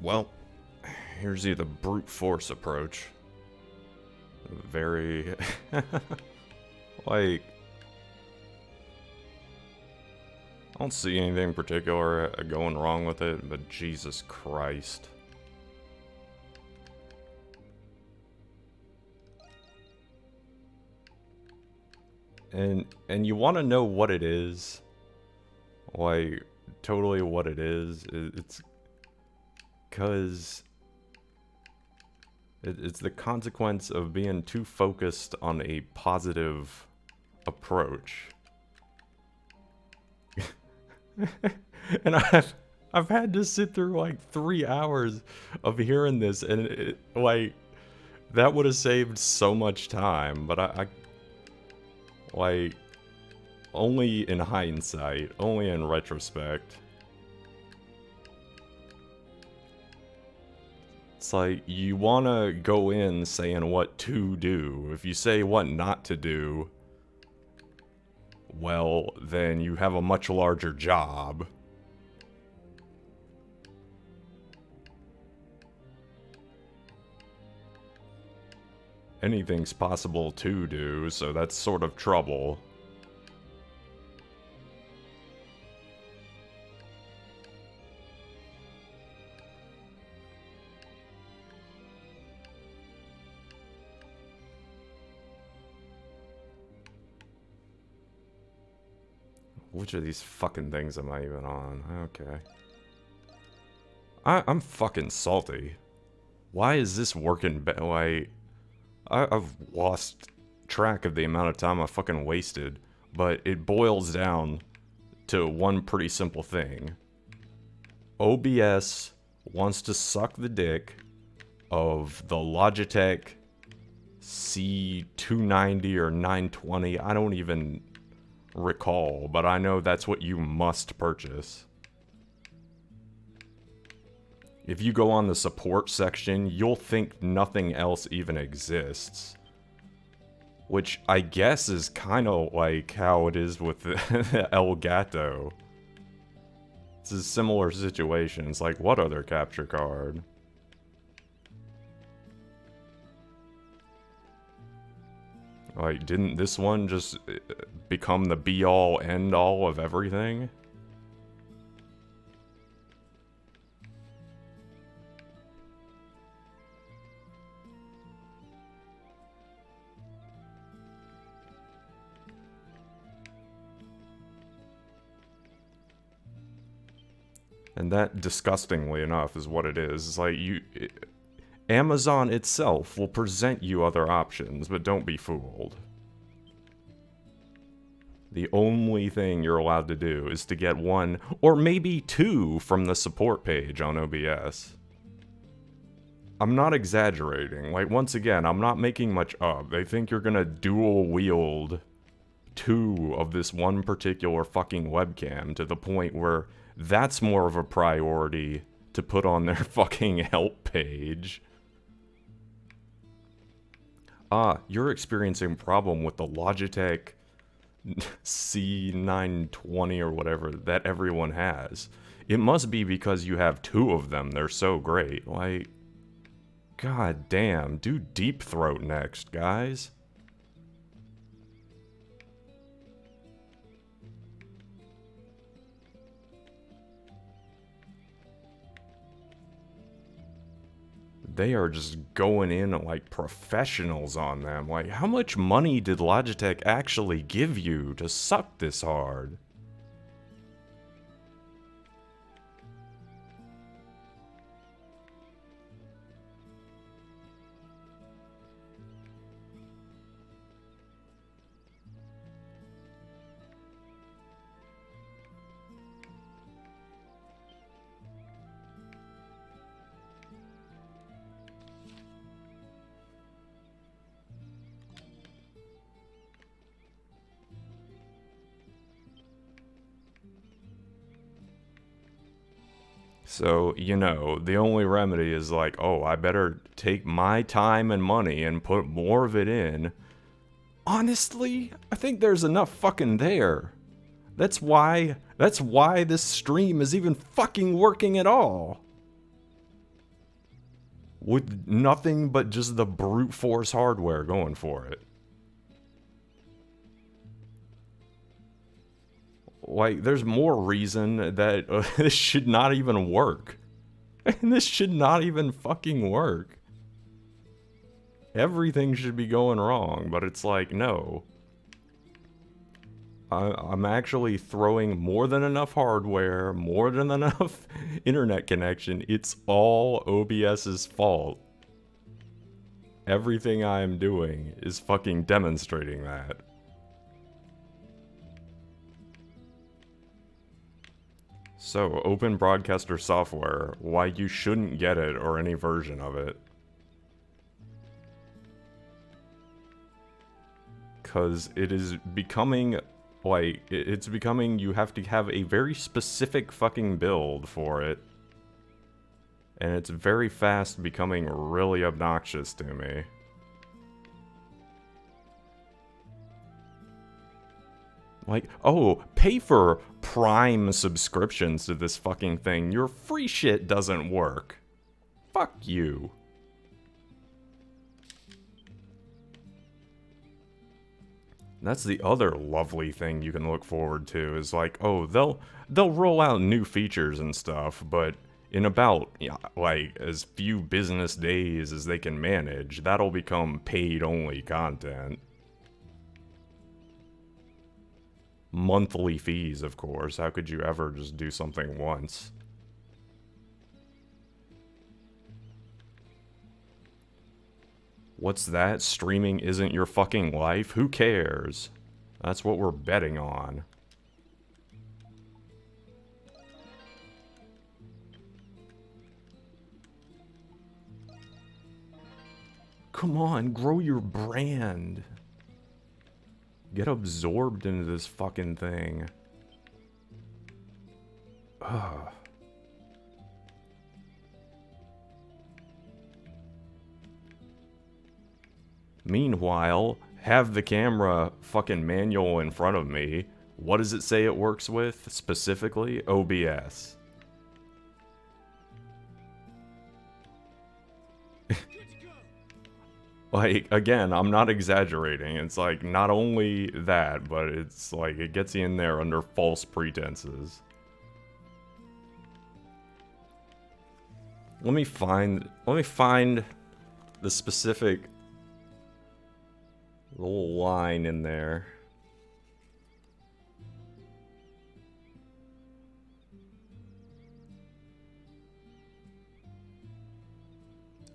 Well, here's the brute force approach. Very... like... I don't see anything particular going wrong with it, but Jesus Christ. And you want to know what it is? Like, totally what it is? It's... because... it's the consequence of being too focused on a positive approach. And I've had to sit through like 3 hours of hearing this, and like that would have saved so much time. But I like only in hindsight, only in retrospect. It's like you wanna go in saying what to do. If you say what not to do, well, then you have a much larger job. Anything's possible to do, so that's sort of trouble. Which of these fucking things am I even on? Okay. I'm fucking salty. Why is this working? Like, I've lost track of the amount of time I fucking wasted, but it boils down to one pretty simple thing. OBS wants to suck the dick of the Logitech C290 or 920. I don't even recall, but I know that's what you must purchase. If you go on the support section, you'll think nothing else even exists. Which I guess is kind of like how it is with the El Gato. It's a similar situation. It's like, what other capture card? Like, didn't this one just become the be-all, end-all of everything? And that, disgustingly enough, is what it is. It's like, Amazon itself will present you other options, but don't be fooled. The only thing you're allowed to do is to get one, or maybe two, from the support page on OBS. I'm not exaggerating. Like, once again, I'm not making much up. They think you're gonna dual wield two of this one particular fucking webcam to the point where that's more of a priority to put on their fucking help page. You're experiencing a problem with the Logitech C920 or whatever that everyone has. It must be because you have two of them. They're so great. Like, god damn, do Deep Throat next, guys. They are just going in like professionals on them. Like, how much money did Logitech actually give you to suck this hard? So, you know, the only remedy is like, oh, I better take my time and money and put more of it in. Honestly, I think there's enough fucking there. That's why this stream is even fucking working at all. with nothing but just the brute force hardware going for it. Like, there's more reason that this should not even work. And this should not even fucking work. Everything should be going wrong, but it's like, no. I'm actually throwing more than enough hardware, more than enough internet connection. It's all OBS's fault. Everything I am doing is fucking demonstrating that. So, Open Broadcaster Software, why you shouldn't get it or any version of it. Because it is becoming, like, it's becoming, you have to have a very specific fucking build for it. And it's very fast becoming really obnoxious to me. Like, oh, pay for Prime subscriptions to this fucking thing. Your free shit doesn't work. Fuck you. That's the other lovely thing you can look forward to, is like, oh, they'll roll out new features and stuff, but in about, like, as few business days as they can manage, that'll become paid-only content. Monthly fees, of course. How could you ever just do something once? What's that? Streaming isn't your fucking life? Who cares? That's what we're betting on. Come on, grow your brand. Get absorbed into this fucking thing. Ugh. Meanwhile, have the camera fucking manual in front of me. What does it say it works with, specifically? OBS. Like, again, I'm not exaggerating. It's like, not only that, but it's like, it gets you in there under false pretenses. Let me find the specific little line in there.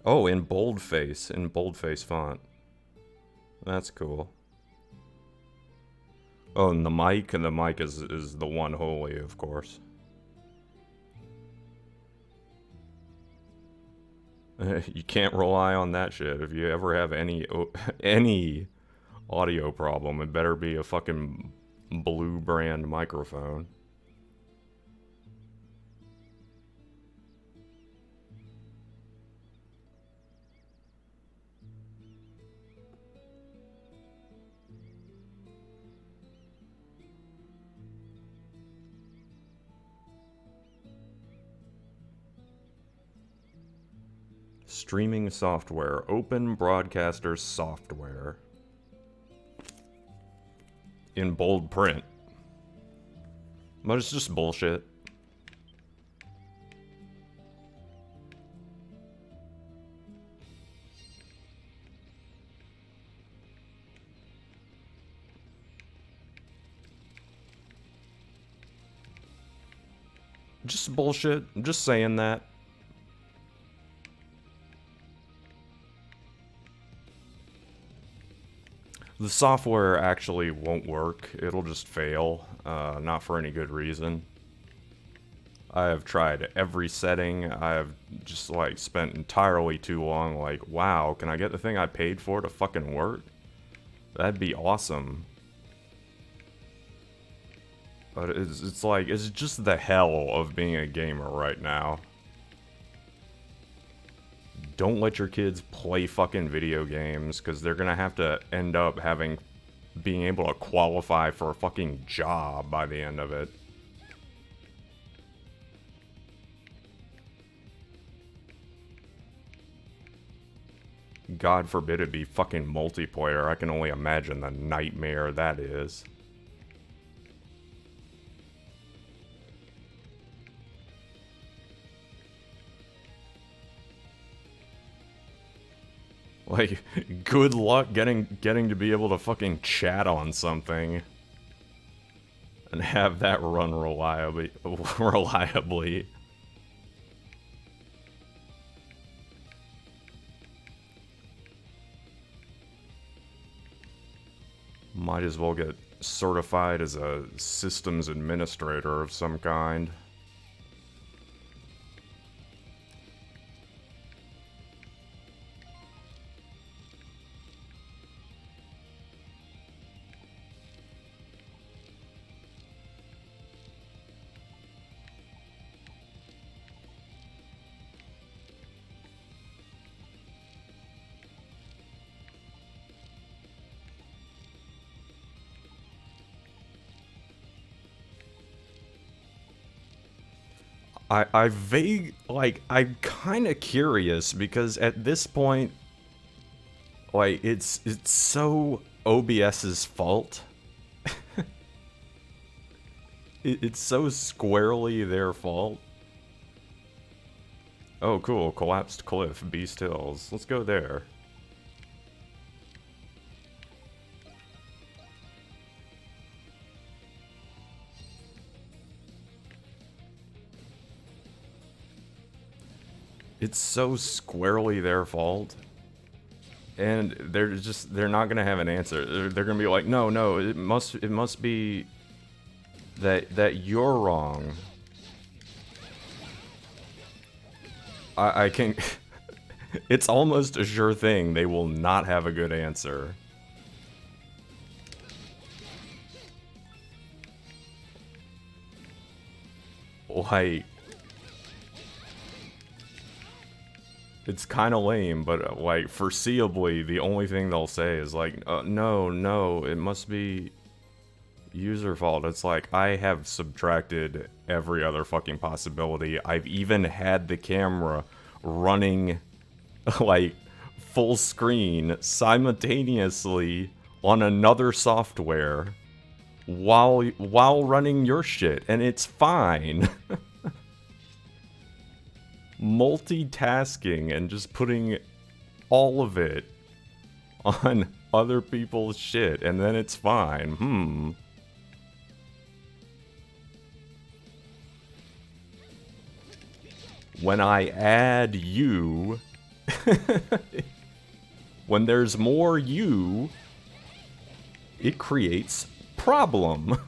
Oh, in boldface font. That's cool. Oh, and the mic is the one holy, of course. You can't rely on that shit. If you ever have any audio problem, it better be a fucking Blue brand microphone. Streaming software. Open Broadcaster Software. In bold print. But it's just bullshit. Just bullshit. I'm just saying that. The software actually won't work. It'll just fail. Not for any good reason. I have tried every setting. I have just, like, spent entirely too long, like, wow, can I get the thing I paid for to fucking work? That'd be awesome. But it's like, it's just the hell of being a gamer right now. Don't let your kids play fucking video games, because they're gonna have to end up being able to qualify for a fucking job by the end of it. God forbid it be fucking multiplayer. I can only imagine the nightmare that is. Like, good luck getting to be able to fucking chat on something and have that run reliably. Might as well get certified as a systems administrator of some kind. I'm kind of curious because at this point, like, it's so OBS's fault. It's so squarely their fault. Oh, cool. Collapsed cliff, Beast Hills. Let's go there. It's so squarely their fault. And they're not gonna have an answer. They're gonna be like, no, it must be that you're wrong. I can it's almost a sure thing they will not have a good answer. Like, it's kind of lame, but like, foreseeably, the only thing they'll say is like, no, it must be user fault. It's like, I have subtracted every other fucking possibility. I've even had the camera running, like, full screen simultaneously on another software while running your shit, and it's fine. Multitasking and just putting all of it on other people's shit, and then it's fine. When I add you, when there's more you, it creates problem.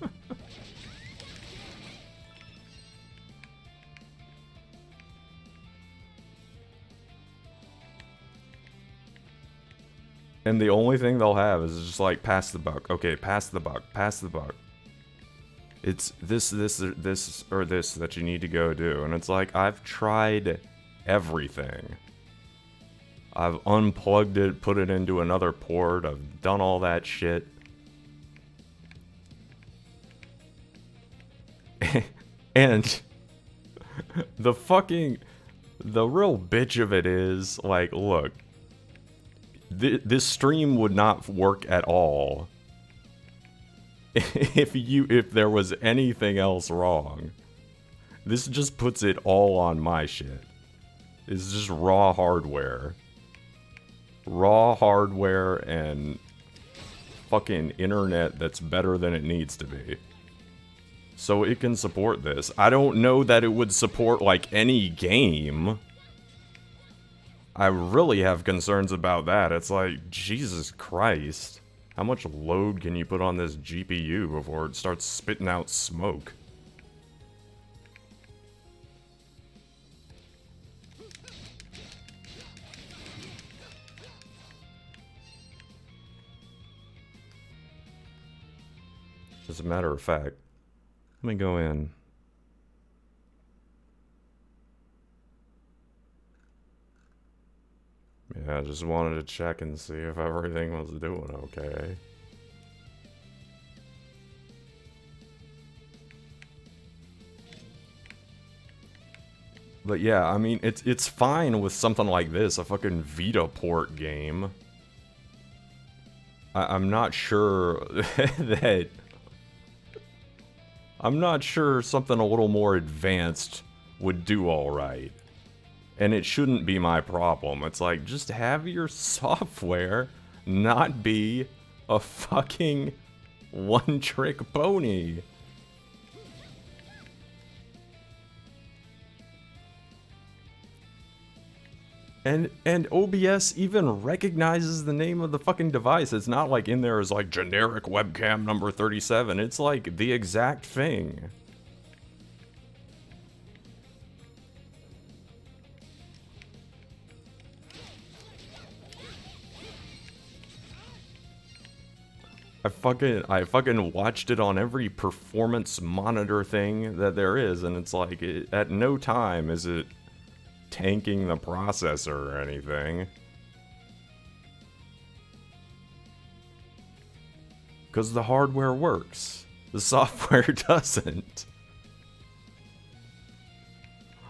And the only thing they'll have is just like, pass the buck. Okay, pass the buck. Pass the buck. It's this, or this that you need to go do. And it's like, I've tried everything. I've unplugged it, put it into another port. I've done all that shit. And the real bitch of it is, like, look. This stream would not work at all if there was anything else wrong. This just puts it all on my shit. It's just raw hardware. Raw hardware and fucking internet that's better than it needs to be. So it can support this. I don't know that it would support, like, any game. I really have concerns about that. It's like, Jesus Christ. How much load can you put on this GPU before it starts spitting out smoke? As a matter of fact, let me go in. Yeah, I just wanted to check and see if everything was doing okay. But yeah, I mean, it's fine with something like this, a fucking Vita port game. I'm not sure that... I'm not sure something a little more advanced would do alright. And it shouldn't be my problem. It's like, just have your software not be a fucking one-trick pony. And OBS even recognizes the name of the fucking device. It's not like in there is like generic webcam number 37. It's like the exact thing. I fucking watched it on every performance monitor thing that there is, and it's like, at no time is it tanking the processor or anything. Because the hardware works. The software doesn't.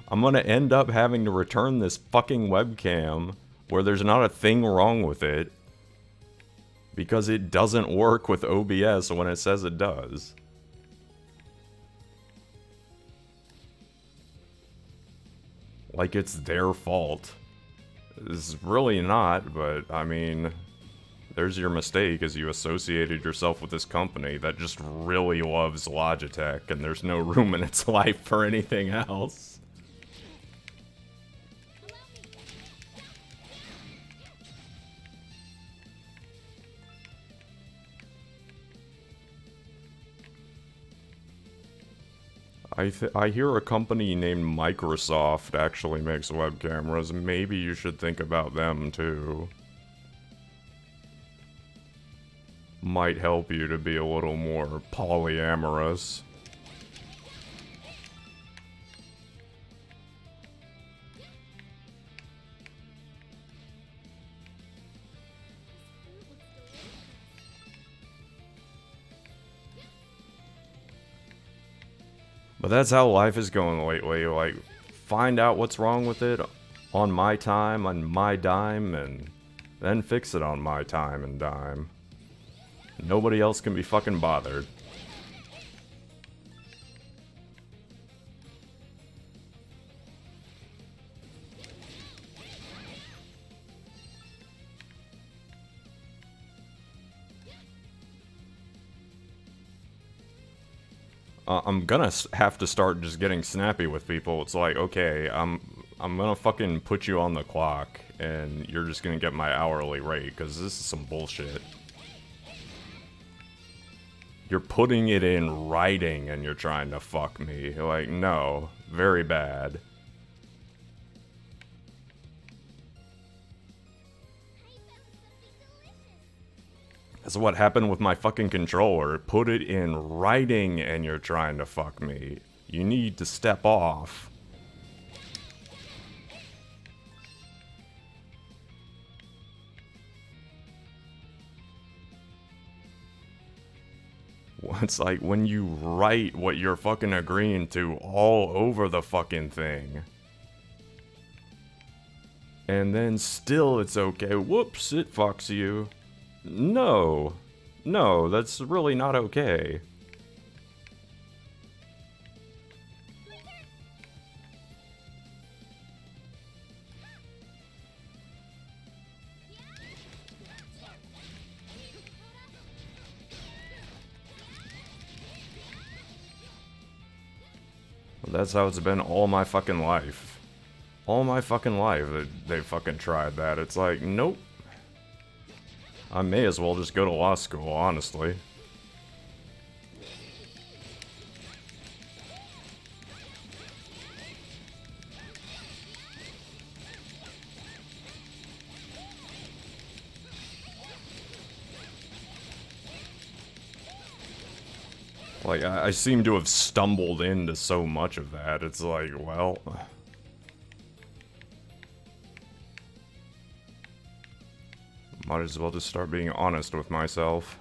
I'm gonna end up having to return this fucking webcam where there's not a thing wrong with it because it doesn't work with OBS when it says it does. Like it's their fault. It's really not, but I mean, there's your mistake, as you associated yourself with this company that just really loves Logitech and there's no room in its life for anything else. I hear a company named Microsoft actually makes web cameras. Maybe you should think about them too. Might help you to be a little more polyamorous. But that's how life is going lately, like, find out what's wrong with it on my time, on my dime, and then fix it on my time and dime. Nobody else can be fucking bothered. I'm gonna have to start just getting snappy with people. It's like, okay, I'm gonna fucking put you on the clock, and you're just gonna get my hourly rate, because this is some bullshit. You're putting it in writing, and you're trying to fuck me. Like, no. Very bad. That's what happened with my fucking controller. Put it in writing and you're trying to fuck me. You need to step off. It's like when you write what you're fucking agreeing to all over the fucking thing. And then still it's okay. Whoops, it fucks you. No. No, that's really not okay. That's how it's been all my fucking life. All my fucking life they fucking tried that. It's like, nope. I may as well just go to law school, honestly. Like, I seem to have stumbled into so much of that. It's like, well... Might as well just start being honest with myself.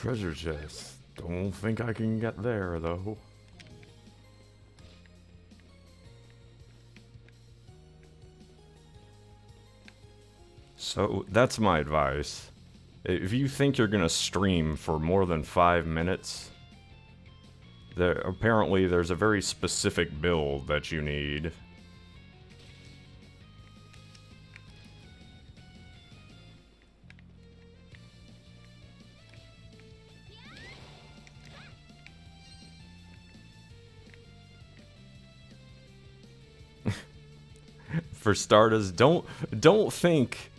Treasure chest. Don't think I can get there, though. So, that's my advice. If you think you're gonna stream for more than 5 minutes, apparently there's a very specific build that you need. For starters, don't think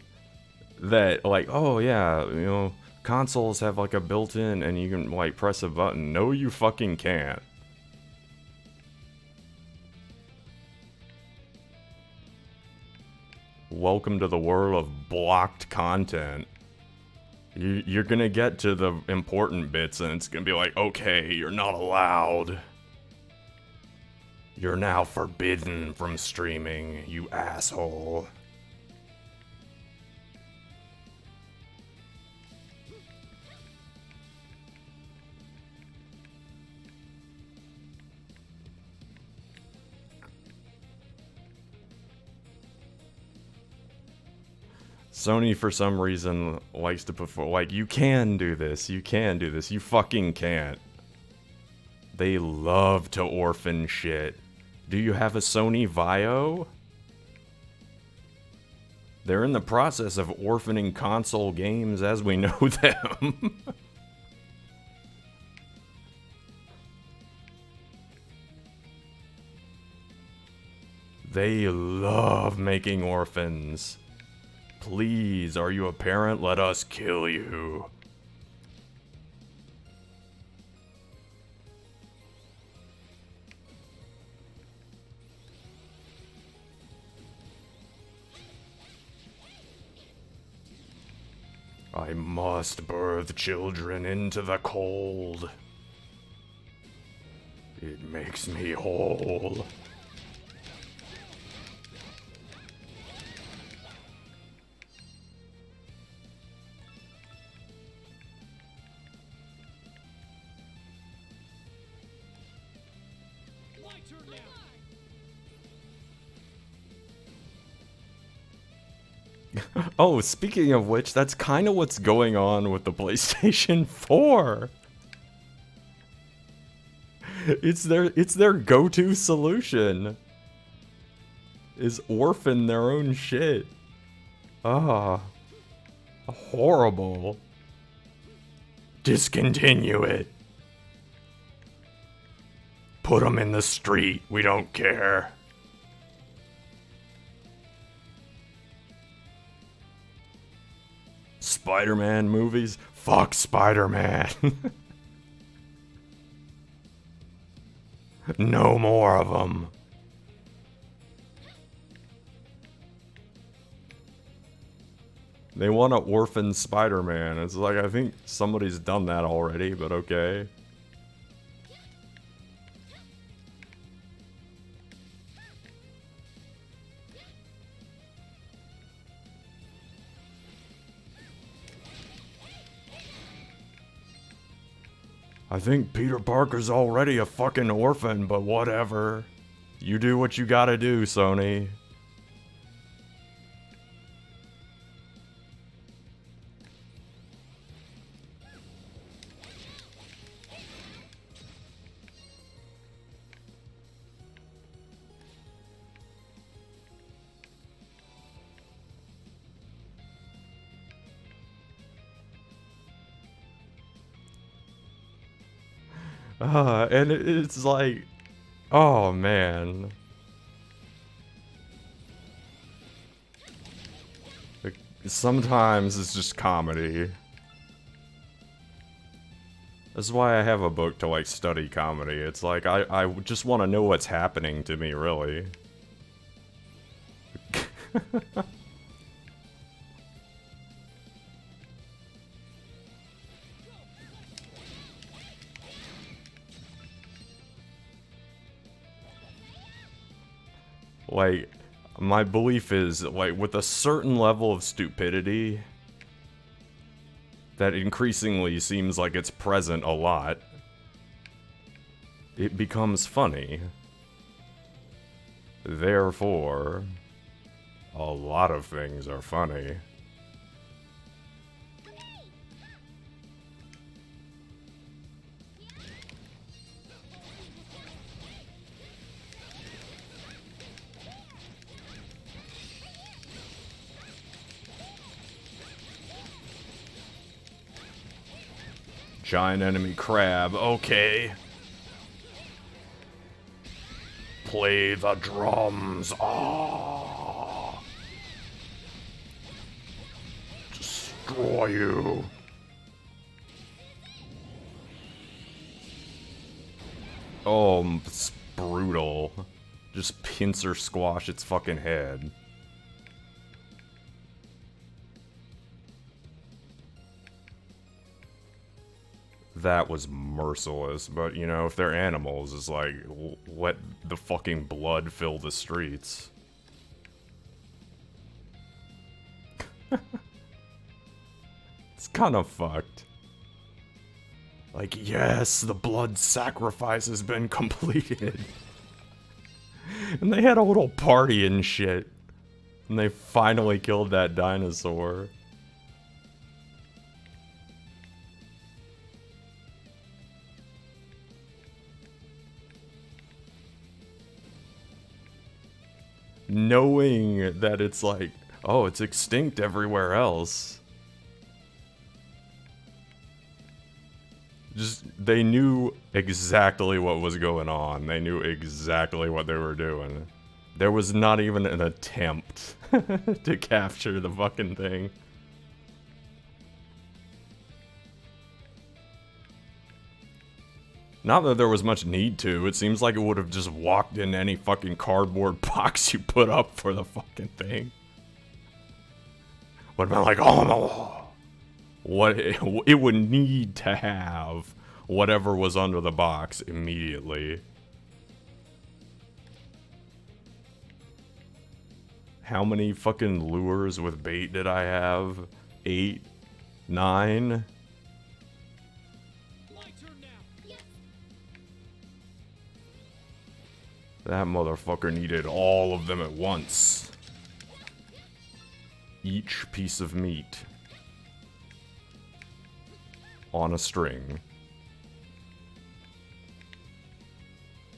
that, like, oh yeah, you know, consoles have like a built-in and you can like press a button. No, you fucking can't. Welcome to the world of blocked content. You're gonna get to the important bits and it's gonna be like, okay, you're not allowed. You're now forbidden from streaming, you asshole. Sony, for some reason, likes to put forward, like, you can do this, you can do this, you fucking can't. They love to orphan shit. Do you have a Sony Vaio? They're in the process of orphaning console games as we know them. They love making orphans. Please, are you a parent? Let us kill you. I must birth children into the cold. It makes me whole. Oh, speaking of which, that's kind of what's going on with the PlayStation 4. It's their go-to solution. Is orphan their own shit. Ah. Horrible. Discontinue it. Put them in the street. We don't care. Spider-Man movies? Fuck Spider-Man. No more of them. They want to orphan Spider-Man. It's like, I think somebody's done that already, but okay. I think Peter Parker's already a fucking orphan, but whatever. You do what you gotta do, Sony. And it's like, oh man. Like, sometimes it's just comedy. That's why I have a book to like study comedy. It's like, I just want to know what's happening to me, really. Like, my belief is, like, with a certain level of stupidity, that increasingly seems like it's present a lot, it becomes funny. Therefore, a lot of things are funny. Giant enemy crab, okay. Play the drums, ah. Destroy you. Oh, it's brutal. Just pincer squash its fucking head. That was merciless, but you know, if they're animals, it's like, let the fucking blood fill the streets. It's kind of fucked. Like, yes, the blood sacrifice has been completed. And they had a little party and shit. And they finally killed that dinosaur. Knowing that it's like, oh, it's extinct everywhere else. Just, they knew exactly what was going on. They knew exactly what they were doing. There was not even an attempt to capture the fucking thing. Not that there was much need to. It seems like it would have just walked in any fucking cardboard box you put up for the fucking thing. Would have been like, oh no. What it would need to have whatever was under the box immediately. How many fucking lures with bait did I have? 8? 9? That motherfucker needed all of them at once. Each piece of meat. On a string.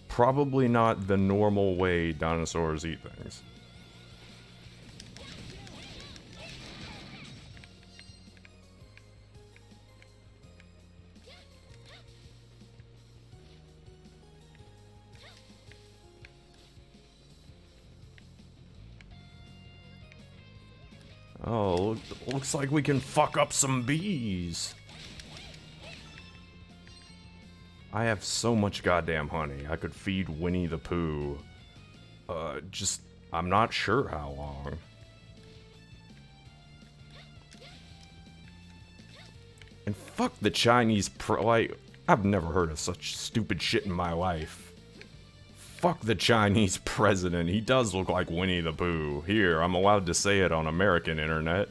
Probably not the normal way dinosaurs eat things. Oh, looks like we can fuck up some bees. I have so much goddamn honey. I could feed Winnie the Pooh. I'm not sure how long. And fuck the Chinese like, I've never heard of such stupid shit in my life. Fuck the Chinese president. He does look like Winnie the Pooh. Here, I'm allowed to say it on American internet.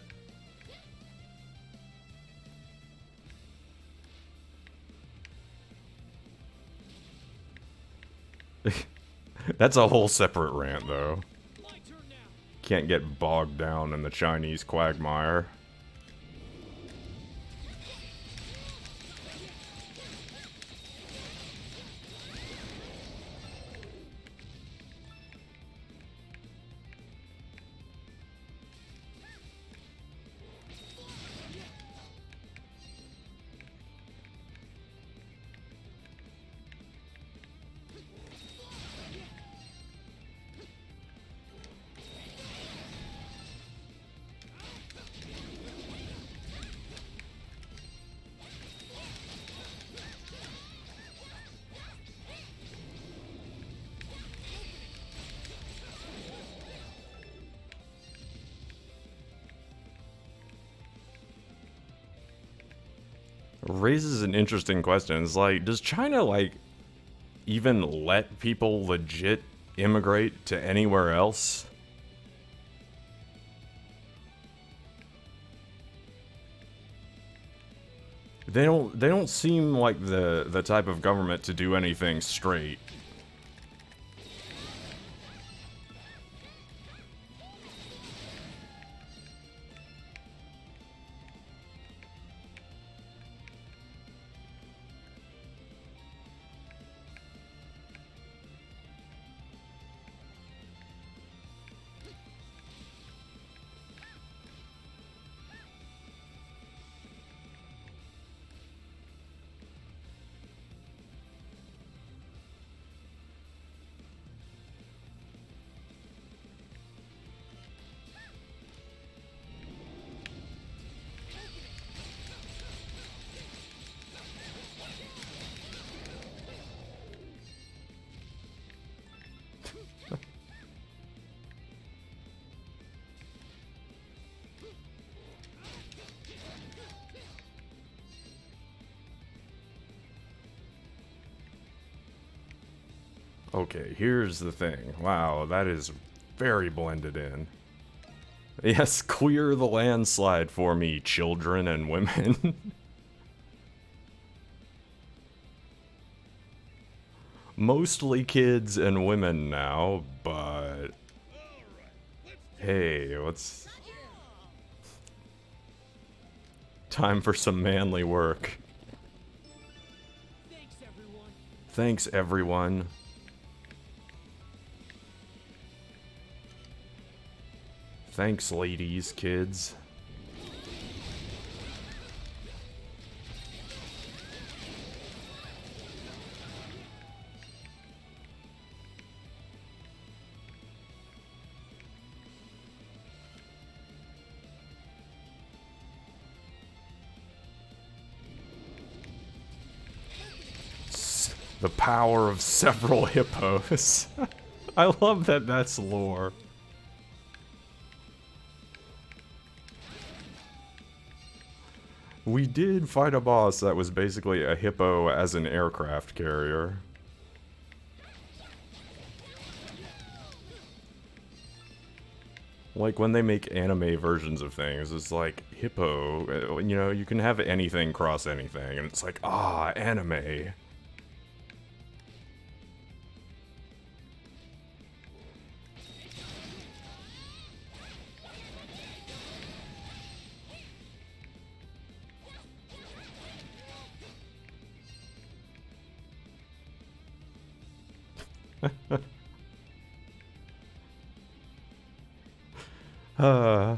That's a whole separate rant, though. Can't get bogged down in the Chinese quagmire. Raises an interesting question. It's like, does China, like, even let people legit immigrate to anywhere else? They don't seem like the type of government to do anything straight. Okay, here's the thing. Wow, that is very blended in. Yes, clear the landslide for me, children and women. Mostly kids and women now, but... Hey, what's... Time for some manly work. Thanks, everyone. Thanks, ladies, kids. The power of several hippos. I love that that's lore. We did fight a boss that was basically a hippo as an aircraft carrier. Like when they make anime versions of things, it's like hippo, you know, you can have anything cross anything, and it's like, ah, anime. uh...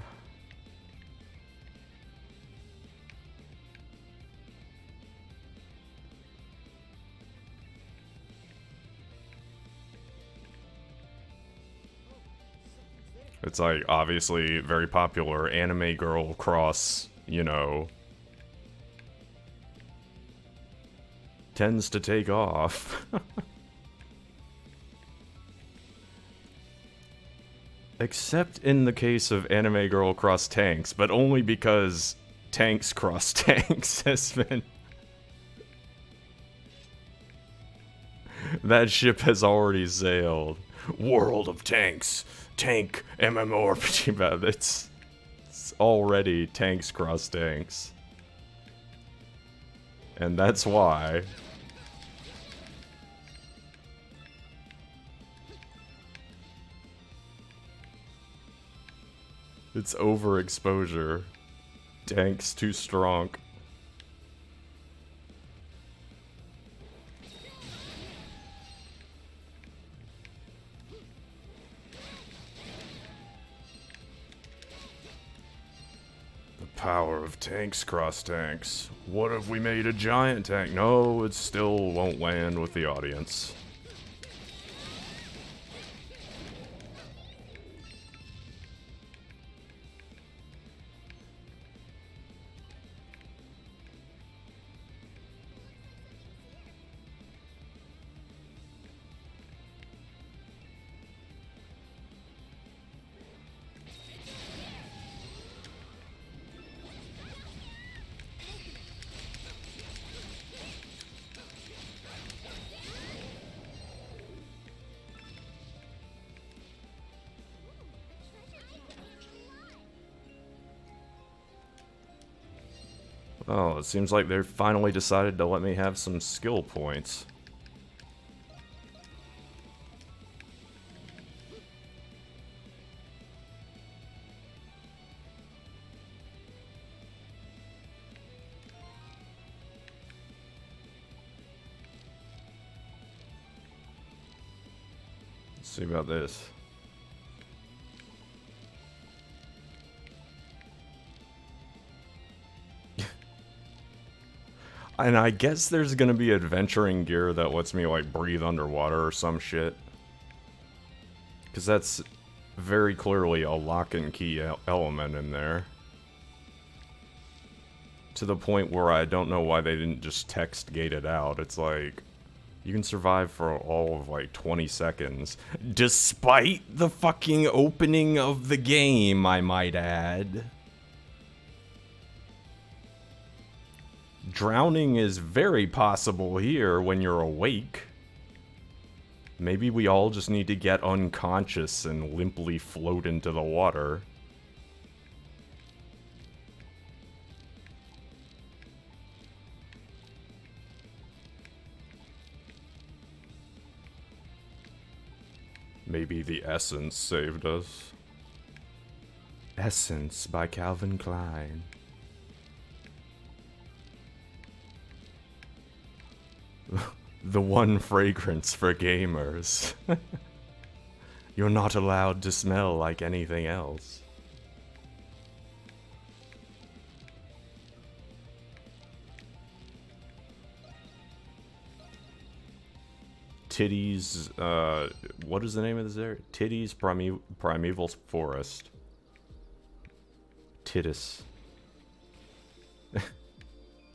It's like, obviously, very popular anime girl cross, you know, tends to take off. Except in the case of anime girl cross tanks, but only because tanks cross tanks has been... That ship has already sailed. World of Tanks. Tank MMORPG. It's already tanks cross tanks. And that's why. It's overexposure. Tanks too strong. Power of tanks cross tanks. What if we made a giant tank? No, it still won't land with the audience. Oh, it seems like they finally decided to let me have some skill points. Let's see about this. And I guess there's gonna be adventuring gear that lets me, like, breathe underwater or some shit. Because that's very clearly a lock and key element in there. To the point where I don't know why they didn't just text gate it out. It's like, you can survive for all of, like, 20 seconds. Despite the fucking opening of the game, I might add. Drowning is very possible here when you're awake. Maybe we all just need to get unconscious and limply float into the water. Maybe the Essence saved us. Essence by Calvin Klein. The one fragrance for gamers. You're not allowed to smell like anything else. Titties, what is the name of this area? Titties Primeval Forest. Tittis.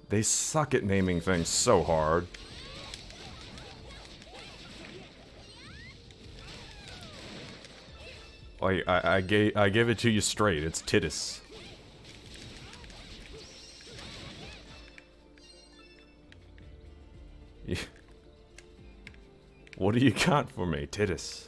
They suck at naming things so hard. Like, I gave it to you straight. It's Tittis. What do you got for me, Tittis?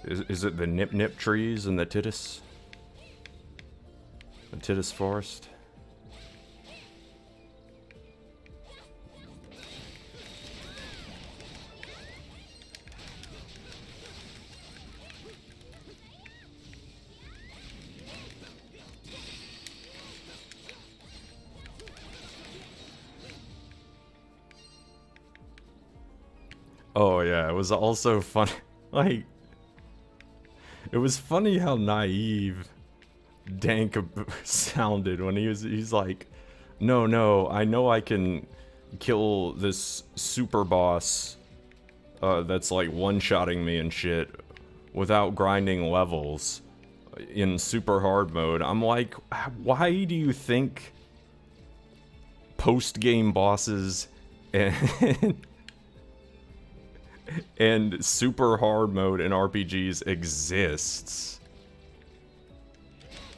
Is it the Nip Nip trees and the Tittis? The Tittis forest? Oh yeah, it was also funny. Like, it was funny how naive Dank sounded when he's like, no, I know I can kill this super boss that's like one-shotting me and shit without grinding levels in super hard mode. I'm like, why do you think post-game bosses and and super hard mode in RPGs exists?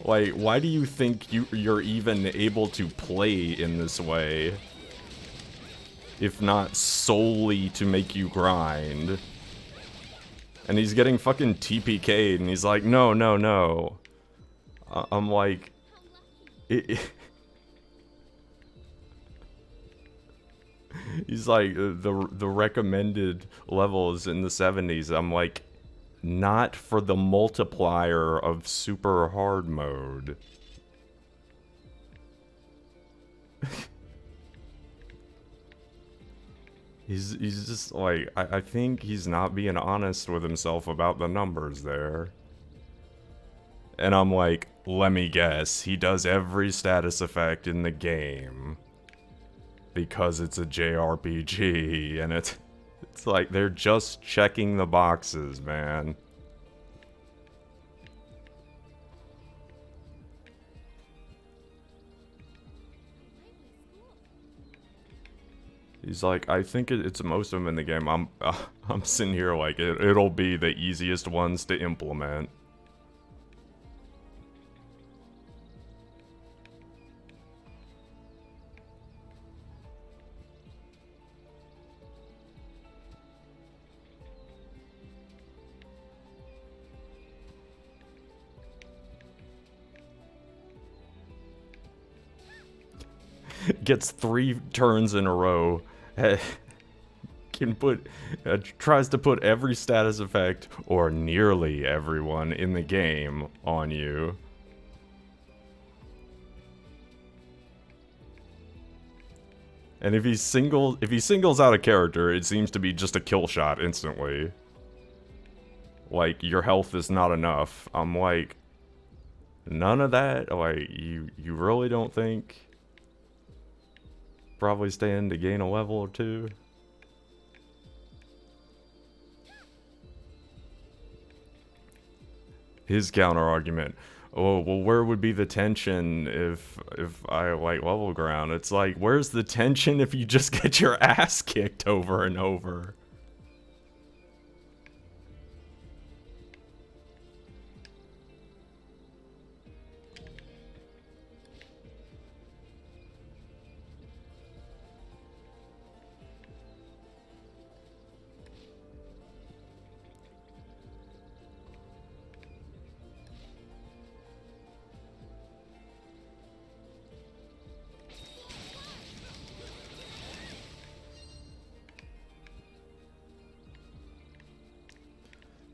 Like, why do you think you're even able to play in this way? If not solely to make you grind. And he's getting fucking TPK'd and he's like, no. I'm like... He's like, the recommended levels in the 70s. I'm like, not for the multiplier of super hard mode. He's just like, I think he's not being honest with himself about the numbers there. And I'm like, let me guess, he does every status effect in the game. Because it's a JRPG, and it's like, they're just checking the boxes, man. He's like, I think it's most of them in the game. I'm sitting here like, it'll be the easiest ones to implement. gets 3 turns in a row, can put, tries to put every status effect, or nearly everyone in the game, on you. And if he singles out a character, it seems to be just a kill shot instantly. Like, your health is not enough. I'm like, none of that? Like, you really don't think probably stand to gain a level or 2? His counter argument, oh, well, where would be the tension if I, like, level ground? It's like, where's the tension if you just get your ass kicked over and over?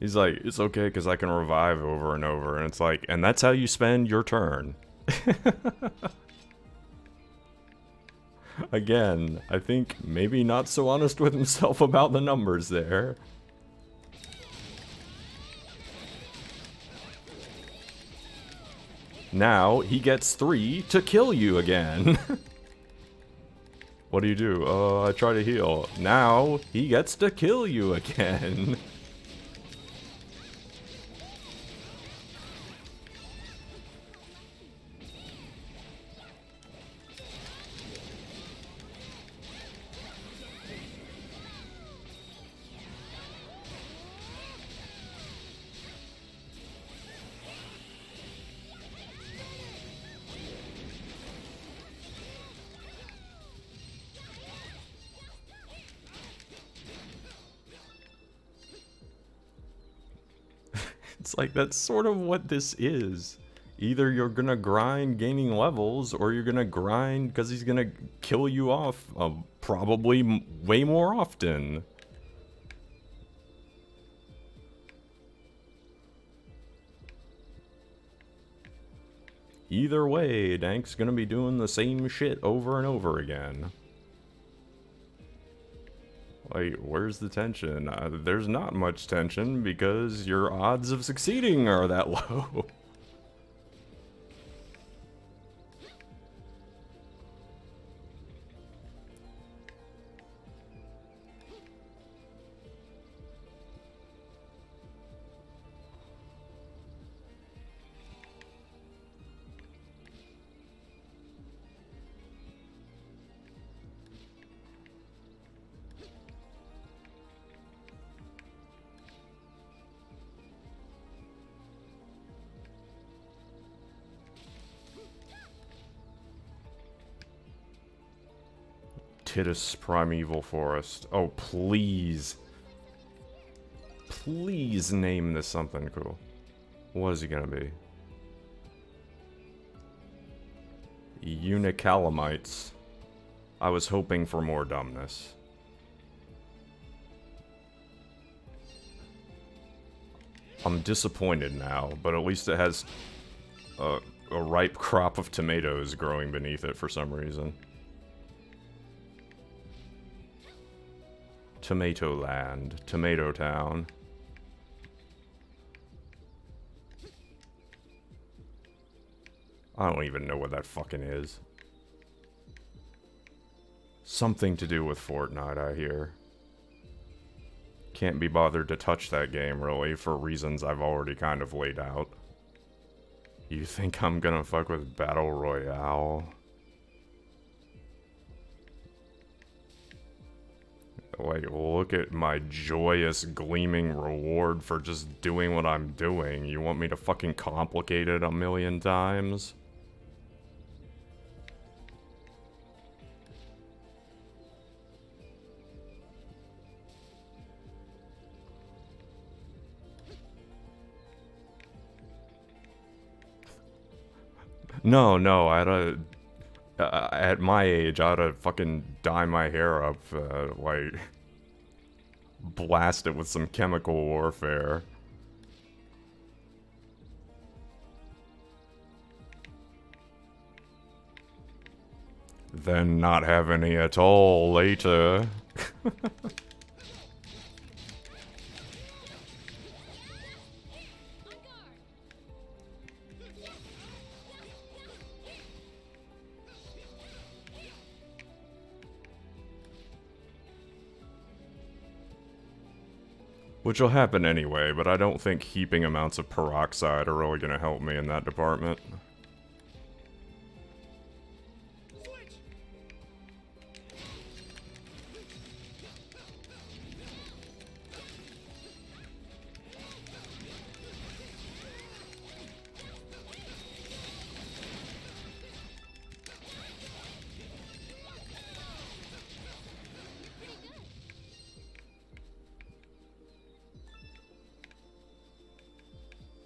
He's like, it's okay because I can revive over and over. And it's like, and that's how you spend your turn. Again, I think maybe not so honest with himself about the numbers there. Now, he gets 3 to kill you again. What do you do? I try to heal. Now, he gets to kill you again. It's like, that's sort of what this is. Either you're gonna grind gaining levels, or you're gonna grind because he's gonna kill you off probably way more often. Either way, Dank's gonna be doing the same shit over and over again. Like, where's the tension? There's not much tension because your odds of succeeding are that low. Tidus Primeval Forest. Oh, please. Please name this something cool. What is it gonna be? Unicalamites. I was hoping for more dumbness. I'm disappointed now, but at least it has a ripe crop of tomatoes growing beneath it for some reason. Tomato Land, Tomato Town. I don't even know what that fucking is. Something to do with Fortnite, I hear. Can't be bothered to touch that game, really, for reasons I've already kind of laid out. You think I'm gonna fuck with Battle Royale? Like, look at my joyous, gleaming reward for just doing what I'm doing. You want me to fucking complicate it a million times? No, I had at my age, I ought to fucking dye my hair up, like, blast it with some chemical warfare. Then not have any at all later. Which will happen anyway, but I don't think heaping amounts of peroxide are really going to help me in that department.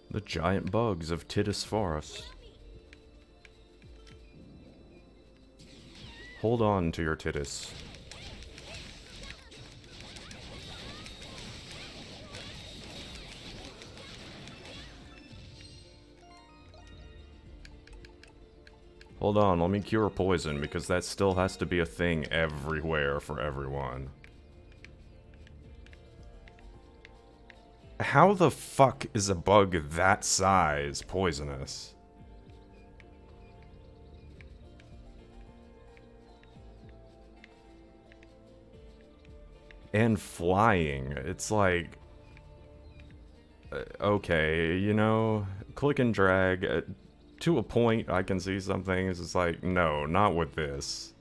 The giant bugs of Tidus Forest. Hold on to your Tidus. Hold on, let me cure poison, because that still has to be a thing everywhere for everyone. How the fuck is a bug that size poisonous? And flying. It's like... okay, you know, click and drag. To a point, I can see some things. It's like, no, not with this.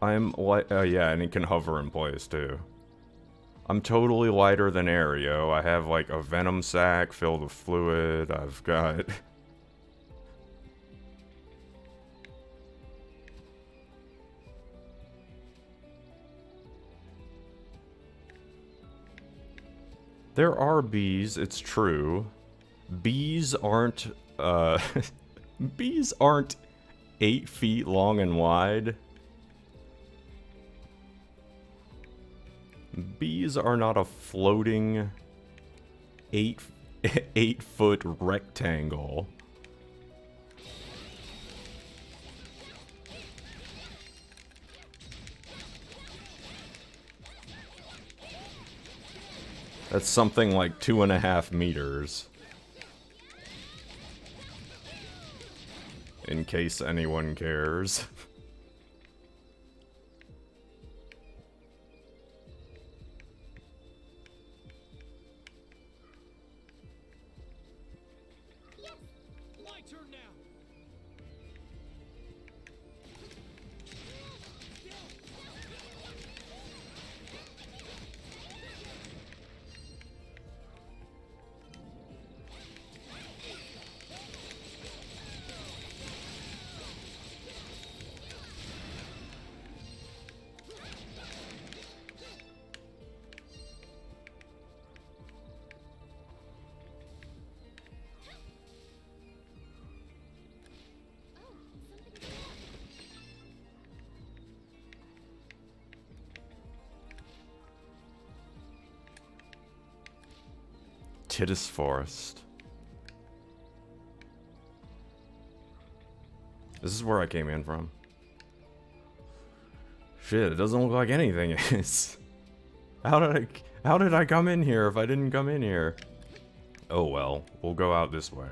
I'm like, yeah, and he can hover in place too. I'm totally lighter than Aereo. I have like a venom sac filled with fluid. I've got... There are bees, it's true. Bees aren't, bees aren't 8 feet long and wide. Bees are not a floating 8-foot rectangle. That's something like 2.5 meters. In case anyone cares. Tidus Forest. This is where I came in from. Shit, it doesn't look like anything is. How did I come in here if I didn't come in here? Oh well, we'll go out this way.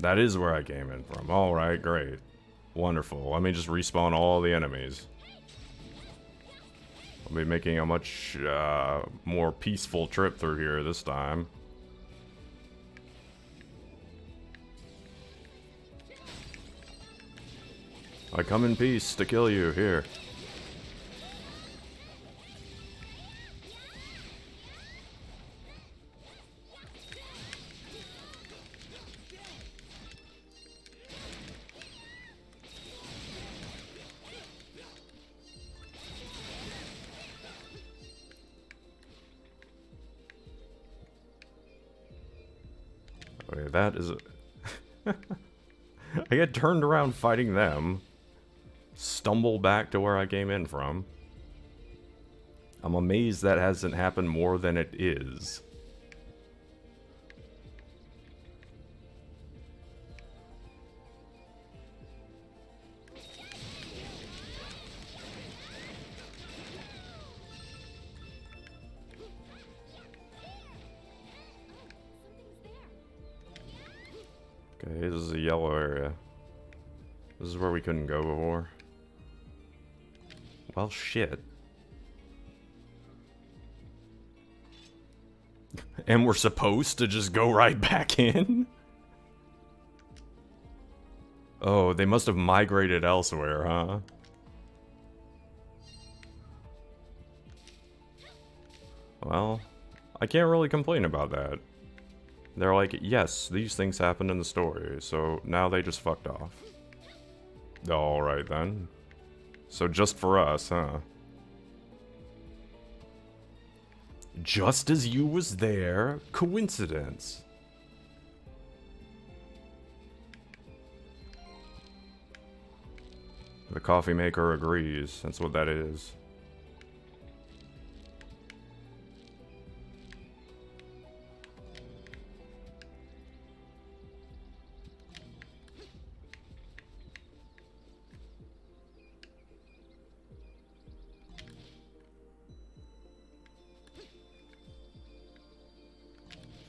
That is where I came in from. Alright, great. Wonderful. Let me just respawn all the enemies. I'll be making a much more peaceful trip through here this time. I come in peace to kill you, here. That is... I get turned around fighting them. Stumble back to where I came in from. I'm amazed that hasn't happened more than it is. Okay, this is a yellow area. This is where we couldn't go before. Well, shit. And we're supposed to just go right back in? Oh, they must have migrated elsewhere, huh? Well, I can't really complain about that. They're like, yes, these things happened in the story, so now they just fucked off. Alright then. So just for us, huh? Just as you was there, coincidence. The coffee maker agrees, that's what that is.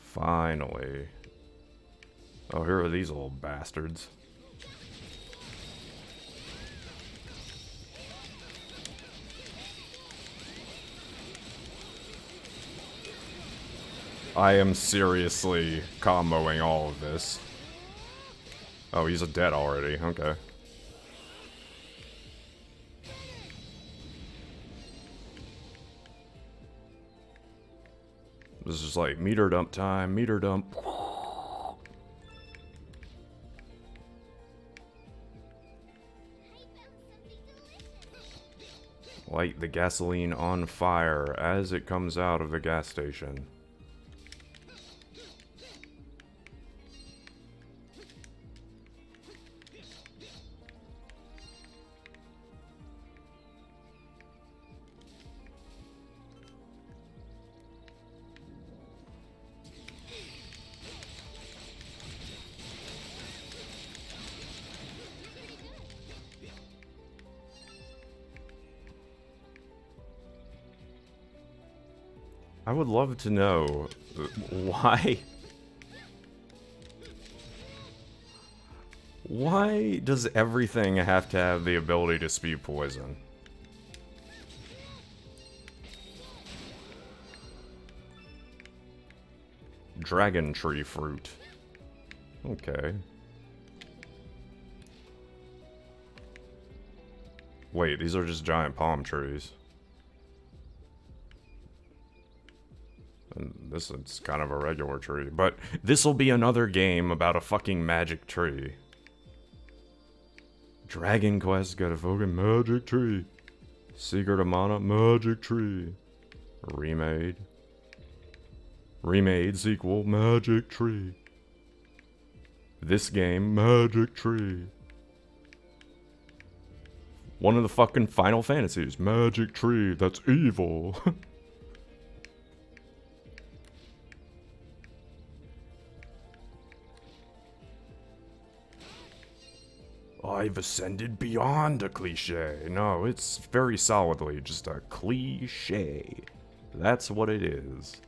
Finally. Oh, here are these little bastards. I am seriously comboing all of this. Oh, he's dead already. Okay. This is just like meter dump time, meter dump. Light the gasoline on fire as it comes out of the gas station. I would love to know why. Why does everything have to have the ability to spew poison? Dragon tree fruit. Okay. Wait, these are just giant palm trees. And this is kind of a regular tree, but this will be another game about a fucking magic tree. Dragon Quest got a fucking magic tree. Secret of Mana, magic tree. Remade. Remade sequel, magic tree. This game, magic tree. One of the fucking Final Fantasies, magic tree, that's evil. I've ascended beyond a cliche. No, it's very solidly just a cliche. That's what it is.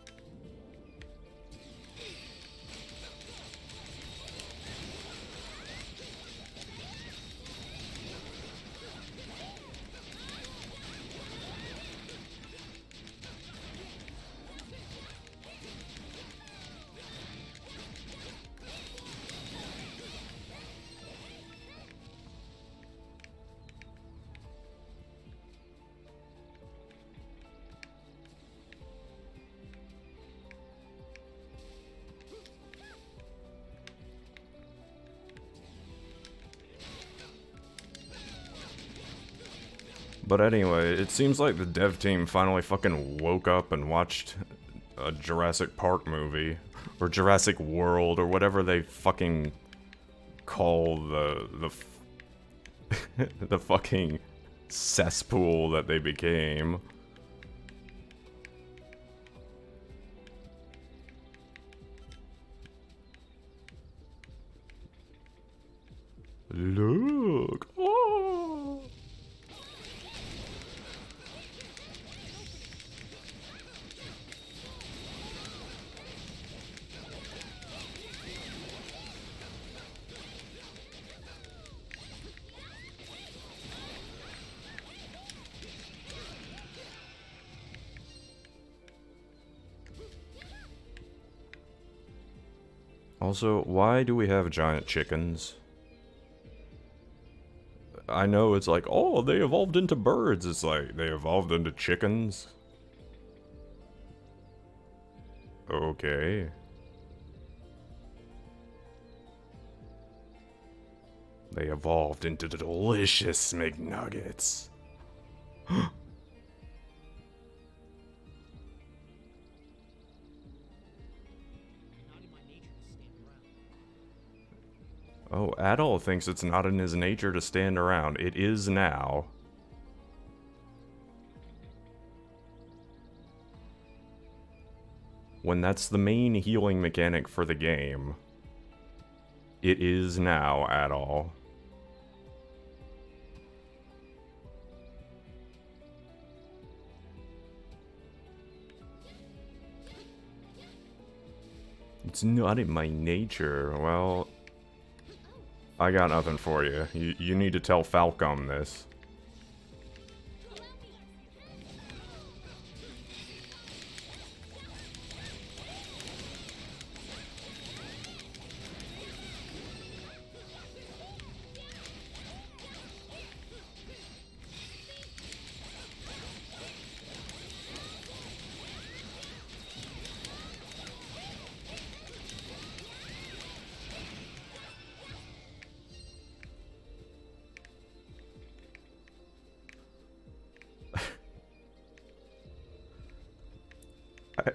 But anyway, it seems like the dev team finally fucking woke up and watched a Jurassic Park movie. or Jurassic World, or whatever they fucking call the fucking cesspool that they became. Look! Oh! Also, why do we have giant chickens? I know it's like, oh, they evolved into birds. It's like, they evolved into chickens? Okay. They evolved into delicious McNuggets. Oh, Adol thinks it's not in his nature to stand around. It is now. When that's the main healing mechanic for the game. It is now, Adol. It's not in my nature. Well, I got nothing for you. You need to tell Falcom this.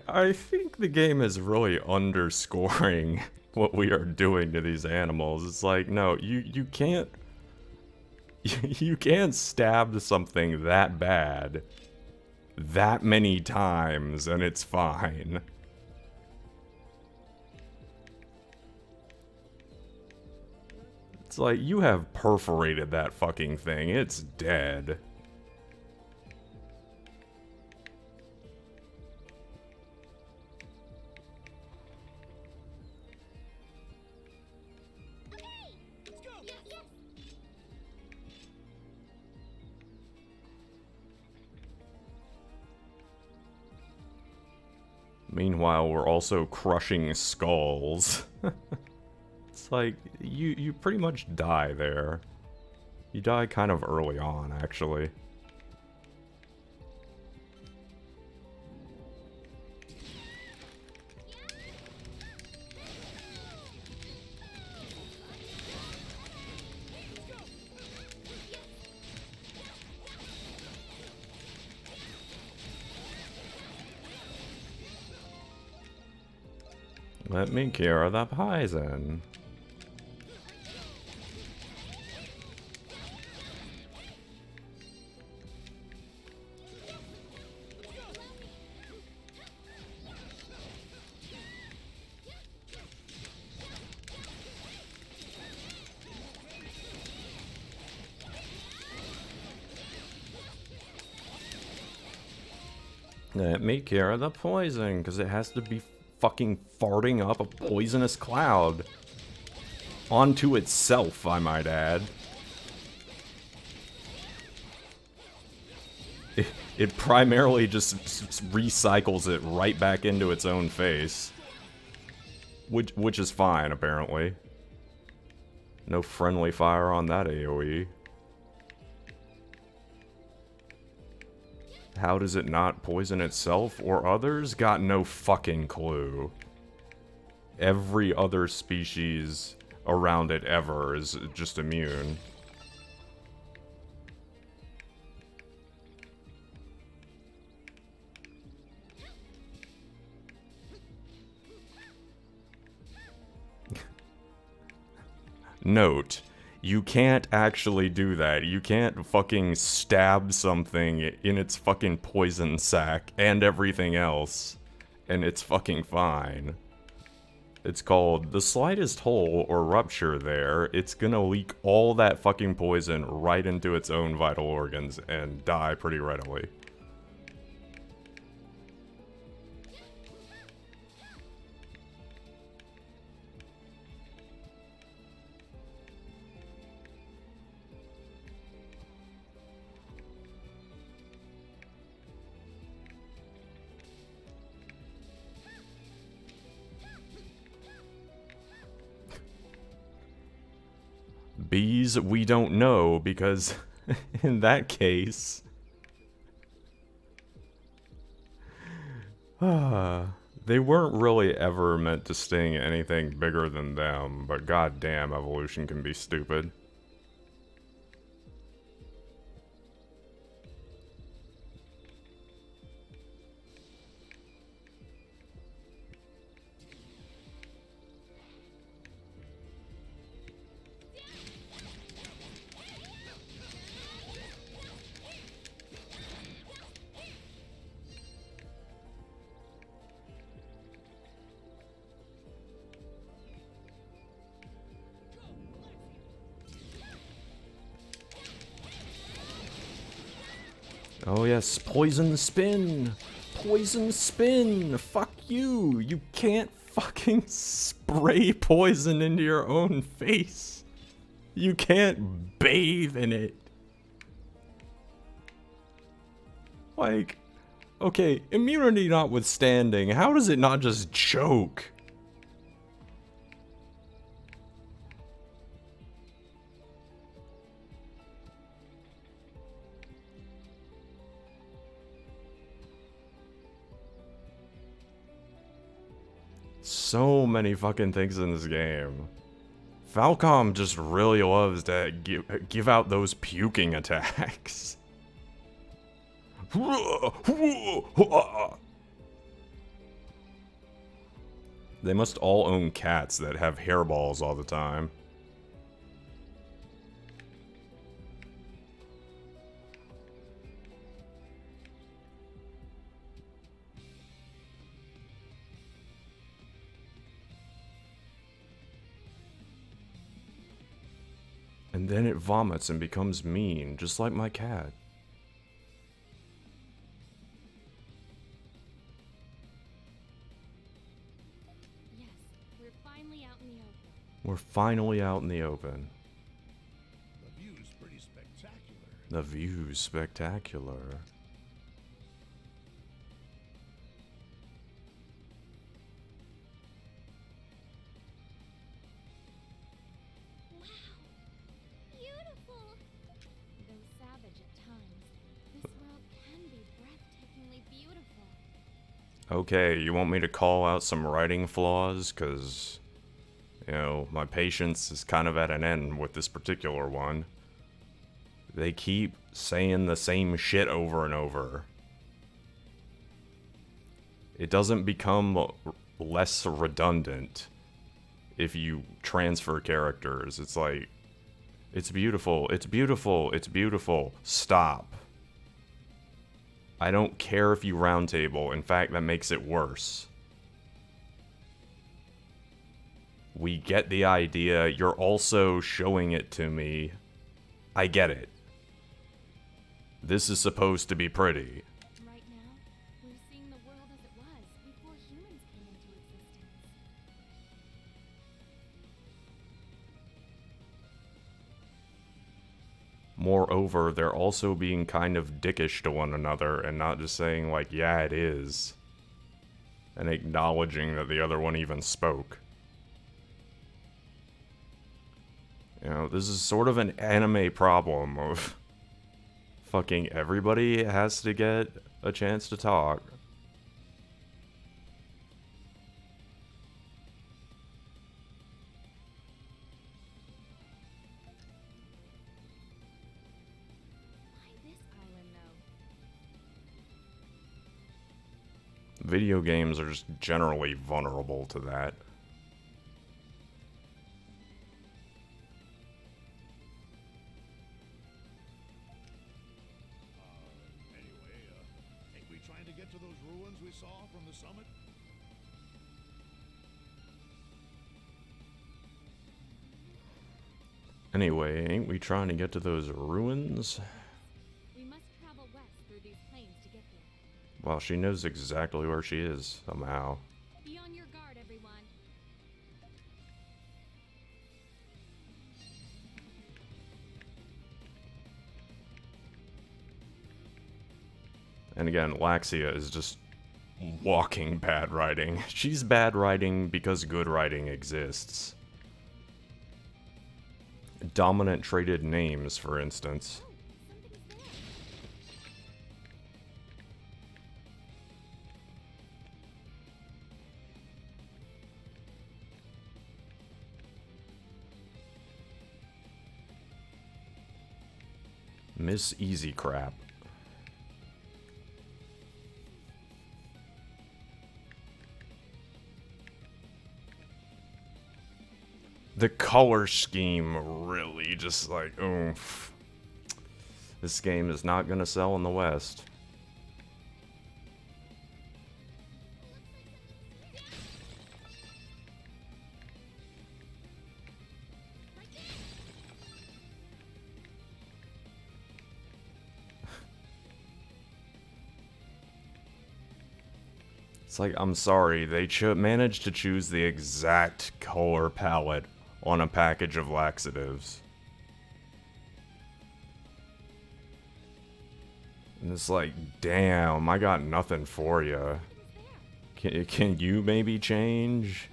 I think the game is really underscoring what we are doing to these animals. It's like, no, you can't... You can't stab something that bad that many times and it's fine. It's like, you have perforated that fucking thing. It's dead. Meanwhile, we're also crushing skulls. It's like, you pretty much die there. You die kind of early on, actually. Let me cure the poison. Let me cure the poison, because it has to be fucking farting up a poisonous cloud. Onto itself, I might add. It primarily just recycles it right back into its own face. Which is fine, apparently. No friendly fire on that AoE. How does it not poison itself or others? Got no fucking clue. Every other species around it ever is just immune. Note, you can't actually do that. You can't fucking stab something in its fucking poison sac and everything else, and it's fucking fine. It's called the slightest hole or rupture there, it's gonna leak all that fucking poison right into its own vital organs and die pretty readily. Bees, we don't know, because in that case... they weren't really ever meant to sting anything bigger than them, but goddamn, evolution can be stupid. Oh yes, poison spin! Poison spin! Fuck you! You can't fucking spray poison into your own face! You can't bathe in it! Like, okay, immunity notwithstanding, how does it not just choke? So many fucking things in this game. Falcom just really loves to give out those puking attacks. They must all own cats that have hairballs all the time. And then it vomits and becomes mean, just like my cat. Yes, we're finally out in the open. We're finally out in the open. The view's pretty spectacular. The view's spectacular. Beautiful! Though savage at times, this world can be breathtakingly beautiful. Okay, you want me to call out some writing flaws? Because, you know, my patience is kind of at an end with this particular one. They keep saying the same shit over and over. It doesn't become less redundant if you transfer characters. It's like, it's beautiful, it's beautiful, it's beautiful. Stop. I don't care if you roundtable. In fact, that makes it worse. We get the idea. You're also showing it to me. I get it. This is supposed to be pretty. Right now, we're seeing the world as it was before humans came into existence. Moreover, they're also being kind of dickish to one another and not just saying, like, yeah, it is. And acknowledging that the other one even spoke. You know, this is sort of an anime problem of fucking everybody has to get a chance to talk. Why this island, though? Video games are just generally vulnerable to that. get to those ruins we saw from the summit? Anyway, ain't we trying to get to those ruins? We must travel west through these plains to get there. Well, she knows exactly where she is, somehow. Be on your guard, everyone. And again, Laxia is just walking bad writing. She's bad writing because good writing exists. Dominant traded names, for instance. Something's there. Miss Easy Crap. The color scheme really just like, oomph. This game is not gonna sell in the West. It's like, I'm sorry, they managed to choose the exact color palette on a package of laxatives. And it's like, damn, I got nothing for you. Can you maybe change?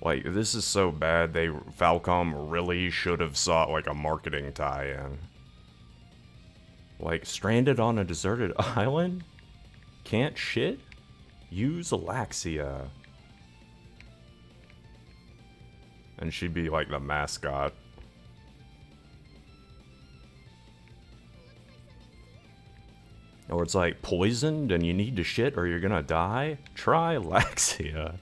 Like, this is so bad, Falcom really should have sought, like, a marketing tie-in. Like, stranded on a deserted island? Can't shit? Use Alaxia. And she'd be, like, the mascot. Or it's like, poisoned and you need to shit or you're gonna die? Try Laxia.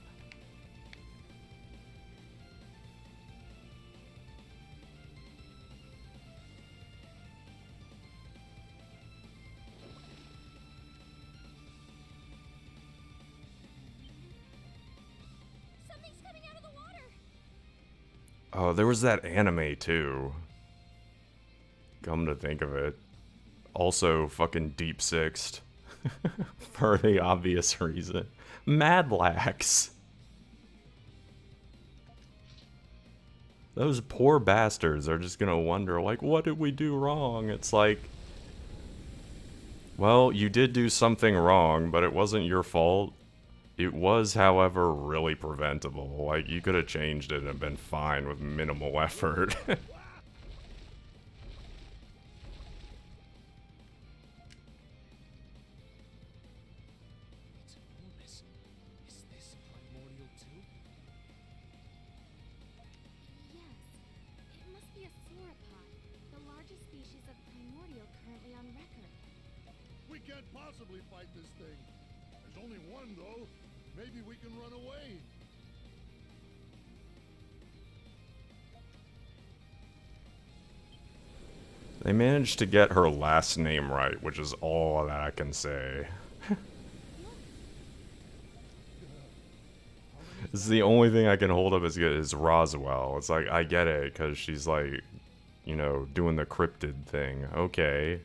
Something's coming out of the water. Oh, there was that anime too. Come to think of it. Also fucking Deep Sixed. For the obvious reason. Mad Lax. Those poor bastards are just gonna wonder, like, what did we do wrong? It's like, well, you did do something wrong, but it wasn't your fault. It was, however, really preventable. Like, you could have changed it and been fine with minimal effort. It's enormous. Is this primordial too? Yes. It must be a sauropod, the largest species of primordial currently on record. We can't possibly fight this thing. There's only one, though. Maybe we can run away. They managed to get her last name right, which is all that I can say. This is the only thing I can hold up as good is Roswell. It's like, I get it, because she's like, you know, doing the cryptid thing. Okay.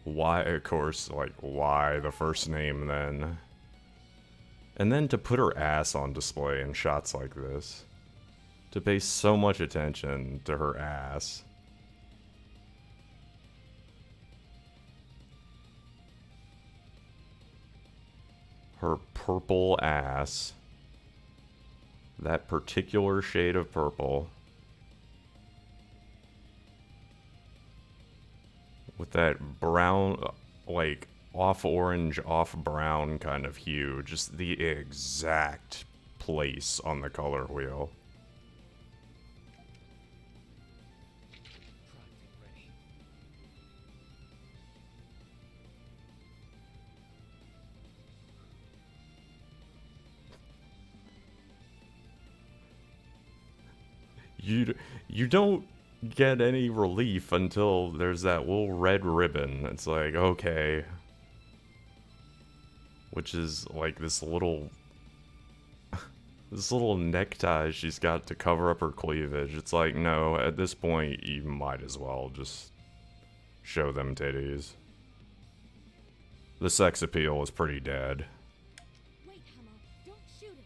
Why, of course, like, why the first name then? And then to put her ass on display in shots like this. To pay so much attention to her ass. Her purple ass. That particular shade of purple. With that brown, like, off orange, off brown kind of hue. Just the exact place on the color wheel. You don't get any relief until there's that little red ribbon. It's like, okay. Which is like this little necktie she's got to cover up her cleavage. It's like, no, at this point you might as well just show them titties. The sex appeal is pretty dead. Wait, Hummel, don't shoot it.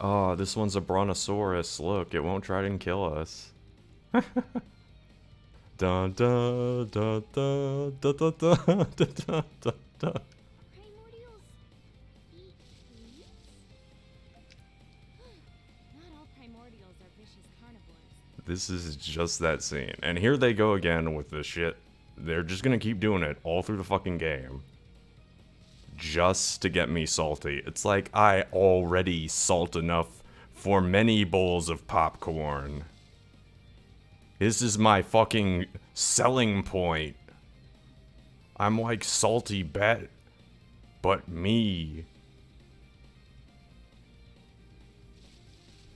Oh, this one's a brontosaurus. Look, it won't try and kill us. Dun dun dun dun dun dun dun dun dun dun. Primordials eat leaves? Not all primordials are vicious carnivores. This is just that scene. And here they go again with the shit. They're just gonna keep doing it all through the fucking game. Just to get me salty. It's like I already salt enough for many bowls of popcorn. This is my fucking selling point. I'm like salty bet, but me.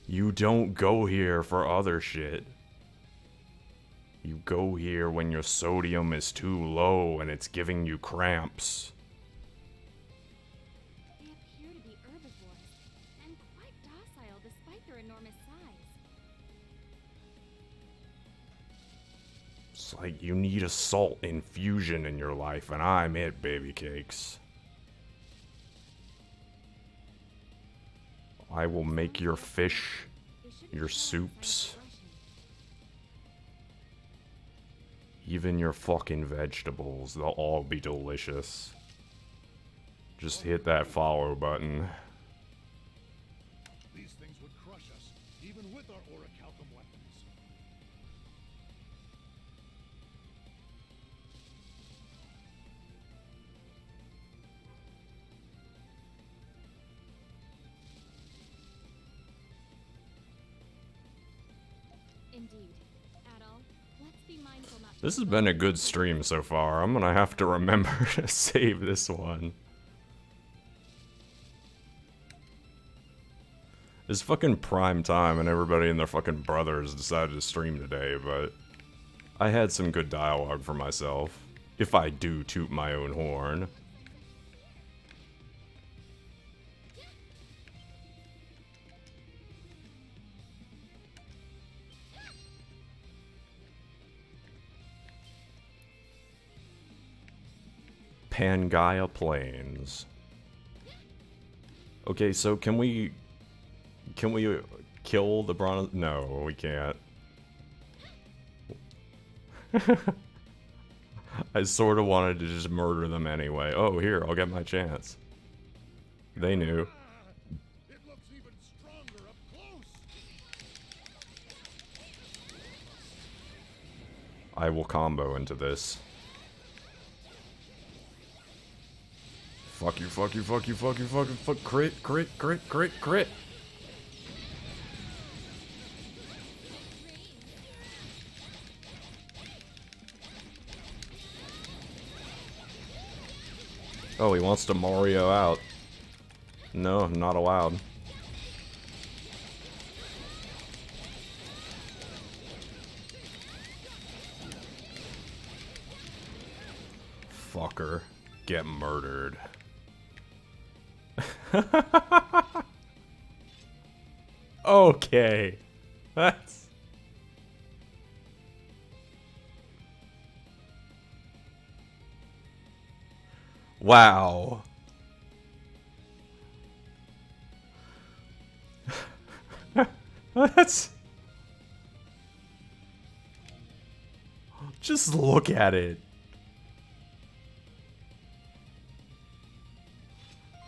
You don't go here for other shit. You go here when your sodium is too low and it's giving you cramps. They appear to be herbivores, and quite docile despite their enormous size. It's like you need a salt infusion in your life, and I'm it, baby cakes. I will make your fish, They shouldn't your show signs of soups, aggression. even your fucking vegetables. They'll all be delicious. Just hit that follow button. These things would crush us, even with our orichalcum weapons. Indeed. Adol, let's be mindful not to This has been a good stream so far. I'm gonna have to remember to save this one. It's fucking prime time and everybody and their fucking brothers decided to stream today, but I had some good dialogue for myself. If I do toot my own horn. Pangaea Plains. Okay, so can we kill the bronze? No, we can't. I sort of wanted to just murder them anyway. Oh, here, I'll get my chance. They knew. It looks even stronger up close. I will combo into this. Fuck you, fuck you, fuck you, fuck you, fuck you, fuck, crit, crit, crit, crit, crit. Oh, he wants to Mario out. No, not allowed. Fucker. Get murdered. Okay. That's... Wow. That's... Just look at it.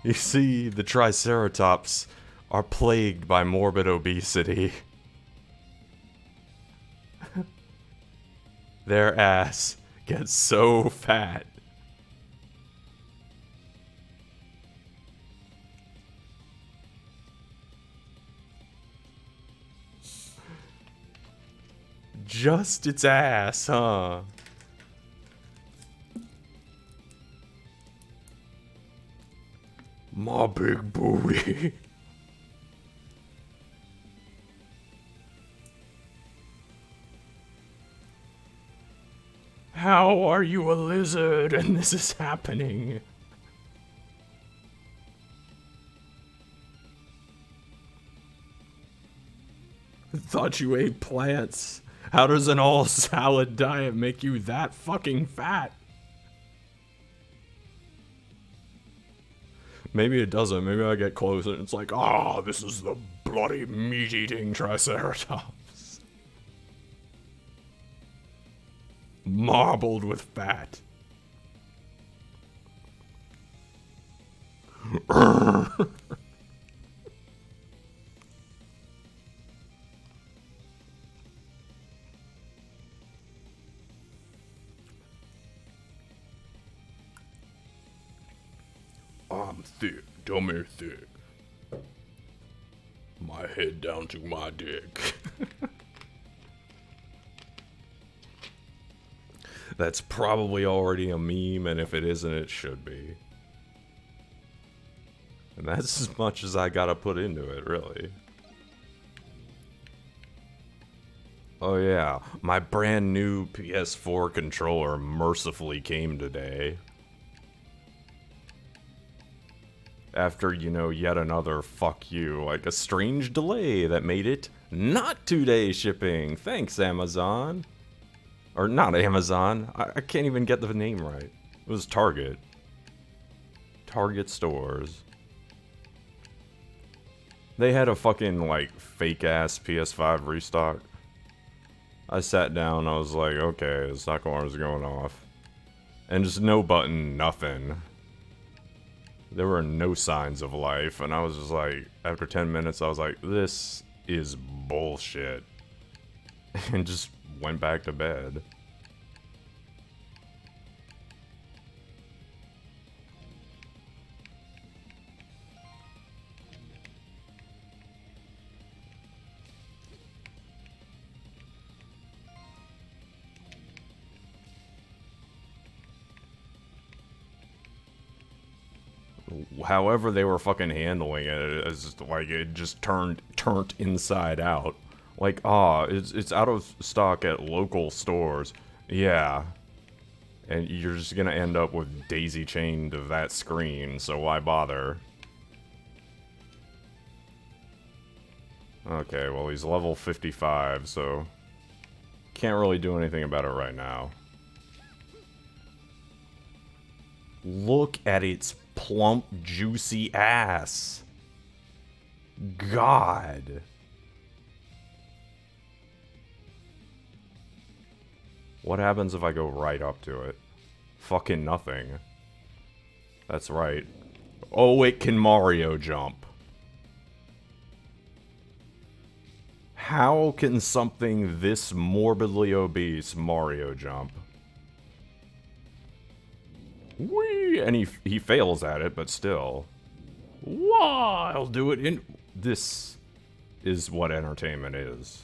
You see, the Triceratops are plagued by morbid obesity. Their ass gets so fat. Just its ass, huh? My big booty. How are you a lizard and this is happening? Thought you ate plants. How does an all salad diet make you that fucking fat? Maybe it doesn't. Maybe I get close and it's like, ah, this is the bloody meat-eating Triceratops. Marbled with fat. I'm thick, dummy thick. My head down to my dick. That's probably already a meme, and if it isn't, it should be. And that's as much as I gotta put into it, really. Oh yeah, my brand new PS4 controller mercifully came today. After, you know, yet another fuck you, like a strange delay that made it not 2-day shipping. Thanks, Amazon. Or not Amazon. I can't even get the name right. It was Target. Target stores. They had a fucking, like, fake-ass PS5 restock. I sat down, I was like, okay, the stock alarm's going off. And just no button, nothing. There were no signs of life, and I was just like, after 10 minutes, I was like, this is bullshit. And just went back to bed. However they were fucking handling it, it's just like it just turned inside out. Like, it's out of stock at local stores. Yeah. And you're just gonna end up with daisy chained to that screen, so why bother? Okay, well he's level 55, so can't really do anything about it right now. Look at its plump, juicy ass. God. What happens if I go right up to it? Fucking nothing. That's right. Oh, it can Mario jump. How can something this morbidly obese Mario jump? Whee! And he fails at it, but still. Wah! I'll do it in... This is what entertainment is.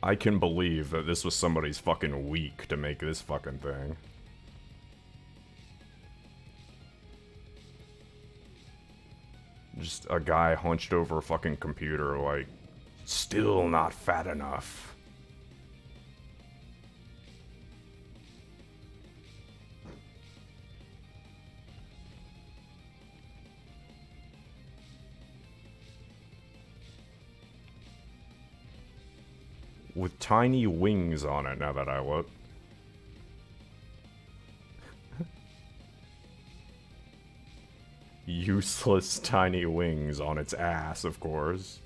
I can believe that this was somebody's fucking week to make this fucking thing. Just a guy hunched over a fucking computer like, still not fat enough. With tiny wings on it, now that I look. Useless tiny wings on its ass, of course.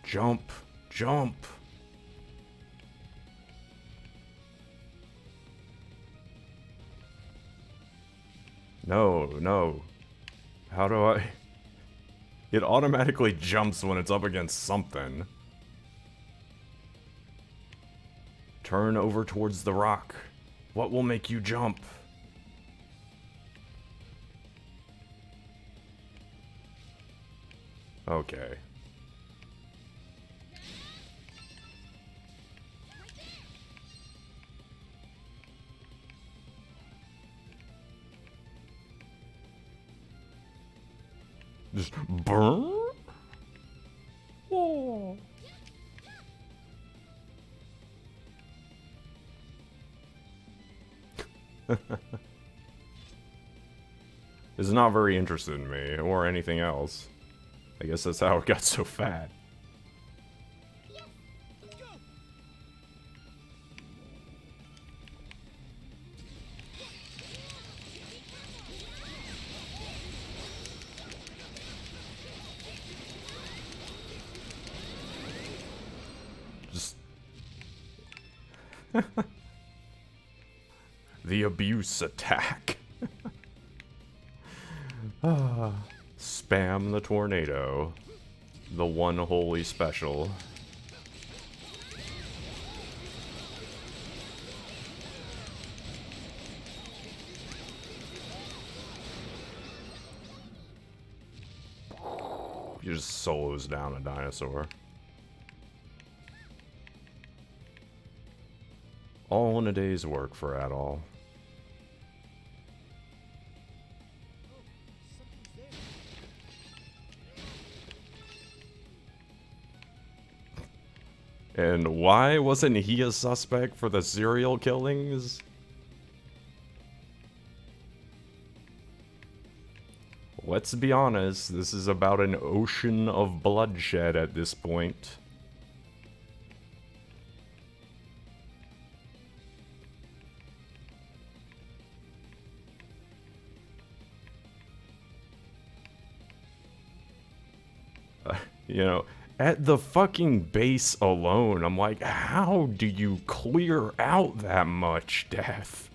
Jump, jump. No, no. How do I... It automatically jumps when it's up against something. Turn over towards the rock. What will make you jump? Okay. Just burn? Oh. Is not very interested in me or anything else. I guess that's how it got so fat. Just the abuse attack. Spam the tornado. The one holy special. He just solos down a dinosaur. All in a day's work for Adol. And why wasn't he a suspect for the serial killings? Let's be honest, this is about an ocean of bloodshed at this point. You know, at the fucking base alone, I'm like, how do you clear out that much death?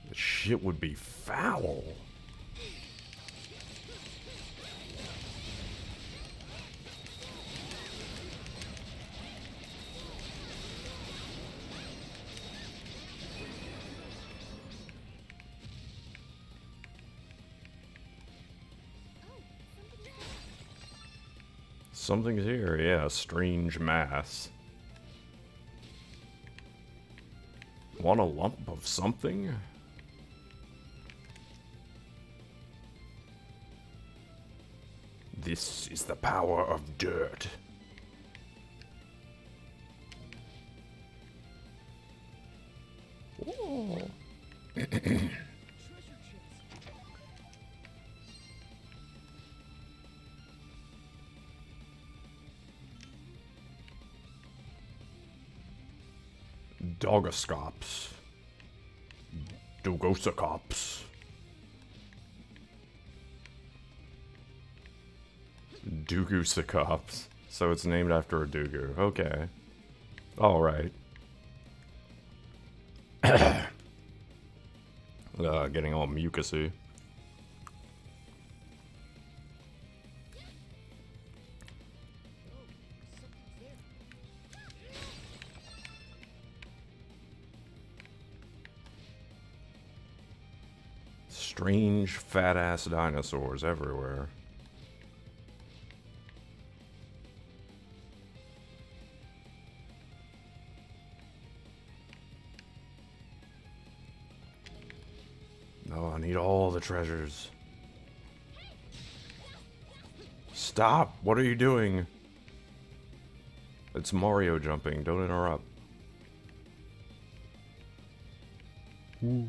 This shit would be foul. Something's here, yeah, strange mass. Want a lump of something? This is the power of dirt. Oh. Dogoscops. Dogosacops. Dugusacops. So it's named after a Dugu. Okay. Alright. Getting all mucusy. Strange fat-ass dinosaurs everywhere. Oh, I need all the treasures. Stop! What are you doing? It's Mario jumping. Don't interrupt. Ooh.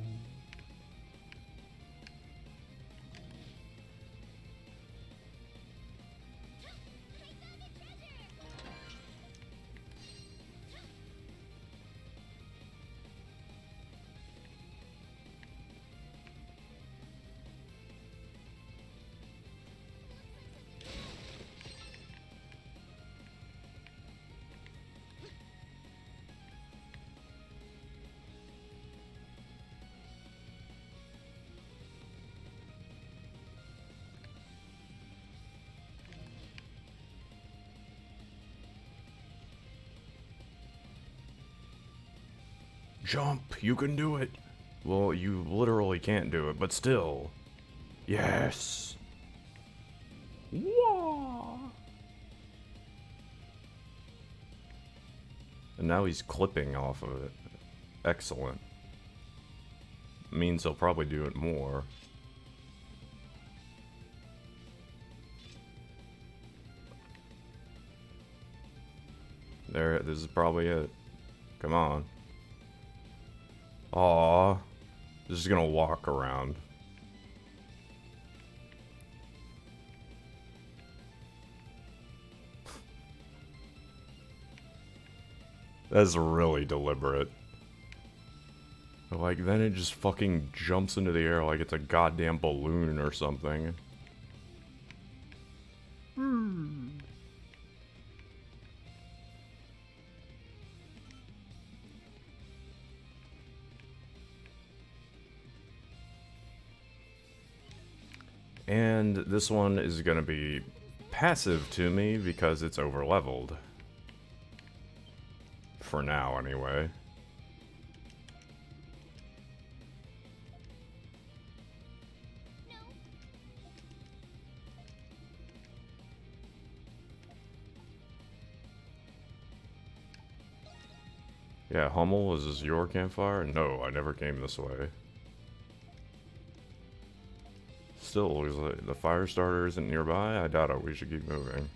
Jump, you can do it. Well, you literally can't do it, but still. Yes. Whoa. And now he's clipping off of it. Excellent. Means he'll probably do it more. There, this is probably it. Come on. Aww. This is gonna walk around. That's really deliberate. Like, then it just fucking jumps into the air like it's a goddamn balloon or something. And this one is gonna be passive to me because it's overleveled. For now, anyway. Yeah, Hummel, is this your campfire? No, I never came this way. Still, looks like the fire starter isn't nearby. I doubt it. We should keep moving.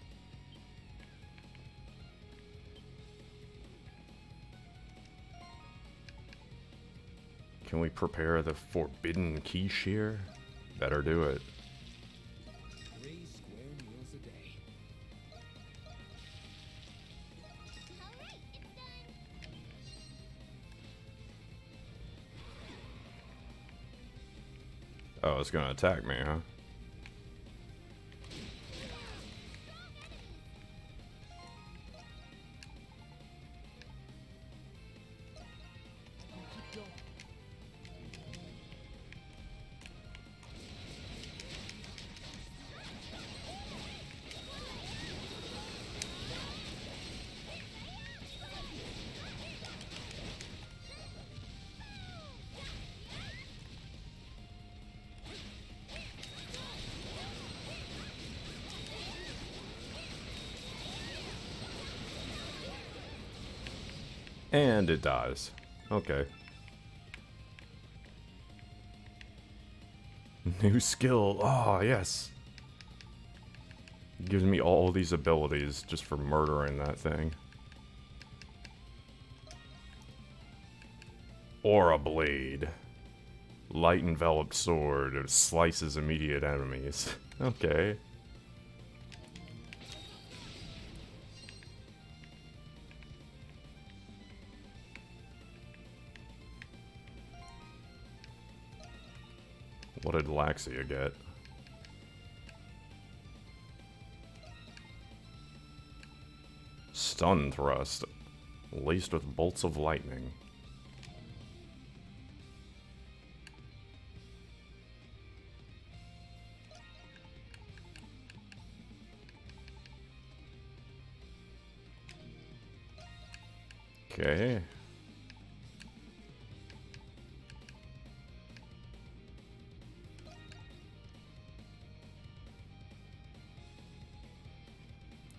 Can we prepare the forbidden quiche here? Better do it. 3 square meals a day. Alright, it's done. Oh, it's gonna attack me, huh? Keep going. And it dies. Okay. New skill. Oh, yes. Gives me all these abilities just for murdering that thing. Aura Blade. Light enveloped sword. It slices immediate enemies. Okay. What did Laxia get? Stun thrust. Laced with bolts of lightning. Okay.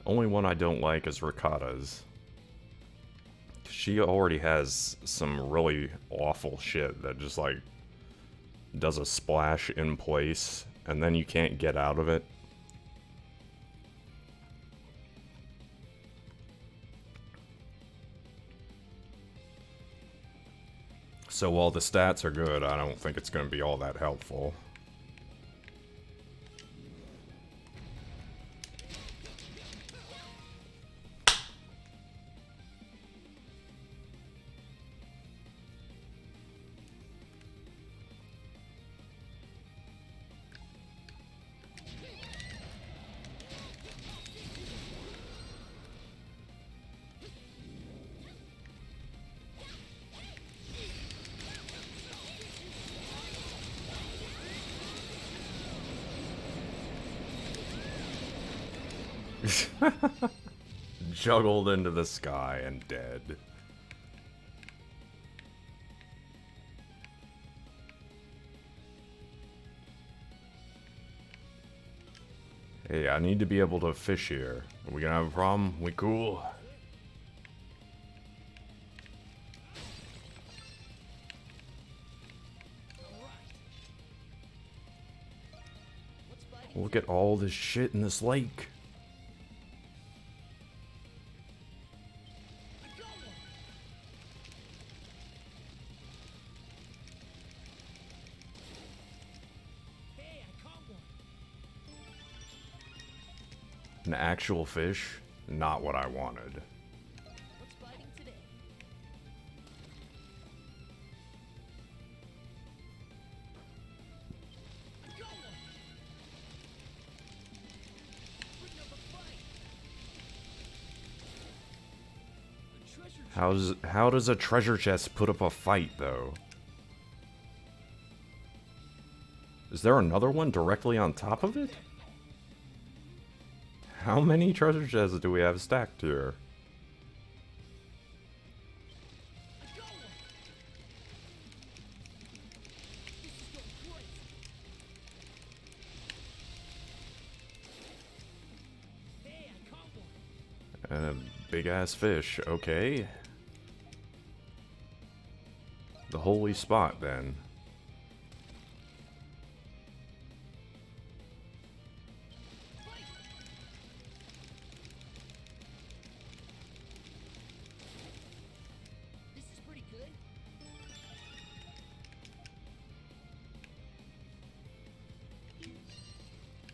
Only one I don't like is Ricotta's. She already has some really awful shit that just like does a splash in place and then you can't get out of it. So while the stats are good, I don't think it's going to be all that helpful. Juggled into the sky and dead. Hey, I need to be able to fish here. Are we gonna have a problem? We cool? Look at all this shit in this lake. Hey, I caught one. An actual fish? Not what I wanted. What's biting today? I got one. Putting up a fight. A treasure chest. How does a treasure chest put up a fight, though? Is there another one directly on top of it? How many treasure chests do we have stacked here? I got one. This is going great. Hey, I caught one. And a big ass fish, okay. The holy spot, then. This is pretty good.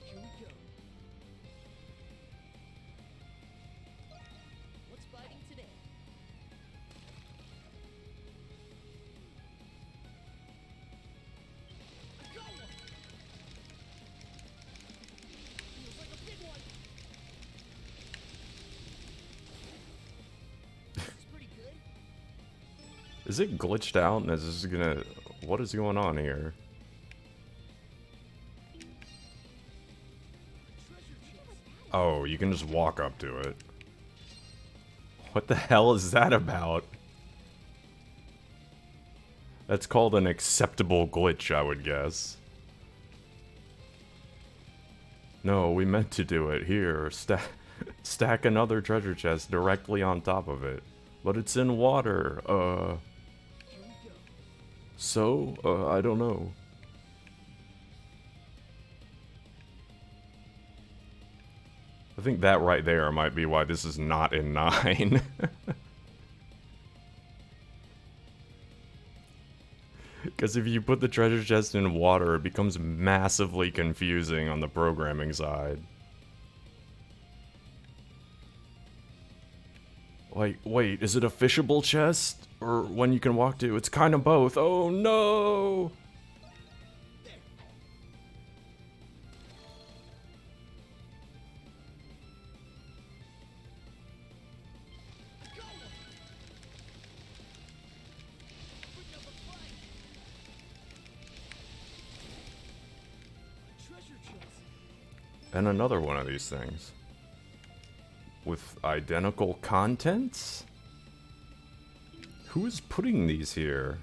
Here we go. What's biting today? I got one. Feels like a big one. This is pretty good. Is it glitched out and is this gonna... What is going on here? Treasure chest. Oh, you can just walk up to it. What the hell is that about? That's called an acceptable glitch, I would guess. No, we meant to do it. Here, stack another treasure chest directly on top of it. But it's in water. Here we go. So? I don't know. I think that right there might be why this is not in 9. Because if you put the treasure chest in water, it becomes massively confusing on the programming side. Like, wait, is it a fishable chest? Or one you can walk to? It's kind of both. Oh no! I got one. Putting up a fight. A treasure chest. And another one of these things. With identical contents? Who is putting these here?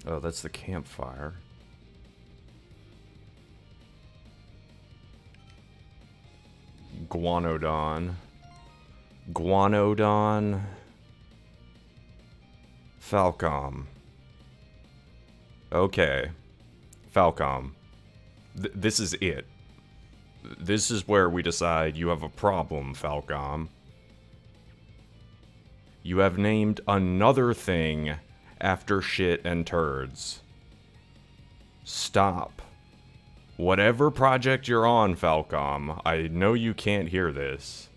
Oh, that's the campfire. Guanodon. Guanodon. Falcom. Okay. Falcom. This is it. This is where we decide you have a problem, Falcom. You have named another thing after shit and turds. Stop. Whatever project you're on, Falcom, I know you can't hear this.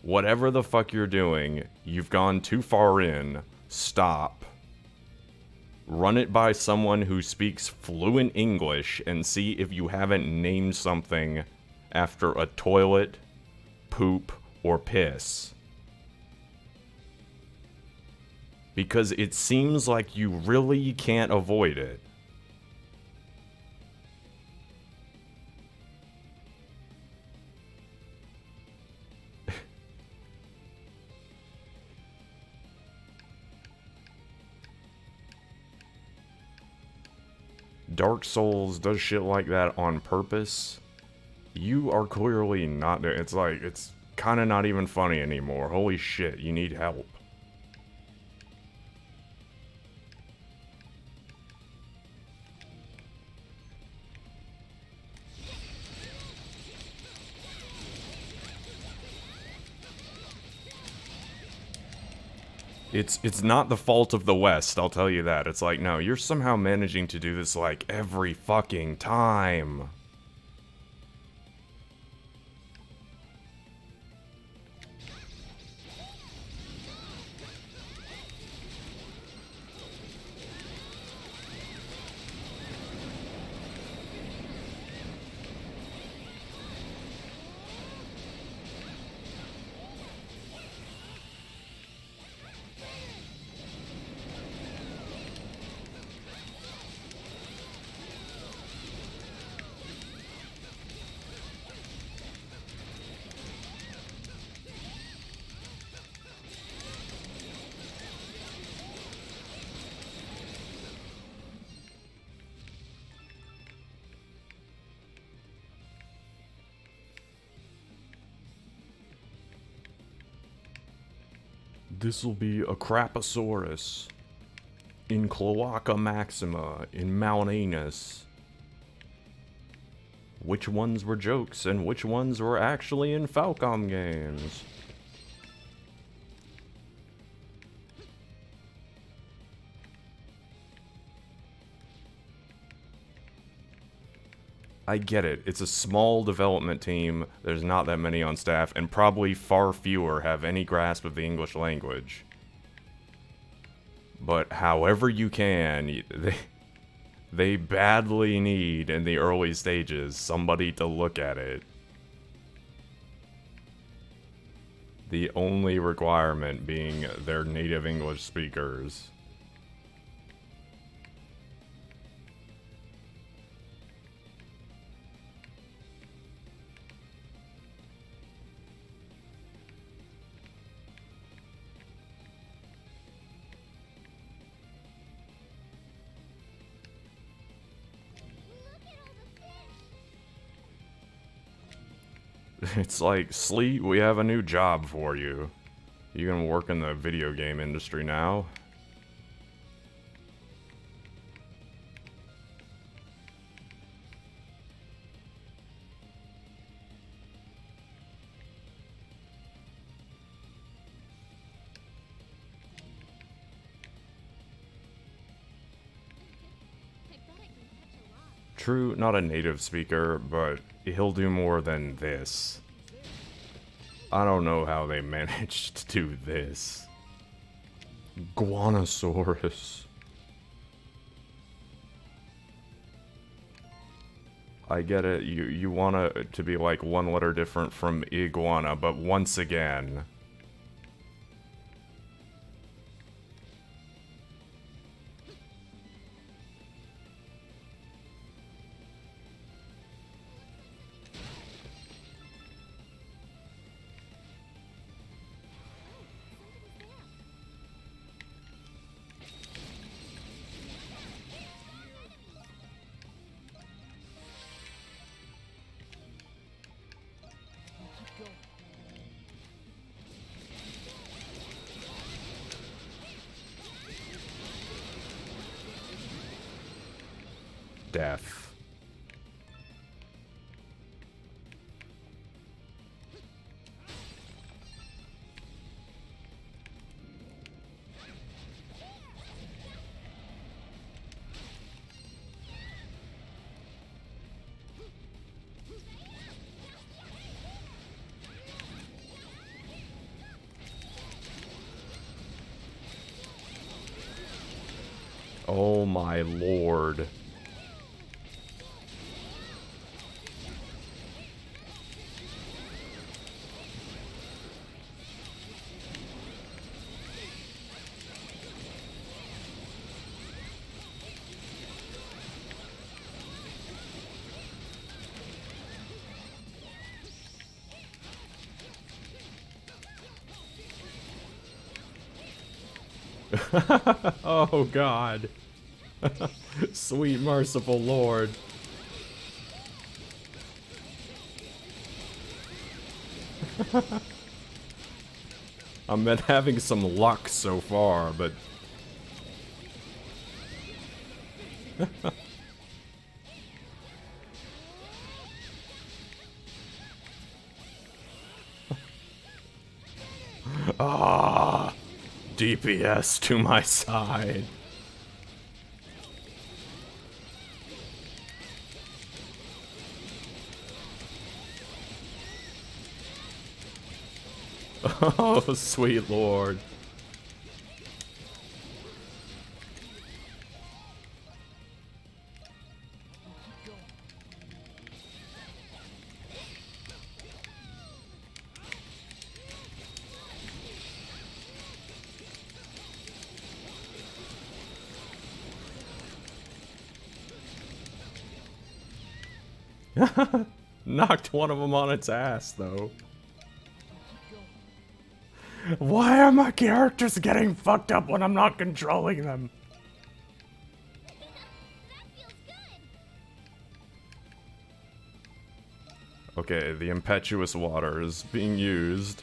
Whatever the fuck you're doing, you've gone too far in. Stop. Run it by someone who speaks fluent English and see if you haven't named something after a toilet, poop, or piss. Because it seems like you really can't avoid it. Dark Souls does shit like that on purpose, you are clearly not doing. It's like, it's kind of not even funny anymore. Holy shit, you need help. It's not the fault of the West, I'll tell you that. It's like, no, you're somehow managing to do this, like, every fucking time. This'll be a Craposaurus in Cloaca Maxima in Mount Anus. Which ones were jokes and which ones were actually in Falcom games? I get it. It's a small development team. There's not that many on staff, and probably far fewer have any grasp of the English language. But however you can, they badly need, in the early stages, somebody to look at it. The only requirement being their native English speakers. It's like, Sleet, we have a new job for you. You can work in the video game industry now. I bet I can catch a lot. True, not a native speaker, but he'll do more than this. I don't know how they managed to do this. Guanosaurus. I get it, you want it to be like one letter different from iguana, but once again... Death. Oh my lord. Oh god. Sweet merciful Lord. I've been having some luck so far, but... Ah, DPS to my side. Oh, sweet Lord. Knocked one of them on its ass, though. Why are my characters getting fucked up when I'm not controlling them? That feels good. Okay, the impetuous water is being used.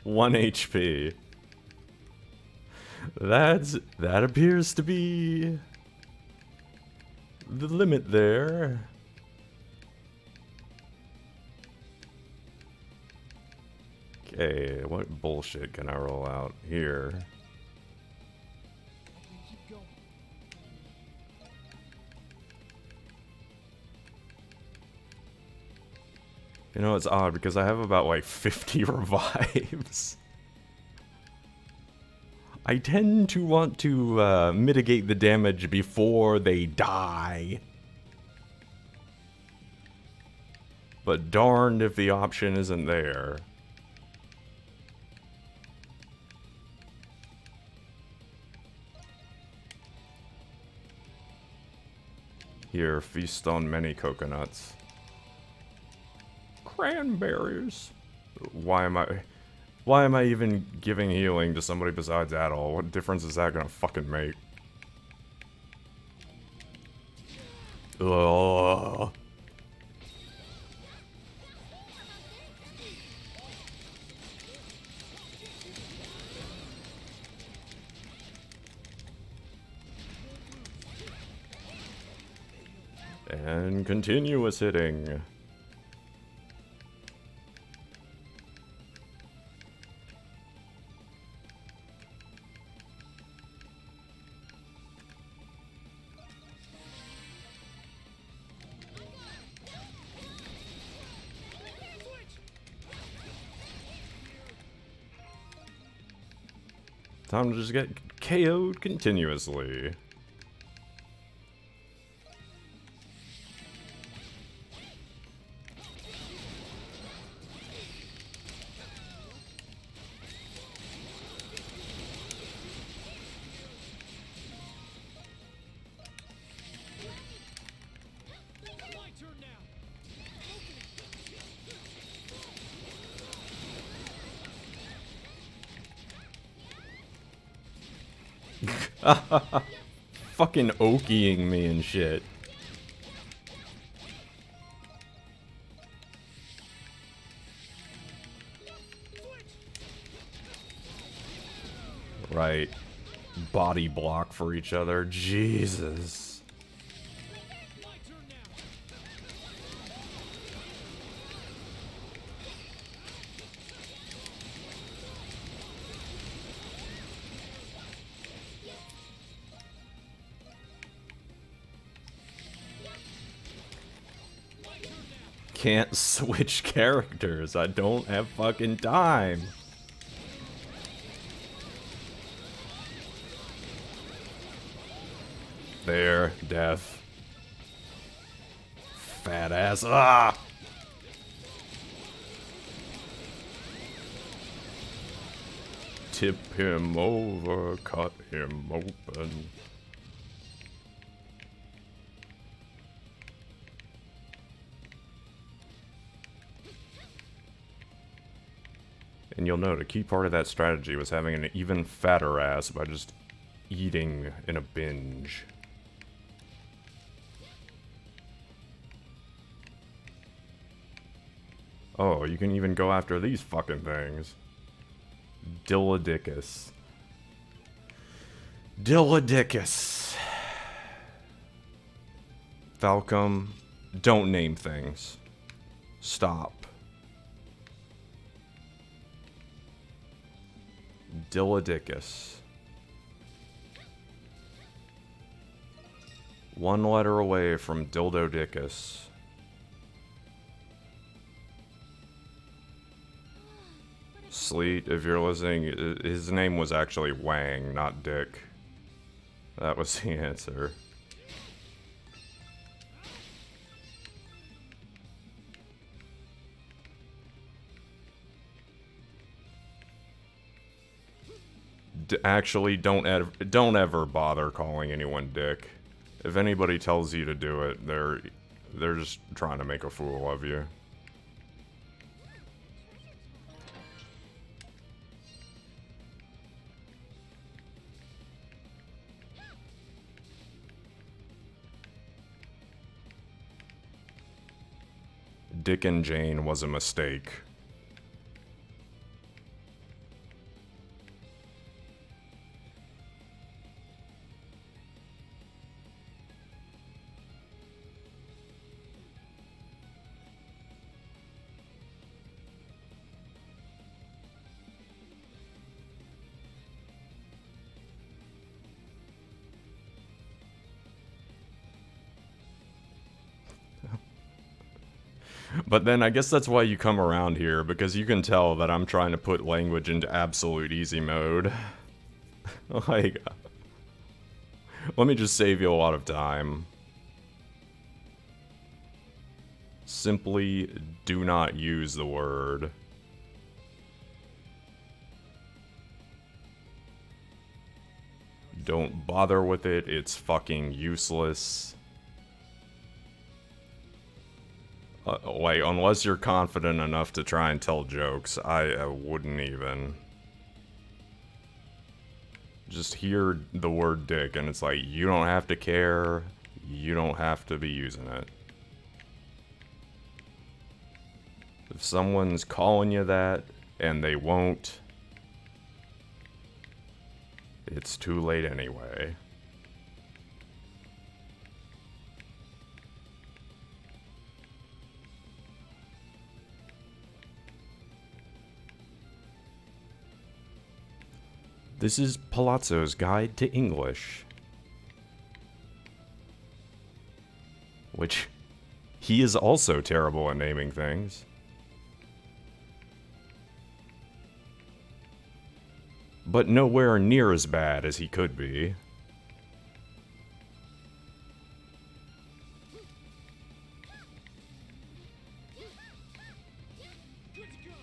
One HP. That appears to be the limit there. Okay, what bullshit can I roll out here? Keep going. You know, it's odd because I have about like 50 revives. I tend to want to mitigate the damage before they die. But darned if the option isn't there. Here, feast on many coconuts. Cranberries. Why am I even giving healing to somebody besides Adol? What difference is that gonna fucking make? Ugh. And continuous hitting. Time to just get KO'd continuously. My turn now. Fucking okeying me and shit. Right. body block for each other. Jesus. My turn now. Can't switch characters. I don't have fucking time. There, death. Fat ass. Ah! Tip him over, cut him open. And you'll note a key part of that strategy was having an even fatter ass by just eating in a binge. Oh, you can even go after these fucking things. Dilladicus. Dilladicus. Falcom, don't name things. Stop. Dilladicus. One letter away from Dildodicus. Sleet, if you're listening, his name was actually Wang, not Dick. That was the answer. Actually, don't ever bother calling anyone Dick. If anybody tells you to do it, they're just trying to make a fool of you. Dick and Jane was a mistake. But then I guess that's why you come around here, because you can tell that I'm trying to put language into absolute easy mode. Like, let me just save you a lot of time. Simply do not use the word. Don't bother with it, it's fucking useless. Like, unless you're confident enough to try and tell jokes, I wouldn't even. Just hear the word dick, and it's like, you don't have to care, you don't have to be using it. If someone's calling you that, and they won't, it's too late anyway. This is Palazzo's Guide to English. Which, he is also terrible at naming things. But nowhere near as bad as he could be. Good to go.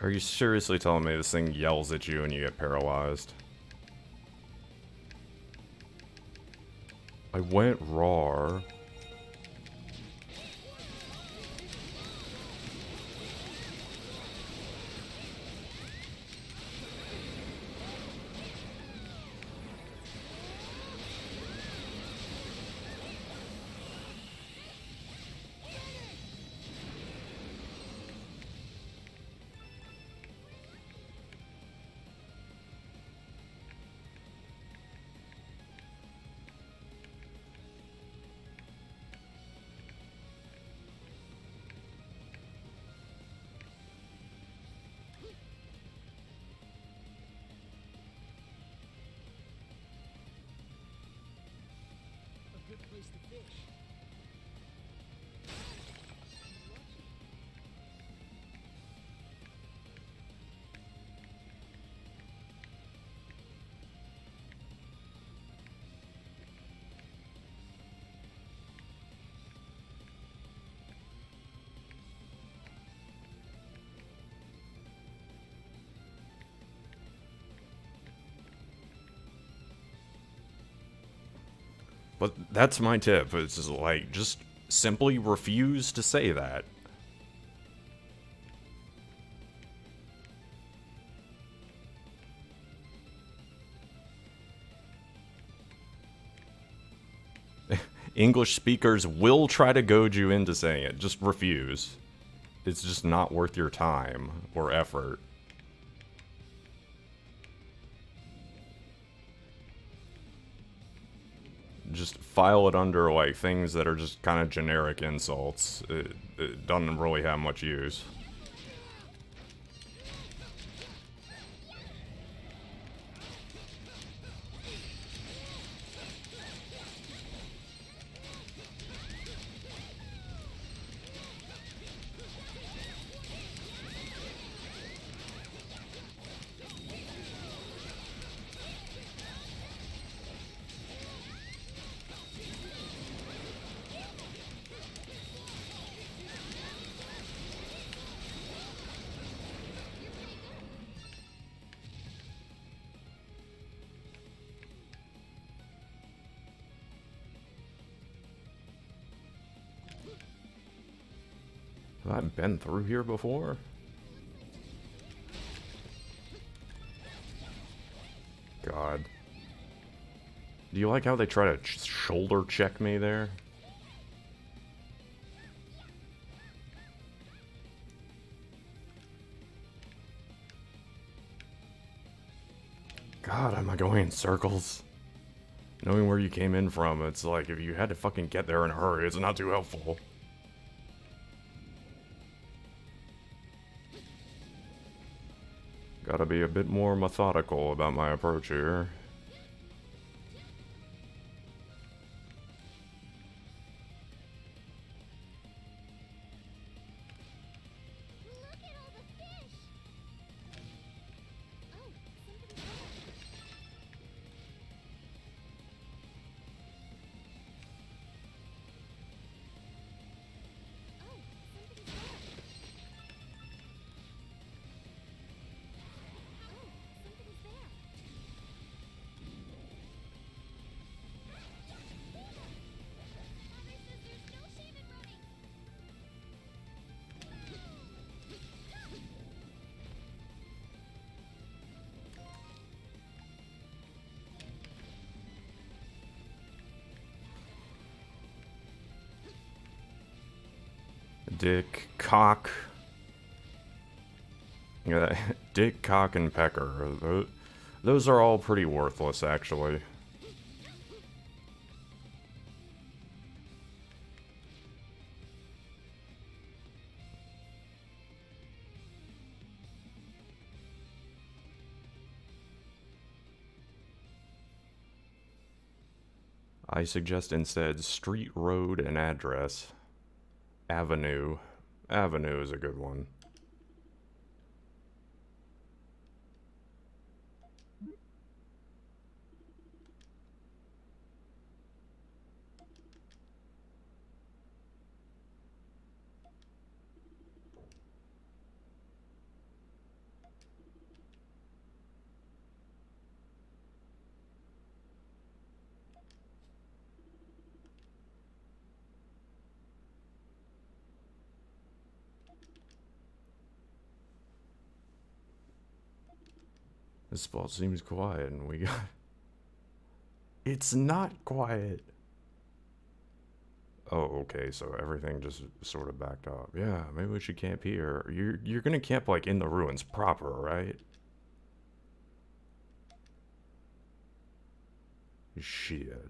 Are you seriously telling me this thing yells at you and you get paralyzed? I went raw. A good place to fish. But that's my tip. It's just like, just simply refuse to say that. English speakers will try to goad you into saying it. Just refuse. It's just not worth your time or effort. Just file it under, like, things that are just kind of generic insults. It doesn't really have much use. Have I been through here before? God. Do you like how they try to shoulder check me there? God, am I going in circles? Knowing where you came in from, it's like if you had to fucking get there in a hurry, it's not too helpful. Gotta be a bit more methodical about my approach here. Look at all the fish! Oh, somebody's there. Oh, somebody's there. Oh, somebody's there. Mother says there's no shame in running. Dick, cock. Yeah, Dick, cock, and pecker. Those are all pretty worthless, actually. I suggest instead street, road, and address. Avenue. Avenue is a good one. This spot seems quiet and we got... It's not quiet. Oh, okay, so everything just sort of backed up. Yeah, maybe we should camp here. You're gonna camp, like, in the ruins proper, right? Shit.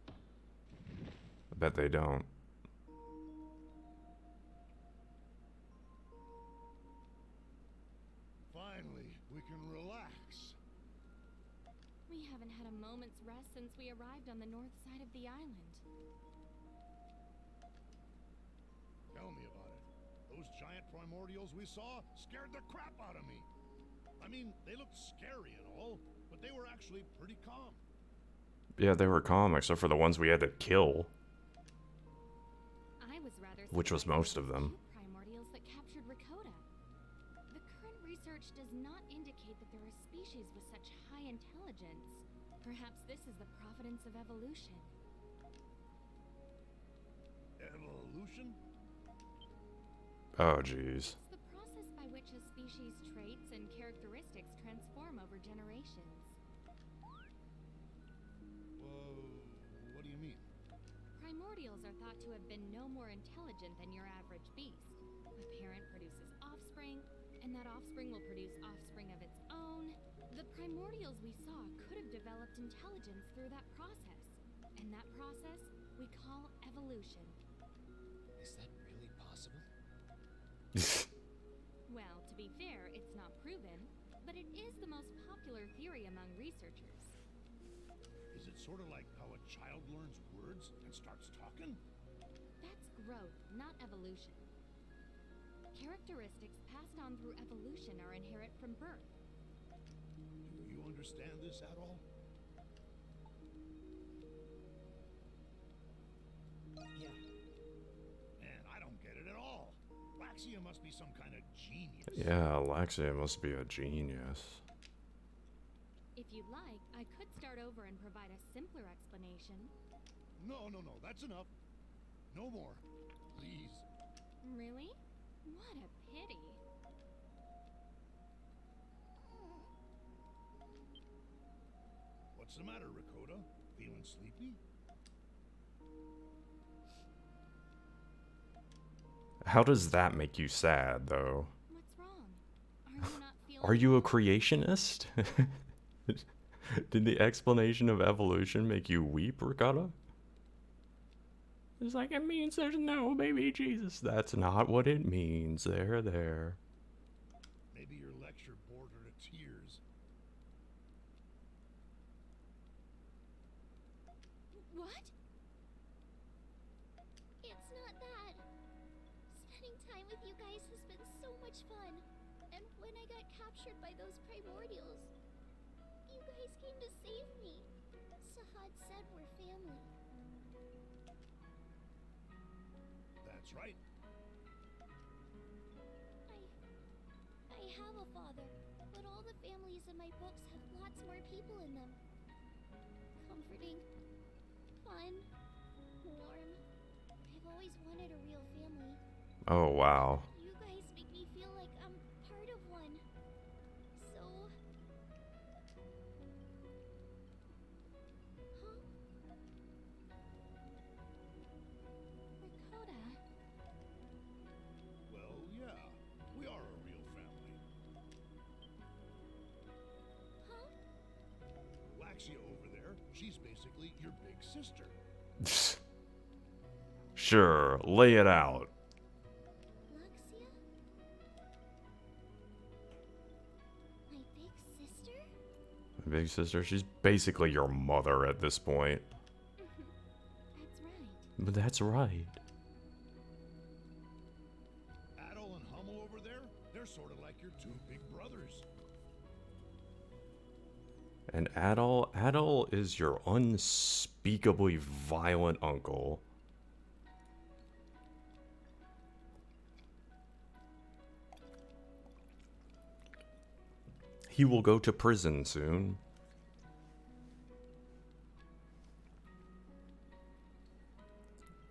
I bet they don't. Finally, we can relax. We haven't had a moment's rest since we arrived on the north side of the island. Tell me about it. Those giant primordials we saw scared the crap out of me. I mean, they looked scary and all, but they were actually pretty calm. Yeah, they were calm, except for the ones we had to kill. I was rather Which was most of them. surprised by the primordials that captured Rakota. The current research does not indicate that there are species with such high intelligence. Perhaps this is the providence of evolution. Evolution? Oh, jeez. It's the process by which a species' traits and characteristics transform over generations. Whoa, what do you mean? Primordials are thought to have been no more intelligent than your average beast. A parent produces offspring, and that offspring will produce offspring of its own. The primordials we saw could have developed intelligence through that process. And that process we call evolution. Is that really possible? Well, to be fair, it's not proven, but it is the most popular theory among researchers. Is it sort of like how a child learns words and starts talking? That's growth, not evolution. Characteristics passed on through evolution are inherent from birth. Do you understand this at all? Yeah. Man, I don't get it at all. Laxia must be some kind of genius. Yeah, Laxia must be a genius. If you'd like, I could start over and provide a simpler explanation. No, that's enough. No more. Please. Really? What a pity. What's the matter, Rakota? Feeling sleepy? How does that make you sad, though? What's wrong? Are you not feeling Are you a well? creationist? Did the explanation of evolution make you weep, Ricotta? It's like, it means there's no baby Jesus. That's not what it means. There. Maybe your lecture bored her to tears. What? It's not that. Spending time with you guys has been so much fun. And when I got captured by those primordials, you guys came to save me. Sahad said we're family. That's right. I have a father, but all the families in my books have lots more people in them. Comforting, fun, warm. I've always wanted a real family. Oh, wow. You guys make me feel like I'm part of one. So... Huh? Rakota, Well, yeah. We are a real family. huh? Laxia over there, she's basically your big sister. Sure, lay it out. Luxia? My big sister? Big sister, she's basically your mother at this point. That's right. But that's right. Adol and Hummel over there, they're sort of like your two big brothers. And Adol is your unspeakably violent uncle. He will go to prison soon.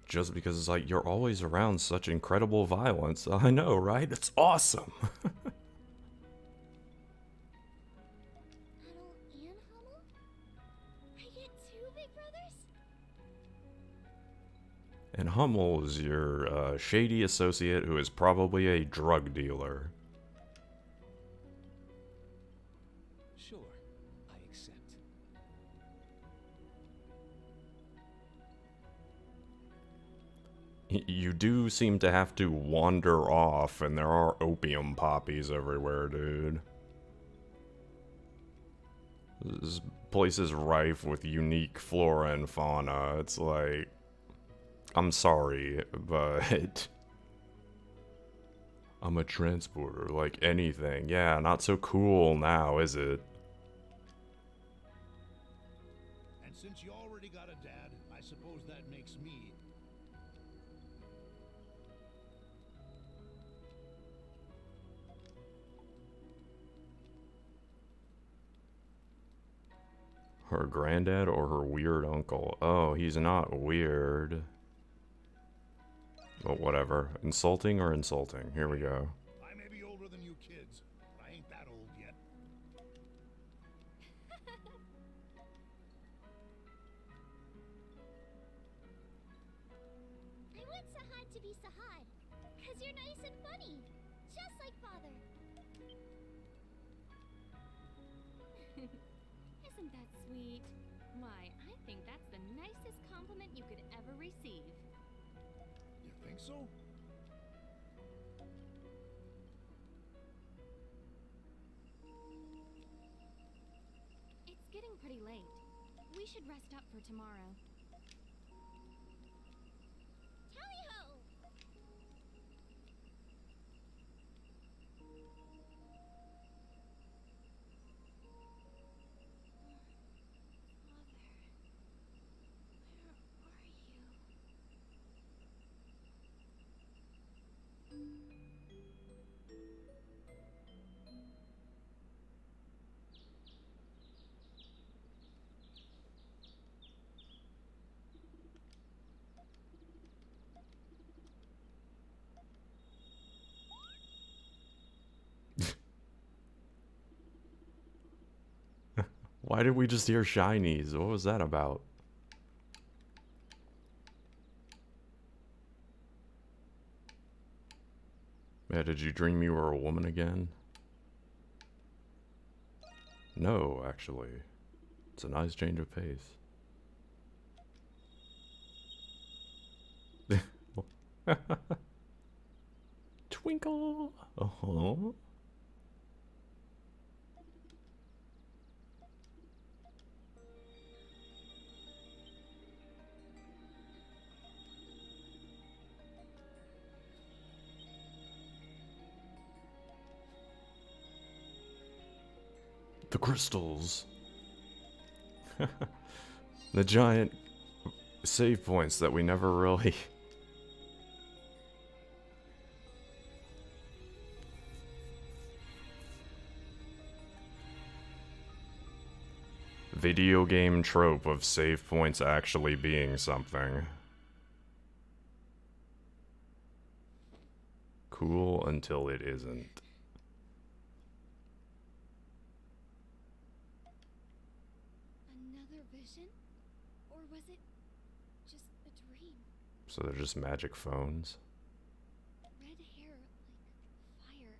Just because it's like, you're always around such incredible violence. I know, right? It's awesome. big brothers? And Hummel is your shady associate who is probably a drug dealer. Sure, I accept. You do seem to have to wander off, and there are opium poppies everywhere, dude. This place is rife with unique flora and fauna. It's like, I'm sorry, but I'm a transporter, like anything. Yeah, not so cool now, is it? And since you already got a dad, I suppose that makes me. Her granddad or her weird uncle? Oh, he's not weird. But whatever. Insulting or insulting? Here we go. I may be older than you kids, but I ain't that old yet. I want Sahad to be Sahad, because you're nice and funny, just like father. Isn't that sweet? Why, I think that's the nicest compliment you could ever receive. You think so? It's getting pretty late. We should rest up for tomorrow. Tally-ho! Why did we just hear shinies? What was that about? Yeah, did you dream you were a woman again? No, actually. It's a nice change of pace. Twinkle! Uh-huh. The crystals. The giant save points that we never really... Video game trope of save points actually being something. Cool until it isn't. Another vision? Or was it just a dream? So they're just magic phones? Red hair, like fire.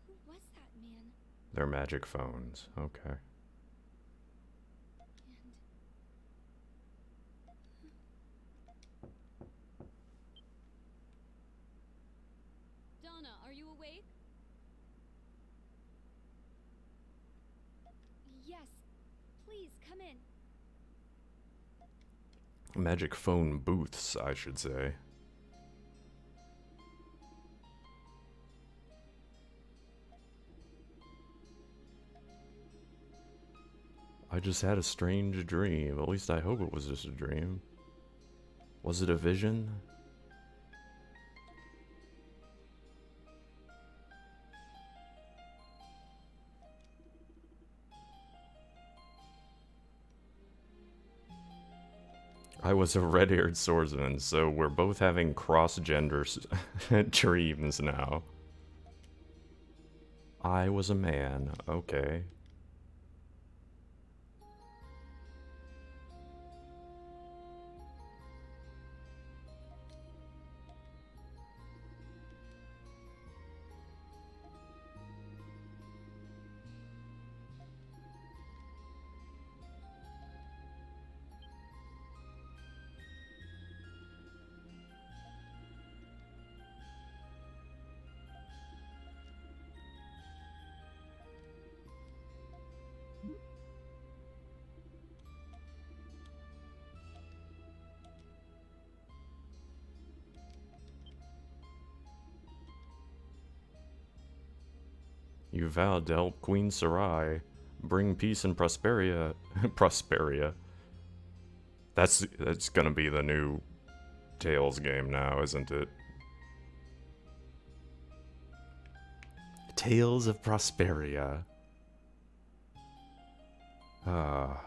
Who was that man? They're magic phones. Okay. And... Donna, are you awake? Yes. Please, come in. Magic phone booths, I should say. I just had a strange dream. At least I hope it was just a dream. Was it a vision? I was a red-haired swordsman, so we're both having cross-gender dreams now. I was a man, okay. You vowed to help Queen Sarai bring peace and prosperia. Prosperia. That's gonna be the new Tales game now, isn't it? Tales of Prosperia. And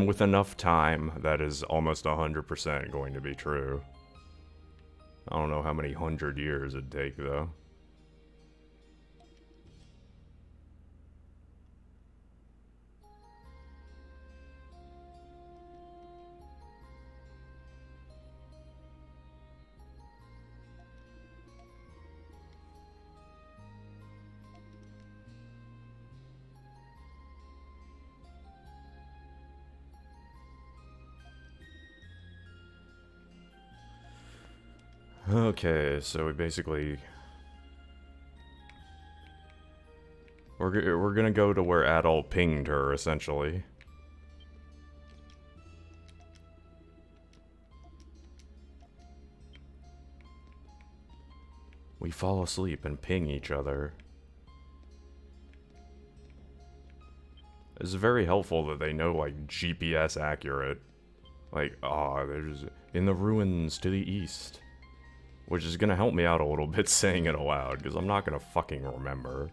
with enough time, that is almost 100% going to be true. I don't know how many 100 years it'd take, though. Okay, so we basically... We're gonna go to where Adol pinged her, essentially. We fall asleep and ping each other. It's very helpful that they know, like, GPS accurate. Like, there's... in the ruins to the east. Which is gonna help me out a little bit saying it aloud, because I'm not gonna fucking remember.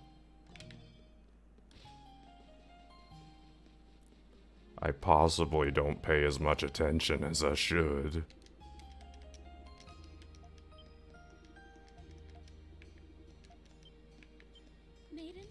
I possibly don't pay as much attention as I should. Maiden?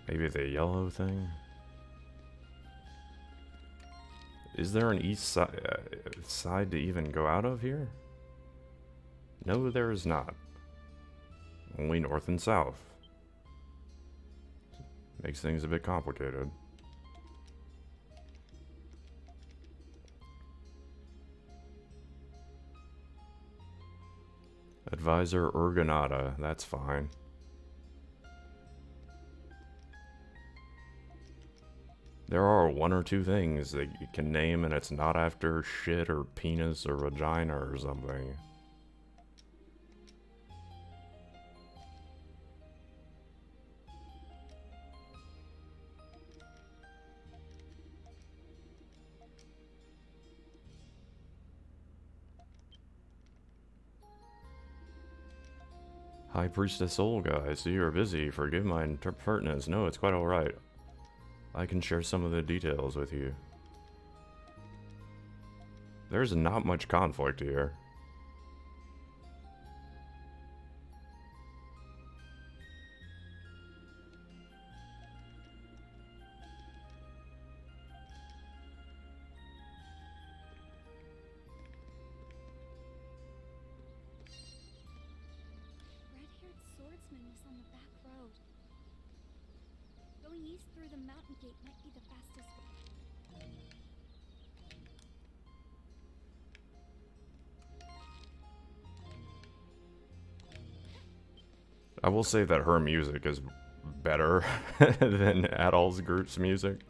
Maybe the yellow thing? Is there an east side to even go out of here? No, there is not. Only north and south. Makes things a bit complicated. Advisor Urganata, that's fine. There are one or two things that you can name and it's not after shit or penis or vagina or something. High Priestess Olga, I see you're busy. Forgive my impertinence. No, it's quite alright. I can share some of the details with you. There's not much conflict here. Red-haired swordsman was on the back road. Going east through the mountain gate might be the fastest way. I will say that her music is better than Adol's group's music.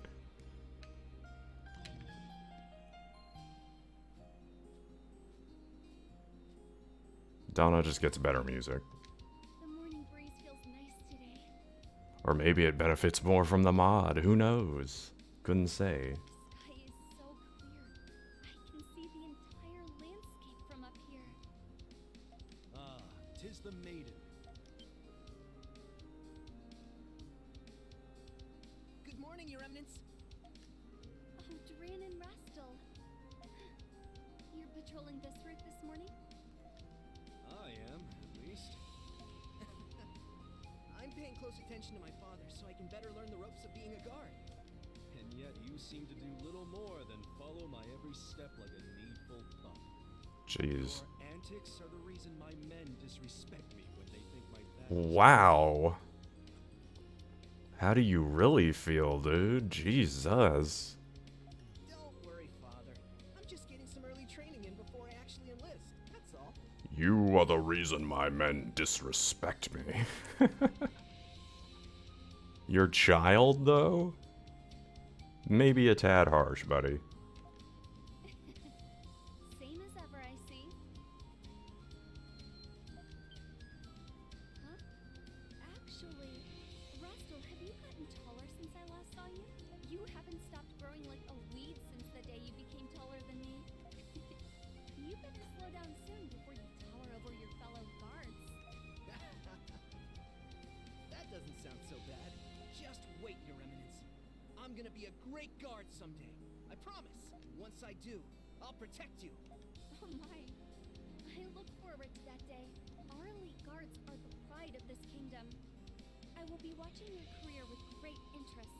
Donna just gets better music. The morning breeze feels nice today. Or maybe it benefits more from the mod, who knows? Couldn't say. The sky is so clear. I can see the entire landscape from up here. Ah, 'tis the maiden. Good morning, Your Eminence. Oh, Duran and Rastel. You're patrolling this route this morning? I am, at least. I'm paying close attention to my father so I can better learn the ropes of being a guard. And yet you seem to do little more than follow my every step like a needful pup. Jeez. Your antics are the reason my men disrespect me when they think my back is... Wow. How do you really feel, dude? Jesus. Don't worry, You are the reason my men disrespect me. Your child, though? Maybe a tad harsh, buddy. Same as ever, I see. Huh? Actually, Rustle, have you gotten taller since I last saw you? You haven't stopped growing like a weed since the day you became taller than me. You better slow down soon before you tower over your fellow guards. That doesn't sound so bad. Just wait, Your Eminence. I'm gonna be a great guard someday. I promise. Once I do, I'll protect you. Oh my. I look forward to that day. Our elite guards are the pride of this kingdom. I will be watching your career with great interest.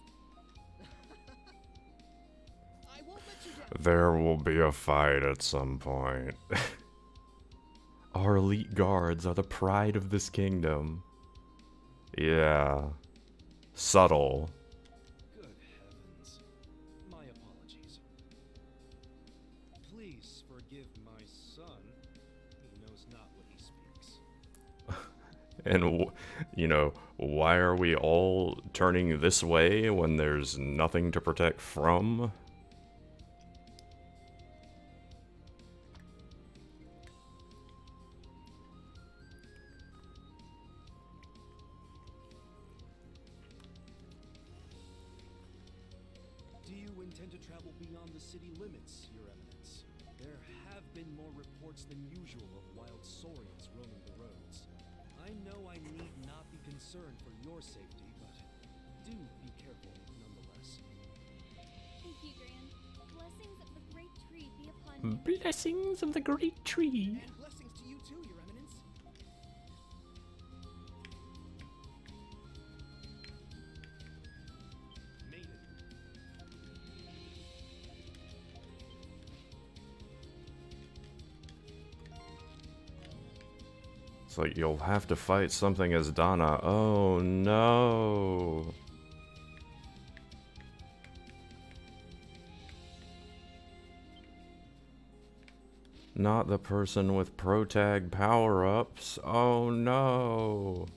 I won't let you down. There will be a fight at some point. Our elite guards are the pride of this kingdom. Yeah. Subtle. Good heavens. My apologies. Please forgive my son. He knows not what he speaks. And, you know, why are we all turning this way when there's nothing to protect from? Do you intend to travel beyond the city limits, Your Eminence? There have been more reports than usual of wild saurians roaming the roads. I know I need not be concerned for your safety, but do be careful nonetheless. Thank you, Gran. Blessings of the great tree be upon you. Blessings of the great tree. And blessings to you too, Your Eminence. Maiden. It's like you'll have to fight something as Donna. Oh no. Not the person with protag power-ups. Oh no.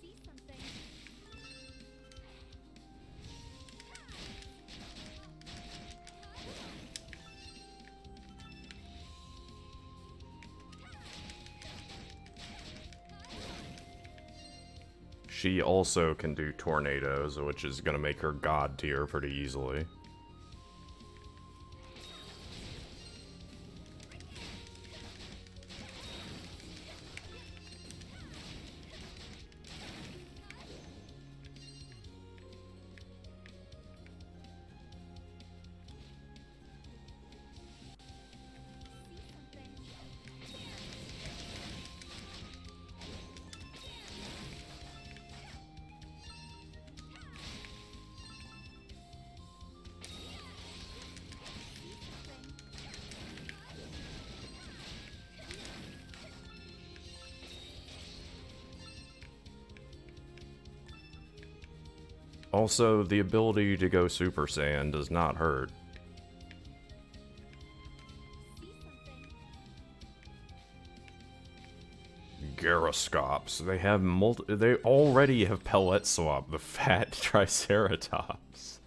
See something. She also can do tornadoes, which is gonna make her god tier pretty easily. See something. Also, the ability to go Super Saiyan does not hurt. See something. Gyroscopes. They have they already have pellet swap the fat Triceratops.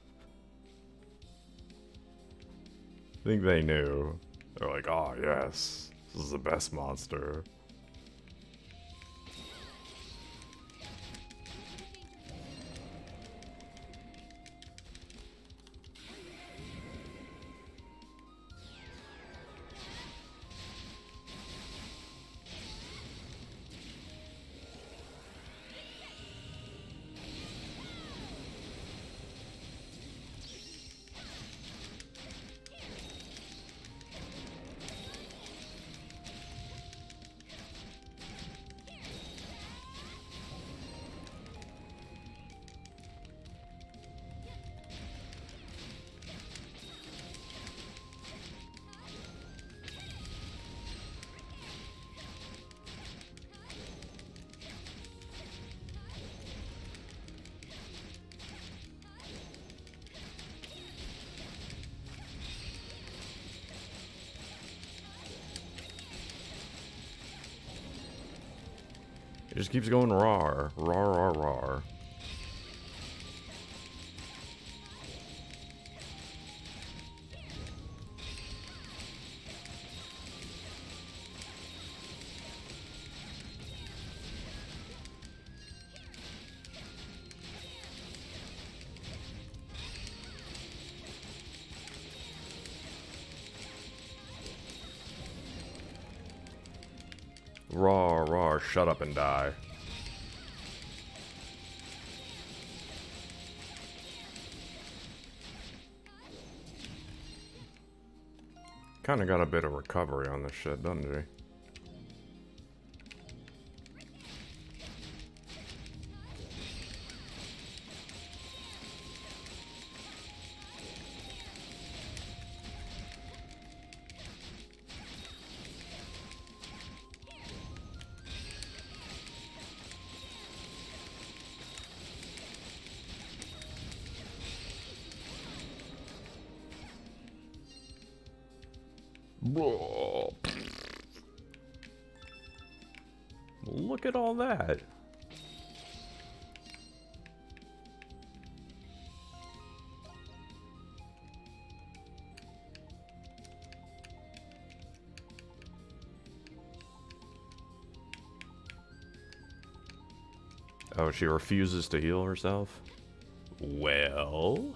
I think they knew. They're like, oh yes, this is the best monster. just keeps going rawr, rawr, rawr, rawr. Raw, raw, shut up and die. Kinda got a bit of recovery on this shit, doesn't he? Whoa. Look at all that. Oh, she refuses to heal herself? Well...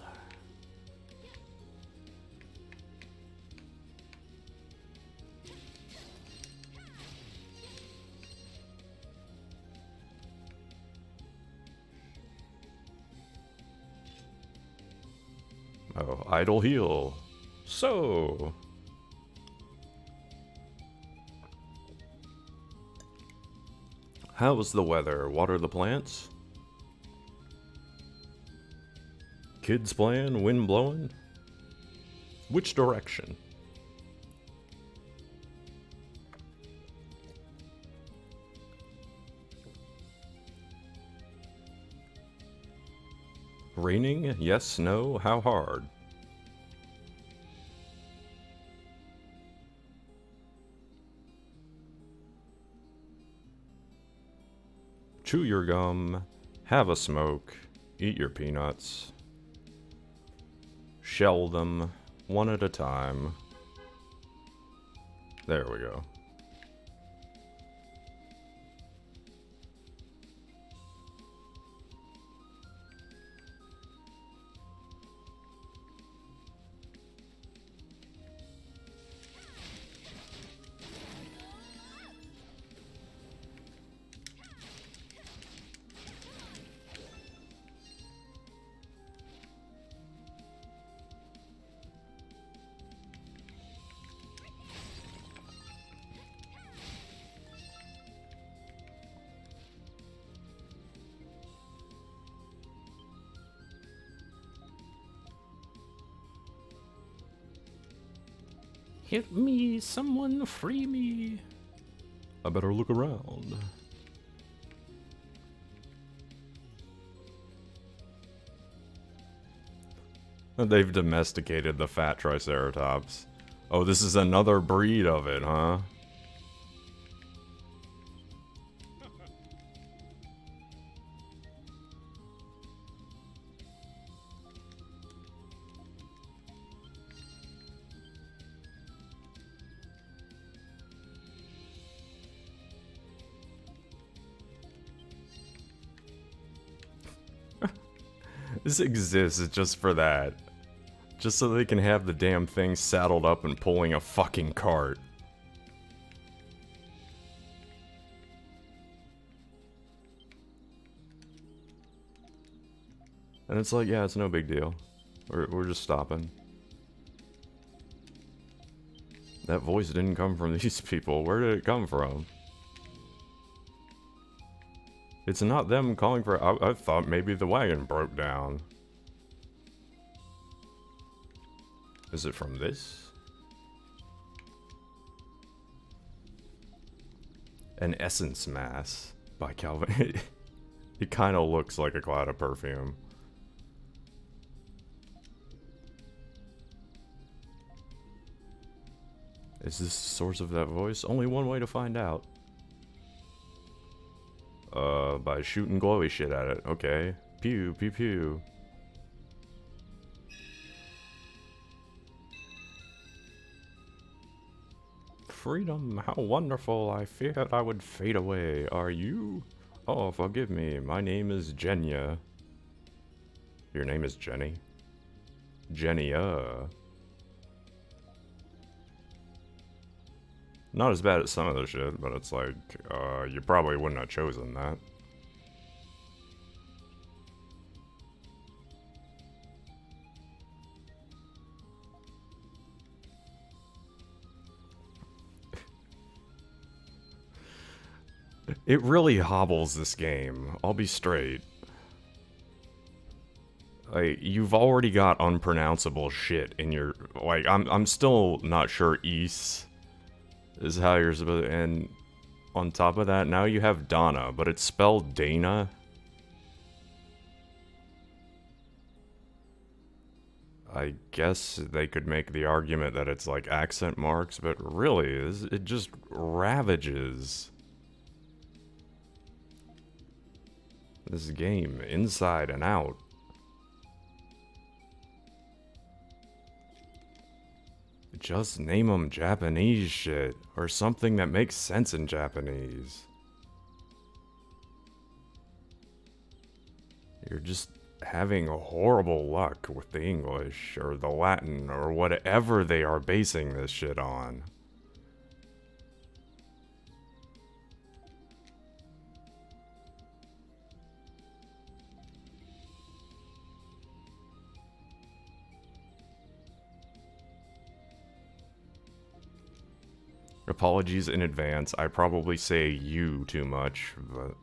Oh, idle heal. So... How's the weather? Water the plants? Kids playing? Wind blowing? Which direction? Raining? Yes, no, how hard? Chew your gum, have a smoke, eat your peanuts, shell them one at a time. There we go. Hit me, someone free me. I better look around. They've domesticated the fat Triceratops. Oh, this is another breed of it, huh? This exists just for that. Just so they can have the damn thing saddled up and pulling a fucking cart. And it's like, yeah, it's no big deal. We're just stopping. That voice didn't come from these people. Where did it come from? It's not them calling for... I thought maybe the wagon broke down. Is it from this? An Essence Mass by Calvin. It kind of looks like a cloud of perfume. Is this the source of that voice? Only one way to find out. By shooting glowy shit at it. Okay. Pew, pew, pew. Freedom, how wonderful. I feared I would fade away. Are you? Oh, forgive me. My name is Jenya. Your name is Jenny? Jenya. Not as bad as some of the shit, but it's like, you probably wouldn't have chosen that. It really hobbles this game, I'll be straight. Like, you've already got unpronounceable shit in your, like, I'm still not sure East is how you're supposed to, and on top of that, now you have Donna, but it's spelled Dana. I guess they could make the argument that it's like accent marks, but really, it just ravages this game inside and out. Just name them Japanese shit, or something that makes sense in Japanese. You're just having horrible luck with the English, or the Latin, or whatever they are basing this shit on. Apologies in advance. I probably say you too much, but...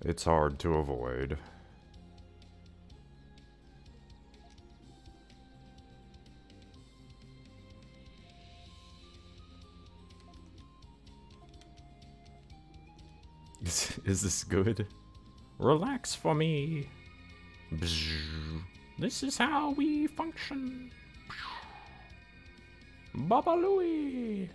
it's hard to avoid. Is this good? Relax for me. Bzz. This is how we function. Baba Louie.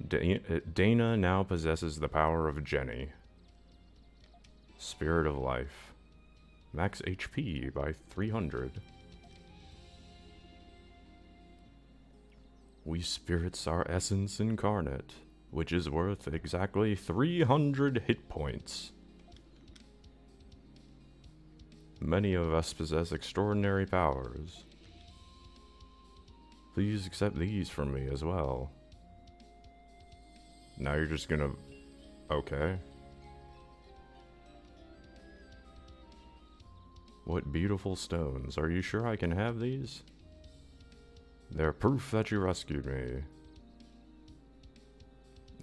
Dana now possesses the power of Jenny. Spirit of Life. Max HP by 300. We spirits our essence incarnate, which is worth exactly 300 hit points. Many of us possess extraordinary powers. Please accept these from me as well. Now you're just gonna... okay. What beautiful stones. Are you sure I can have these? They're proof that you rescued me.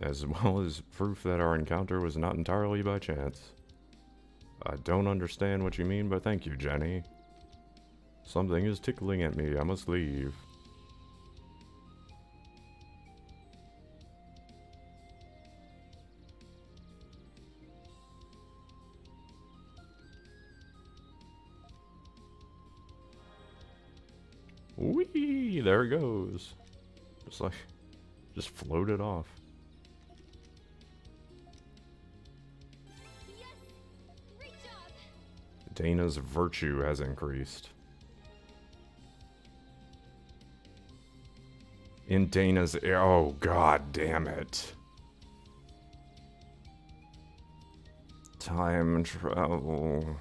As well as proof that our encounter was not entirely by chance. I don't understand what you mean, but thank you, Jenny. Something is tickling at me. I must leave. Whee! There it goes. Just floated off. Yes! Great job! Dana's virtue has increased. In Dana's... oh, god damn it. Time travel...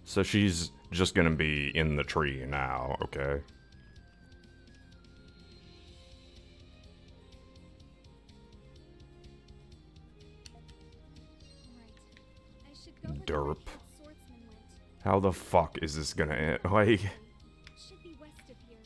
so she's just gonna be in the tree now, okay? Right. I should go the Derp. direction Swordsman went. How the fuck is this gonna end? Like... Should be west of here.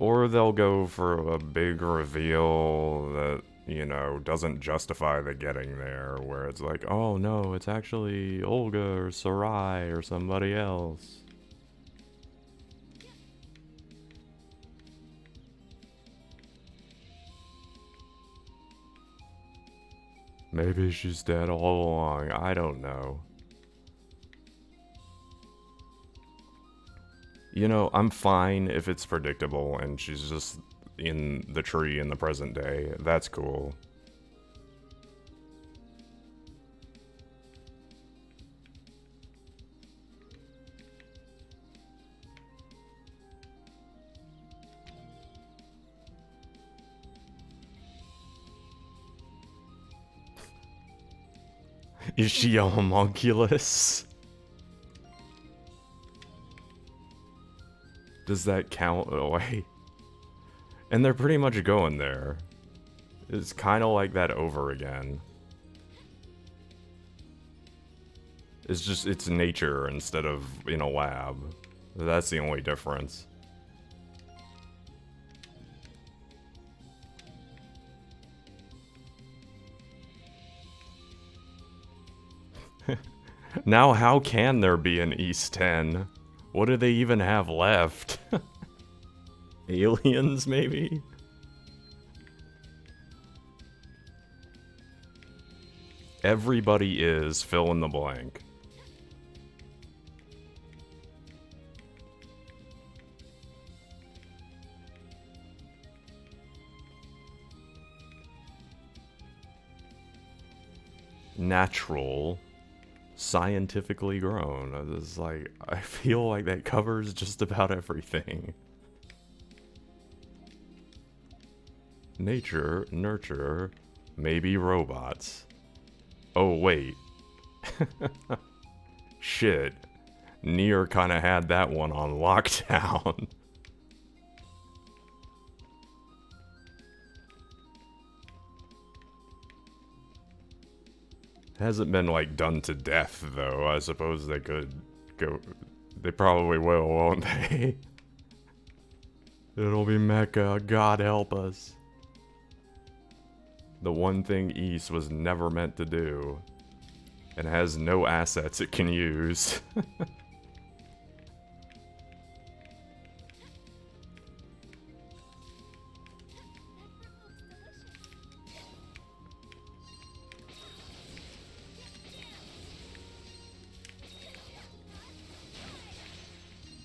or they'll go for a big reveal that, you know, doesn't justify the getting there, where it's like, oh no, it's actually Olga or Sarai or somebody else. Maybe she's dead all along. I don't know. You know, I'm fine if it's predictable and she's just in the tree in the present day. That's cool. Is she a homunculus? Does that count? Oh, wait. And they're pretty much going there. It's kind of like that over again. It's just, it's nature instead of in a lab. That's the only difference. Now how can there be an East 10? What do they even have left? Aliens, maybe? Everybody is fill in the blank. Natural, scientifically grown. It's like, I feel like that covers just about everything. Nature, nurture, maybe robots. Oh, wait. Shit. Nier kinda had that one on lockdown. Hasn't been, like, done to death, though. I suppose they could go... They probably will, won't they? It'll be Mecha, God help us. The one thing East was never meant to do. And has no assets it can use.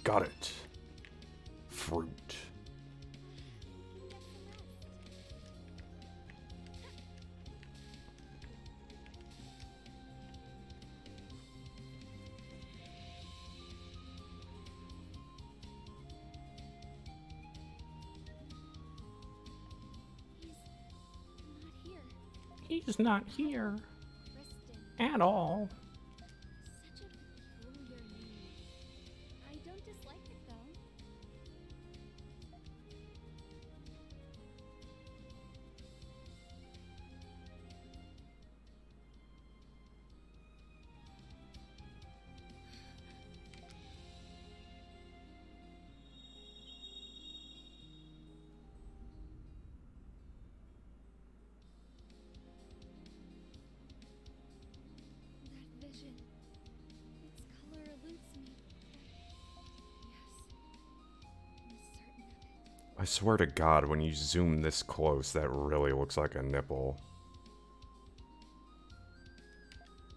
Got it. Fruit. He's not here Kristen. at all. Such a peculiar name. I don't dislike it though. That vision. Its color eludes me. Yes. I'm certain of it. I swear to God, when you zoom this close, that really looks like a nipple.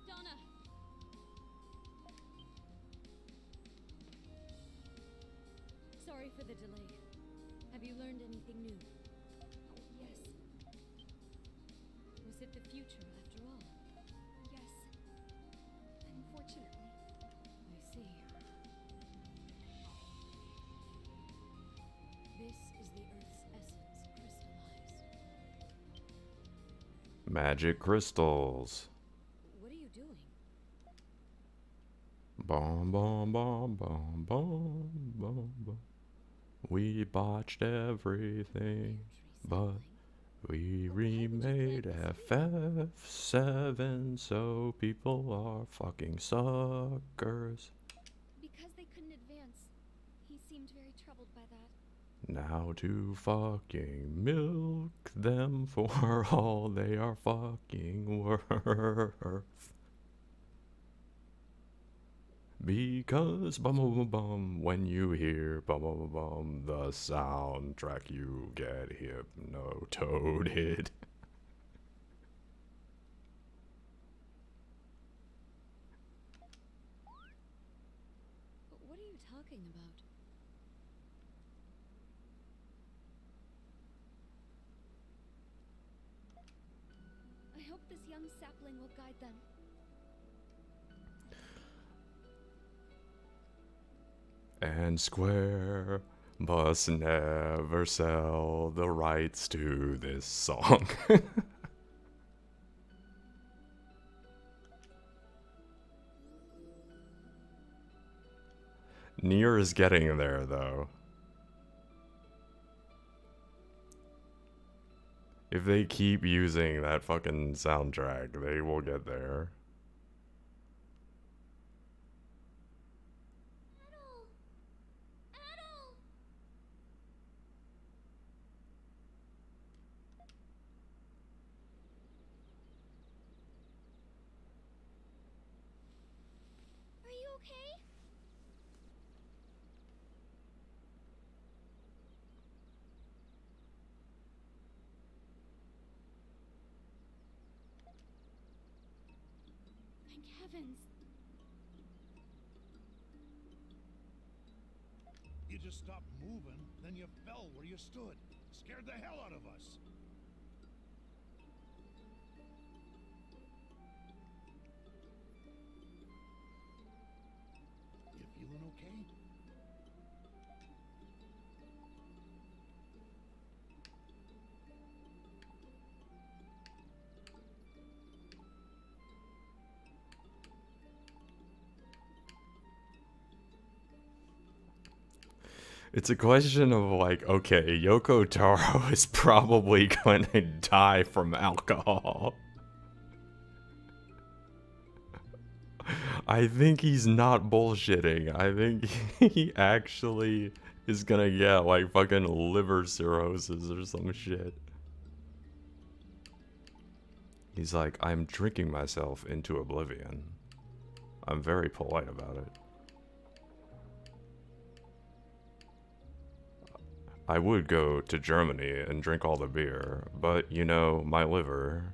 Donna! Sorry for the delay. Have you learned anything new? Yes. Was it the future after all? Yes. Unfortunately. I see. This is the Earth's essence crystallized. Magic crystals. What are you doing? Bom, bom, bom, bom, bom, bom, bom. We botched everything, but we remade FF7, so people are fucking suckers. Because they couldn't advance. He seemed very troubled by that. Now to fucking milk them for all they are fucking worth. Because bum bum bum bum, when you hear bum bum bum bum, the soundtrack, you get hypnotoaded. you talking about? I hope this young sapling will guide them. And Square must never sell the rights to this song. Nier is getting there, though. If they keep using that fucking soundtrack, they will get there. Are you okay? Thank heavens. You just stopped moving, then you fell where you stood. Scared the hell out of us. You feeling okay? It's a question of like, okay, Yoko Taro is probably gonna die from alcohol. I think he's not bullshitting. I think he actually is gonna get like fucking liver cirrhosis or some shit. He's like, I'm drinking myself into oblivion. I'm very polite about it. I would go to Germany and drink all the beer, but you know, my liver.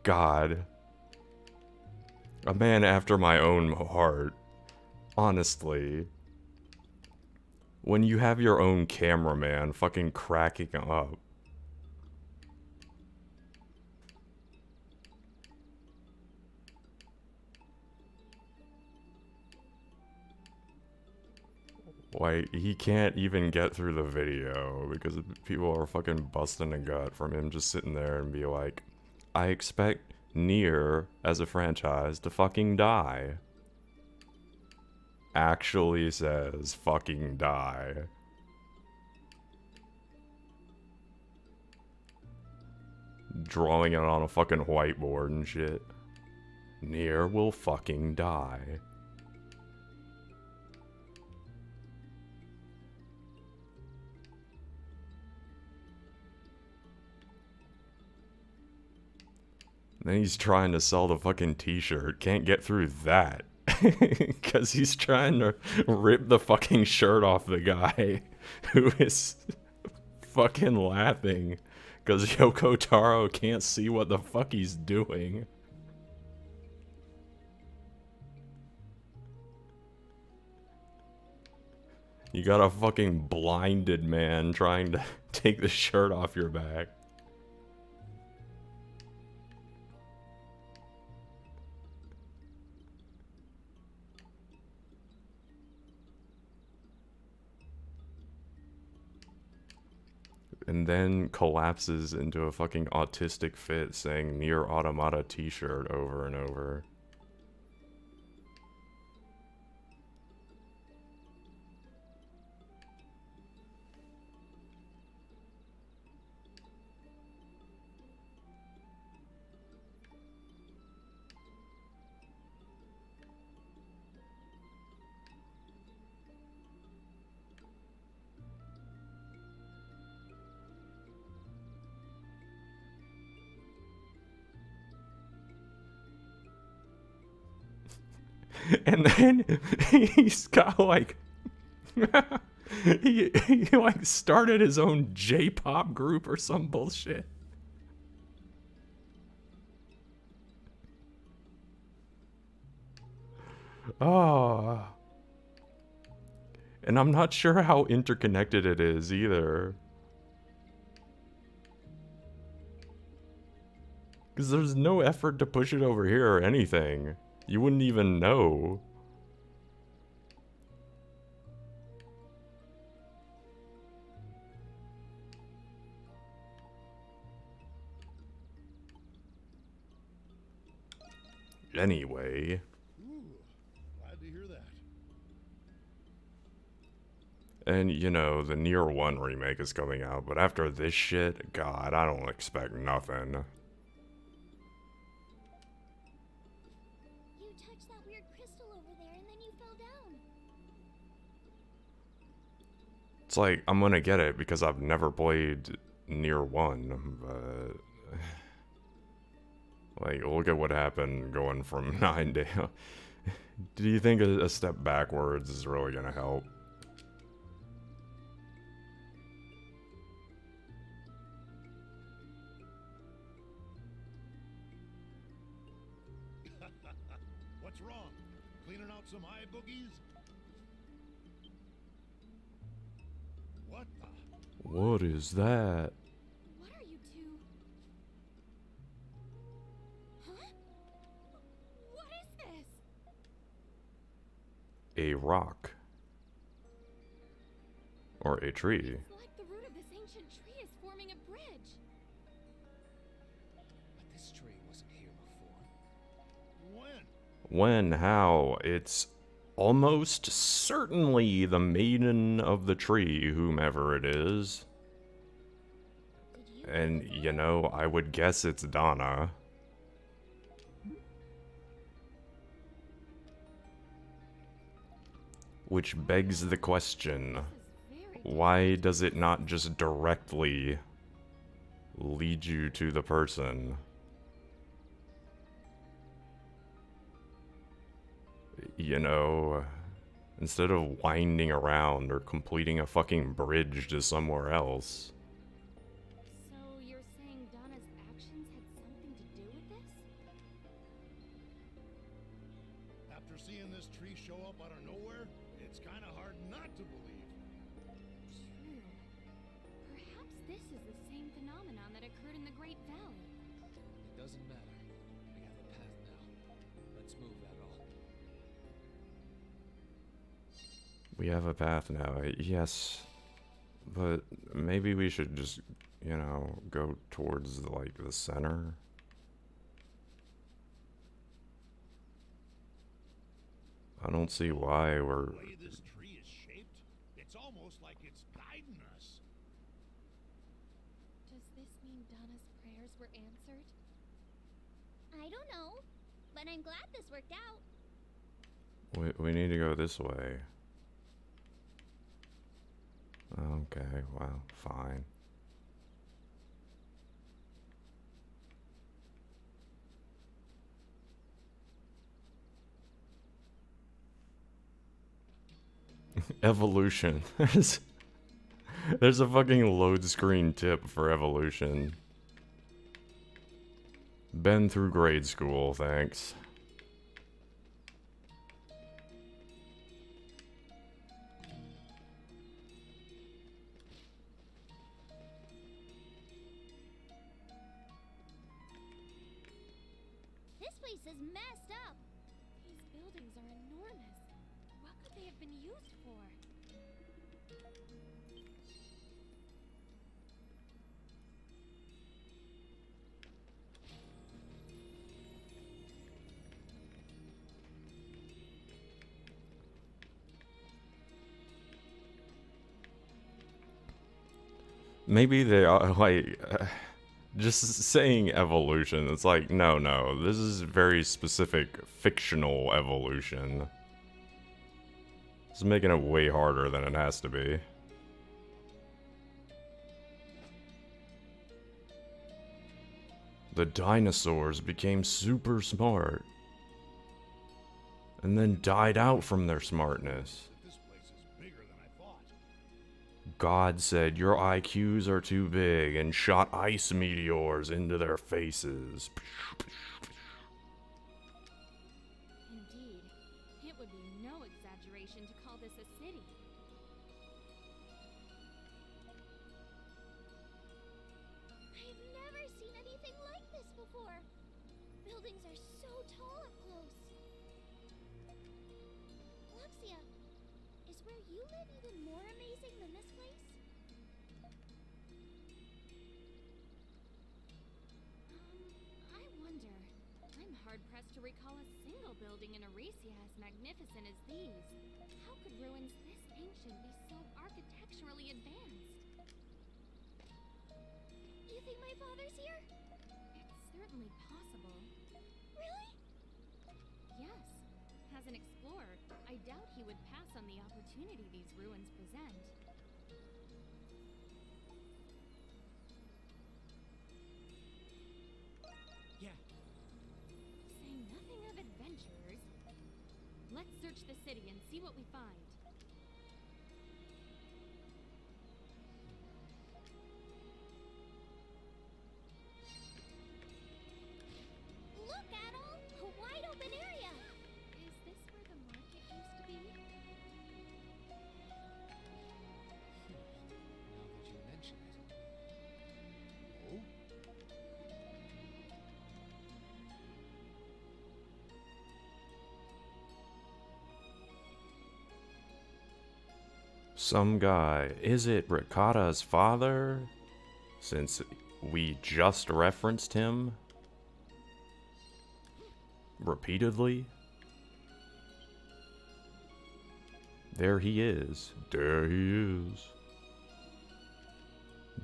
God. A man after my own heart. Honestly. When you have your own cameraman fucking cracking up. Like, he can't even get through the video because people are fucking busting a gut from him just sitting there and be like, I expect Nier as a franchise to fucking die. Actually says fucking die. Drawing it on a fucking whiteboard and shit. Nier will fucking die. Then he's trying to sell the fucking t-shirt. Can't get through that. Because he's trying to rip the fucking shirt off the guy who is fucking laughing. Because Yoko Taro can't see what the fuck he's doing. You got a fucking blinded man trying to take the shirt off your back. And then collapses into a fucking autistic fit saying Nier Automata t-shirt over and over. And then he's got like he like started his own J-pop group or some bullshit. Ah. And I'm not sure how interconnected it is either. Because there's no effort to push it over here or anything. You wouldn't even know. Anyway. Ooh, glad to hear that. And, you know, the Nier 1 remake is coming out, but after this shit, God, I don't expect nothing. You touched that weird crystal over there and then you fell down. It's like, I'm gonna get it because I've never played Nier 1, but... Like, look at what happened going from 9 down. Do you think a step backwards is really gonna help? What's wrong? Cleaning out some eye boogies? What the? What is that? What are you two? Huh? What is this? A rock. Or a tree. It's like the root of this ancient tree is forming a bridge. But this tree wasn't here before. When? When? How? It's almost certainly the maiden of the tree, whomever it is. Did you And, you know, I would guess it's Donna. Which begs the question, This is very why does it not just directly lead you to the person? You know, instead of winding around or completing a fucking bridge to somewhere else. So you're saying Donna's actions had something to do with this? After seeing this tree show up out of nowhere, it's kind of hard not to believe. True. Perhaps this is the same phenomenon that occurred in the Great Valley. It doesn't matter. We have a path now. Let's move, Adol. We have a path now, yes. But maybe we should just, you know, go towards, like, the center. I don't see why we're... The way this tree is shaped, it's almost like it's guiding us. Does this mean Donna's prayers were answered? I don't know, but I'm glad this worked out. We need to go this way. Okay, well, fine. Evolution. There's a fucking load screen tip for evolution. Been through grade school, thanks. This place is messed up. These buildings are enormous. What could they have been used for? Maybe they are, like... just saying evolution, it's like, no, this is very specific fictional evolution. It's making it way harder than it has to be. The dinosaurs became super smart. And then died out from their smartness. This place is bigger than I thought. God said your IQs are too big and shot ice meteors into their faces. Indeed, it buildings are so tall up close. Luxia, is where you live even more amazing than this place? I wonder. I'm hard-pressed to recall a single building in Arecia as magnificent as these. How could ruins this ancient be so architecturally advanced? You think my father's here? It's certainly possible. Really? Yes. As an explorer, I doubt he would pass on the opportunity these ruins present. Yeah. Saying nothing of adventurers, let's search the city and see what we find. Look, Adol! A wide open area! Is this where the market used to be? Now that you mention it. Oh? Some guy. Is it Ricotta's father? Since we just referenced him repeatedly. There he is. There he is.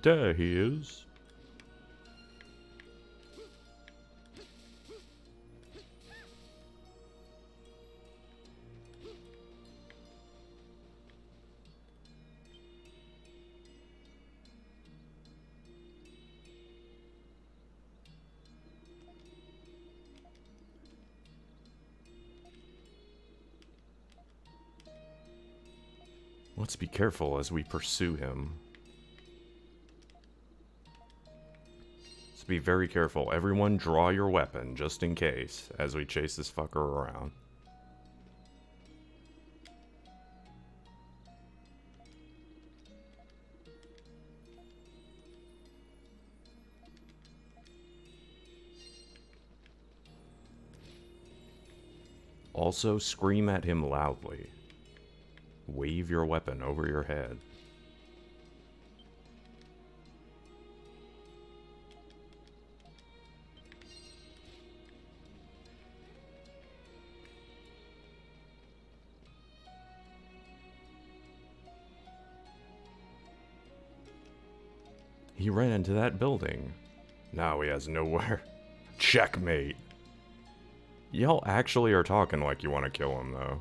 There he is. Let's be careful as we pursue him. Let's be very careful. Everyone draw your weapon, just in case, as we chase this fucker around. Also, scream at him loudly. Wave your weapon over your head. He ran into that building. Now he has nowhere. Checkmate. Y'all actually are talking like you want to kill him, though.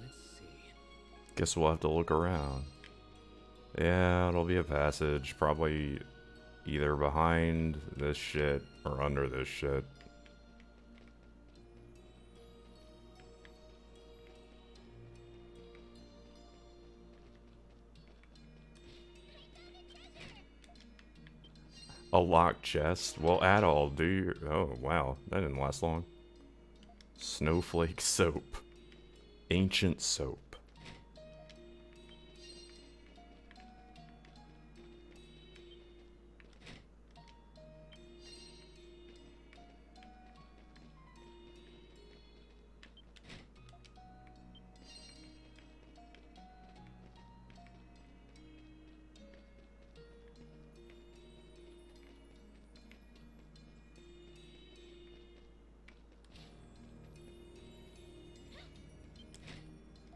Let's see. Guess we'll have to look around. Yeah, it'll be a passage. Probably either behind this shit or under this shit. A locked chest? Well, Adol, do you... Oh, wow. That didn't last long. Snowflake soap. Ancient soap.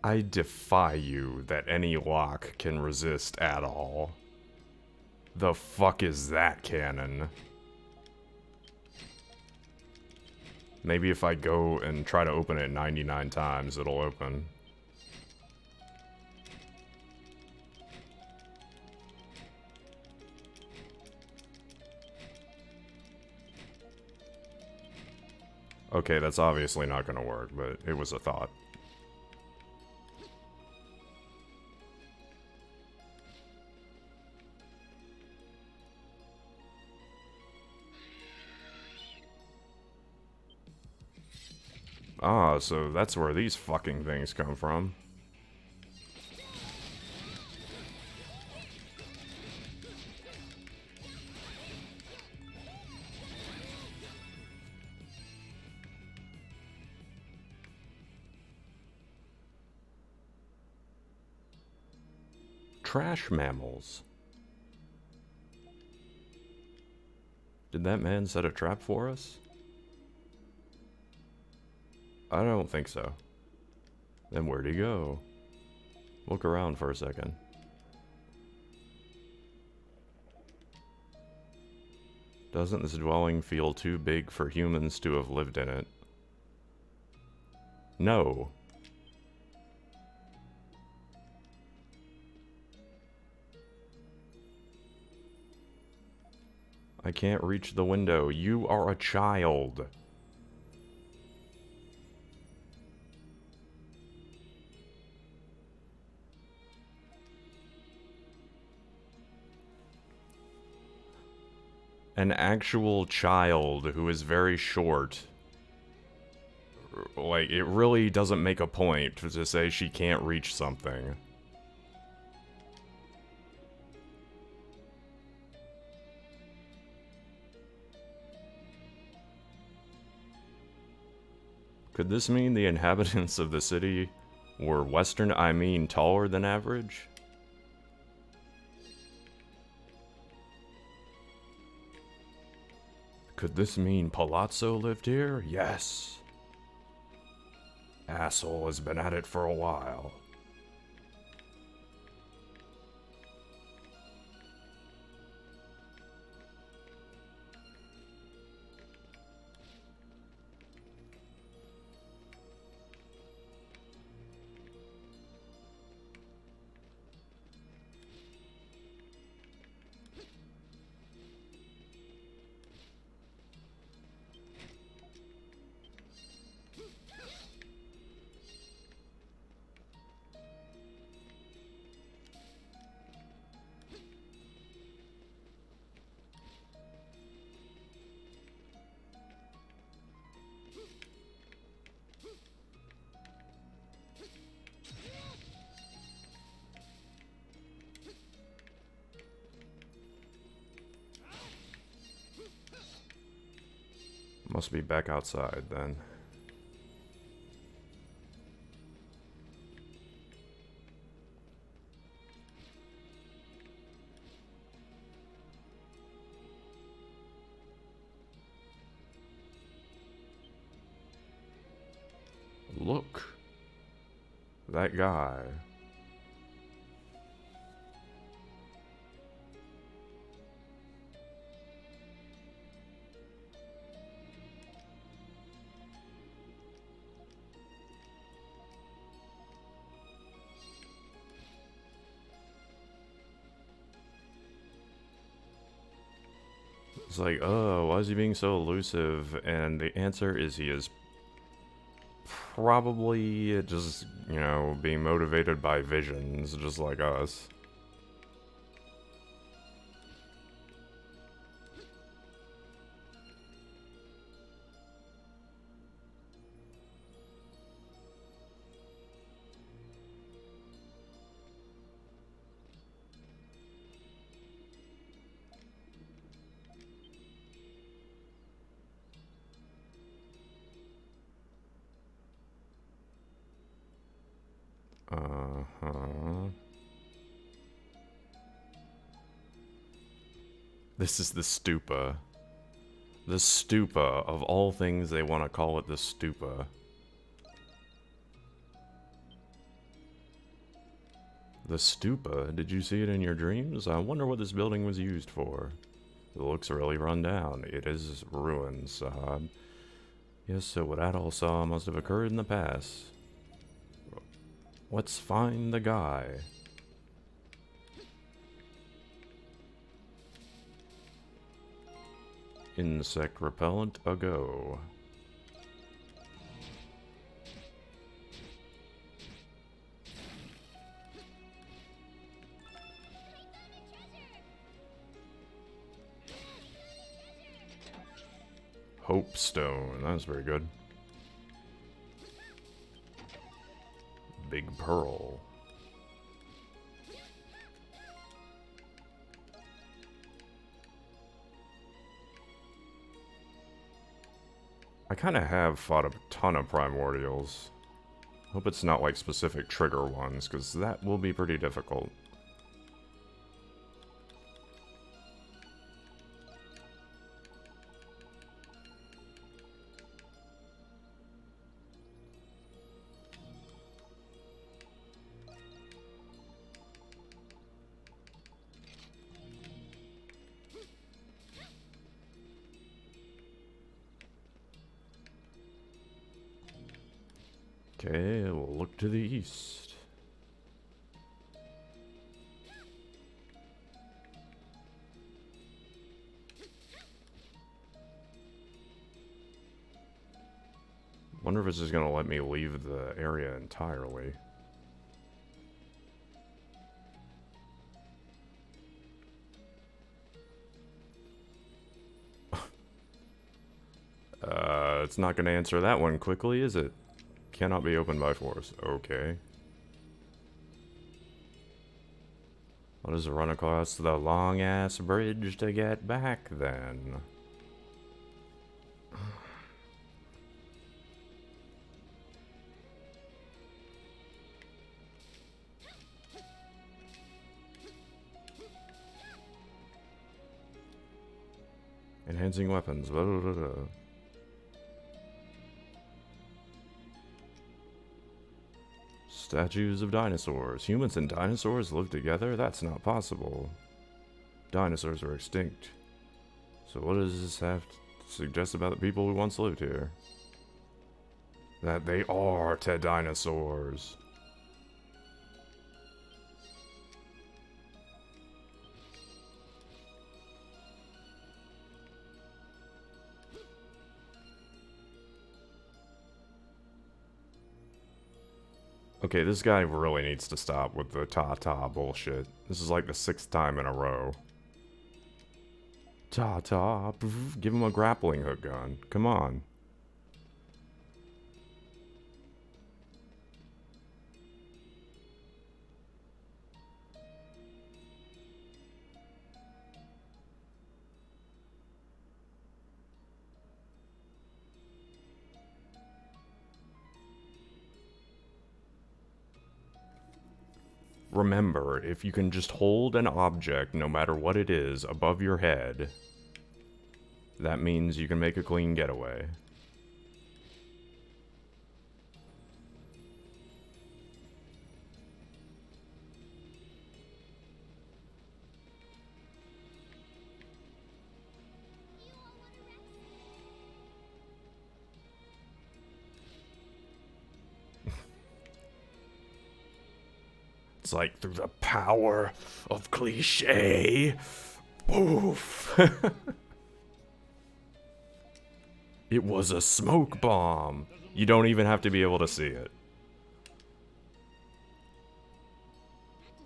I defy you that any lock can resist at all. The fuck is that cannon? Maybe if I go and try to open it 99 times, it'll open. Okay, that's obviously not gonna work, but it was a thought. Ah, so that's where these fucking things come from. Trash mammals. Did that man set a trap for us? I don't think so. Then where'd he go? Look around for a second. Doesn't this dwelling feel too big for humans to have lived in it? No. I can't reach the window. You are a child. An actual child who is very short. Like, it really doesn't make a point to say she can't reach something. Could this mean the inhabitants of the city were taller than average? Could this mean Palazzo lived here? Yes. Asshole has been at it for a while. Must be back outside then. Look. That guy. It's like, oh, why is he being so elusive? And the answer is he is probably just, you know, being motivated by visions, just like us. Uh-huh. This is the stupa. The stupa. Of all things, they want to call it the stupa. The stupa? Did you see it in your dreams? I wonder what this building was used for. It looks really run down. It is ruined, Sahab. Yes, so what Adol saw must have occurred in the past. Let's find the guy. Insect repellent a go. Hope Stone. That's very good. big pearl. I kind of have fought a ton of primordials. Hope it's not like specific trigger ones, because that will be pretty difficult. Okay, we'll look to the east. Wonder if it's just gonna let me leave the area entirely. It's not gonna answer that one quickly, is it? Cannot be opened by force. Okay. What does it run across the long-ass bridge to get back, then? Enhancing weapons. Blah, blah, blah, blah. Statues of dinosaurs. Humans and dinosaurs live together? That's not possible. Dinosaurs were extinct. So what does this have to suggest about the people who once lived here? That they are dinosaurs. Okay, this guy really needs to stop with the ta-ta bullshit. This is like the 6th time in a row. Ta-ta, give him a grappling hook gun. Come on. Remember, if you can just hold an object, no matter what it is, above your head, that means you can make a clean getaway. It's like through the power of cliche. Poof. It was a smoke bomb. You don't even have to be able to see it.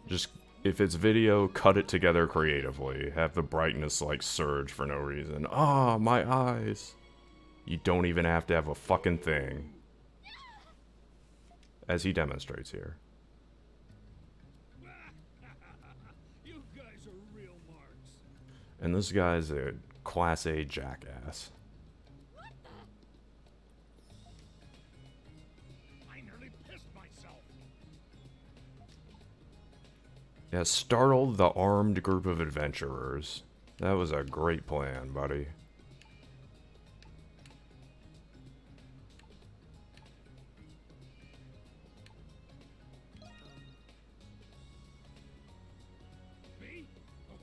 Just, if it's video, cut it together creatively. Have the brightness like surge for no reason. Ah, my eyes. You don't even have to have a fucking thing. As he demonstrates here. And this guy's a Class A jackass. I nearly pissed myself. Yeah, startled the armed group of adventurers. That was a great plan, buddy. Me? Oh,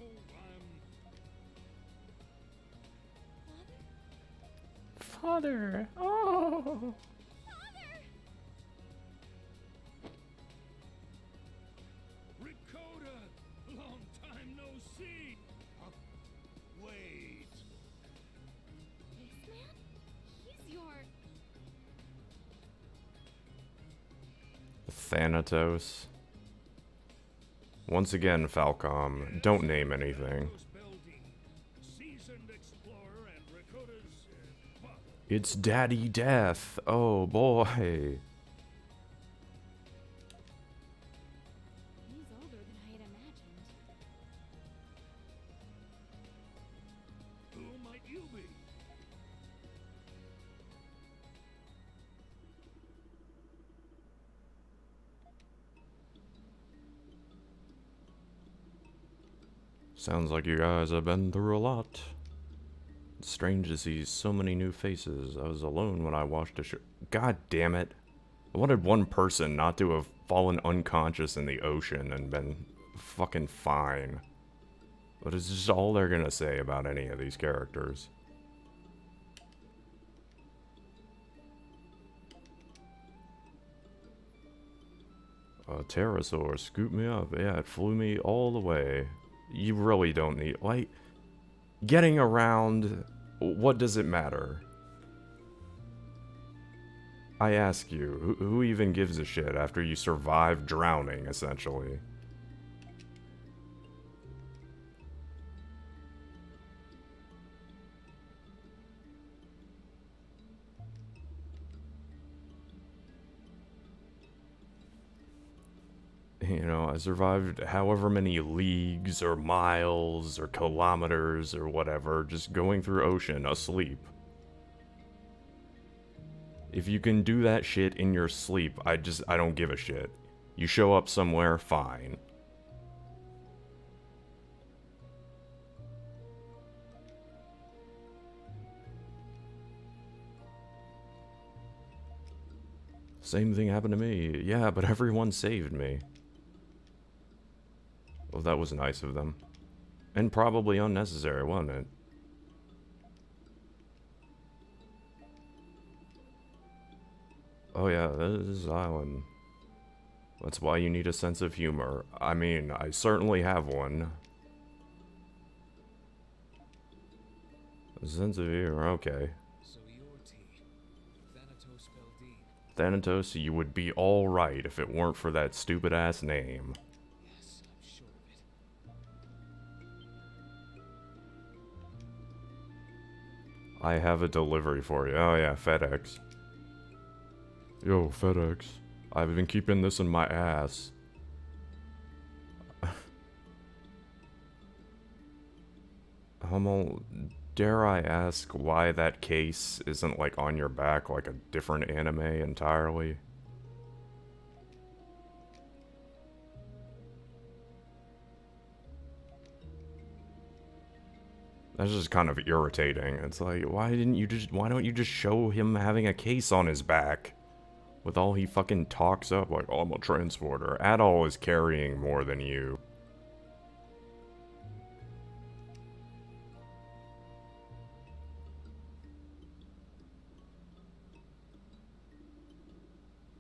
Father! Oh! Ricotta! Long time no see! Wait. This man? He's your... Thanatos. Once again, Falcom, don't name anything. Seasoned explorer and Ricotta's father. It's Daddy Death. Oh boy. Sounds like you guys have been through a lot. It's strange to see so many new faces. I was alone when I watched a show. God damn it. I wanted one person not to have fallen unconscious in the ocean and been fucking fine. But it's just all they're gonna say about any of these characters. A pterosaur scooped me up. Yeah, it flew me all the way. You really don't need... Like, getting around... What does it matter? I ask you, who even gives a shit after you survive drowning, essentially? You know, I survived however many leagues or miles or kilometers or whatever, just going through ocean asleep. If you can do that shit in your sleep, I don't give a shit. You show up somewhere, fine. Same thing happened to me. Yeah, but everyone saved me. Well, that was nice of them. And probably unnecessary, wasn't it? Oh yeah, this is island. That's why you need a sense of humor. I mean, I certainly have one. A sense of humor, okay. So your tea, Thanatos Beldine. Thanatos, you would be alright if it weren't for that stupid ass name. Yes, I'm sure of it. I have a delivery for you. Oh yeah, FedEx. Yo, FedEx. I've been keeping this in my ass. Hummel, dare I ask why that case isn't like on your back like a different anime entirely? That's just kind of irritating. It's like, why don't you just show him having a case on his back? With all he fucking talks up, like, oh, I'm a transporter. Adol is carrying more than you.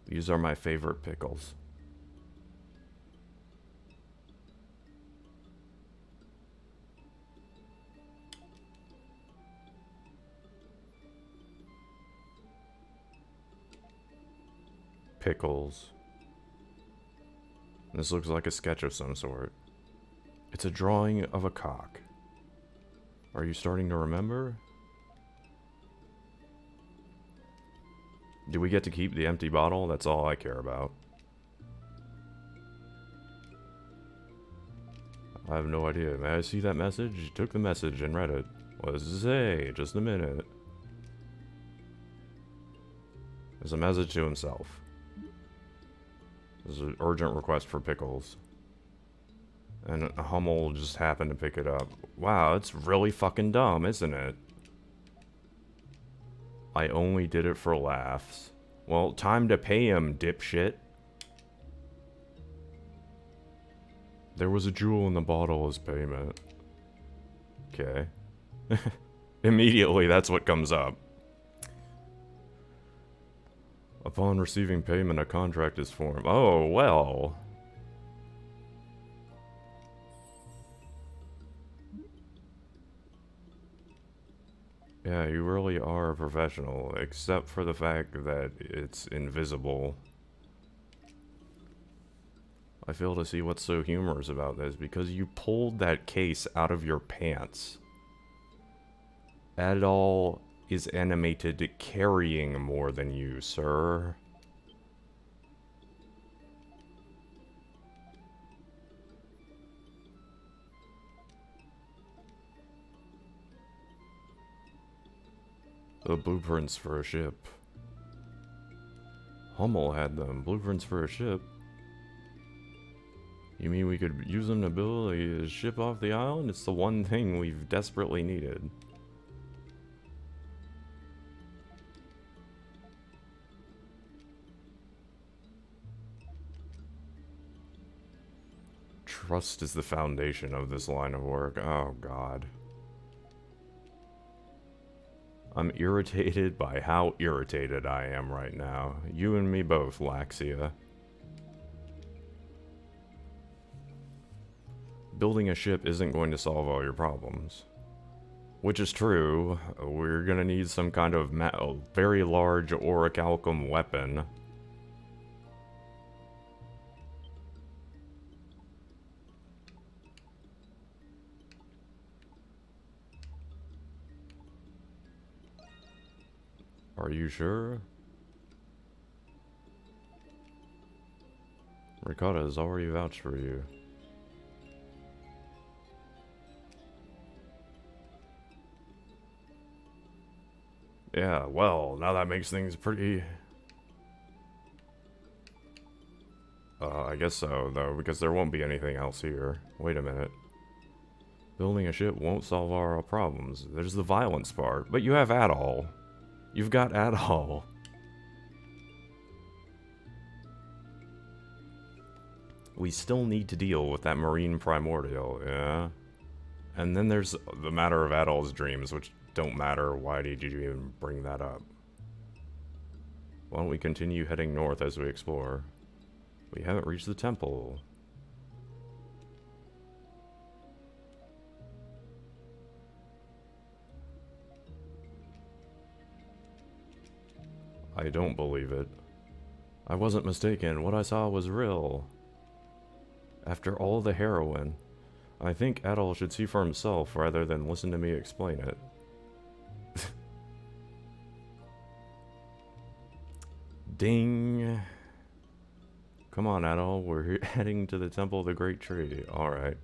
These are my favorite pickles. Pickles. This looks like a sketch of some sort. It's a drawing of a cock. Are you starting to remember? Do we get to keep the empty bottle? That's all I care about. I have no idea. May I see that message? Took the message and read it. What does it say? Just a minute. There's a message to himself. There's an urgent request for pickles. And Hummel just happened to pick it up. Wow, it's really fucking dumb, isn't it? I only did it for laughs. Well, time to pay him, dipshit. There was a jewel in the bottle as payment. Okay. Immediately, that's what comes up. Upon receiving payment, a contract is formed. Oh, well. Yeah, you really are a professional, except for the fact that it's invisible. I fail to see what's so humorous about this, because you pulled that case out of your pants. Adol is animated carrying more than you, sir. The blueprints for a ship. Hummel had them. Blueprints for a ship. You mean we could use them to build a ship off the island? It's the one thing we've desperately needed. Trust is the foundation of this line of work. Oh, God. I'm irritated by how irritated I am right now. You and me both, Laxia. Building a ship isn't going to solve all your problems. Which is true. We're gonna need some kind of very large orichalcum weapon. Are you sure? Ricotta has already vouched for you. Yeah, well, now that makes things pretty... I guess so, though, because there won't be anything else here. Wait a minute. Building a ship won't solve our problems. There's the violence part, but you have Adol. You've got Adol. We still need to deal with that marine primordial, yeah? And then there's the matter of Adol's dreams, which don't matter. Why did you even bring that up? Why don't we continue heading north as we explore? We haven't reached the temple. I don't believe it. I wasn't mistaken. What I saw was real. After all the heroin, I think Adol should see for himself rather than listen to me explain it. Ding. Come on, Adol. We're heading to the Temple of the Great Tree. Alright.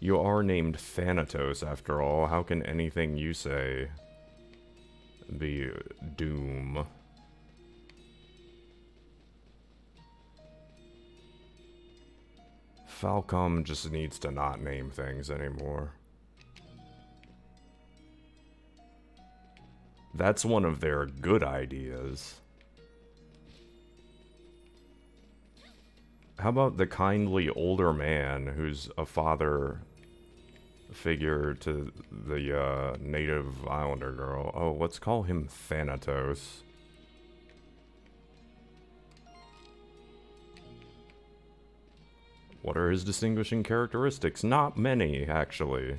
You are named Thanatos, after all. How can anything you say be doom? Falcom just needs to not name things anymore. That's one of their good ideas. How about the kindly older man who's a father figure to the native islander girl? Oh, let's call him Thanatos. What are his distinguishing characteristics? Not many, actually.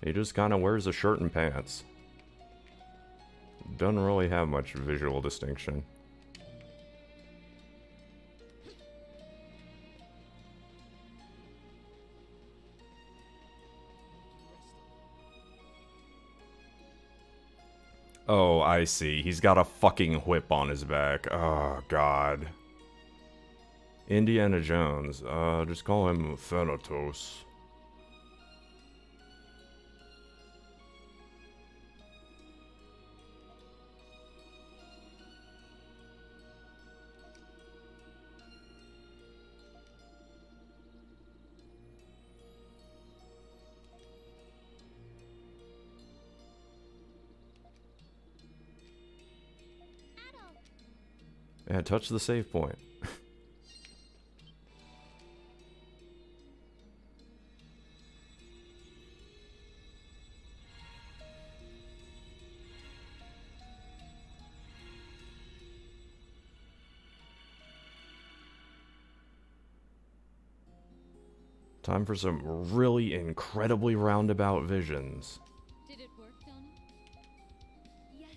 He just kind of wears a shirt and pants. Doesn't really have much visual distinction. Oh, I see. He's got a fucking whip on his back. Oh, God. Indiana Jones. Just call him Thanatos. Yeah, touch the save point. Time for some really incredibly roundabout visions. Did it work, Donna? Yes,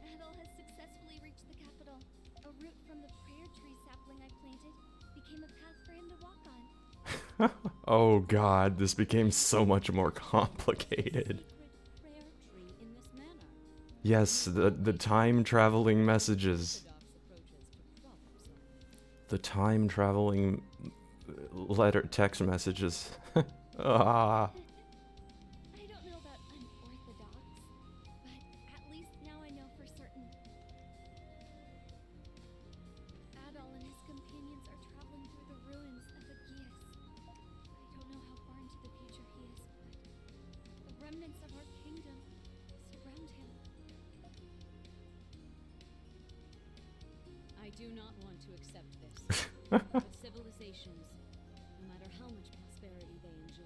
Adol has successfully reached the capital. A root from the prayer tree sapling I planted became a path for him to walk on. Oh god, this became so much more complicated. Prayer tree in this manner. Yes, the time traveling messages. Orthodox approaches to problem solving. The time traveling text messages. Ah. I don't know about unorthodox, but at least now I know for certain. Adol and his companions are traveling through the ruins of Aegeus. I don't know how far into the future he is, but the remnants of our kingdom surround him. I do not want to accept this. But civilizations, no matter how much prosperity they enjoy,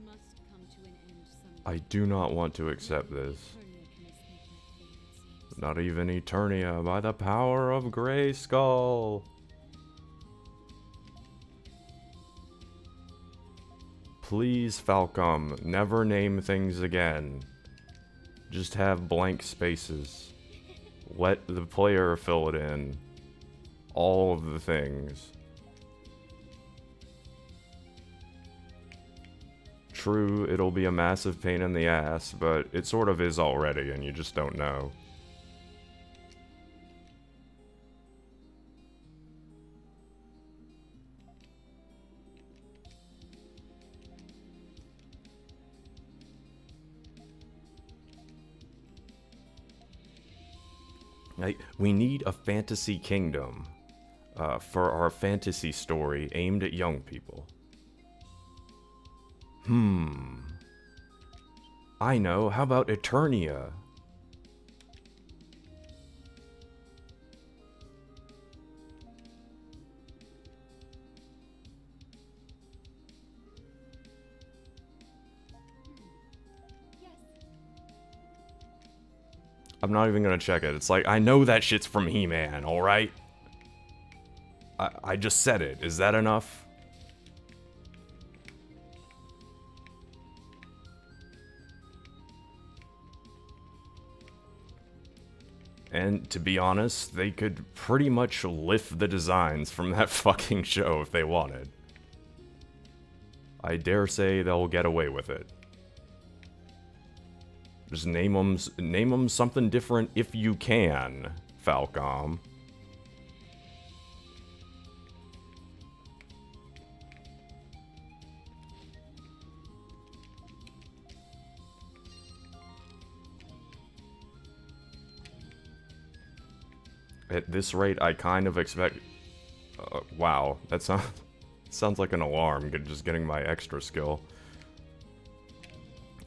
must come to an end someday. I do not want to accept this. Eternia can escape that fate, it seems. Not even Eternia, by the power of Grayskull. Please, Falcom, never name things again. Just have blank spaces. Let the player fill it in. All of the things. True, it'll be a massive pain in the ass, but it sort of is already, and you just don't know. Like, we need a fantasy kingdom for our fantasy story aimed at young people. I know, how about Eternia? Yes. I'm not even gonna check it. It's like, I know that shit's from He-Man, alright? I just said it. Is that enough? And to be honest, they could pretty much lift the designs from that fucking show if they wanted. I dare say they'll get away with it. Just name them something different if you can, Falcom. At this rate, I kind of expect... wow, that sounds like an alarm, just getting my extra skill.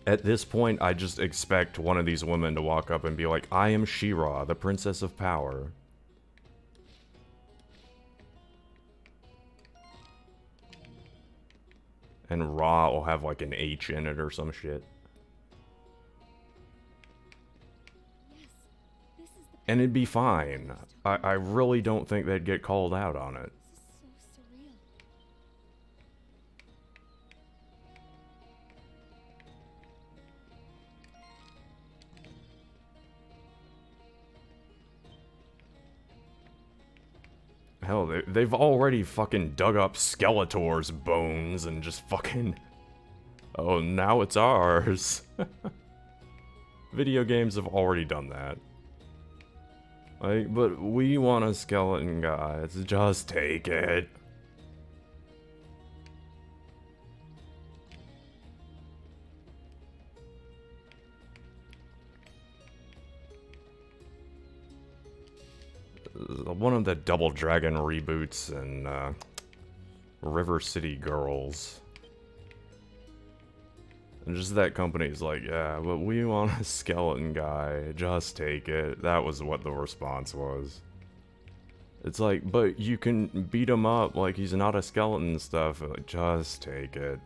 At this point, I just expect one of these women to walk up and be like, I am She-Ra, the Princess of Power. And Ra will have like an H in it or some shit. Yes. This is the And it'd be fine. I really don't think they'd get called out on it. This is so surreal. Hell, they've already fucking dug up Skeletor's bones and just fucking... Oh, now it's ours. Video games have already done that. Like, but we want a skeleton, guys. Just take it. One of the Double Dragon reboots and River City Girls. And just that company's like, yeah, but we want a skeleton guy. Just take it. That was what the response was. It's like, but you can beat him up like he's not a skeleton and stuff. Like, just take it.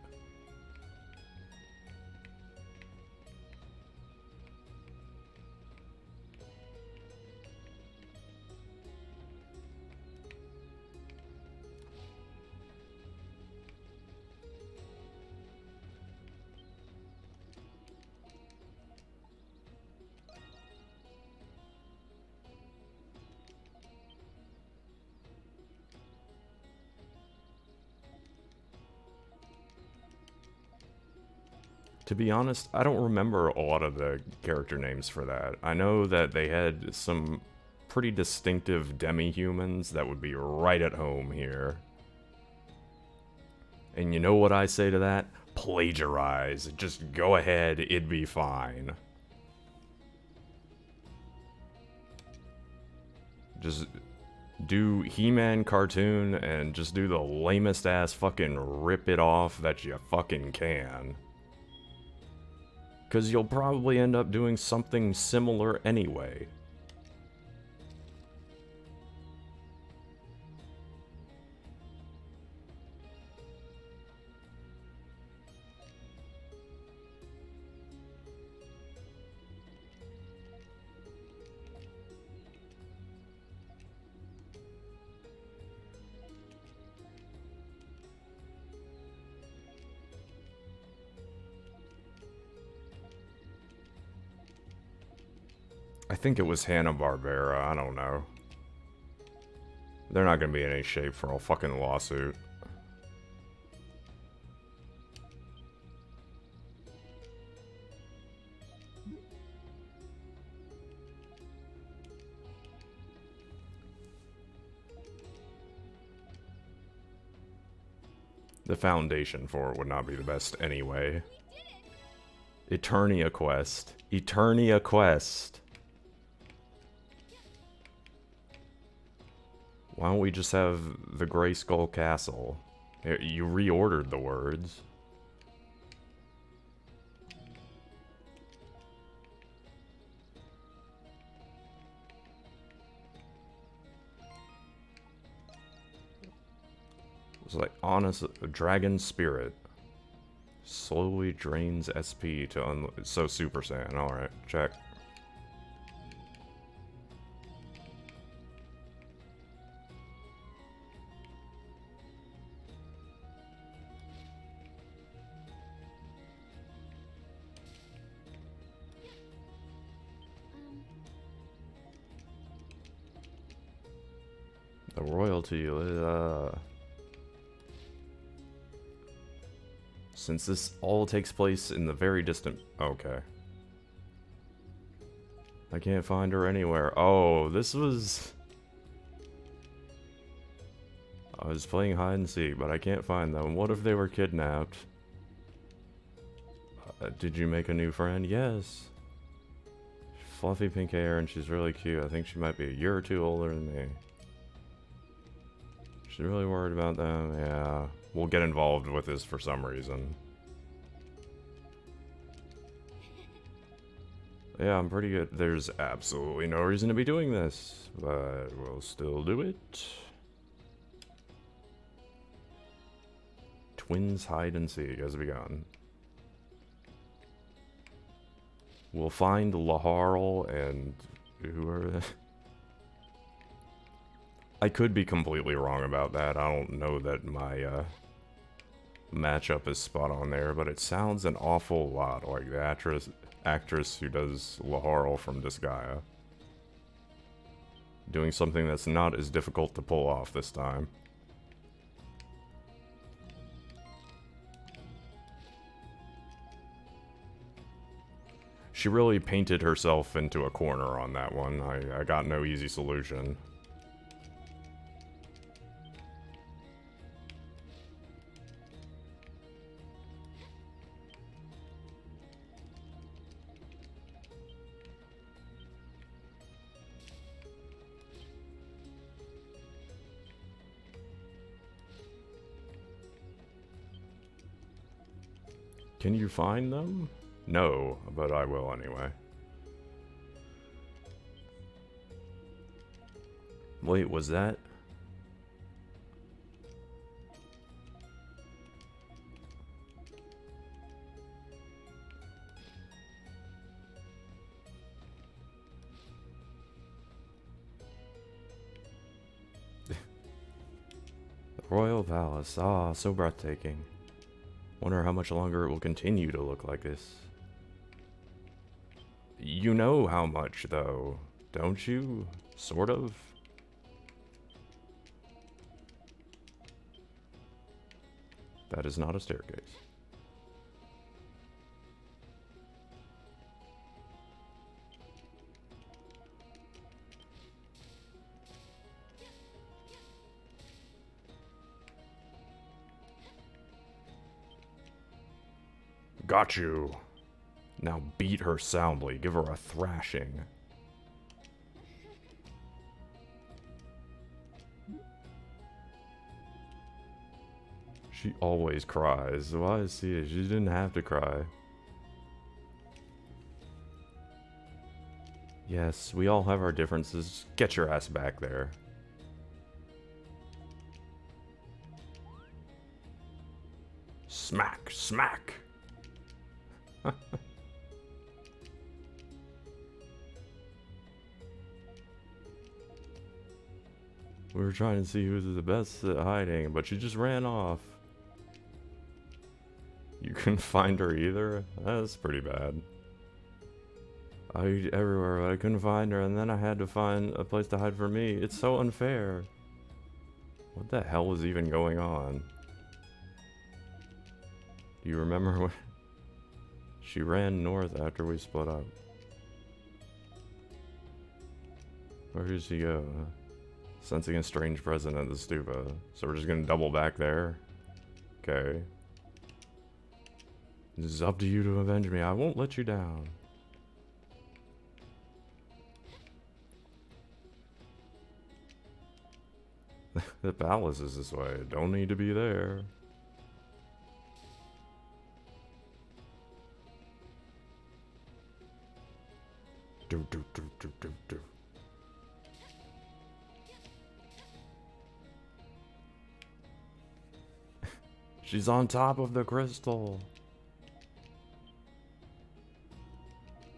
To be honest, I don't remember a lot of the character names for that. I know that they had some pretty distinctive demi-humans that would be right at home here. And you know what I say to that? plagiarize. Just go ahead, it'd be fine. Just do He-Man cartoon and just do the lamest ass fucking rip it off that you fucking can. Because you'll probably end up doing something similar anyway. I think it was Hanna-Barbera, I don't know. They're not gonna be in any shape for a fucking lawsuit. The foundation for it would not be the best anyway. Eternia Quest. Eternia Quest. Why don't we just have the Grey Skull Castle? You reordered the words. It's like, honest, Dragon Spirit. Slowly drains SP to so Super Saiyan. Alright, check. The royalty, since this all takes place in the very distant... Okay. I can't find her anywhere. Oh, this was... I was playing hide and seek, but I can't find them. What if they were kidnapped? Did you make a new friend? Yes. Fluffy pink hair, and she's really cute. I think she might be a year or two older than me. She's really worried about them. Yeah. We'll get involved with this for some reason. Yeah, I'm pretty good. There's absolutely no reason to be doing this, but we'll still do it. Twins hide and seek has begun. We'll find Laharl and who are they? I could be completely wrong about that. I don't know that my matchup is spot on there, but it sounds an awful lot like the actress who does Laharl from Disgaea. Doing something that's not as difficult to pull off this time. She really painted herself into a corner on that one. I got no easy solution. Can you find them? No, but I will anyway. Wait, was that? The Royal Palace. Ah, so breathtaking. Wonder how much longer it will continue to look like this. You know how much, though, don't you? Sort of? That is not a staircase. Got you. Now beat her soundly. Give her a thrashing. She always cries. Why is she? She didn't have to cry. Yes, we all have our differences. Get your ass back there. Smack, smack. We were trying to see who's the best at hiding, but she just ran off. You couldn't find her either? That's pretty bad. I looked everywhere, but I couldn't find her, and then I had to find a place to hide for me. It's so unfair. What the hell is even going on? Do you remember when she ran north after we split up? Where did she go? Sensing a strange presence at the stupa. So we're just gonna double back there? Okay. This is up to you to avenge me. I won't let you down. The palace is this way. Don't need to be there. Do do do do do do. She's on top of the crystal.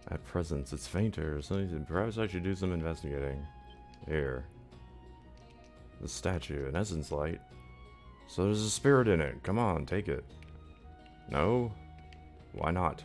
At present, it's fainter. So perhaps I should do some investigating. Here. The statue, in essence light. So there's a spirit in it. Come on, take it. No? Why not?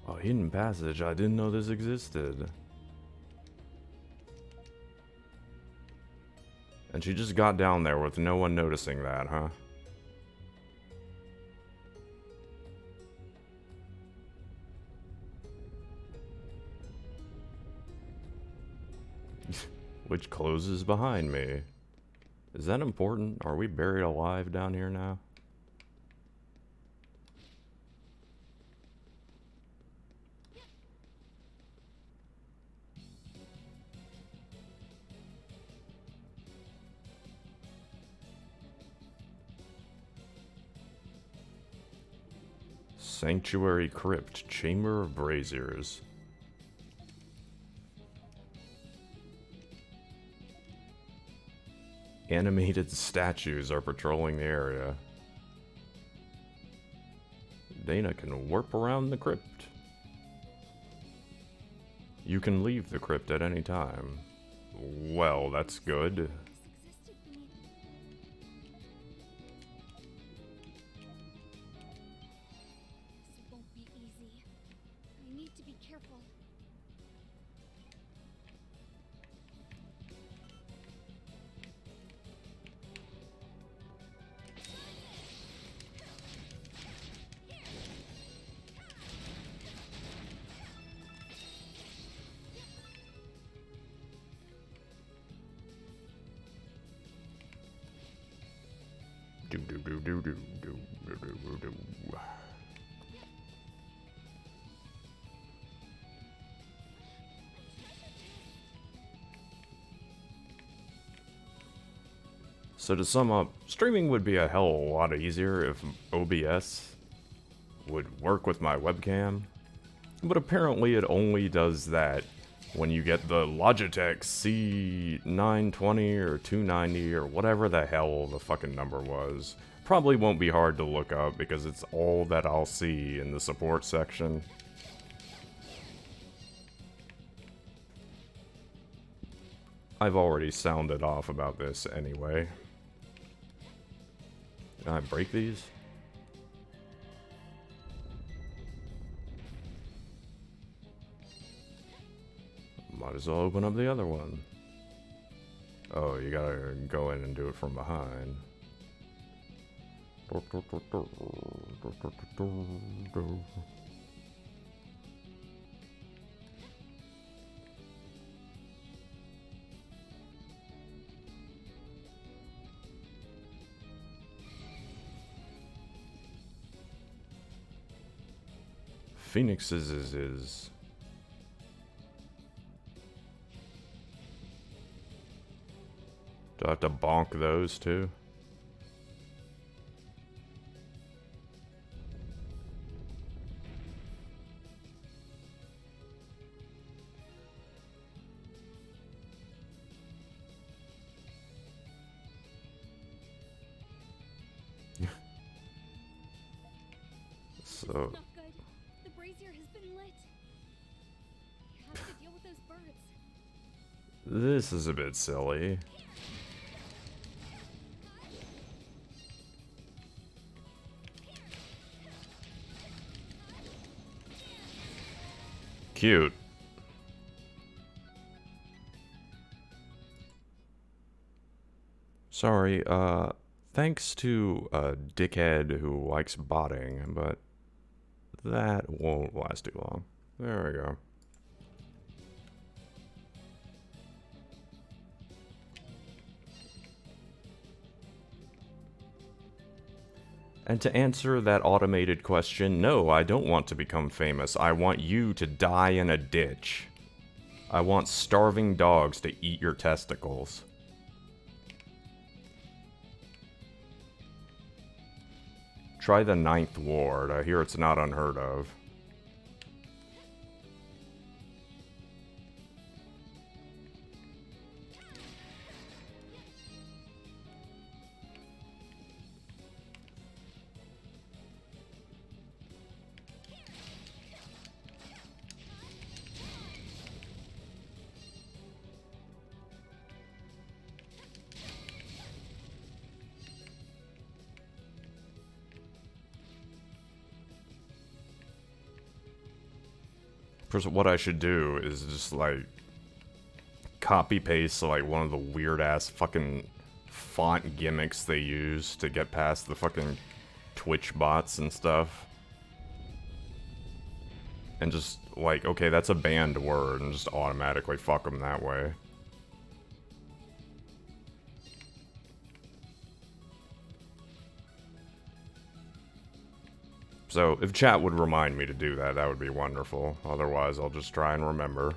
A hidden passage. I didn't know this existed. And she just got down there with no one noticing that, huh? Which closes behind me. Is that important? Are we buried alive down here now? Sanctuary Crypt, Chamber of Braziers. Animated statues are patrolling the area. Dana can warp around the crypt. You can leave the crypt at any time. Well, that's good. This won't be easy. So to sum up, streaming would be a hell of a lot easier if OBS would work with my webcam, but apparently it only does that when you get the Logitech C920 or 290 or whatever the hell the fucking number was. Probably won't be hard to look up because it's all that I'll see in the support section. I've already sounded off about this anyway. Can I break these? Might as well open up the other one. Oh, you gotta go in and do it from behind. Phoenix's is. Do I have to bonk those too? So. Not good. The brazier has been lit. We have to deal with those birds. This is a bit silly. Cute. Sorry, thanks to a dickhead who likes botting, but that won't last too long. There we go. And to answer that automated question, no, I don't want to become famous. I want you to die in a ditch. I want starving dogs to eat your testicles. Try the 9th ward. I hear it's not unheard of. What I should do is just like copy paste like one of the weird ass fucking font gimmicks they use to get past the fucking Twitch bots and stuff. And just like, okay, that's a banned word, and just automatically fuck them that way. So, if chat would remind me to do that, that would be wonderful. Otherwise, I'll just try and remember.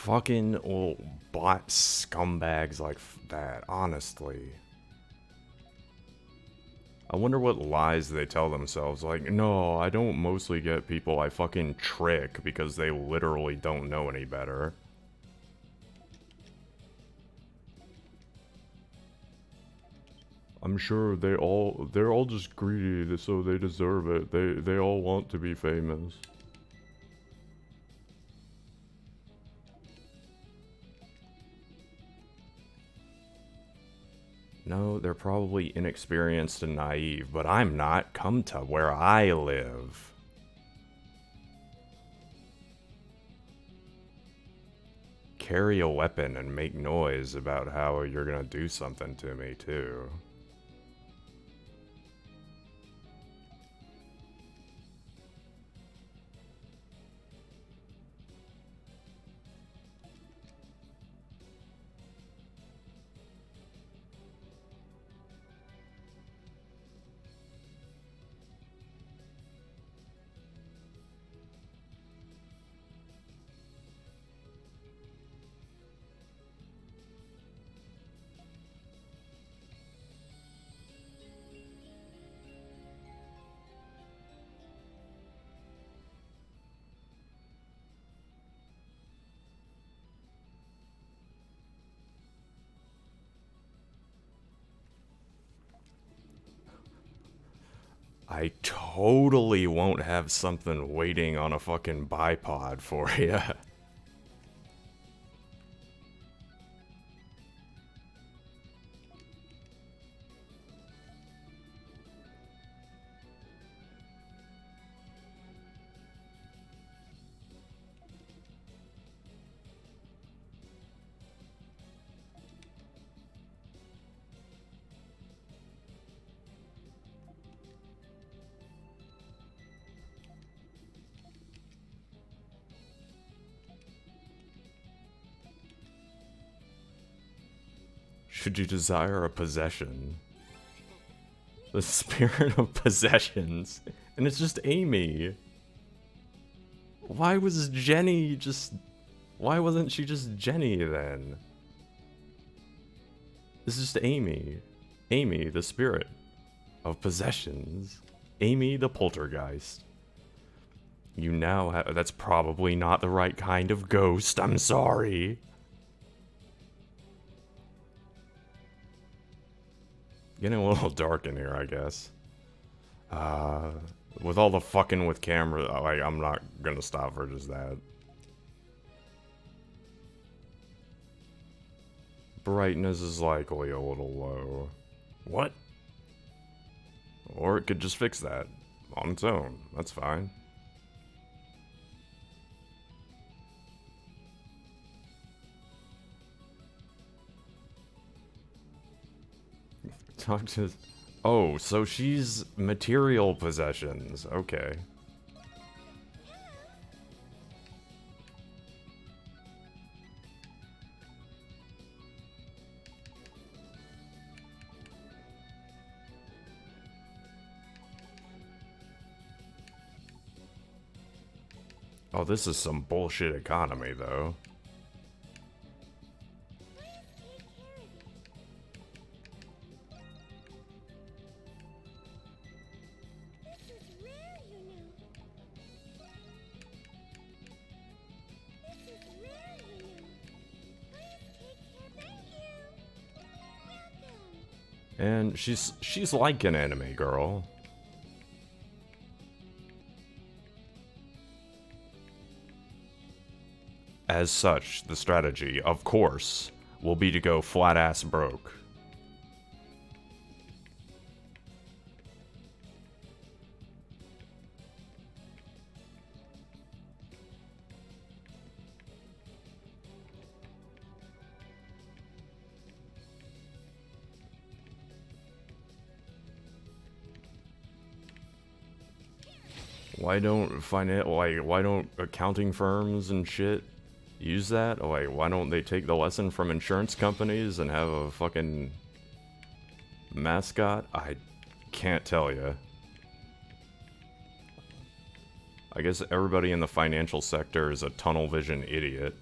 Fucking old bot scumbags like that, honestly. I wonder what lies they tell themselves. Like, no, I don't mostly get people I fucking trick because they literally don't know any better. I'm sure they're all just greedy, so they deserve it. They all want to be famous. No, they're probably inexperienced and naive, but I'm not. Come to where I live. Carry a weapon and make noise about how you're gonna do something to me, too. I totally won't have something waiting on a fucking bipod for you. Should you desire a possession? The spirit of possessions. And it's just Amy. Why was Jenny just... Why wasn't she just Jenny then? This is just Amy. Amy, the spirit of possessions. Amy, the poltergeist. You now have... That's probably not the right kind of ghost. I'm sorry. Getting a little dark in here, I guess. With all the fucking with camera, like, I'm not gonna stop for just that. Brightness is likely a little low. What? Or it could just fix that on its own. That's fine. Talk to... Oh, so she's material possessions. Okay. Oh, this is some bullshit economy, though. And she's like an enemy girl. As such, the strategy, of course, will be to go flat-ass broke. Why don't accounting firms and shit use that? Like, why don't they take the lesson from insurance companies and have a fucking mascot? I can't tell you. I guess everybody in the financial sector is a tunnel vision idiot.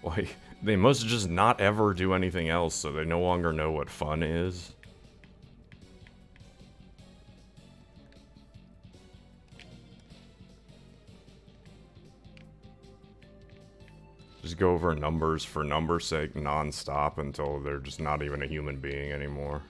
Like, they must just not ever do anything else, so they no longer know what fun is. Just go over numbers for numbers' sake non-stop until they're just not even a human being anymore.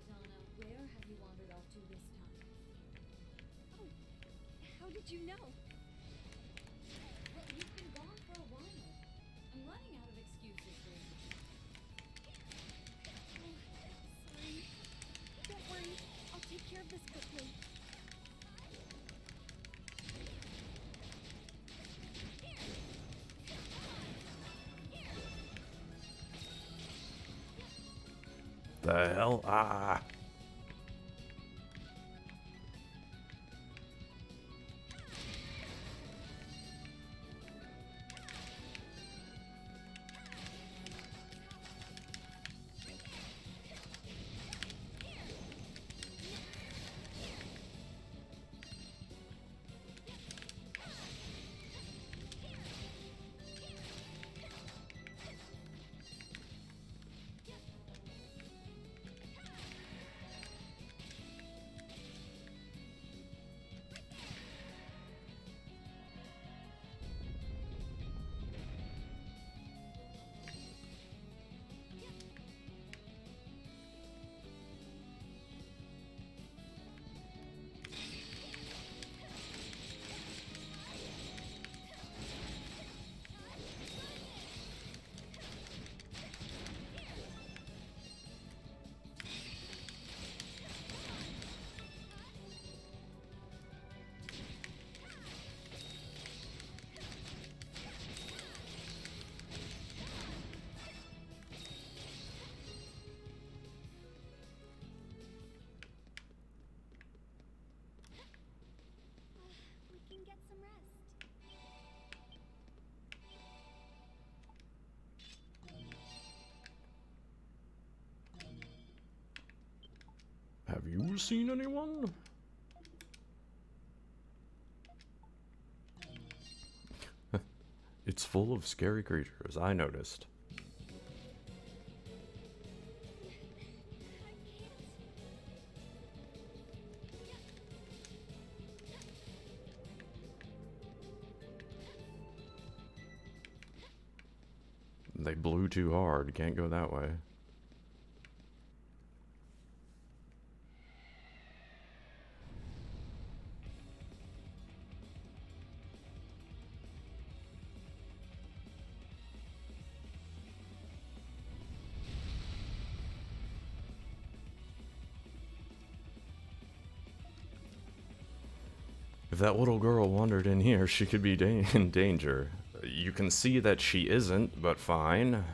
Donna, where have you wandered off to this time? Oh, how did you know? Well, you've been gone for a while. I'm running out of excuses for you. Oh, sorry. Don't worry, I'll take care of this quickly. The hell? Ah. We can get some rest. Have you seen anyone? It's full of scary creatures, I noticed. They blew too hard, can't go that way. If that little girl wandered in here, she could be in danger. You can see that she isn't, but fine.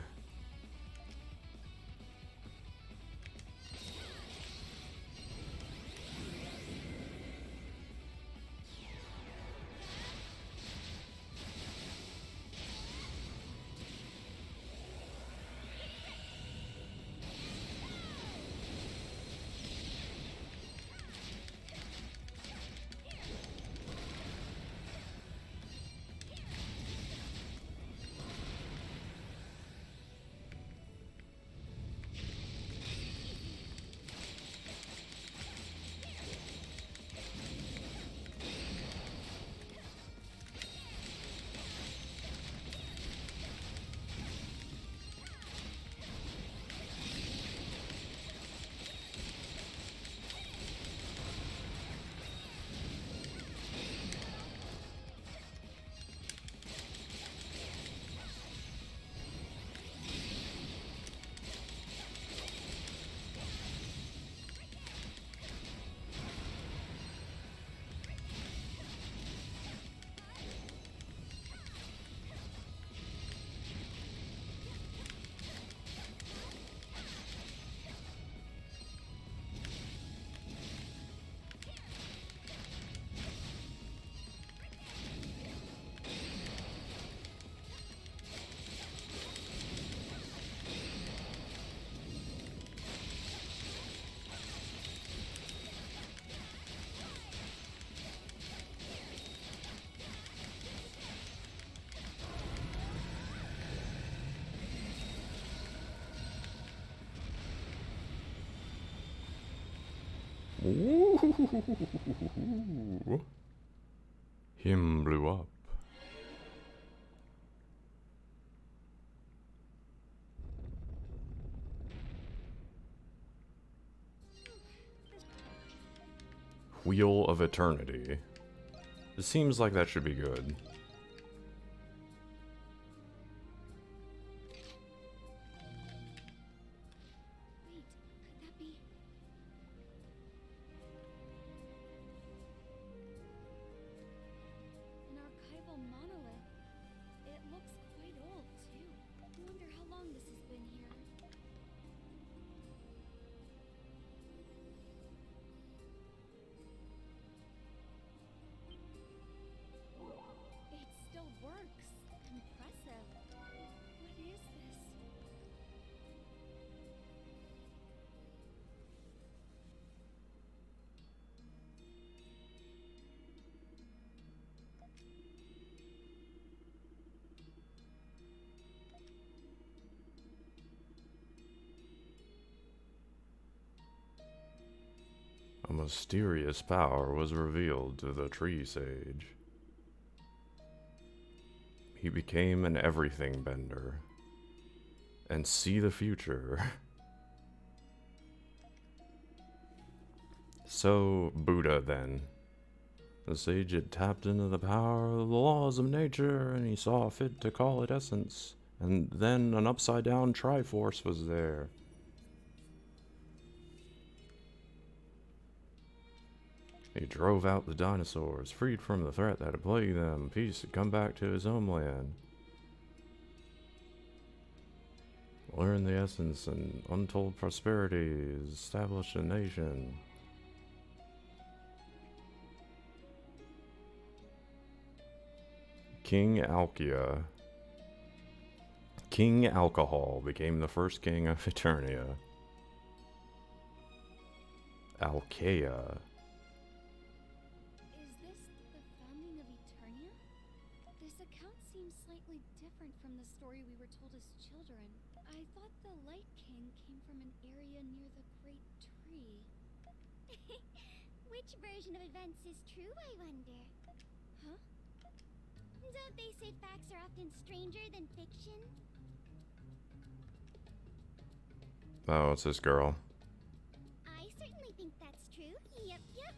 Ooh. Him blew up. Wheel of Eternity. It seems like that should be good. Wait, could that be? An archival monolith. It looks quite old, too. I wonder how long this has been here. It still works. Impressive. What is this? A mysterious power was revealed to the tree sage. He became an everything bender and see the future. So, Buddha then. The sage had tapped into the power of the laws of nature, and he saw fit to call it essence. And then an upside-down Triforce was there. He drove out the dinosaurs, freed from the threat that had plagued them. Peace had come back to his homeland. Learned the essence and untold prosperity, established a nation. King Alkia. King Alcohol became the first king of Eternia. Alkea. Is this the founding of Eternia? This account seems slightly different from the story we were told as children. I thought the Light King came from an area near the Great Tree. Which version of events is true, I wonder? Huh? Don't they say facts are often stranger than fiction? Oh, it's this girl. I certainly think that's true. Yep, yep.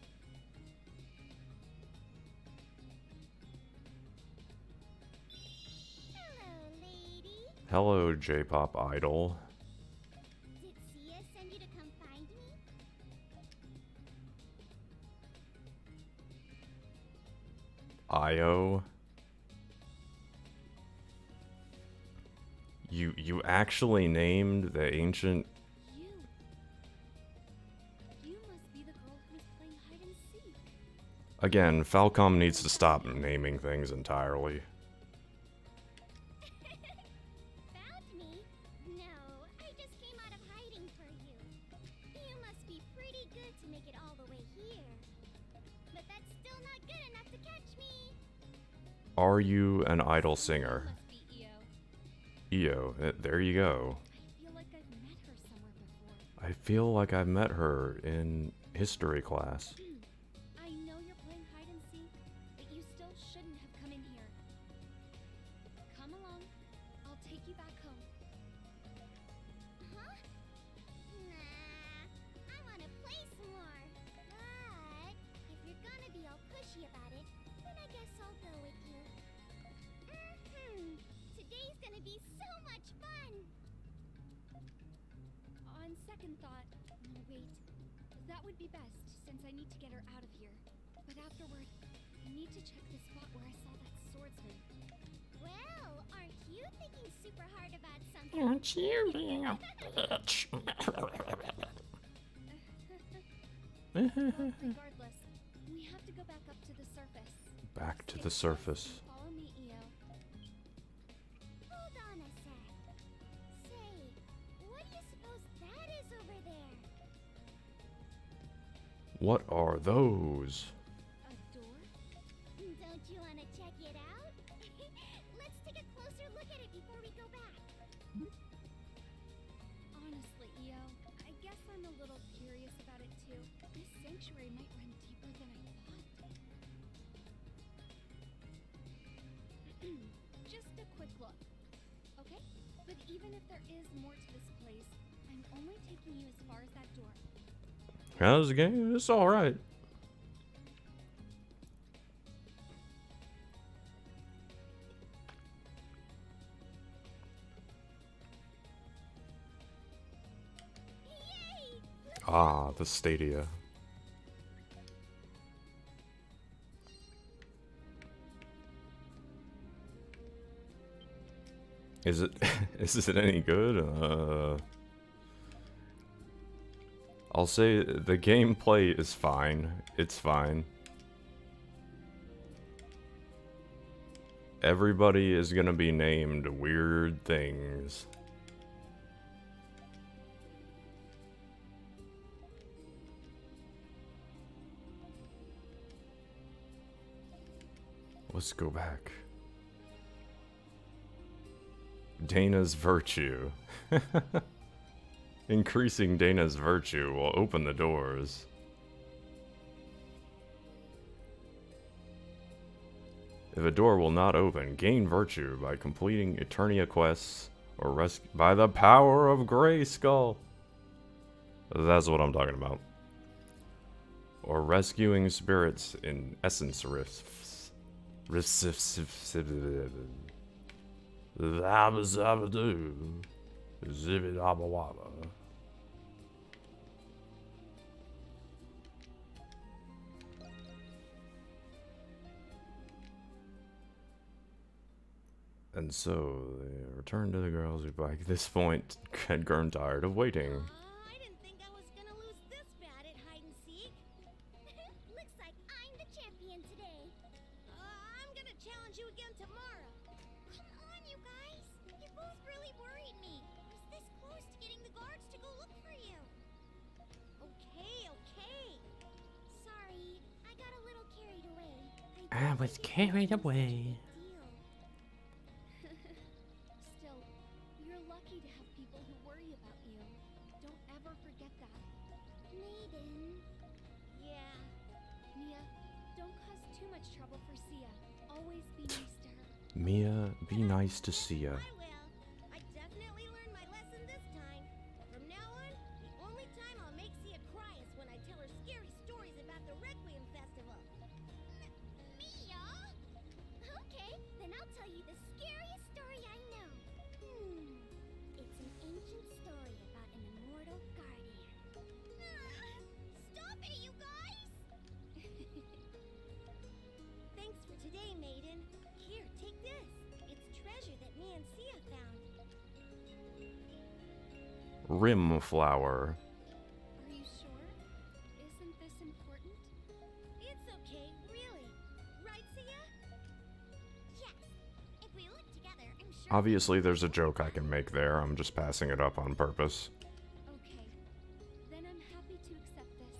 Hello, lady. Hello, J-pop idol. Did Sia send you to come find me? Io. You actually named the ancient... You must be the girl who was playing hide and seek. Again, Falcom needs to stop naming things entirely. Found me? No, I just came out of hiding for you. You must be pretty good to make it all the way here. But that's still not good enough to catch me. Are you an idol singer? Must be Io. Io, there you go. I feel like I've met her somewhere before. I feel like I met her in history class. I know you're playing hide and seek, but you still shouldn't have come in here. Come along. I'll take you back home. Huh? Nah, I wanna play some more. But if you're gonna be all pushy about it, then I guess I'll go with you. Today's gonna be so much fun! On second thought, no wait. That would be best, since I need to get her out of here. But afterward, I need to check the spot where I saw that swordsman. Well, aren't you thinking super hard about something? Aren't you being a bitch? Regardless, we have to go back up to the surface. Back to the surface. Follow me, Io. Hold on a sec. Say, what do you suppose that is over there? What are those? A door? Don't you want to check it out? Let's take a closer look at it before we go back. Honestly, Io, I guess I'm a little curious about it too. This even if there is more to this place, I'm only taking you as far as that door. How's the game? It's alright. Yay! Ah, the Stadia. Is it is it any good? I'll say the gameplay is fine. It's fine. Everybody is gonna be named weird things. Let's go back. Dana's virtue. Increasing Dana's virtue will open the doors. If a door will not open, gain virtue by completing Eternia quests or by the power of Grayskull. That's what I'm talking about. Or rescuing spirits in essence rifts. And so they returned to the girls who by this point had grown tired of waiting. I didn't think I was gonna lose this bad at hide and seek. Looks like I'm the champion today. I'm gonna challenge you again tomorrow. Come on, you guys. You both really worried me. I was this close to getting the guards to go look for you. Okay. Sorry, I got a little carried away. I was carried away. Still, you're lucky to have people who worry about you. Don't ever forget that. Maiden. Yeah. Mia, don't cause too much trouble for Sia. Always be nice to her. Mia, be nice to Sia. I will. I definitely learned my lesson this time. From now on, the only time I'll make Sia cry is when I tell her scary stories about the Requiem Festival. Mia? Okay, then I'll tell you the scariest story I know. It's an ancient story about an immortal guardian. Stop it, you guys! Thanks for today, Maiden. Here, take this. It's treasure that me and Sia found. Rim flower. Are you sure? Isn't this important? It's okay, really. Right, Sia? Yes. If we look together, I'm sure. Obviously, there's a joke I can make there. I'm just passing it up on purpose. Okay. Then I'm happy to accept this.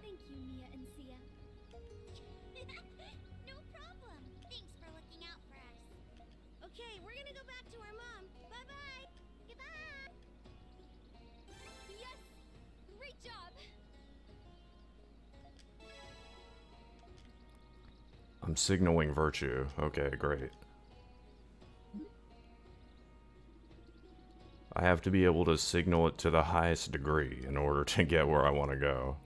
Thank you, Mia and Sia. No problem. Thanks for looking out for us. Okay, we're gonna go back to our mom. Bye-bye. Goodbye. Yes! Great job! I'm signaling virtue. Okay, great. I have to be able to signal it to the highest degree in order to get where I want to go.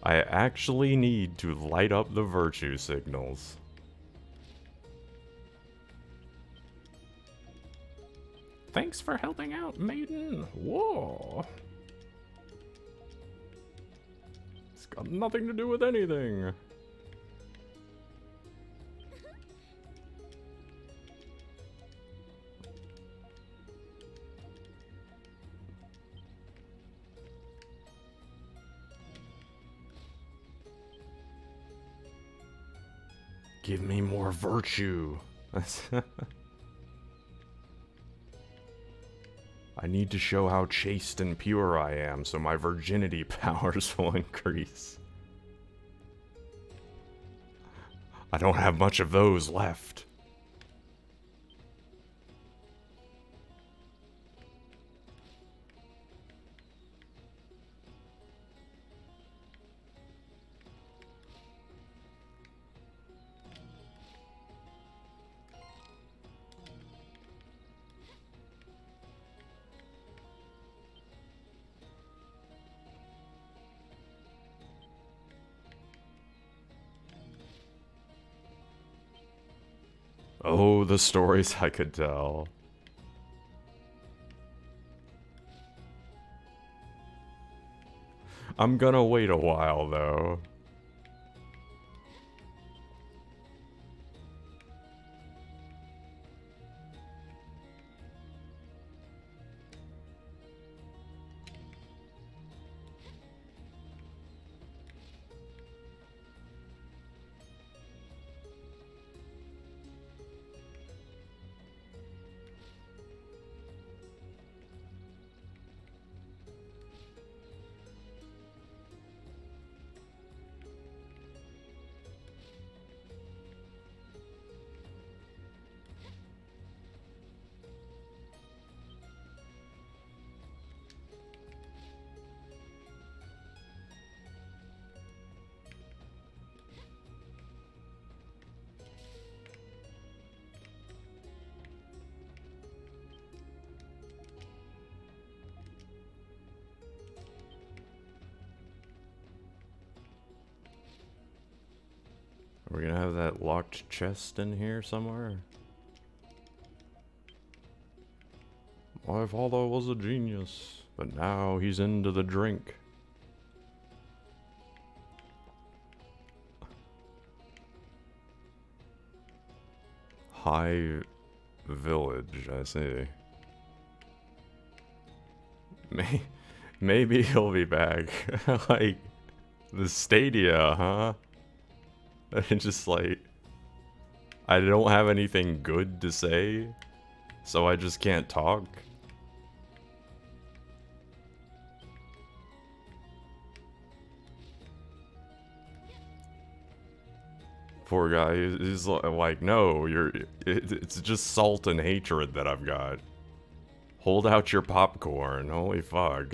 I actually need to light up the virtue signals. Thanks for helping out, maiden. Whoa. It's got nothing to do with anything. Give me more virtue. I need to show how chaste and pure I am so my virginity powers will increase. I don't have much of those left. Oh, the stories I could tell. I'm gonna wait a while, though. Are we gonna have that locked chest in here somewhere? My father was a genius, but now he's into the drink. High Village, I see. Maybe he'll be back. Like, the Stadia, huh? It's just like, I don't have anything good to say, so I just can't talk. Poor guy, he's like, no, it's just salt and hatred that I've got. Hold out your popcorn, holy fuck.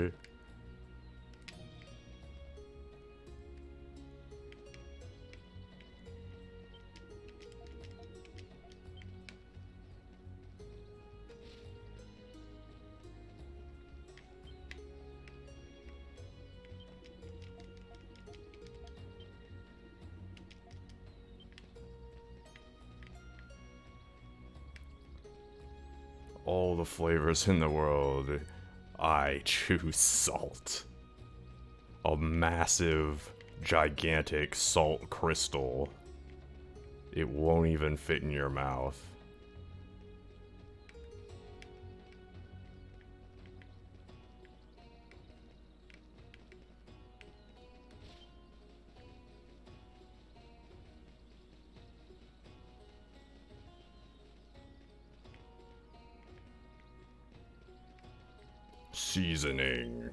All the flavors in the world, I choose salt. A massive, gigantic salt crystal. It won't even fit in your mouth. Seasoning.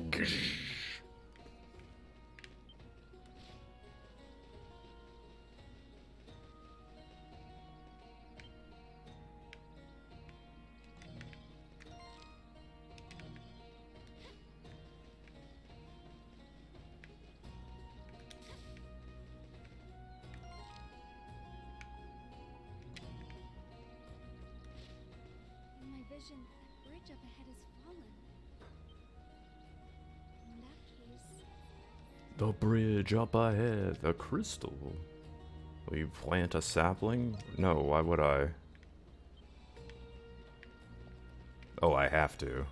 In my vision, that bridge up ahead has fallen. In that case, The bridge up ahead, the crystal. Will you plant a sapling? No, why would I? Oh, I have to.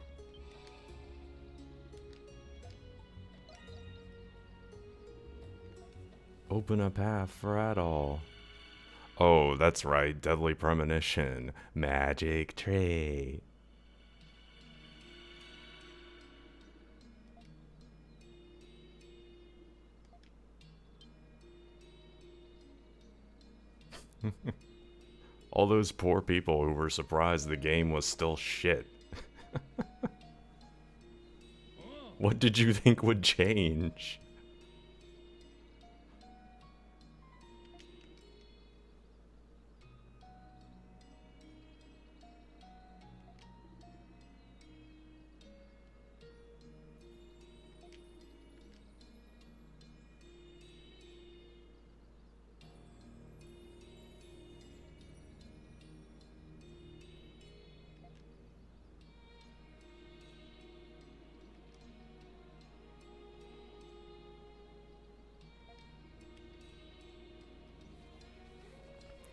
Open a path for Adol. Oh, that's right, deadly premonition. Magic trait. All those poor people who were surprised the game was still shit. What did you think would change?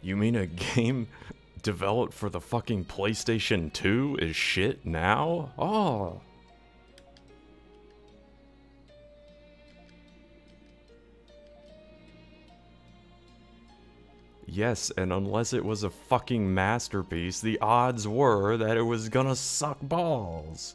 You mean a game developed for the fucking PlayStation 2 is shit now? Oh. Yes, and unless it was a fucking masterpiece, the odds were that it was gonna suck balls.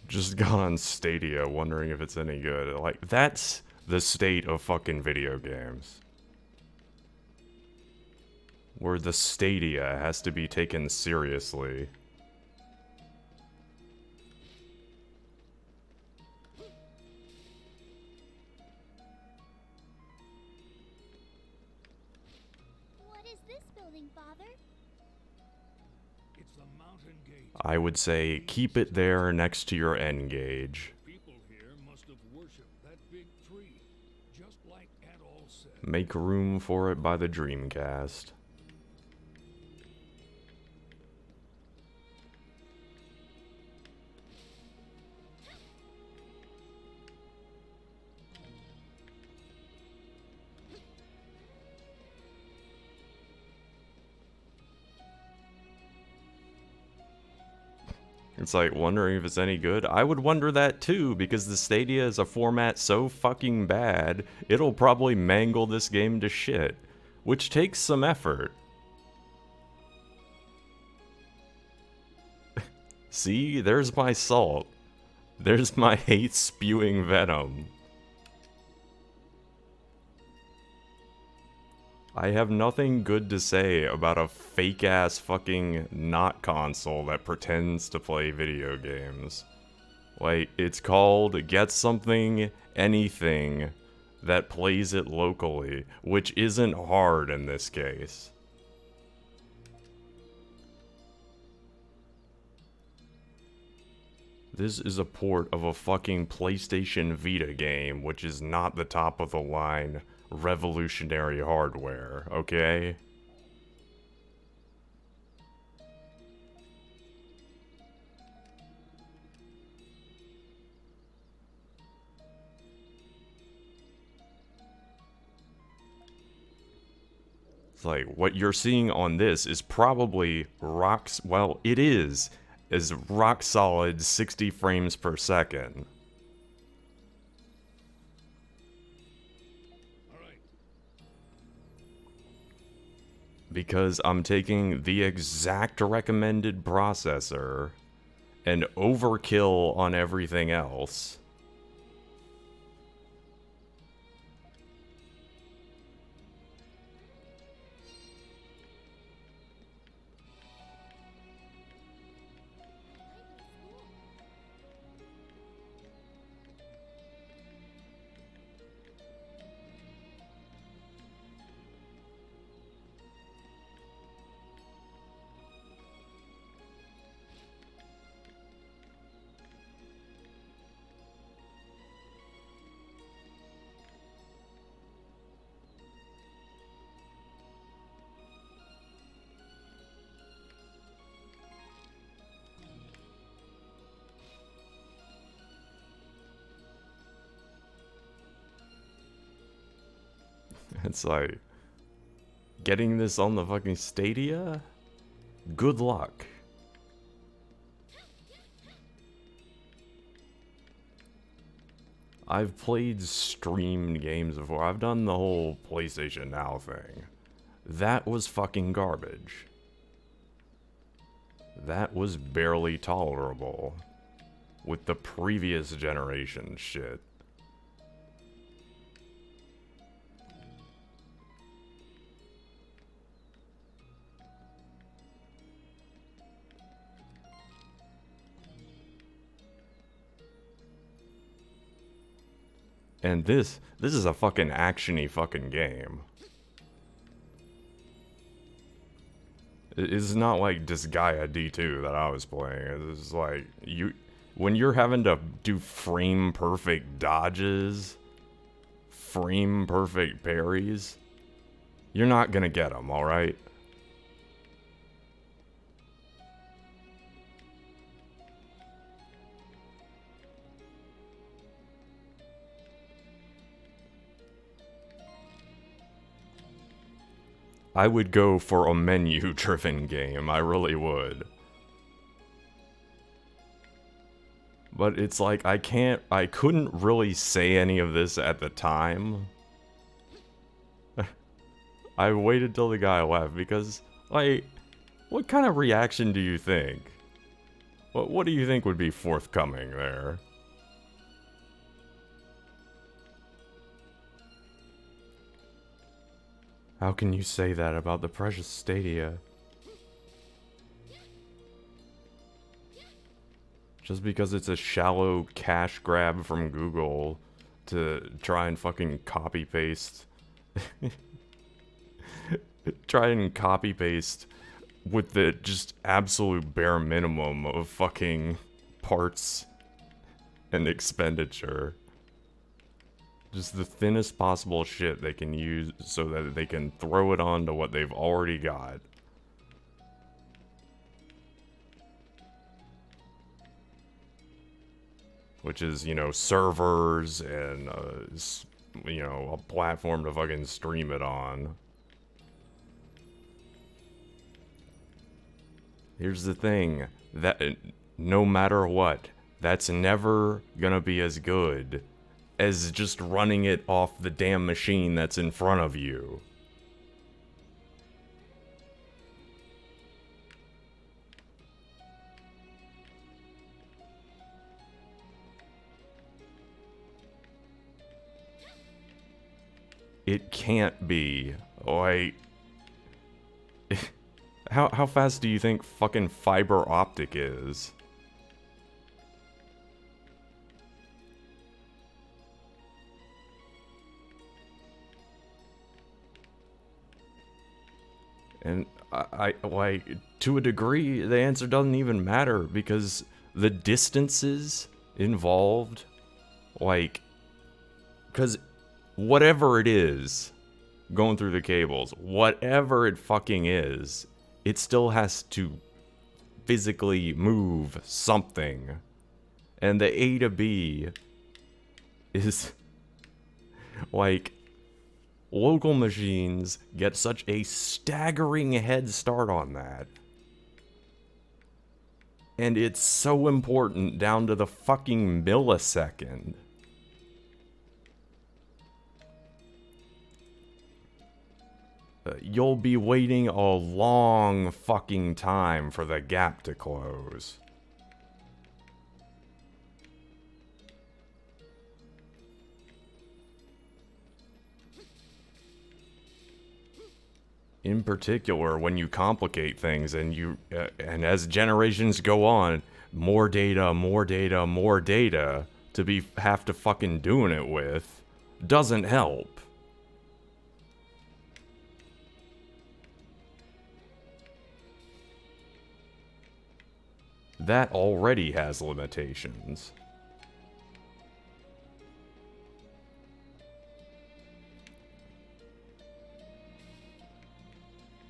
Just got on Stadia wondering if it's any good. Like, that's the state of fucking video games. Where the Stadia has to be taken seriously. What is this building, Father? It's the mountain gate. I would say keep it there next to your N gauge. People here must have worshipped that big tree, just like Adol said. Make room for it by the Dreamcast. It's like wondering if it's any good. I would wonder that too, because the Stadia is a format so fucking bad, it'll probably mangle this game to shit, which takes some effort. See, there's my salt. There's my hate spewing venom. I have nothing good to say about a fake-ass fucking not console that pretends to play video games. Like, it's called Get Something Anything that plays it locally, which isn't hard in this case. This is a port of a fucking PlayStation Vita game, which is not the top of the line revolutionary hardware, okay? It's like, what you're seeing on this is probably well, it is rock solid 60 frames per second. Because I'm taking the exact recommended processor and overkill on everything else. It's like, getting this on the fucking Stadia? Good luck. I've played streamed games before. I've done the whole PlayStation Now thing. That was fucking garbage. That was barely tolerable with the previous generation shit. And this is a fucking action-y fucking game. It's not like Disgaea D2 that I was playing. It's like, when you're having to do frame-perfect dodges, frame-perfect parries, you're not gonna get them, alright? I would go for a menu-driven game, I really would. But it's like, I couldn't really say any of this at the time. I waited till the guy left, because, like, what kind of reaction do you think? What do you think would be forthcoming there? How can you say that about the precious Stadia? Just because it's a shallow cash grab from Google to try and fucking copy paste. Try and copy paste with the just absolute bare minimum of fucking parts and expenditure. Just the thinnest possible shit they can use so that they can throw it onto what they've already got. Which is, you know, servers and, you know, a platform to fucking stream it on. Here's the thing, that no matter what, that's never gonna be as good as just running it off the damn machine that's in front of you. It can't be. Like, how fast do you think fucking fiber optic is? And I like, to a degree, the answer doesn't even matter because the distances involved, like, because whatever it is going through the cables, whatever it fucking is, it still has to physically move something. And the A to B is, like, local machines get such a staggering head start on that. And it's so important down to the fucking millisecond. You'll be waiting a long fucking time for the gap to close. In particular, when you complicate things and and as generations go on, more data, more data, more data to have to fucking doing it with doesn't help. That already has limitations.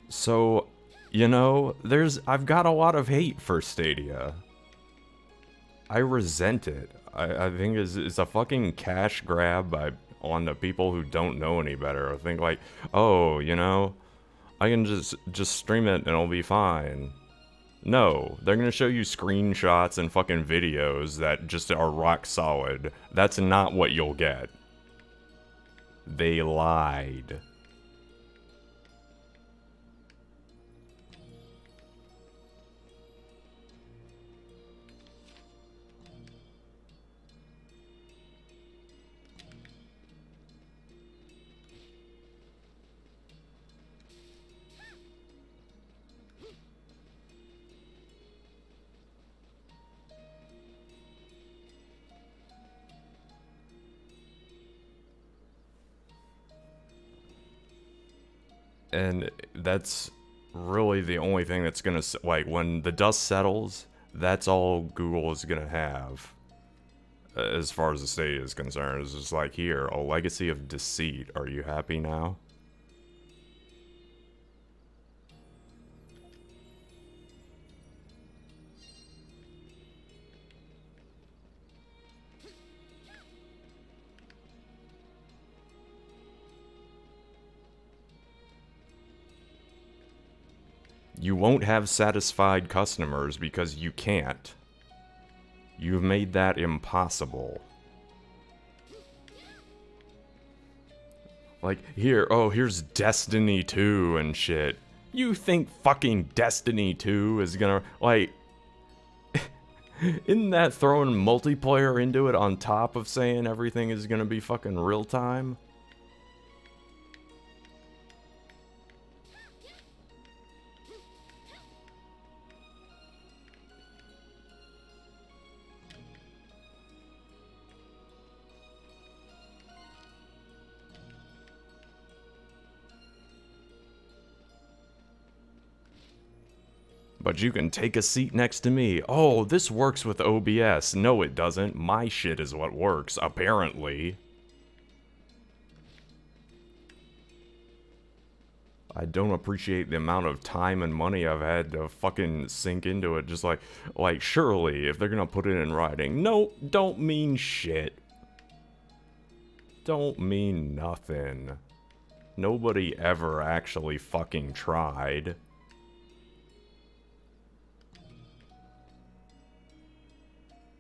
So, you know, I've got a lot of hate for Stadia. I resent it. I think it's a fucking cash grab on the people who don't know any better. I think like, oh, you know, I can just stream it and it'll be fine. No, they're gonna show you screenshots and fucking videos that just are rock solid. That's not what you'll get. They lied. And that's really the only thing that's gonna, like, when the dust settles, that's all Google is gonna have. As far as the state is concerned, it's just like, here, a legacy of deceit. Are you happy now? You won't have satisfied customers because you can't. You've made that impossible. Like, here, oh, here's Destiny 2 and shit. You think fucking Destiny 2 is gonna, like... Isn't that throwing multiplayer into it on top of saying everything is gonna be fucking real time? But you can take a seat next to me. Oh, this works with OBS. No, it doesn't. My shit is what works, apparently. I don't appreciate the amount of time and money I've had to fucking sink into it. Just like surely, if they're gonna put it in writing. No, don't mean shit. Don't mean nothing. Nobody ever actually fucking tried.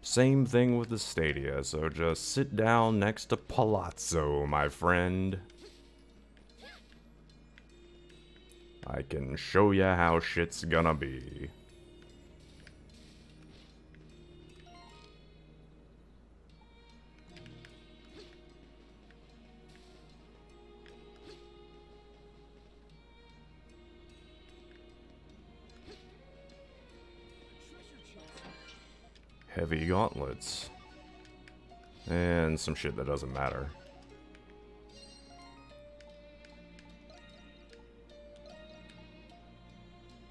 Same thing with the Stadia, so just sit down next to Palazzo, my friend. I can show ya how shit's gonna be. Heavy gauntlets. And some shit that doesn't matter.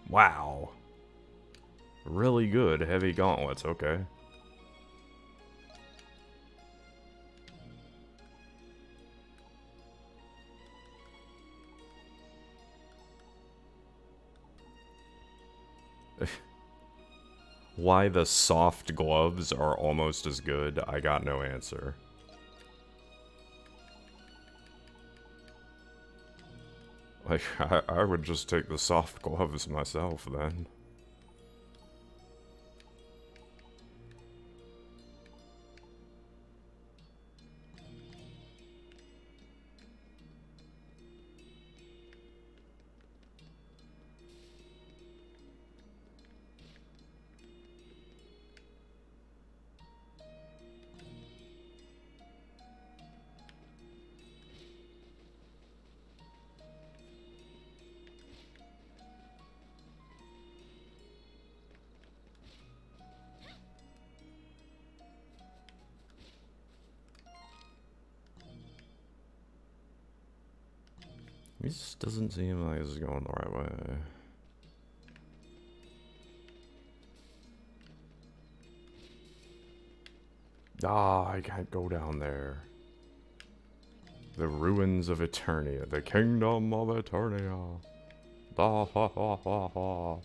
Wow. Really good heavy gauntlets, okay. Why the soft gloves are almost as good, I got no answer. Like, I would just take the soft gloves myself, then. This doesn't seem like this is going the right way. Ah, I can't go down there. The ruins of Eternia. The kingdom of Eternia. Da ha ha ha ha.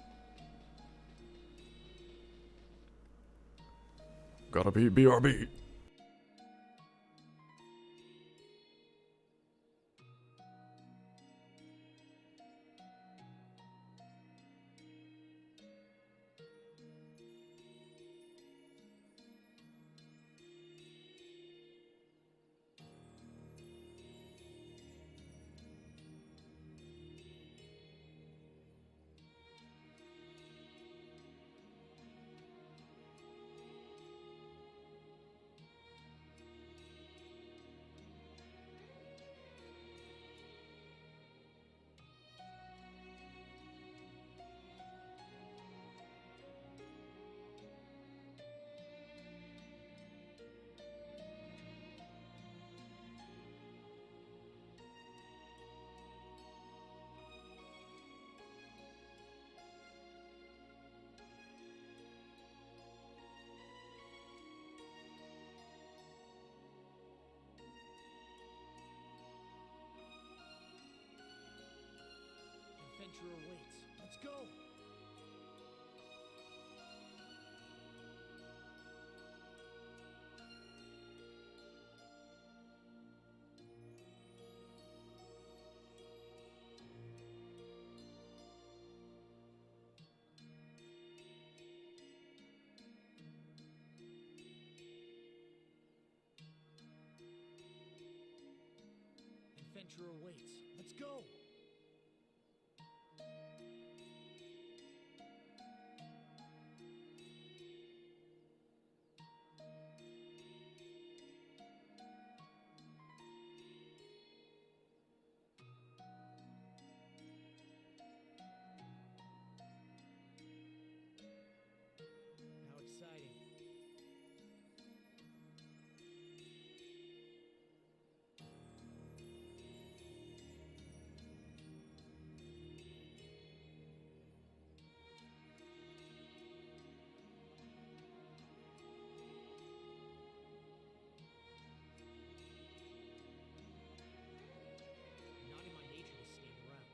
Gotta be BRB. Adventure awaits. Let's go! Adventure awaits. Let's go! How exciting. Not in my nature to stand around.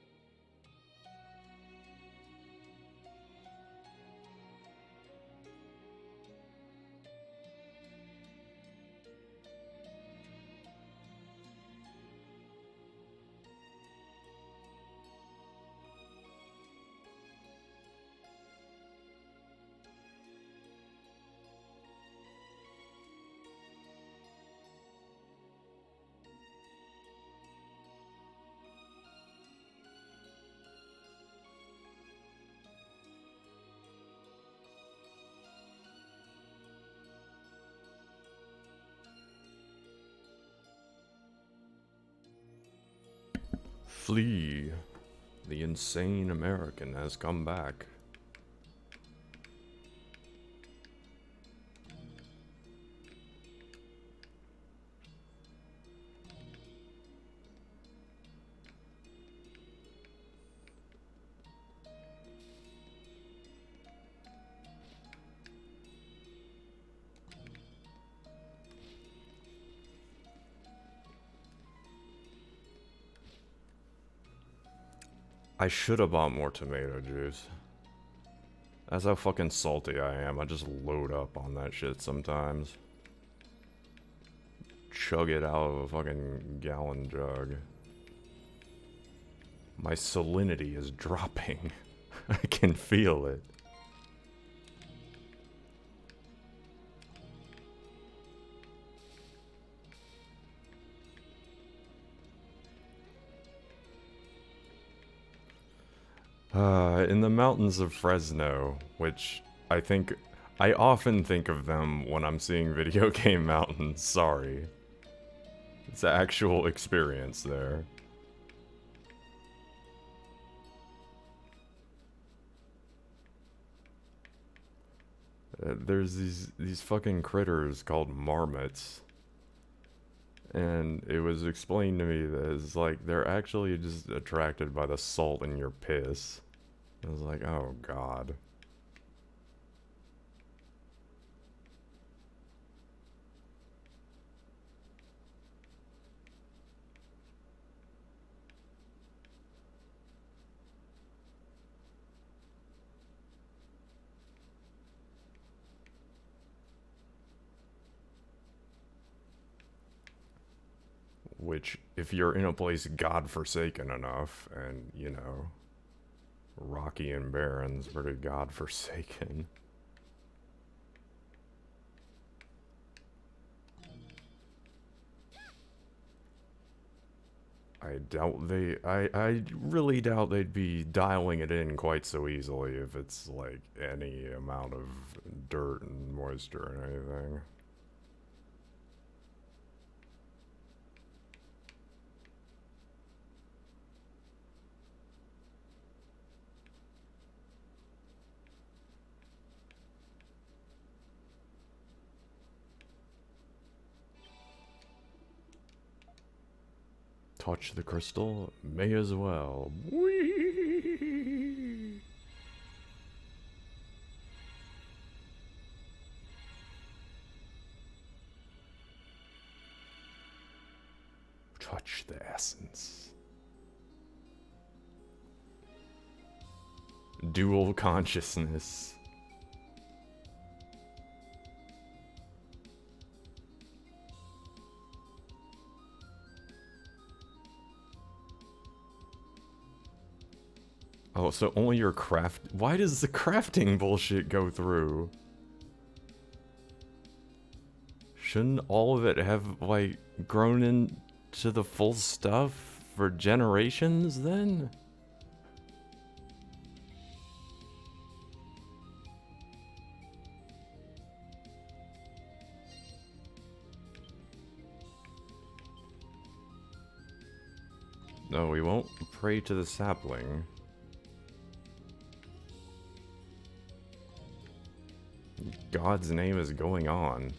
Flee. The insane American has come back. I should have bought more tomato juice. That's how fucking salty I am. I just load up on that shit sometimes. Chug it out of a fucking gallon jug. My salinity is dropping. I can feel it. In the mountains of Fresno, which I often think of them when I'm seeing video game mountains, sorry. It's an actual experience there. There's these fucking critters called marmots. And it was explained to me that it's like, they're actually just attracted by the salt in your piss. I was like, oh god. Which, if you're in a place godforsaken enough, and, you know, rocky and barren's pretty godforsaken. I really doubt they'd be dialing it in quite so easily if it's, like, any amount of dirt and moisture and anything. Touch the crystal? May as well. Whee! Touch the essence. Dual consciousness. Oh, so only your craft... Why does the crafting bullshit go through? Shouldn't all of it have, like, grown into the full stuff for generations, then? No, we won't pray to the sapling. God's name is going on.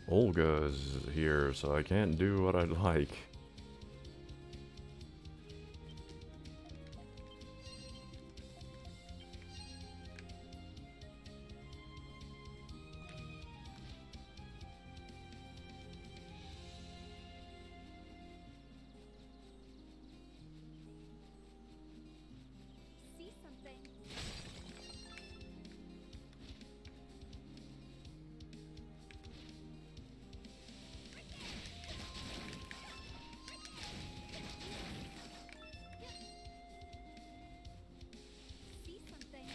Olga's here, so I can't do what I'd like. See something. See something. See something.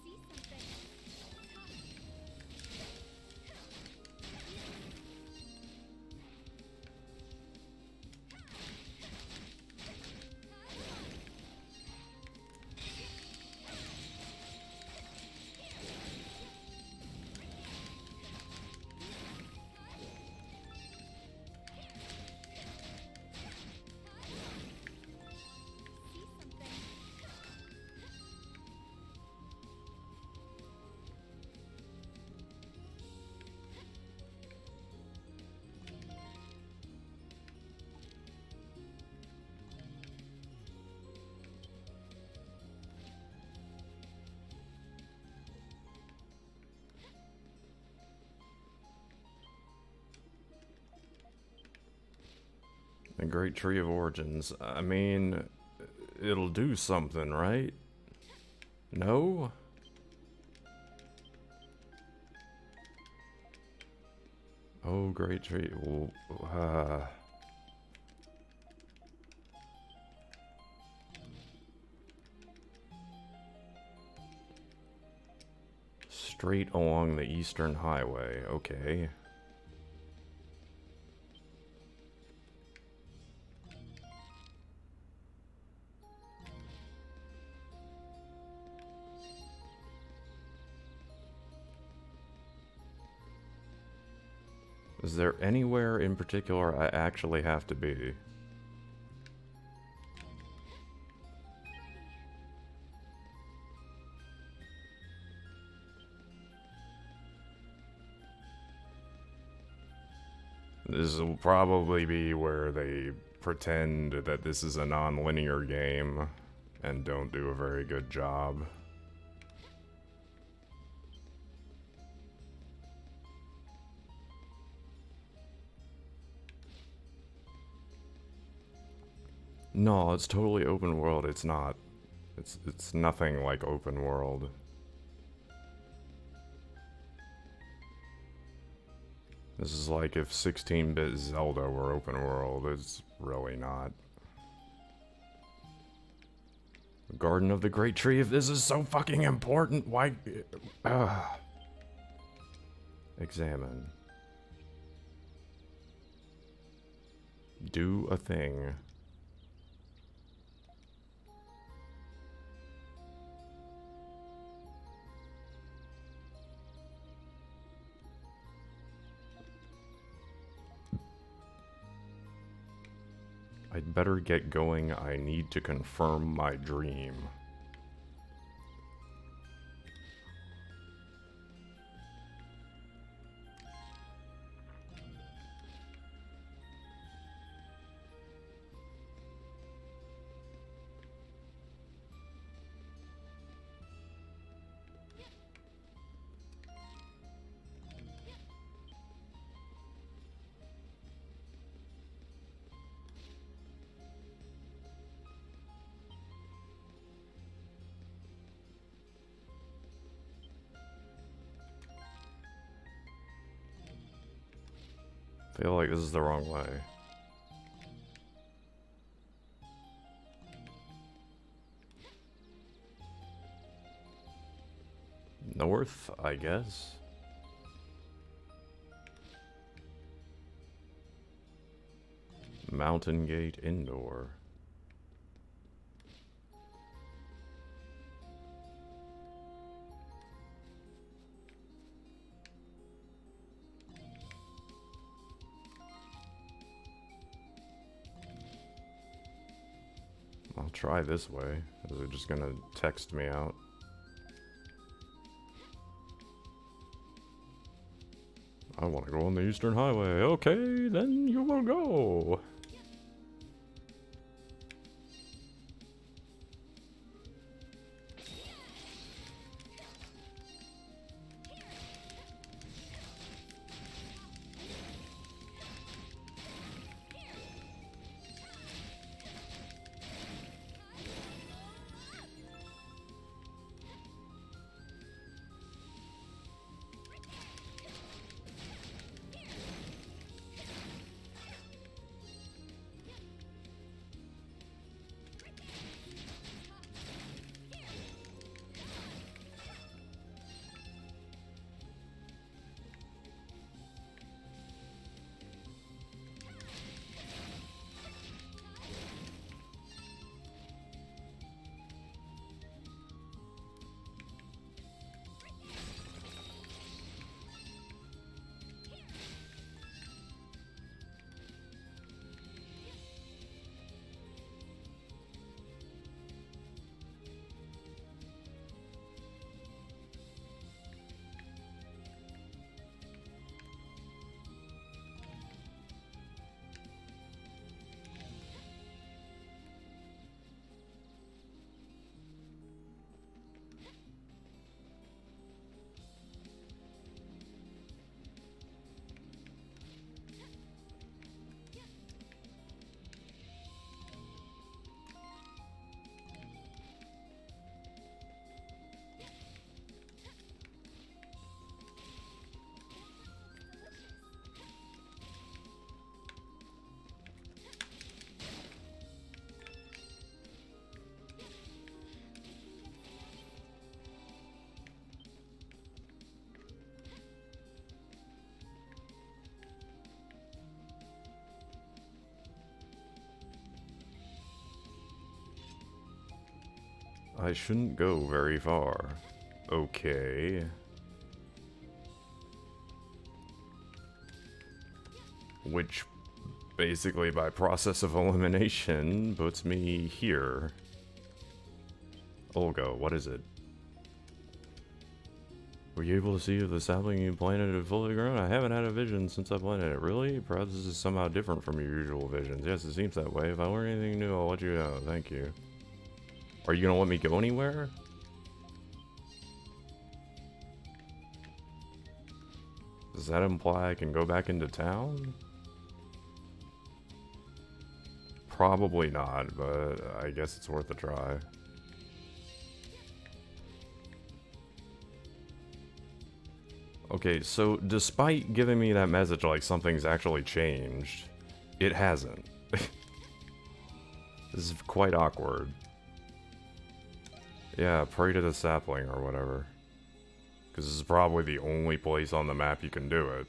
See something. The Great Tree of Origins. I mean, it'll do something, right? No? Oh, Great Tree. Straight along the Eastern Highway. Okay. Is there anywhere in particular I actually have to be? This will probably be where they pretend that this is a non-linear game and don't do a very good job. No, it's totally open world. It's not. It's nothing like open world. This is like if 16-bit Zelda were open world. It's really not. Garden of the Great Tree. If this is so fucking important, why? Examine. Do a thing. I'd better get going. I need to confirm my dream. Feel like this is the wrong way. North, I guess. Mountain Gate Indoor. I'll try this way. Is it just gonna text me out? I want to go on the Eastern Highway. Okay, then you will go. I shouldn't go very far. Okay. Which, basically by process of elimination, puts me here. Olga, what is it? Were you able to see if the sapling you planted had fully grown? I haven't had a vision since I planted it. Really? Perhaps this is somehow different from your usual visions. Yes, it seems that way. If I learn anything new, I'll let you know. Thank you. Are you gonna let me go anywhere? Does that imply I can go back into town? Probably not, but I guess it's worth a try. Okay, so despite giving me that message like something's actually changed, it hasn't. This is quite awkward. Yeah, pray to the sapling or whatever. Because this is probably the only place on the map you can do it.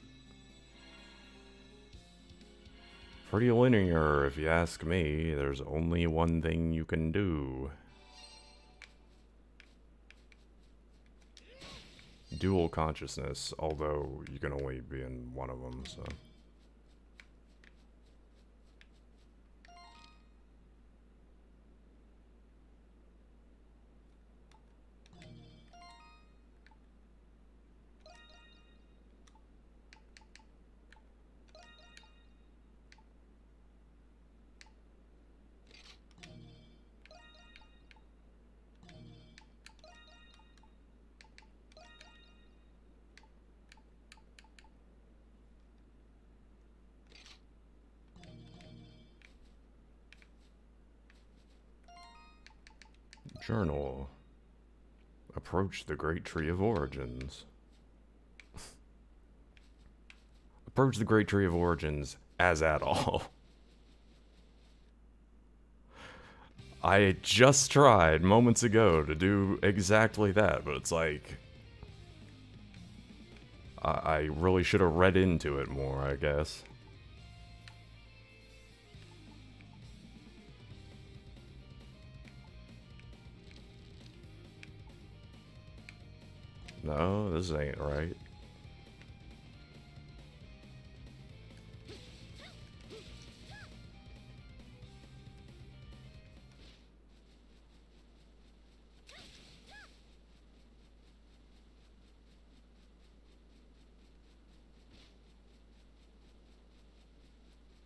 Pretty linear, if you ask me. There's only one thing you can do. Dual consciousness, although you can only be in one of them, so... Journal. Approach the Great Tree of Origins. approach the Great Tree of Origins as at all. I just tried moments ago to do exactly that, but it's like... I really should have read into it more, I guess. No, this ain't right.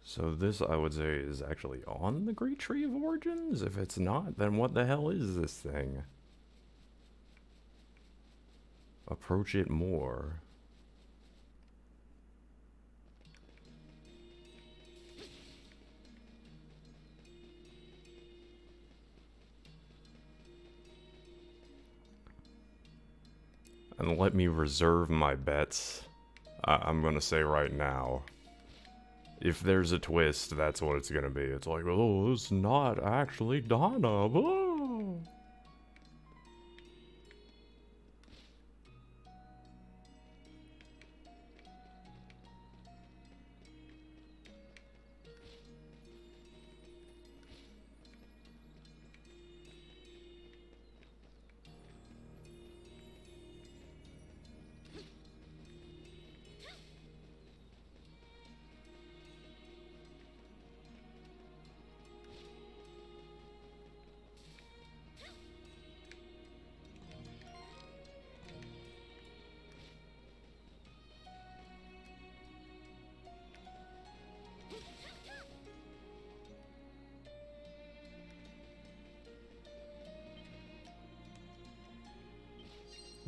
So this, I would say, is actually on the Great Tree of Origins? If it's not, then what the hell is this thing? Approach it more. And let me reserve my bets. I'm gonna say right now, if there's a twist, that's what it's gonna be. It's like, oh, it's not actually Donna. Oh.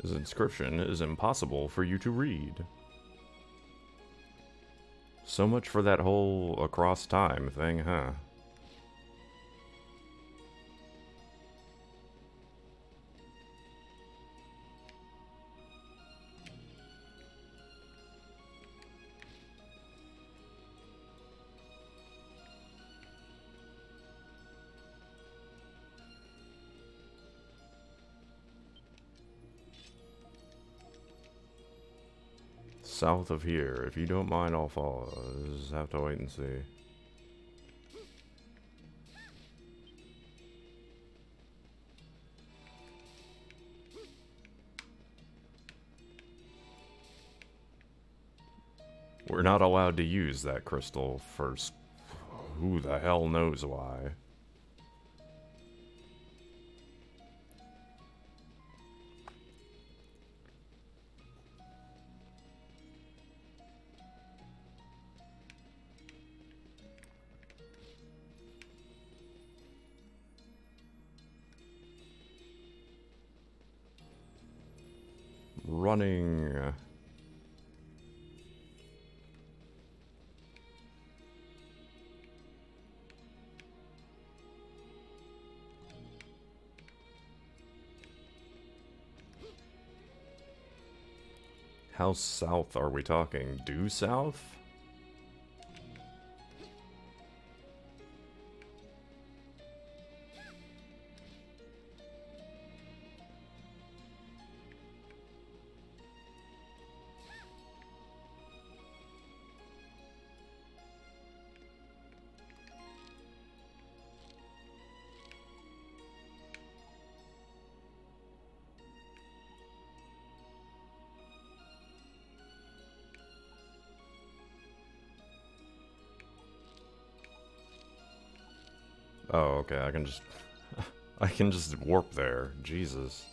This inscription is impossible for you to read. So much for that whole across time thing, huh? South of here. If you don't mind, I'll follow. Just have to wait and see. We're not allowed to use that crystal for who the hell knows why. Running. How south are we talking? Due south? Oh, okay, I can just... I can just warp there. Jesus.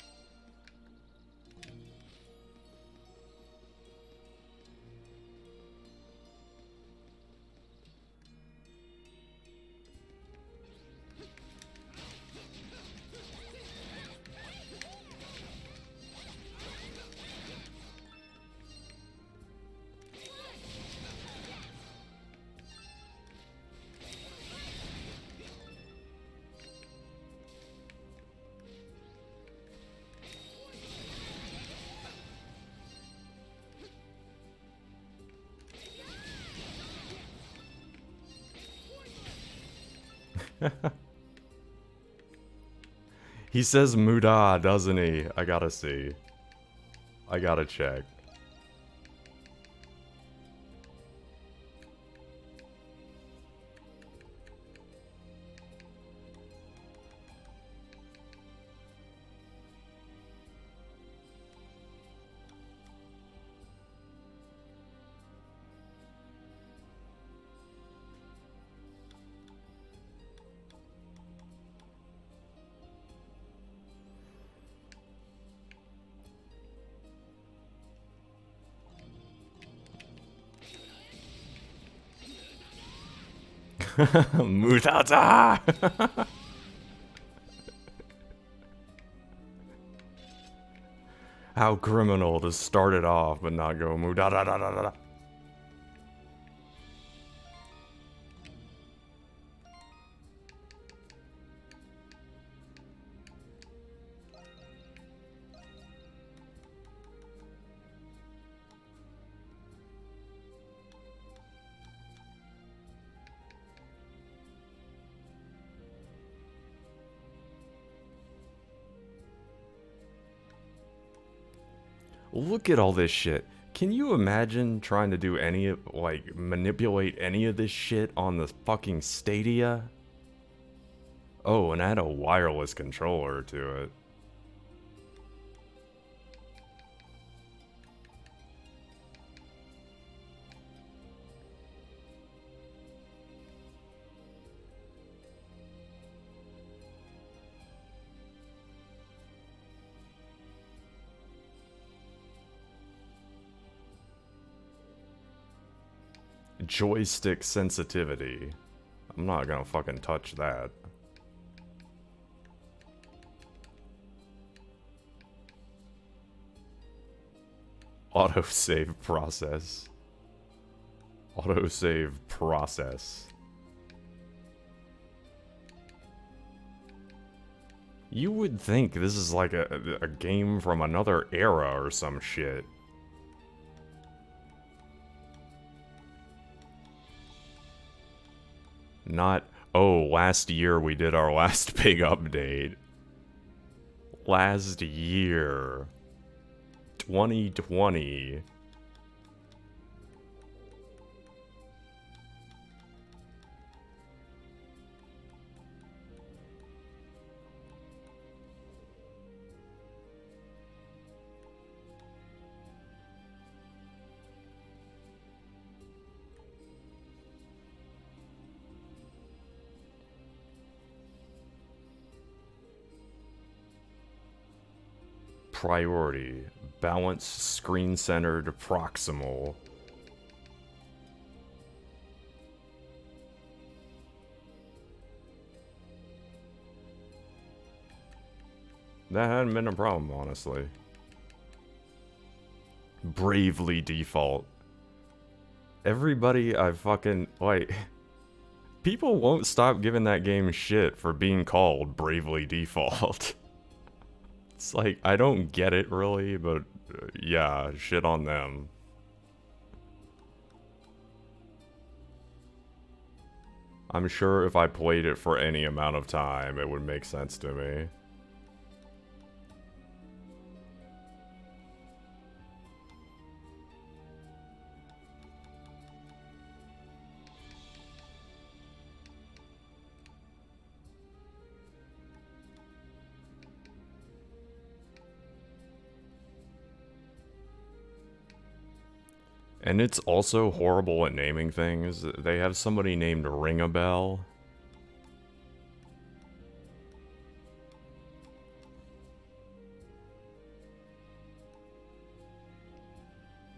He says Muda, doesn't he? I gotta see. I gotta check. Mutata! How criminal to start it off but not go Mutata. Look at all this shit. Can you imagine trying to do any, like, manipulate any of this shit on the fucking Stadia? Oh, and add a wireless controller to it. Joystick sensitivity. I'm not gonna fucking touch that. Autosave process. Autosave process. You would think this is like a game from another era or some shit. Not, oh, last year we did our last big update. Last year. 2020. Priority. Balance, screen-centered, proximal. That hadn't been a problem, honestly. Bravely default. Everybody I fucking, like... People won't stop giving that game shit for being called Bravely Default. It's like, I don't get it really, but yeah, shit on them. I'm sure if I played it for any amount of time, it would make sense to me. And it's also horrible at naming things. They have somebody named Ring-a-Bell.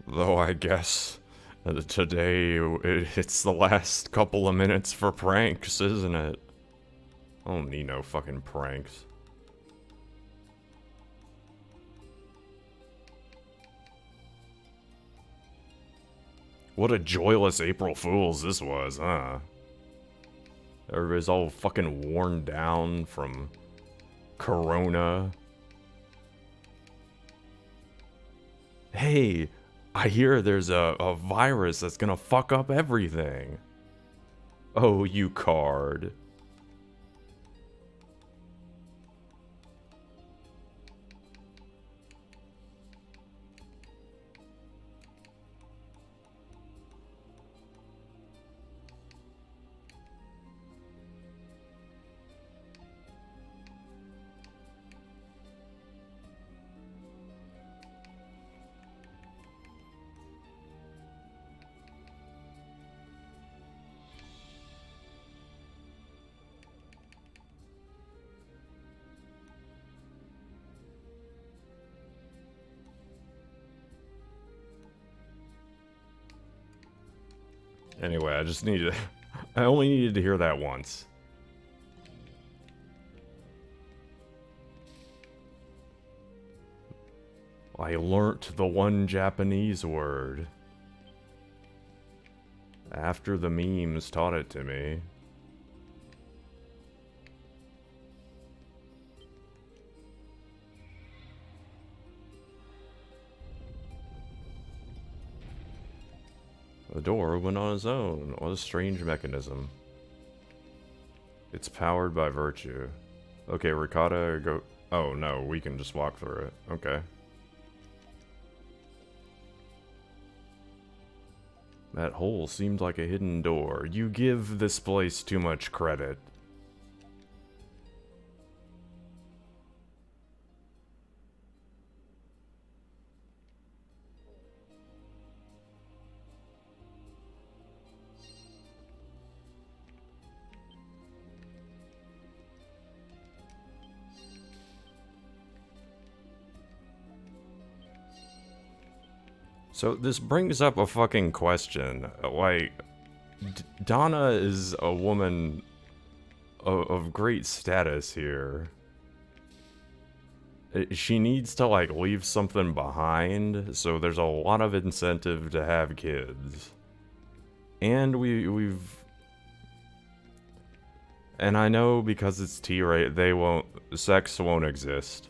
Though I guess today it's the last couple of minutes for pranks, isn't it? I don't need no fucking pranks. What a joyless April Fool's this was, huh? Everybody's all fucking worn down from Corona. Hey, I hear there's a virus that's gonna fuck up everything. Oh, you card. Anyway, I just needed... I only needed to hear that once. I learnt the one Japanese word. After the memes taught it to me. The door went on its own. What a strange mechanism. It's powered by virtue. Okay, Ricotta, go... Oh, no, we can just walk through it. Okay. That hole seemed like a hidden door. You give this place too much credit. So this brings up a fucking question. Like, Donna is a woman of great status here. She needs to, like, leave something behind, so there's a lot of incentive to have kids. And we've... And I know because it's T-rate, sex won't exist.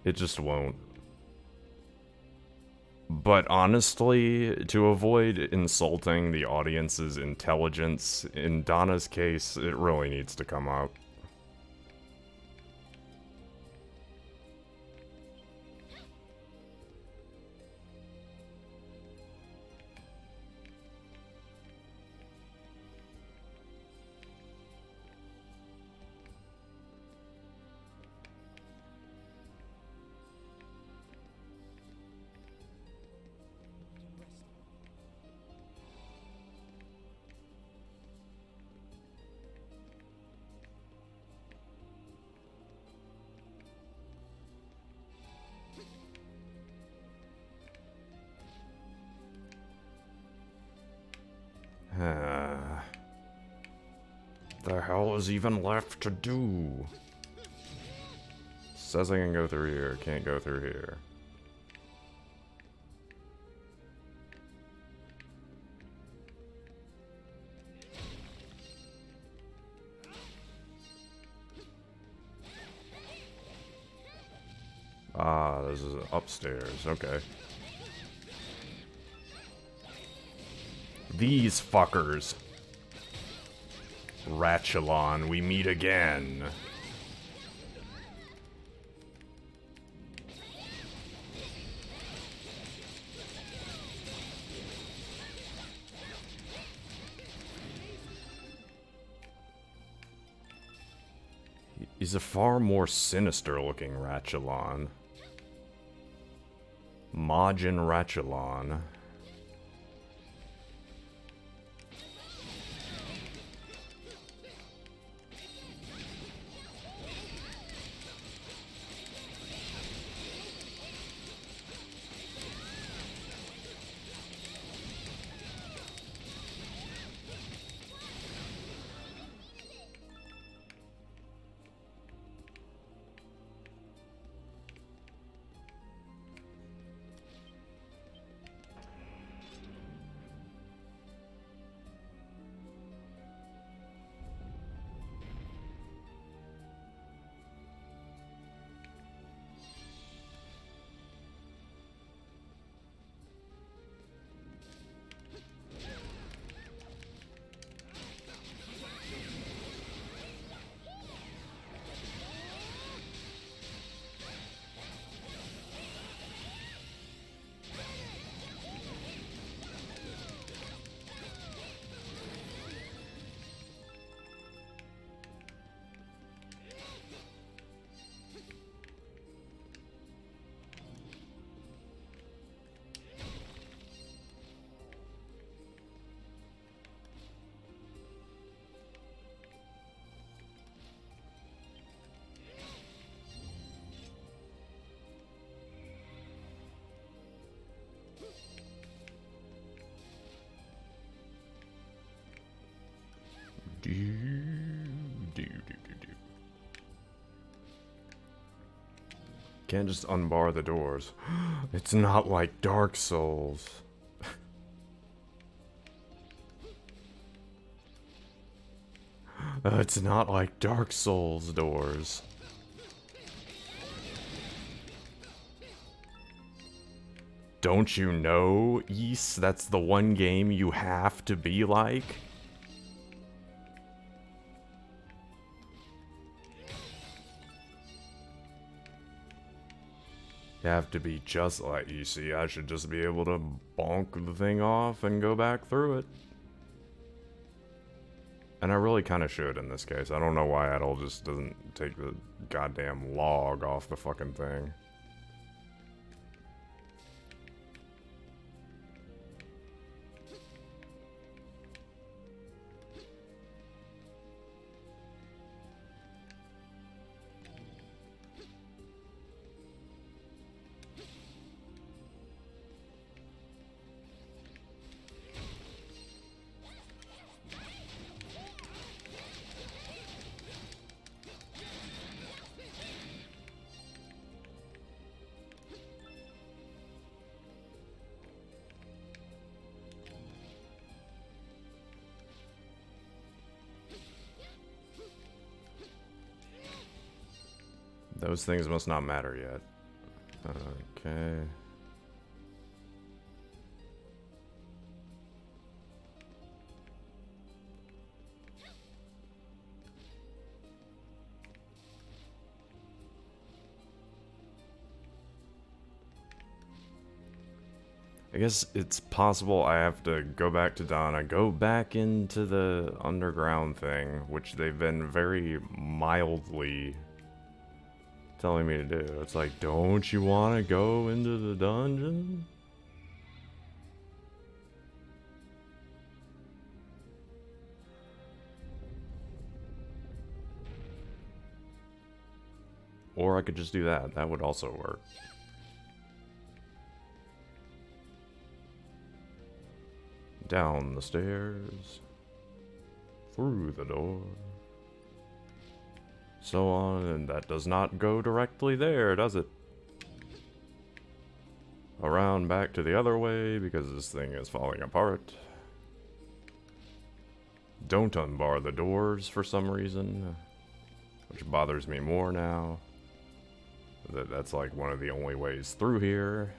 It just won't. But honestly, to avoid insulting the audience's intelligence, in Donna's case, it really needs to come up. The hell is even left to do? Says I can go through here, can't go through here. Ah, this is upstairs, okay. These fuckers. Ratchelon, we meet again. He's a far more sinister looking Ratchelon. Majin Ratchelon. Can't just unbar the doors. It's not like Dark Souls. It's not like Dark Souls doors. Don't you know, Ys? That's the one game you have to be like. You have to be just like Ys. I should just be able to bonk the thing off and go back through it. And I really kind of should in this case. I don't know why Adol just doesn't take the goddamn log off the fucking thing. Those things must not matter yet. Okay. I guess it's possible I have to go back to Donna, go back into the underground thing, which they've been very mildly telling me to do. It's like, don't you want to go into the dungeon? Or I could just do that. That would also work. Down the stairs. Through the door. So on, and that does not go directly there, does it? Around back to the other way, because this thing is falling apart. Don't unbar the doors for some reason, which bothers me more now. That's like one of the only ways through here.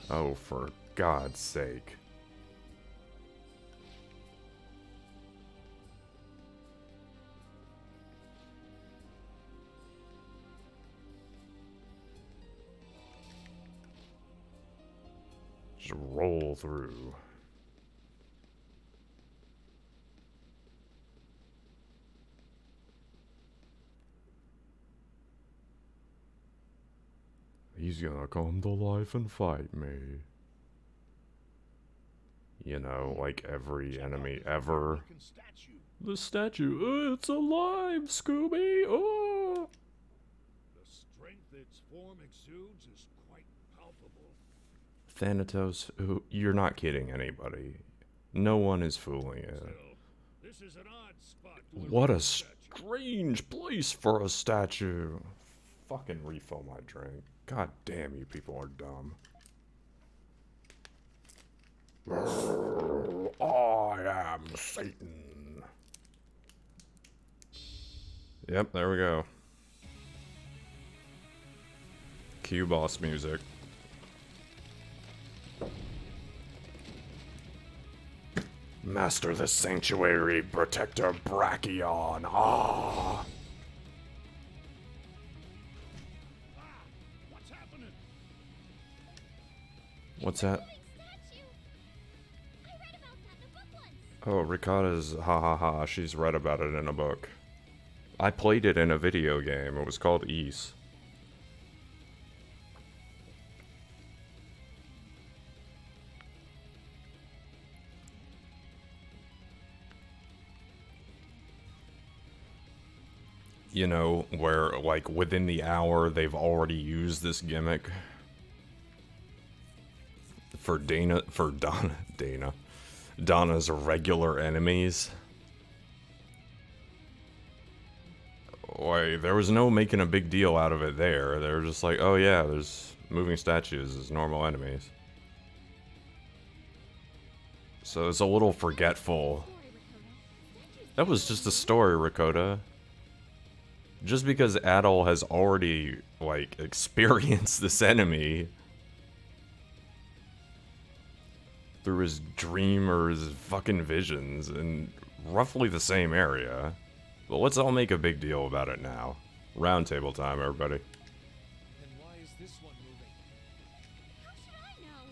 Oh, for God's sake. Just roll through. He's gonna come to life and fight me. You know, like every enemy ever. The statue, it's alive, Scooby! Oh! The strength its form exudes is quite palpable. Thanatos, you're not kidding anybody. No one is fooling you. Still, this is an odd spot to What a erect statue. strange place for a statue. Fucking refill my drink. God damn, you people are dumb. I am Satan. Yep, there we go. Cue boss music. Master the Sanctuary, Protector Brachion. Ah! What's happening? What's that? Statue. I read about that in a book once. Oh, Ricotta's ha ha ha. She's read about it in a book. I played it in a video game. It was called Ys. You know, where, like, within the hour, they've already used this gimmick. for Donna's regular enemies. Wait, there was no making a big deal out of it there. They were just like, oh yeah, there's moving statues as normal enemies. So it's a little forgetful. That was just a story, Rakota. Just because Adol has already, like, experienced this enemy through his dream or his fucking visions in roughly the same area. But let's all make a big deal about it now. Round table time, everybody. And why is this one moving? How should I know?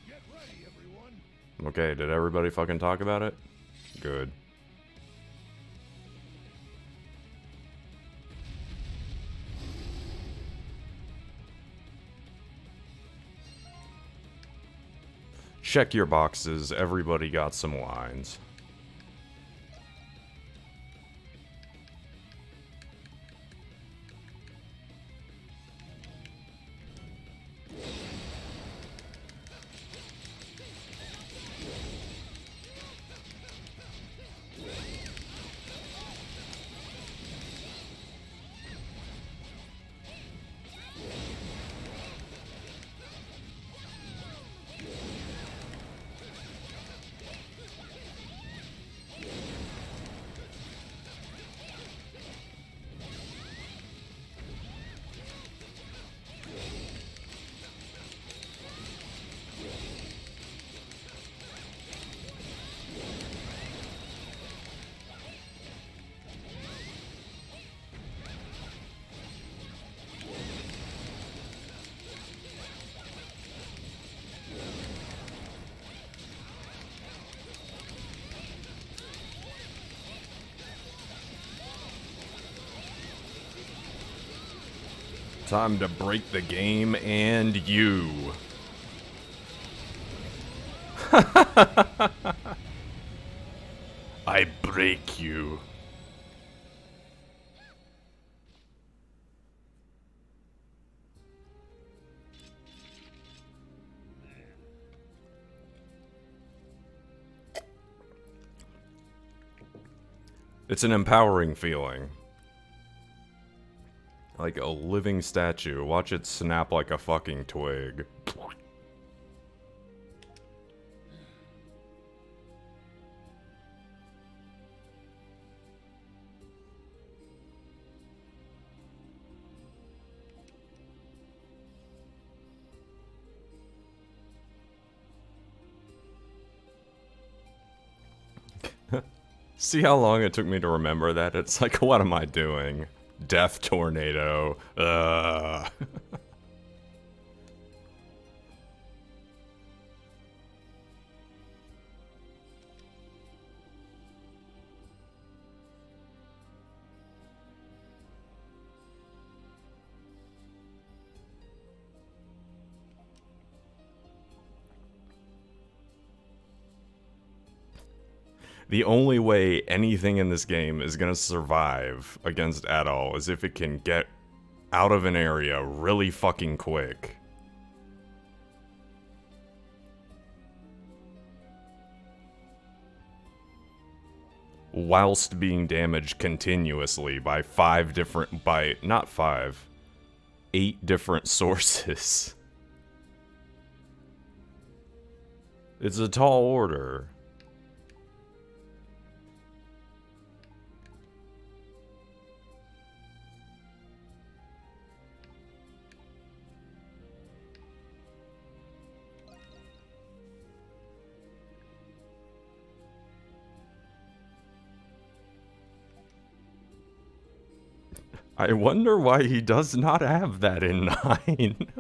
Get ready, everyone. Okay, did everybody fucking talk about it? Good. Check your boxes, everybody got some lines. Time to break the game and you. I break you. It's an empowering feeling. Like a living statue. Watch it snap like a fucking twig. See how long it took me to remember that? It's like, what am I doing? Death tornado. The only way anything in this game is gonna survive against Adol is if it can get out of an area really fucking quick. Whilst being damaged continuously by eight different sources. It's a tall order. I wonder why he does not have that in 9.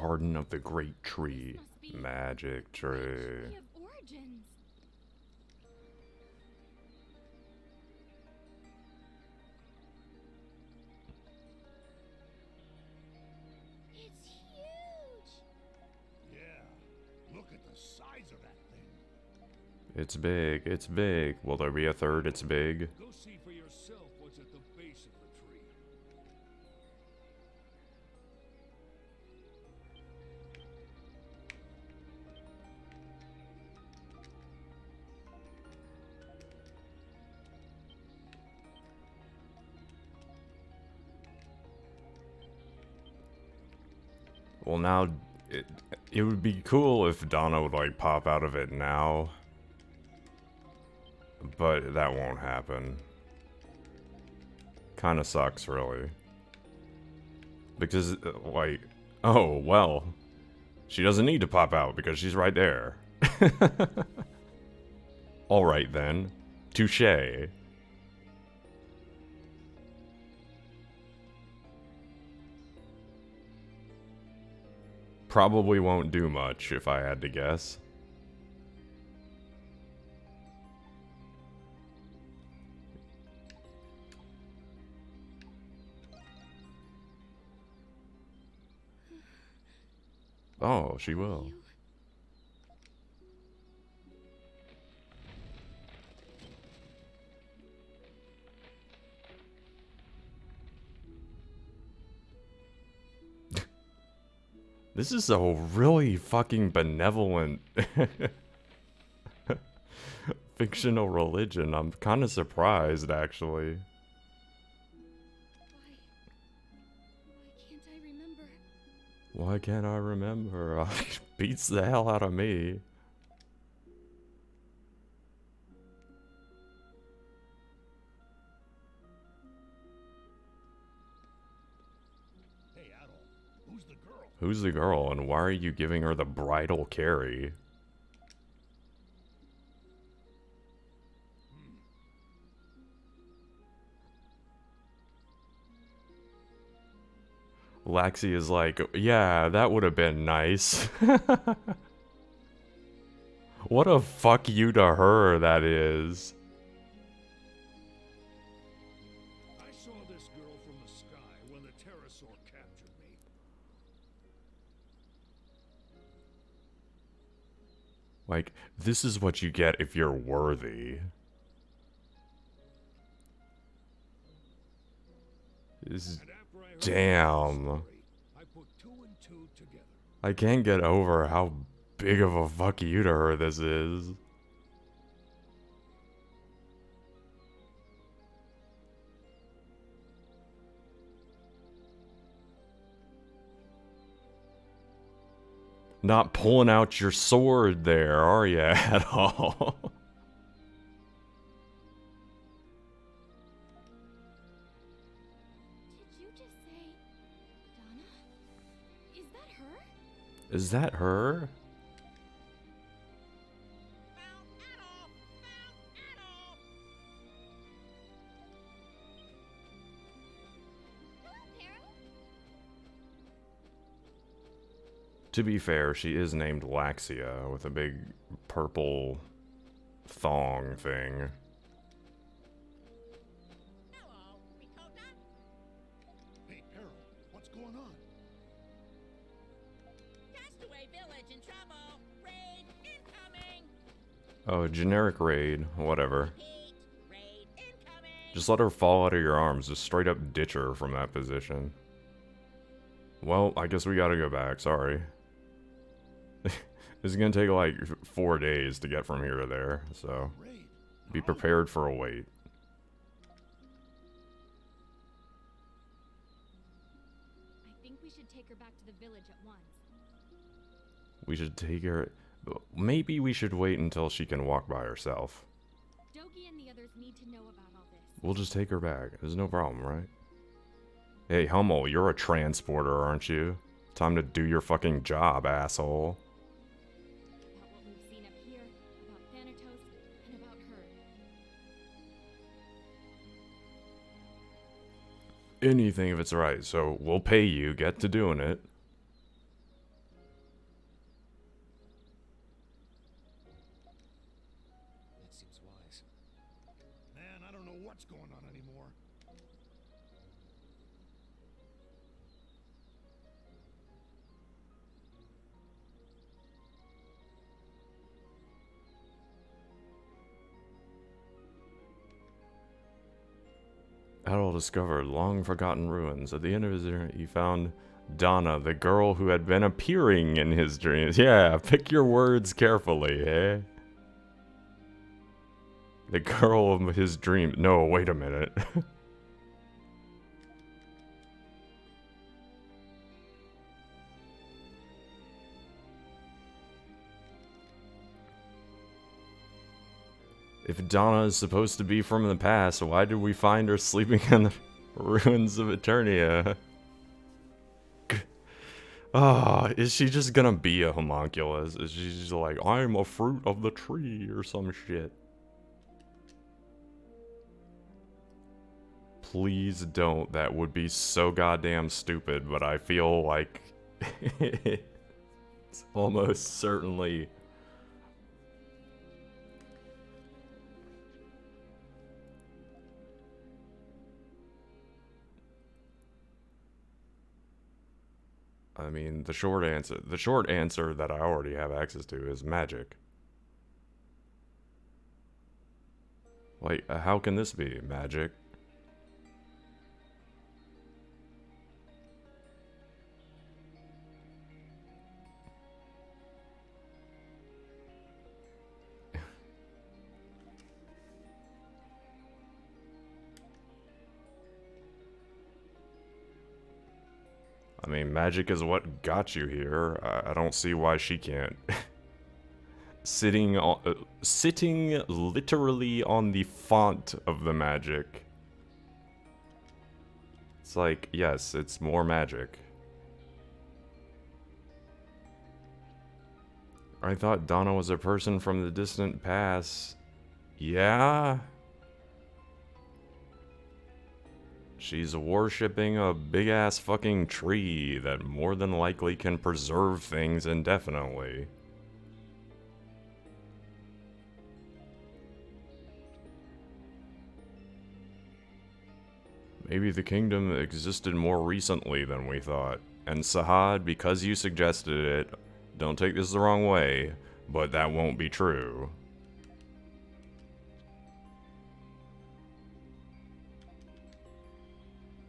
Garden of the Great Tree. This must be Magic the tree. tree of origins. It's huge! Yeah. Look at the size of that thing. It's big, it's big. Will there be a third? It's big. Go see for yourself what's at the base of the tree. Well, now, it would be cool if Donna would, like, pop out of it now. But that won't happen. Kinda sucks, really. Because, like, oh, well. She doesn't need to pop out because she's right there. Alright then. Touché. Probably won't do much, if I had to guess. Oh, she will. This is a really fucking benevolent fictional religion. I'm kind of surprised, actually. Why can't I remember? Why can't I remember? Beats the hell out of me. Hey, Adol, who's the girl? Who's the girl, and why are you giving her the bridal carry? Laxi is like, yeah, that would have been nice. What a fuck you to her that is. I saw this girl from the sky when the pterosaur captured me. Like, this is what you get if you're worthy. This, And after I heard damn. the story, I put two and two together. I can't get over how big of a fuck you to her this is. Not pulling out your sword there, are you, at all? Did you just say Donna? Is that her? Is that her? Hello, Pero. To be fair, she is named Laxia with a big purple thong thing. Hello, Ricotta. Hey, Pero, what's going on? Castaway Village in trouble. Raid incoming. Oh, generic raid, whatever. Repeat. Raid incoming. Just let her fall out of your arms, just straight up ditch her from that position. Well, I guess we gotta go back, sorry. This is gonna take like 4 days to get from here to there, so Raid. be How? prepared for a wait. I think we should take her back to the village at once. We should take her... Maybe we should wait until she can walk by herself. Dogi and the others need to know about all this. We'll just take her back. There's no problem, right? Hey, Hummel, you're a transporter, aren't you? Time to do your fucking job, asshole. About what we've seen up here, about Thanatos, and about her. Anything if it's right, so we'll pay you, get to doing it. Adol discovered long-forgotten ruins. At the end of his journey, he found Donna, the girl who had been appearing in his dreams. Yeah, pick your words carefully, eh? The girl of his dreams. No, wait a minute. If Donna is supposed to be from the past, why did we find her sleeping in the ruins of Eternia? Ah, is she just gonna be a homunculus? Is she just like, I'm a fruit of the tree or some shit? Please don't. That would be so goddamn stupid, but I feel like it's almost certainly. I mean, the short answer that I already have access to is magic. Like, how can this be magic? I mean, magic is what got you here. I don't see why she can't. Sitting literally on the font of the magic. It's like, yes, it's more magic. I thought Donna was a person from the distant past. Yeah? She's worshipping a big-ass fucking tree that more than likely can preserve things indefinitely. Maybe the kingdom existed more recently than we thought. And Sahad, because you suggested it, don't take this the wrong way, but that won't be true.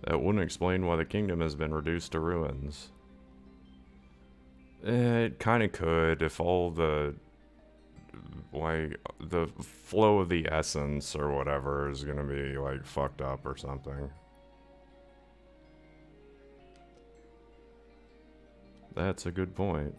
That wouldn't explain why the kingdom has been reduced to ruins. It kinda could if all the... like, the flow of the essence or whatever is gonna be, like, fucked up or something. That's a good point.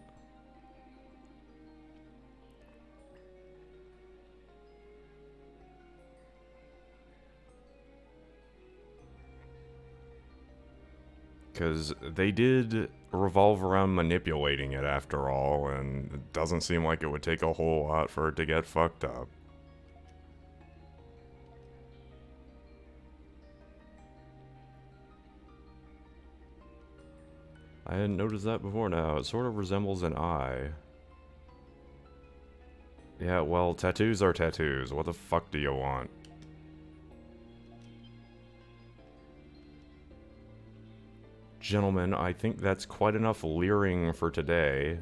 Because they did revolve around manipulating it after all, and it doesn't seem like it would take a whole lot for it to get fucked up. I hadn't noticed that before now. It sort of resembles an eye. Yeah, well, tattoos are tattoos. What the fuck do you want? Gentlemen, I think that's quite enough leering for today.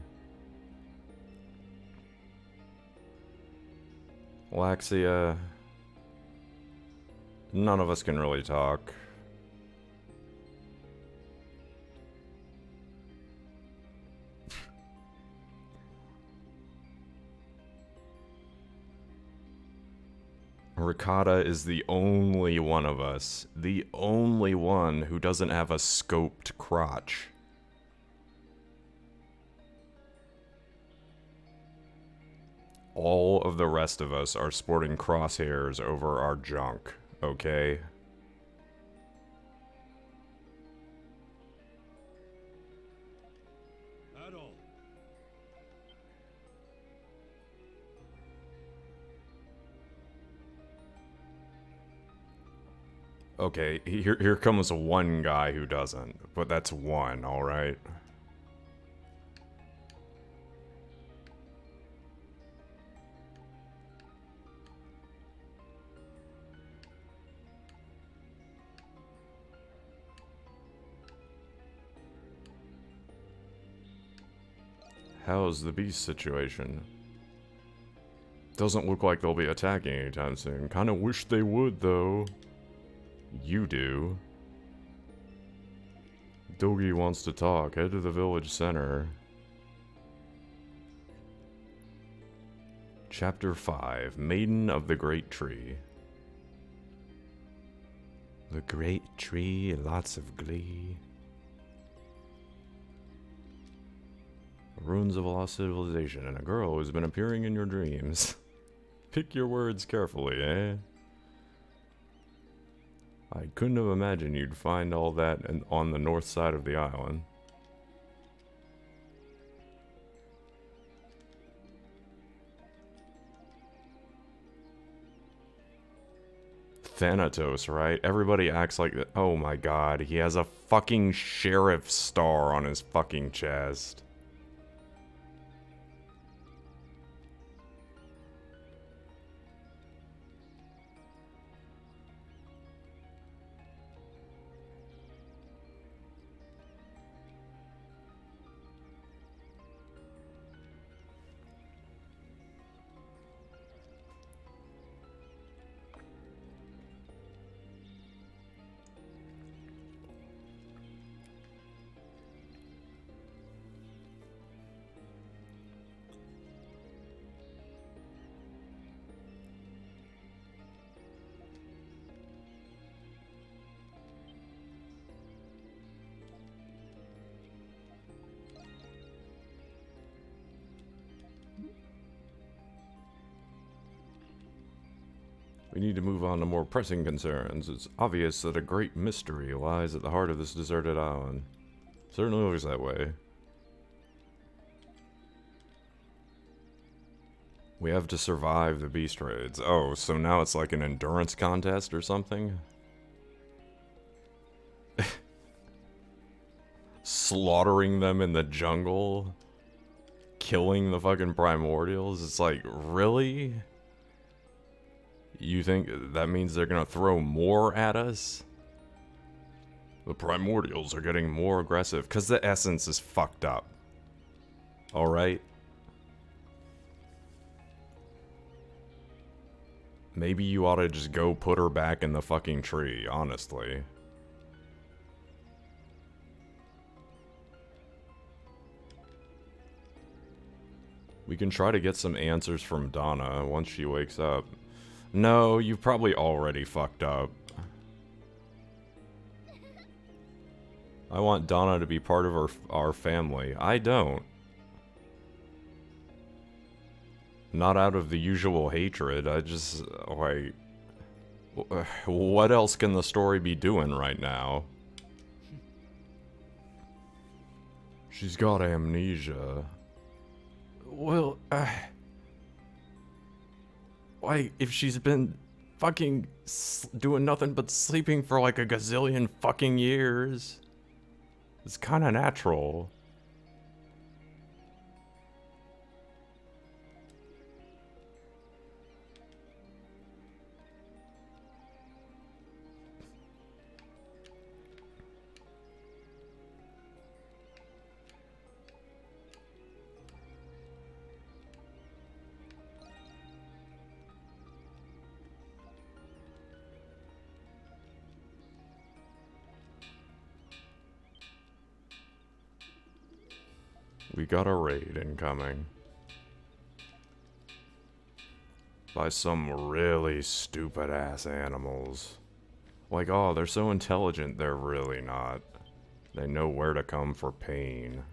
Laxia... none of us can really talk. Ricotta is the only one of us, the only one who doesn't have a scoped crotch. All of the rest of us are sporting crosshairs over our junk, okay? Okay, here comes one guy who doesn't, but that's one, alright? How's the beast situation? Doesn't look like they'll be attacking anytime soon. Kinda wish they would, though. You do. Dogi wants to talk. Head to the village center. Chapter 5, Maiden of the Great Tree. The Great Tree, lots of glee. Ruins of a lost civilization and a girl who's been appearing in your dreams. Pick your words carefully, eh? I couldn't have imagined you'd find all that on the north side of the island. Thanatos, right? Everybody acts like that. Oh my god, he has a fucking sheriff star on his fucking chest. We need to move on to more pressing concerns. It's obvious that a great mystery lies at the heart of this deserted island. Certainly looks that way. We have to survive the beast raids. Oh, so now it's like an endurance contest or something? Slaughtering them in the jungle? Killing the fucking primordials? It's like, really? You think that means they're gonna throw more at us? The primordials are getting more aggressive because the essence is fucked up. Alright? Maybe you ought to just go put her back in the fucking tree, honestly. We can try to get some answers from Donna once she wakes up. No, you've probably already fucked up. I want Donna to be part of our family. I don't. Not out of the usual hatred, I just, like... What else can the story be doing right now? She's got amnesia. Well, like, if she's been fucking doing nothing but sleeping for like a gazillion fucking years, it's kind of natural. We got a raid incoming. By some really stupid ass animals. Like, oh, they're so intelligent, they're really not. They know where to come for pain.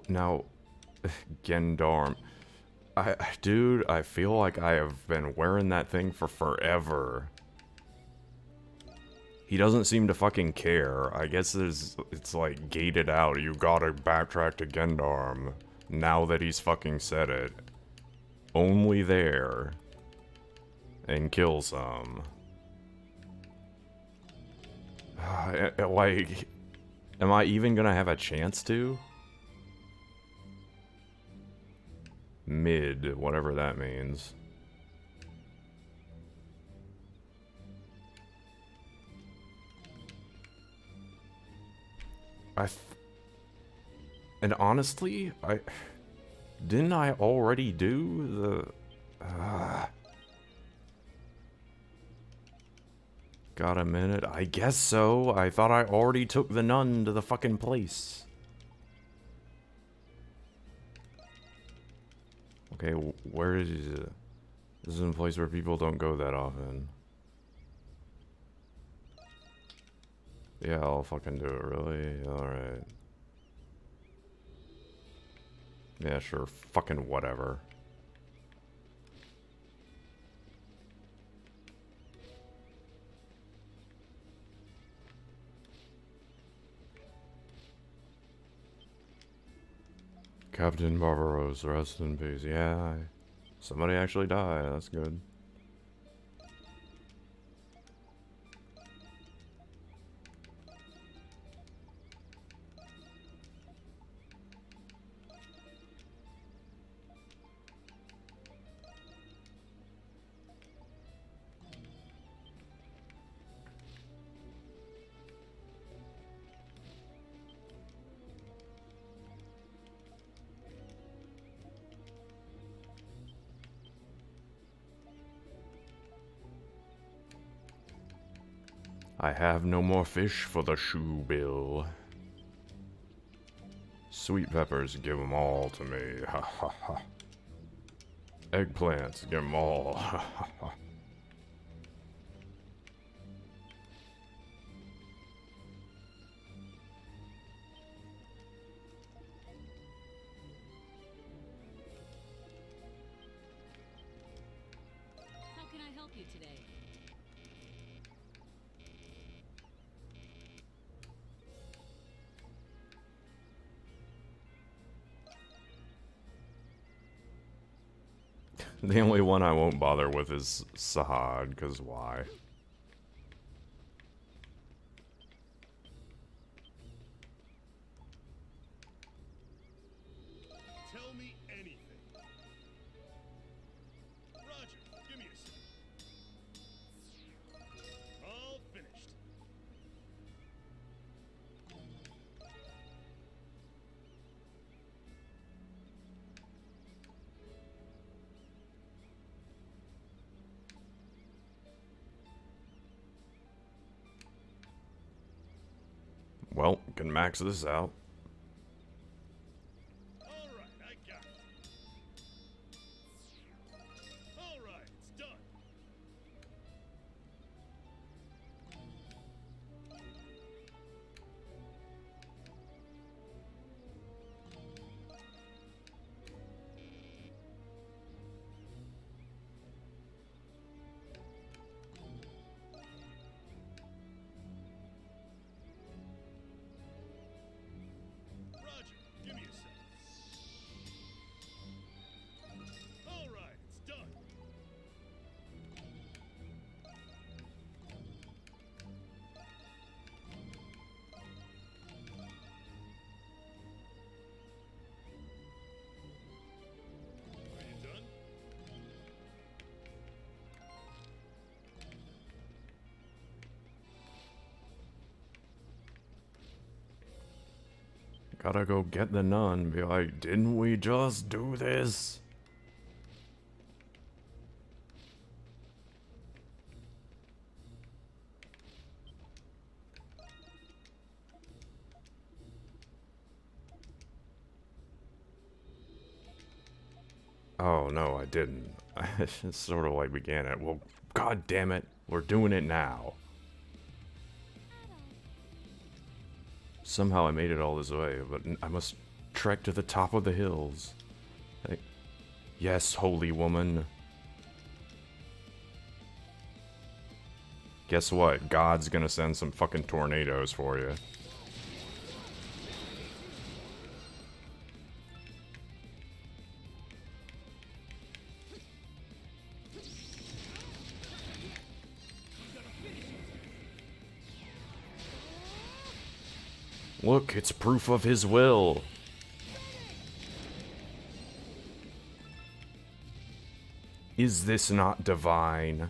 Now, Gendarm. Dude, I feel like I have been wearing that thing for forever. He doesn't seem to fucking care. I guess it's like gated out. You gotta backtrack to Gendarm. Now that he's fucking said it. Only there. And kill some. Like, am I even gonna have a chance to? Mid, whatever that means. And honestly, didn't I already do the... Got a minute? I guess so. I thought I already took the nun to the fucking place. Okay, where is it? This is a place where people don't go that often. Yeah, I'll fucking do it, really? Alright. Yeah, sure. Fucking whatever. Captain Barbarossa, rest in peace. Yeah, somebody actually died. That's good. I have no more fish for the shoe bill. Sweet peppers, give them all to me. Ha ha ha. Eggplants, give them all. Ha ha ha. How can I help you today? The only one I won't bother with is Sahad, because why? Tell me anything. Roger, give me a sec. All finished. Well, can max this out. All right, I got it. All right, it's done. Roger, give me a sec. All right, it's done. Are you done? Gotta go get the nun. Be like, didn't we just do this? Oh, no, I didn't. It's sort of like began it. Well, god damn it. We're doing it now. Somehow I made it all this way, but I must trek to the top of the hills. Hey. Yes, holy woman. Guess what? God's gonna send some fucking tornadoes for you. Look, it's proof of his will. Is this not divine?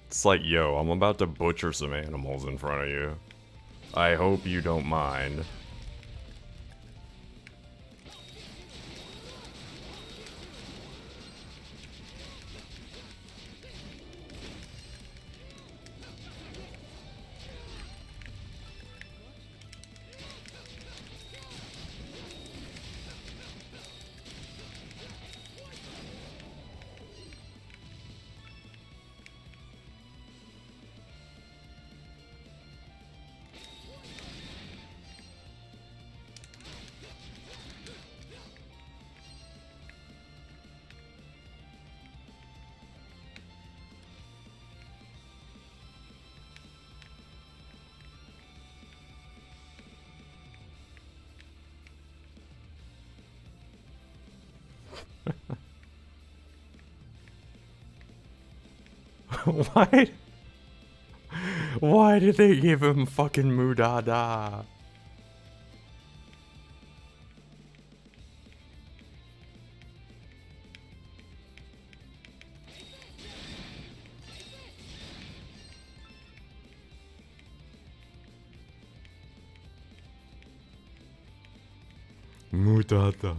It's like, yo, I'm about to butcher some animals in front of you. I hope you don't mind. Why? Why did they give him fucking Mudada? Mudada.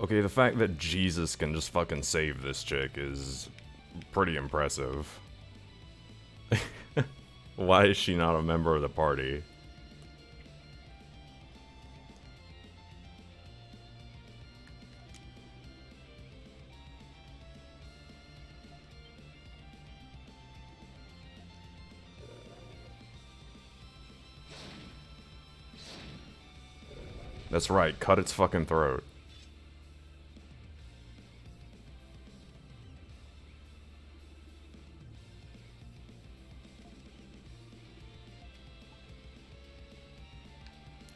Okay, the fact that Jesus can just fucking save this chick is pretty impressive. Why is she not a member of the party? That's right, cut its fucking throat.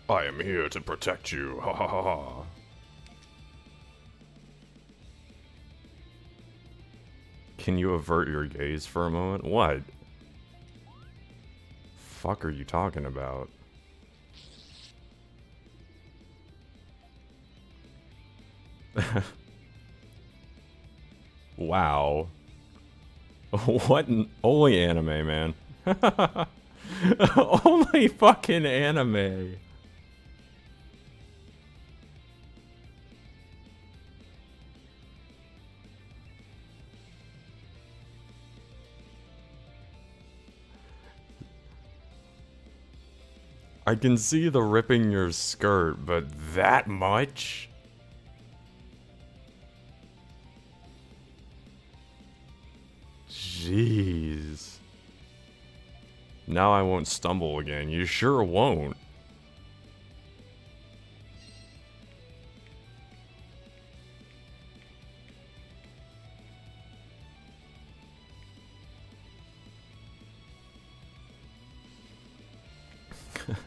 I am here to protect you, ha ha ha ha. Can you avert your gaze for a moment? What? Fuck are you talking about? Wow. What only anime, man. Only fucking anime. I can see the ripping your skirt, but that much? Jeez. Now I won't stumble again. You sure won't.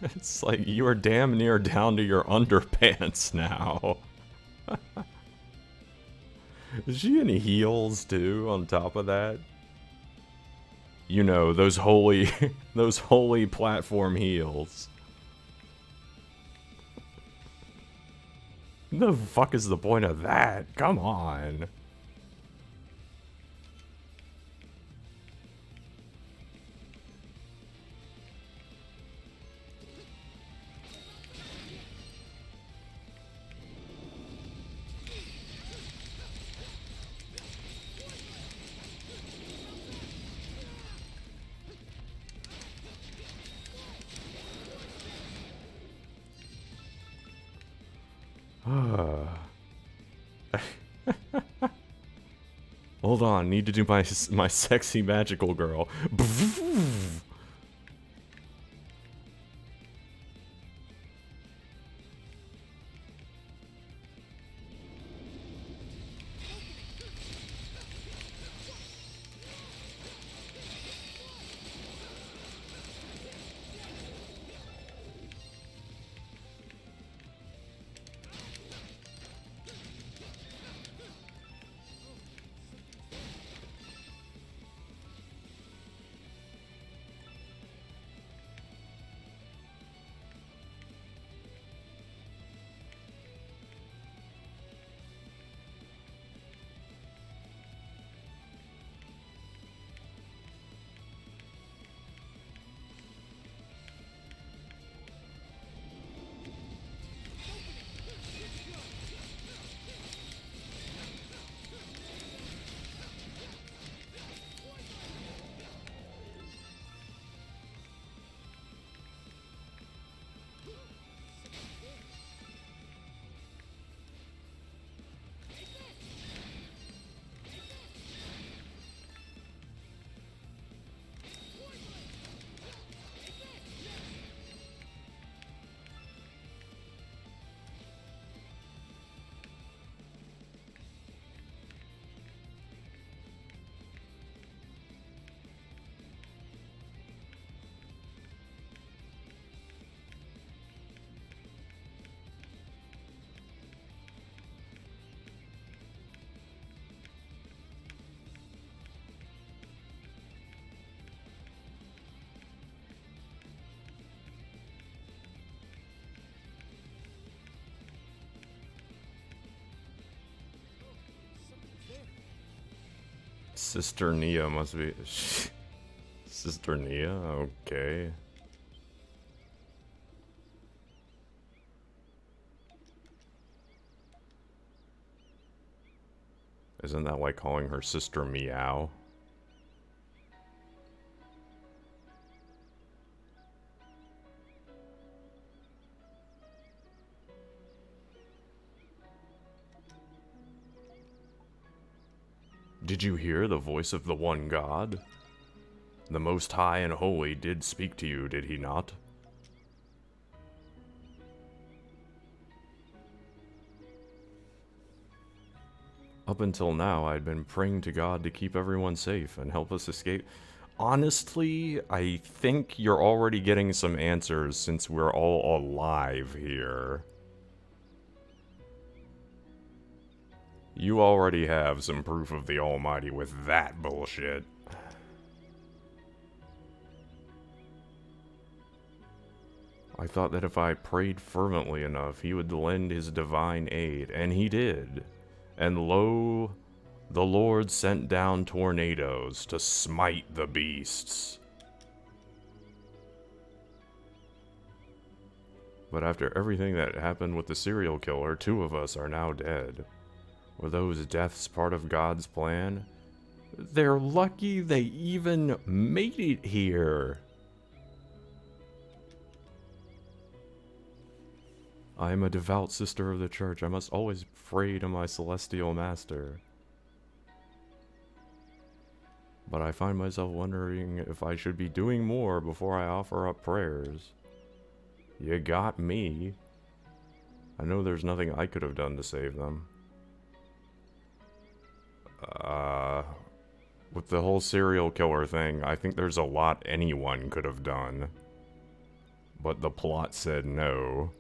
It's like you are damn near down to your underpants now. Is she in heels too, on top of that? You know, those holy, those holy platform heels. The fuck is the point of that? Come on. Hold on, need to do my sexy magical girl. Sister Nia must be... Sister Nia? Okay. Isn't that like calling her Sister Meow? Did you hear the voice of the one God? The Most High and Holy did speak to you, did he not? Up until now, I'd been praying to God to keep everyone safe and help us escape. Honestly, I think you're already getting some answers since we're all alive here. You already have some proof of the Almighty with that bullshit. I thought that if I prayed fervently enough, he would lend his divine aid, and he did. And lo, the Lord sent down tornadoes to smite the beasts. But after everything that happened with the serial killer, 2 of us are now dead. Were those deaths part of God's plan? They're lucky they even made it here. I am a devout sister of the church. I must always pray to my celestial master. But I find myself wondering if I should be doing more before I offer up prayers. You got me. I know there's nothing I could have done to save them. With the whole serial killer thing, I think there's a lot anyone could have done. but the plot said no.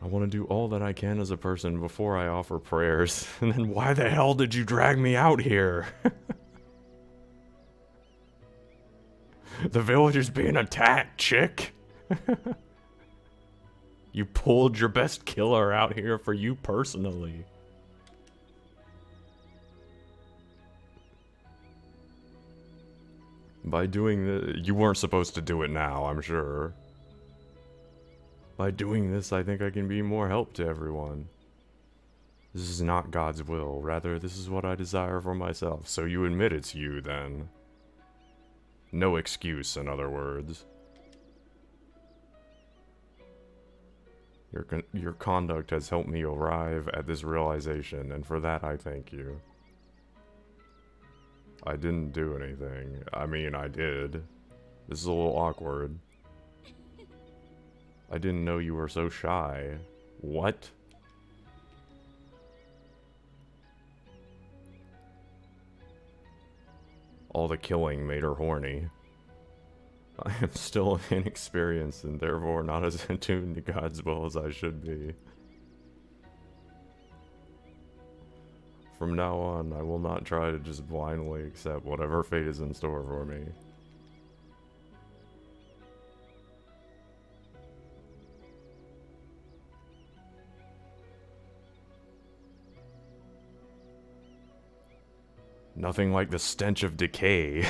I want to do all that I can as a person before I offer prayers. And then why the hell did you drag me out here? The village is being attacked, chick. You pulled your best killer out here for you personally. By doing this, you weren't supposed to do it now, I'm sure. By doing this, I think I can be more help to everyone. This is not God's will, rather this is what I desire for myself. So you admit it's you, then. No excuse, in other words. Your conduct has helped me arrive at this realization, and for that I thank you. I didn't do anything. I mean, I did. This is a little awkward. I didn't know you were so shy. What? All the killing made her horny. I am still inexperienced and therefore not as attuned to God's will as I should be. From now on, I will not try to just blindly accept whatever fate is in store for me. Nothing like the stench of decay.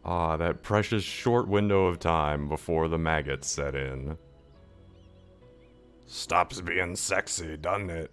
Ah, that precious short window of time before the maggots set in. Stops being sexy, doesn't it?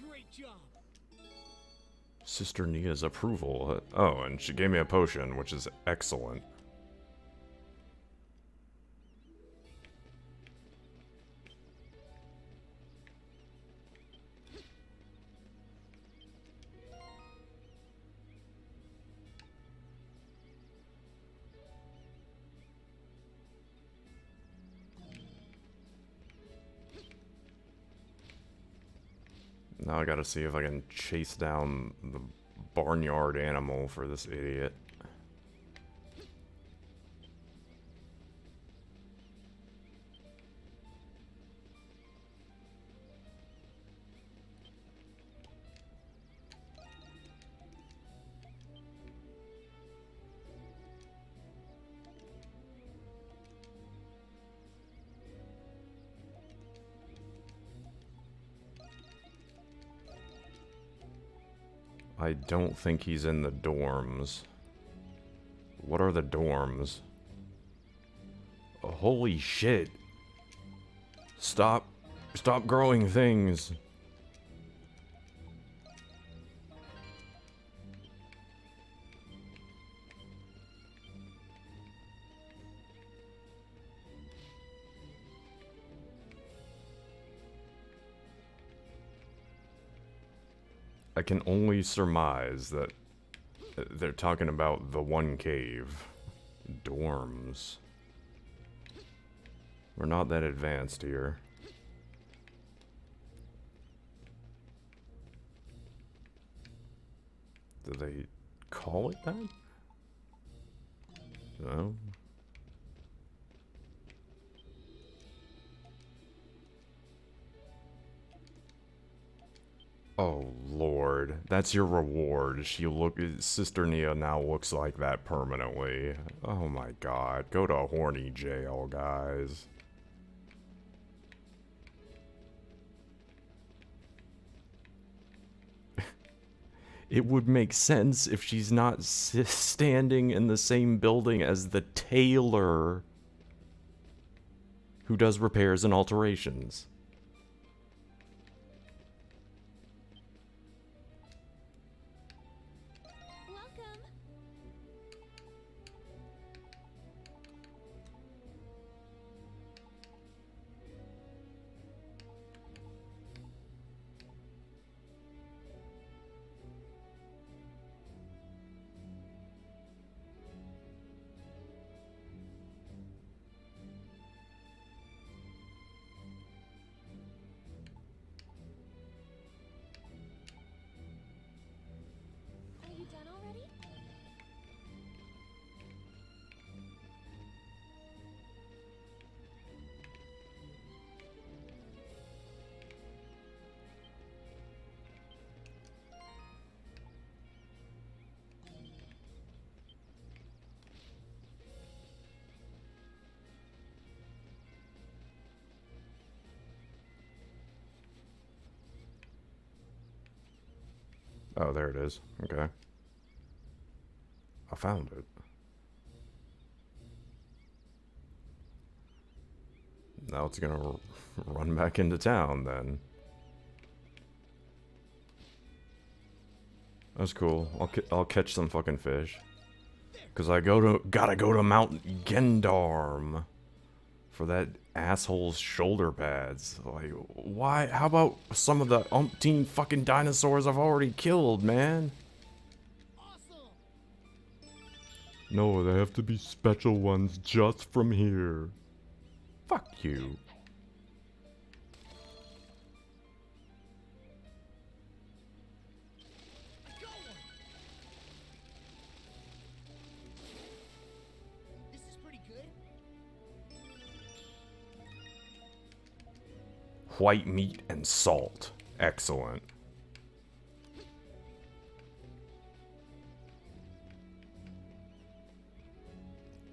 Great job. Sister Nia's approval. Oh, and she gave me a potion, which is excellent. Now I gotta see if I can chase down the barnyard animal for this idiot. I don't think he's in the dorms. What are the dorms? Oh, holy shit. Stop growing things. I can only surmise that they're talking about the one cave. Dorms. We're not that advanced here. Do they call it that? No. Oh lord, that's your reward. Sister Nia now looks like that permanently. Oh my god, go to horny jail, guys. It would make sense if she's not standing in the same building as the tailor who does repairs and alterations. Welcome. Are you done already? Oh, there it is. Okay. I found it. Now it's gonna run back into town then. That's cool. I'll catch some fucking fish. Cause I gotta go to Mount Gendarm for that asshole's shoulder pads. Like, why? How about some of the umpteen fucking dinosaurs I've already killed, man? Awesome! No, they have to be special ones just from here. Fuck you. I got one! This is pretty good. White meat and salt. Excellent.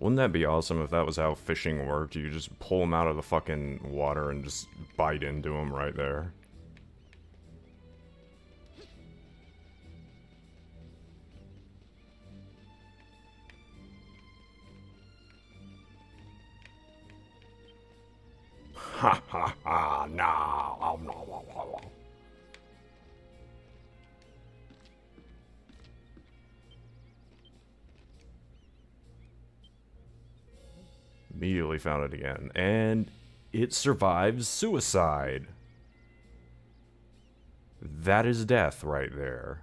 Wouldn't that be awesome if that was how fishing worked? You just pull them out of the fucking water and just bite into them right there. Ha ha ha, no. Immediately found it again. And it survives suicide. That is death right there.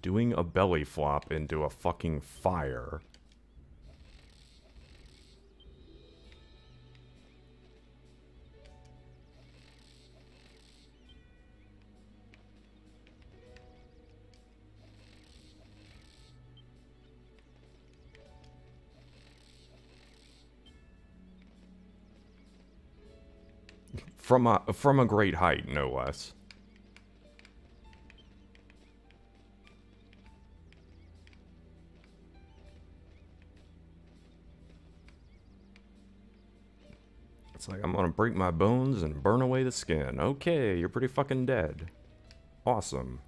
Doing a belly flop into a fucking fire. From a great height, no less. It's like, I'm gonna break my bones and burn away the skin. Okay, you're pretty fucking dead. Awesome.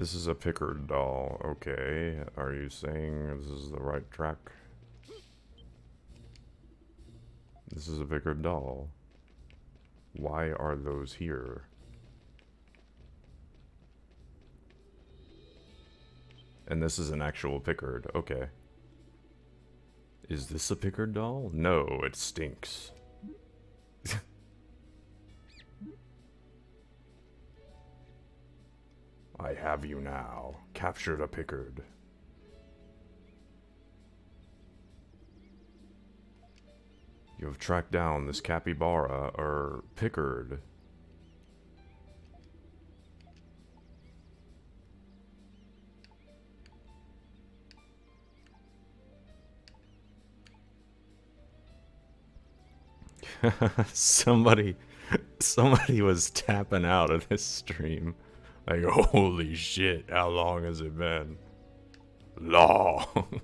This is a Pickard doll. Okay. Are you saying this is the right track? This is a Pickard doll. Why are those here? And this is an actual Pickard. Okay. Is this a Pickard doll? No, it stinks. I have you now. Captured a Pickard. You have tracked down this capybara, or Pickard. Somebody was tapping out of this stream. Like, holy shit, how long has it been? Long.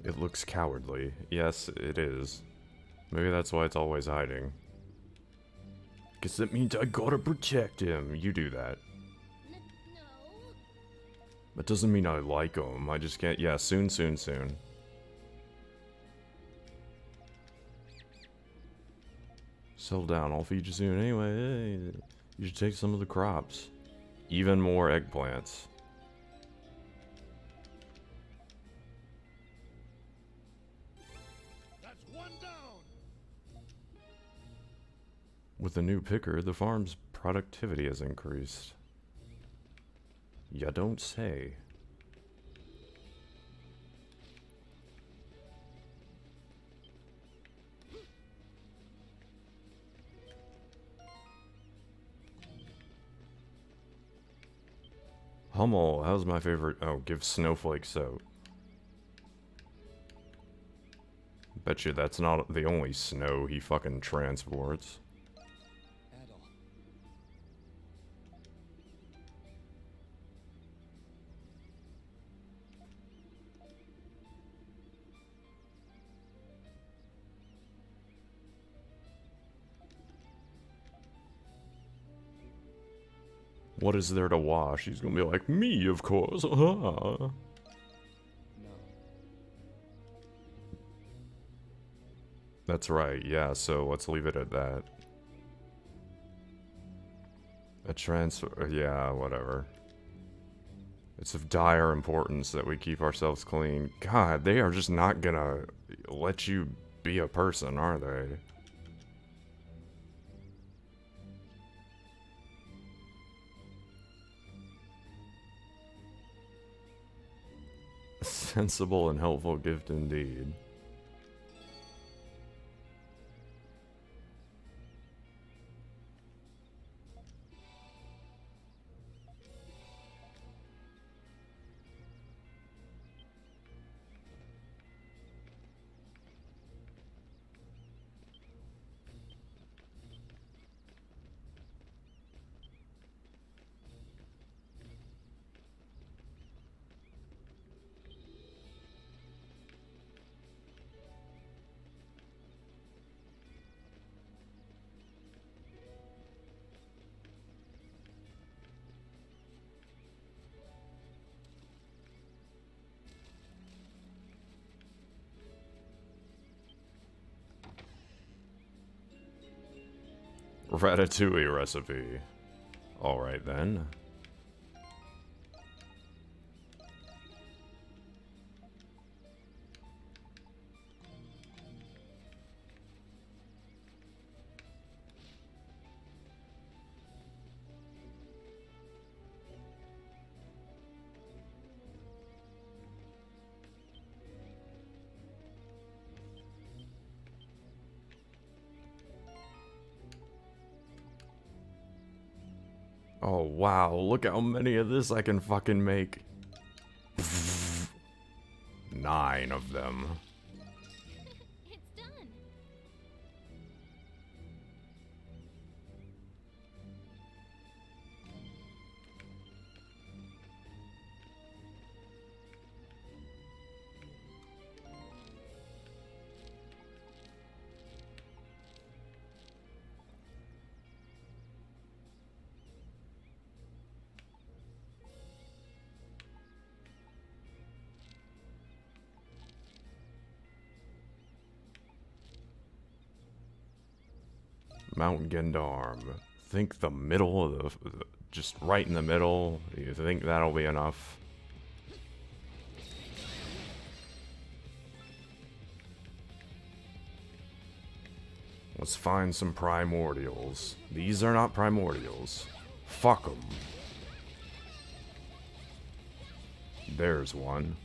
It looks cowardly. Yes, it is. Maybe that's why it's always hiding. Guess that means I gotta protect him. You do that. No. That doesn't mean I like him. I just can't. Yeah, soon. Settle down. I'll feed you soon. Anyway, hey, you should take some of the crops. Even more eggplants. That's one down. With the new picker, the farm's productivity has increased. Ya don't say. Hummel, how's my favorite? Oh, give Snowflake soap. Bet you that's not the only snow he fucking transports. At all. What is there to wash? He's gonna be like, me, of course. No. That's right, yeah, so let's leave it at that. A transfer, yeah, whatever. It's of dire importance that we keep ourselves clean. God, they are just not gonna let you be a person, are they? Sensible and helpful gift indeed. Ratatouille recipe. Alright then. Oh wow, look how many of this I can fucking make. 9 of them. It's done. Mount Gendarm. Think the middle of just right in the middle. You think that'll be enough? Let's find some primordials. These are not primordials. Fuck them. There's one.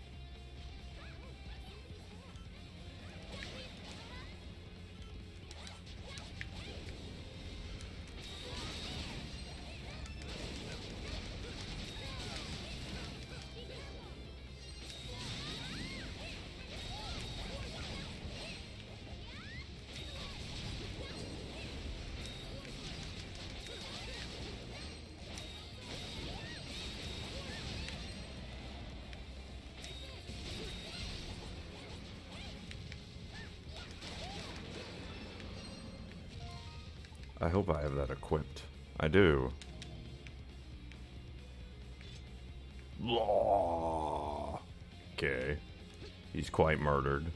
I hope I have that equipped. I do. Okay. He's quite murdered.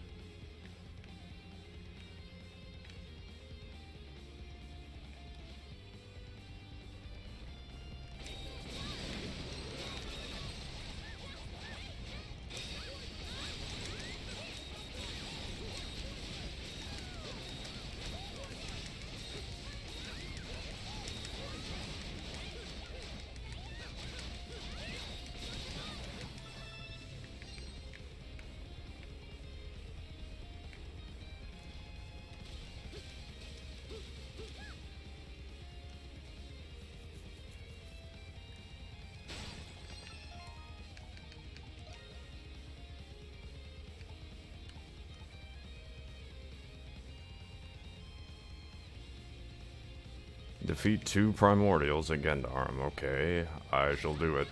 Defeat 2 primordials at Gendarm. Okay, I shall do it.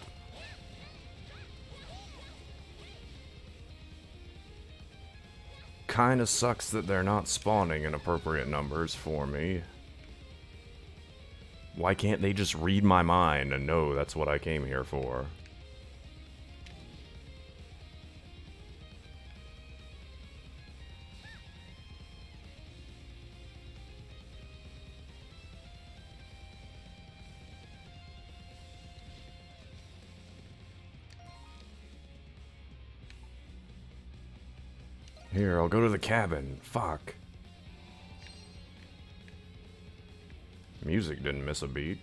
Kinda sucks that they're not spawning in appropriate numbers for me. Why can't they just read my mind and know that's what I came here for? Here, I'll go to the cabin. Fuck. Music didn't miss a beat.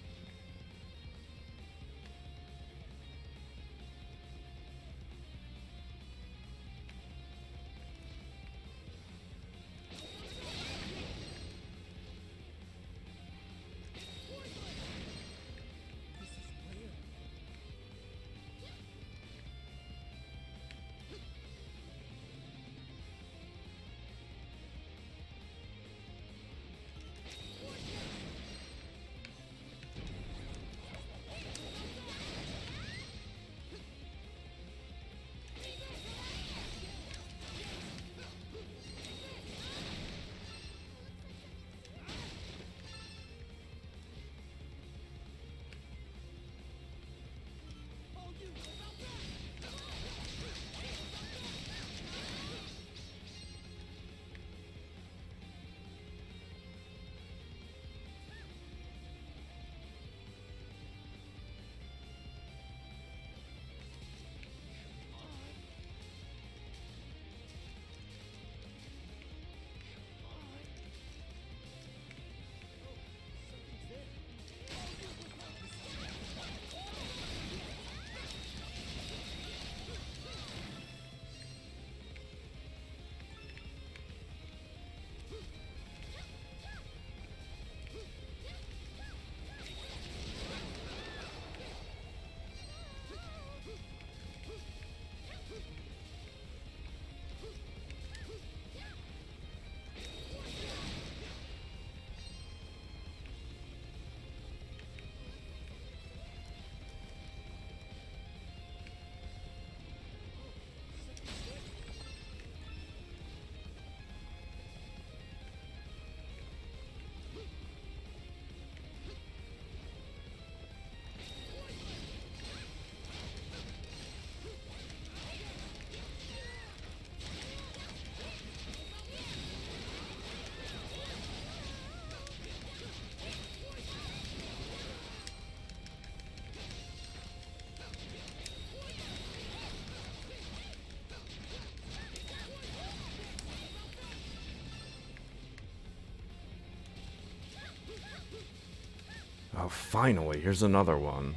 Oh, finally, here's another one.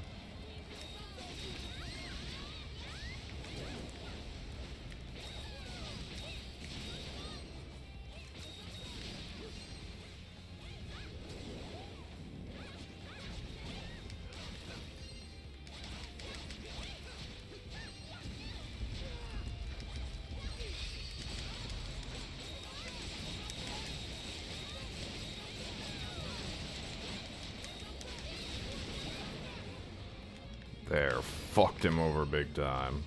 There, fucked him over big time.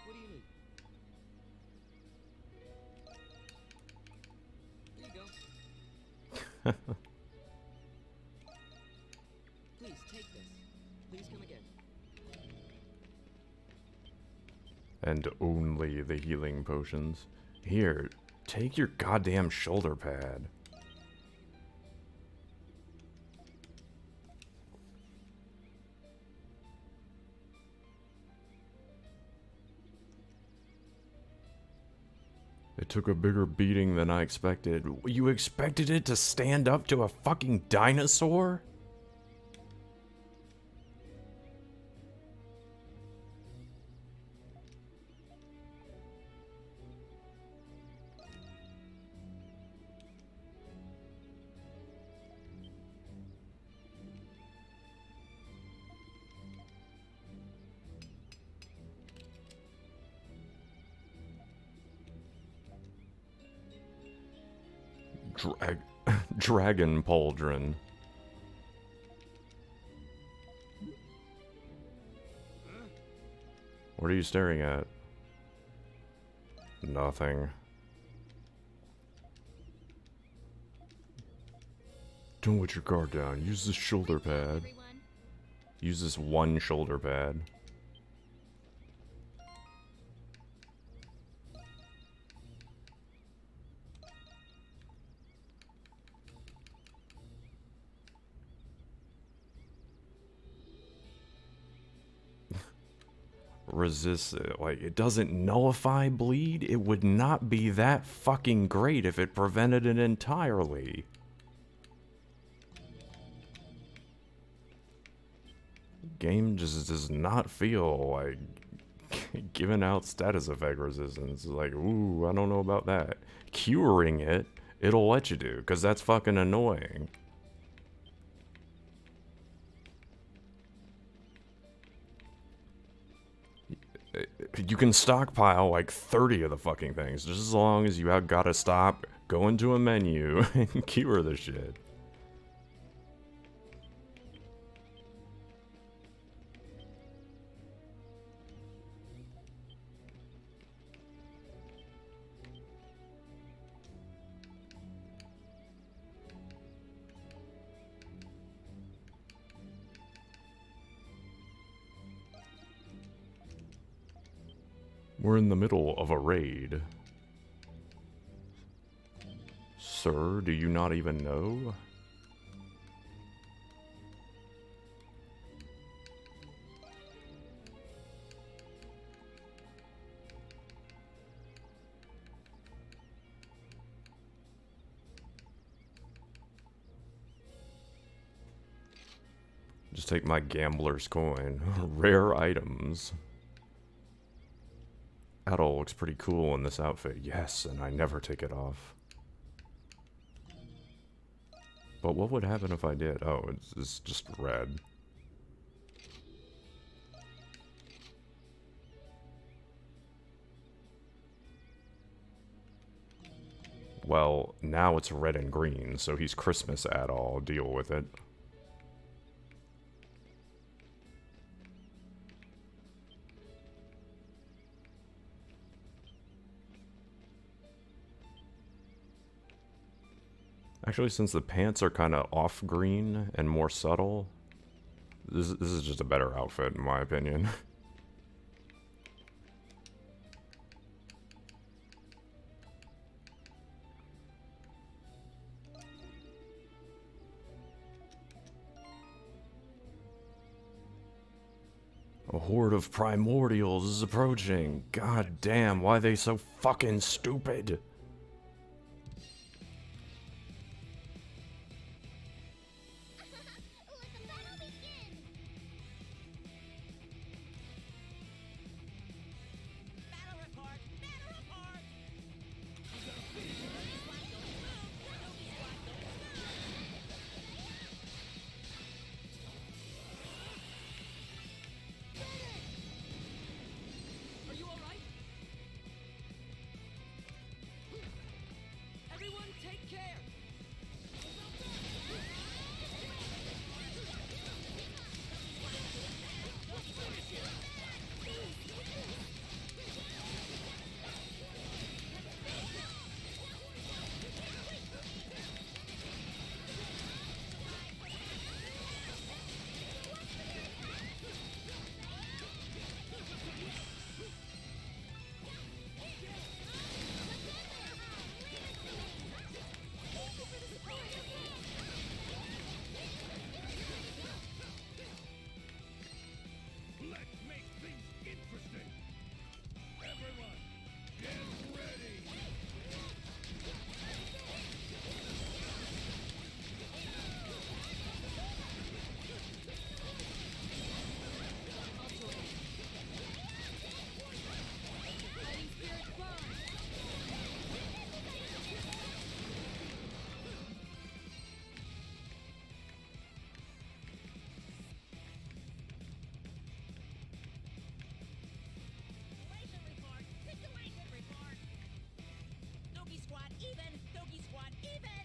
What do you need? Here you go. Please take this. Please come again. And only the healing potions. Here, take your goddamn shoulder pad. It took a bigger beating than I expected. You expected it to stand up to a fucking dinosaur? Dragon Pauldron. What are you staring at? Nothing. Don't let your guard down. Use this shoulder pad. Everyone. Use this one shoulder pad. Resist it. Like, it doesn't nullify bleed. It would not be that fucking great if it prevented it entirely. Game just does not feel like giving out status effect resistance. It's like, ooh, I don't know about that. Curing it, it'll let you do, because that's fucking annoying. You can stockpile like 30 of the fucking things, just as long as you have gotta stop, go into a menu, and cure the shit. We're in the middle of a raid. Sir, do you not even know? Just take my gambler's coin. Rare items. Adol looks pretty cool in this outfit. Yes, and I never take it off. But what would happen if I did? Oh, it's just red. Well, now it's red and green, so he's Christmas Adol. Deal with it. Actually, since the pants are kind of off green and more subtle, this is just a better outfit in my opinion. A horde of primordials is approaching. God damn, why are they so fucking stupid? Let the battle begin! Battle report! Battle report! Are you alright? Everyone take care! Let's make things interesting. Everyone, get ready. Situation report! Situation report! Doggy squad even! Doggy squad even!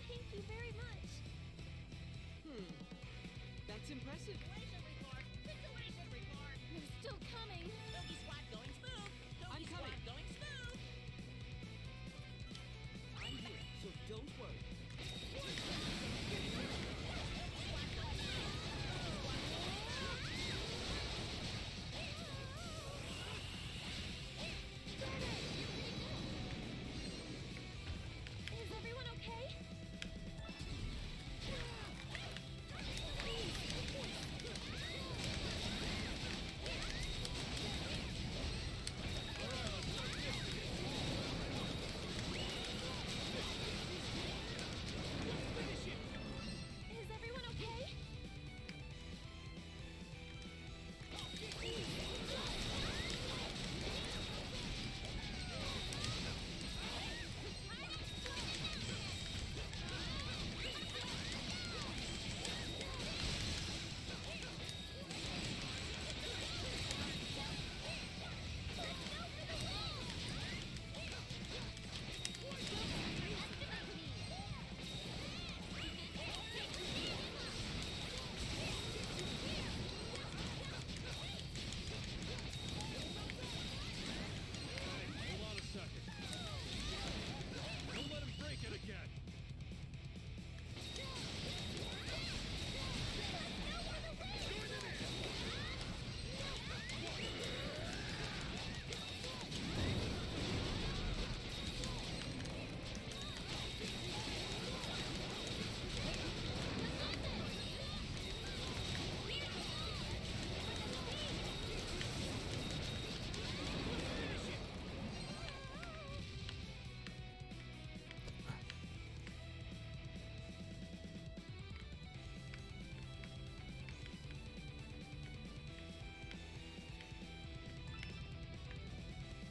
Thank you very much. That's impressive. Situation report! Situation report! They're still coming. Doggy squad going smooth! Doggy squad going smooth! I'm here, so don't worry. Is everyone okay? Is everyone okay? Hold on a second. Don't let him break it again.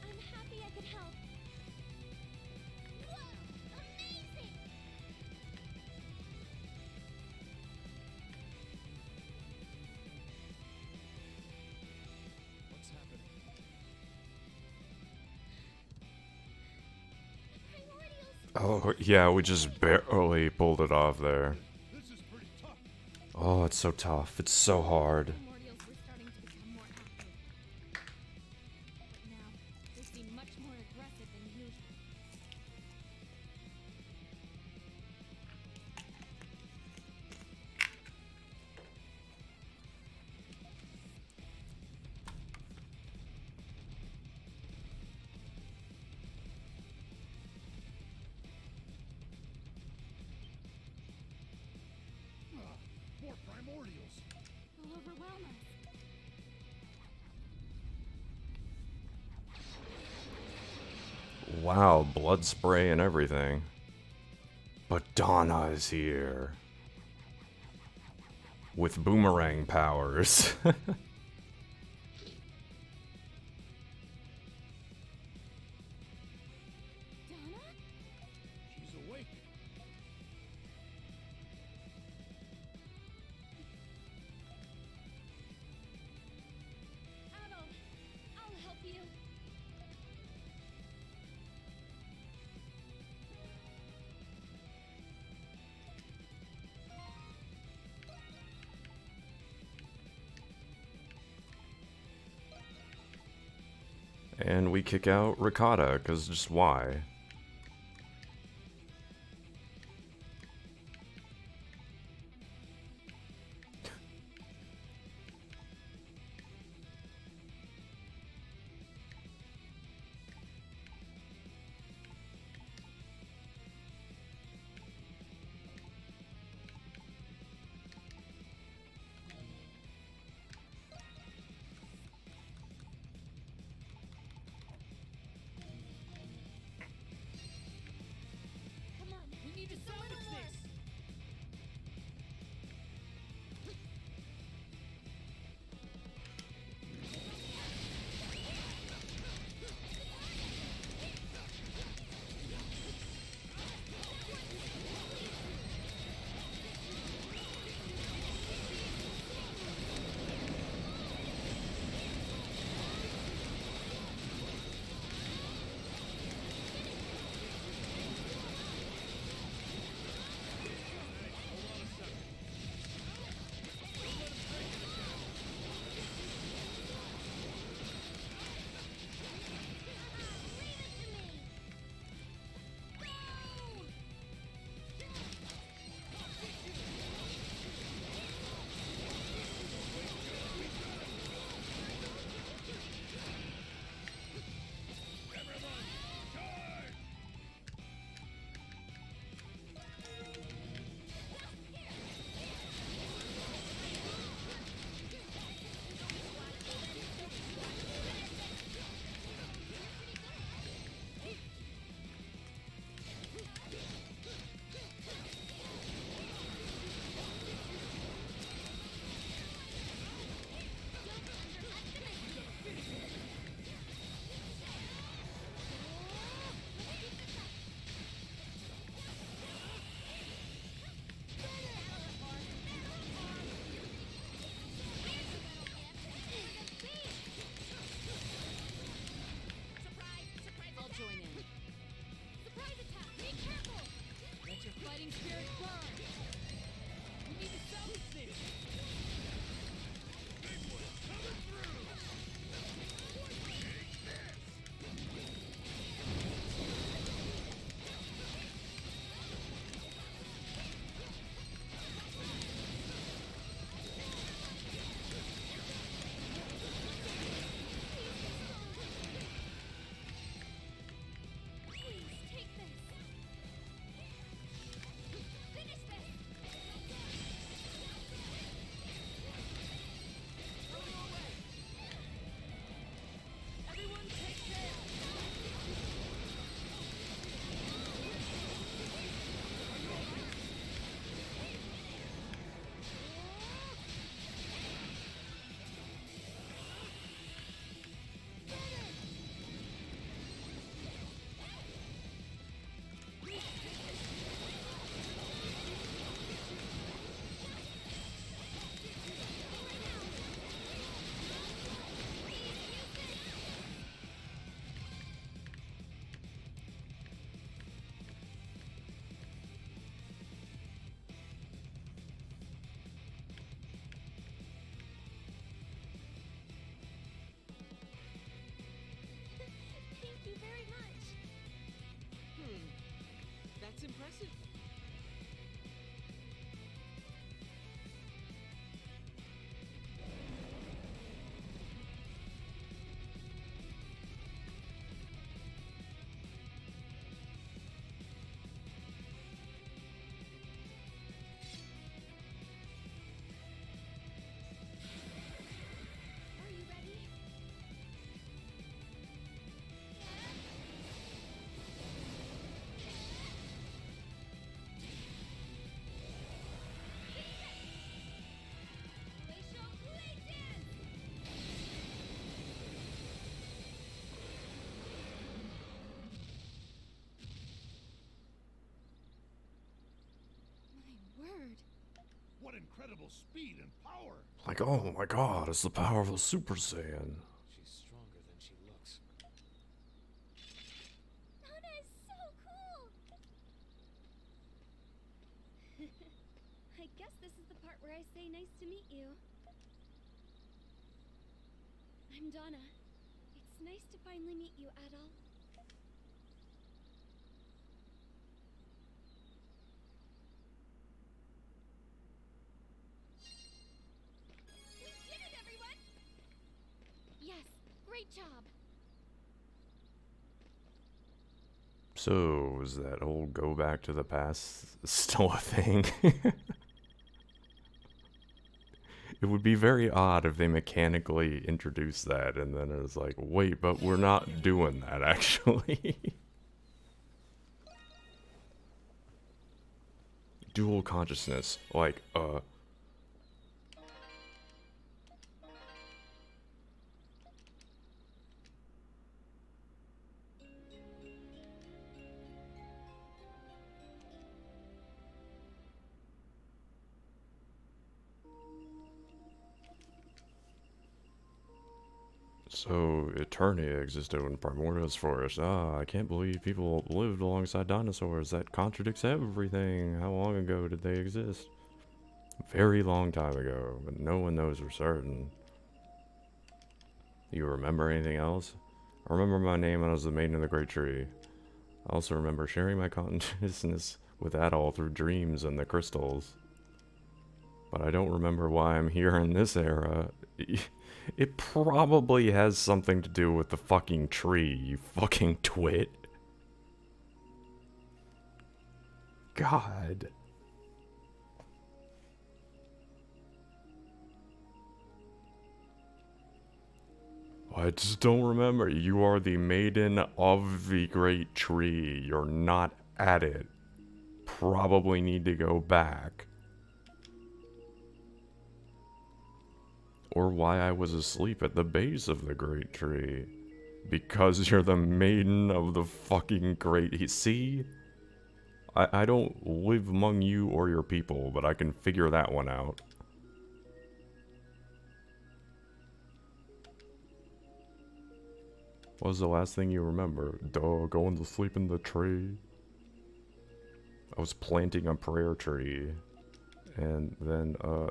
I'm happy I could help. Whoa! Amazing! What's happening? Primordials! Oh, yeah, we just barely pulled it off there. This is pretty tough. Oh, it's so tough. It's so hard. Primordials were starting to become more active. But now, they seem much more aggressive than usual. More primordials. They'll overwhelm wow, blood spray and everything. But Donna is here. With boomerang powers. Donna? She's awake. Adol, I'll help you. And we kick out Ricotta, because just why? what incredible speed and power! Like, oh my god, it's the power of a Super Saiyan. She's stronger than she looks. Nana is so cool! I guess this is the part where I say nice to meet you. I'm Donna. It's nice to finally meet you, Adol. We did it, everyone! Yes, great job. So, is that whole go back to the past still a thing? It would be very odd if they mechanically introduced that and then it was like, wait, but we're not doing that actually. Dual consciousness, like, so Eternia existed when Primordial's Forest. Ah, I can't believe people lived alongside dinosaurs. That contradicts everything. How long ago did they exist? Very long time ago, but no one knows for certain. You remember anything else? I remember my name when I was the Maiden of the Great Tree. I also remember sharing my consciousness with Adol through dreams and the crystals. But I don't remember why I'm here in this era. It probably has something to do with the fucking tree, you fucking twit. God. I just don't remember. You are the maiden of the great tree. You're not at it. Probably need to go back. Or why I was asleep at the base of the great tree. Because you're the maiden of the fucking great... See? I don't live among you or your people, but I can figure that one out. What was the last thing you remember? Duh, going to sleep in the tree. I was planting a prayer tree. And then, oh,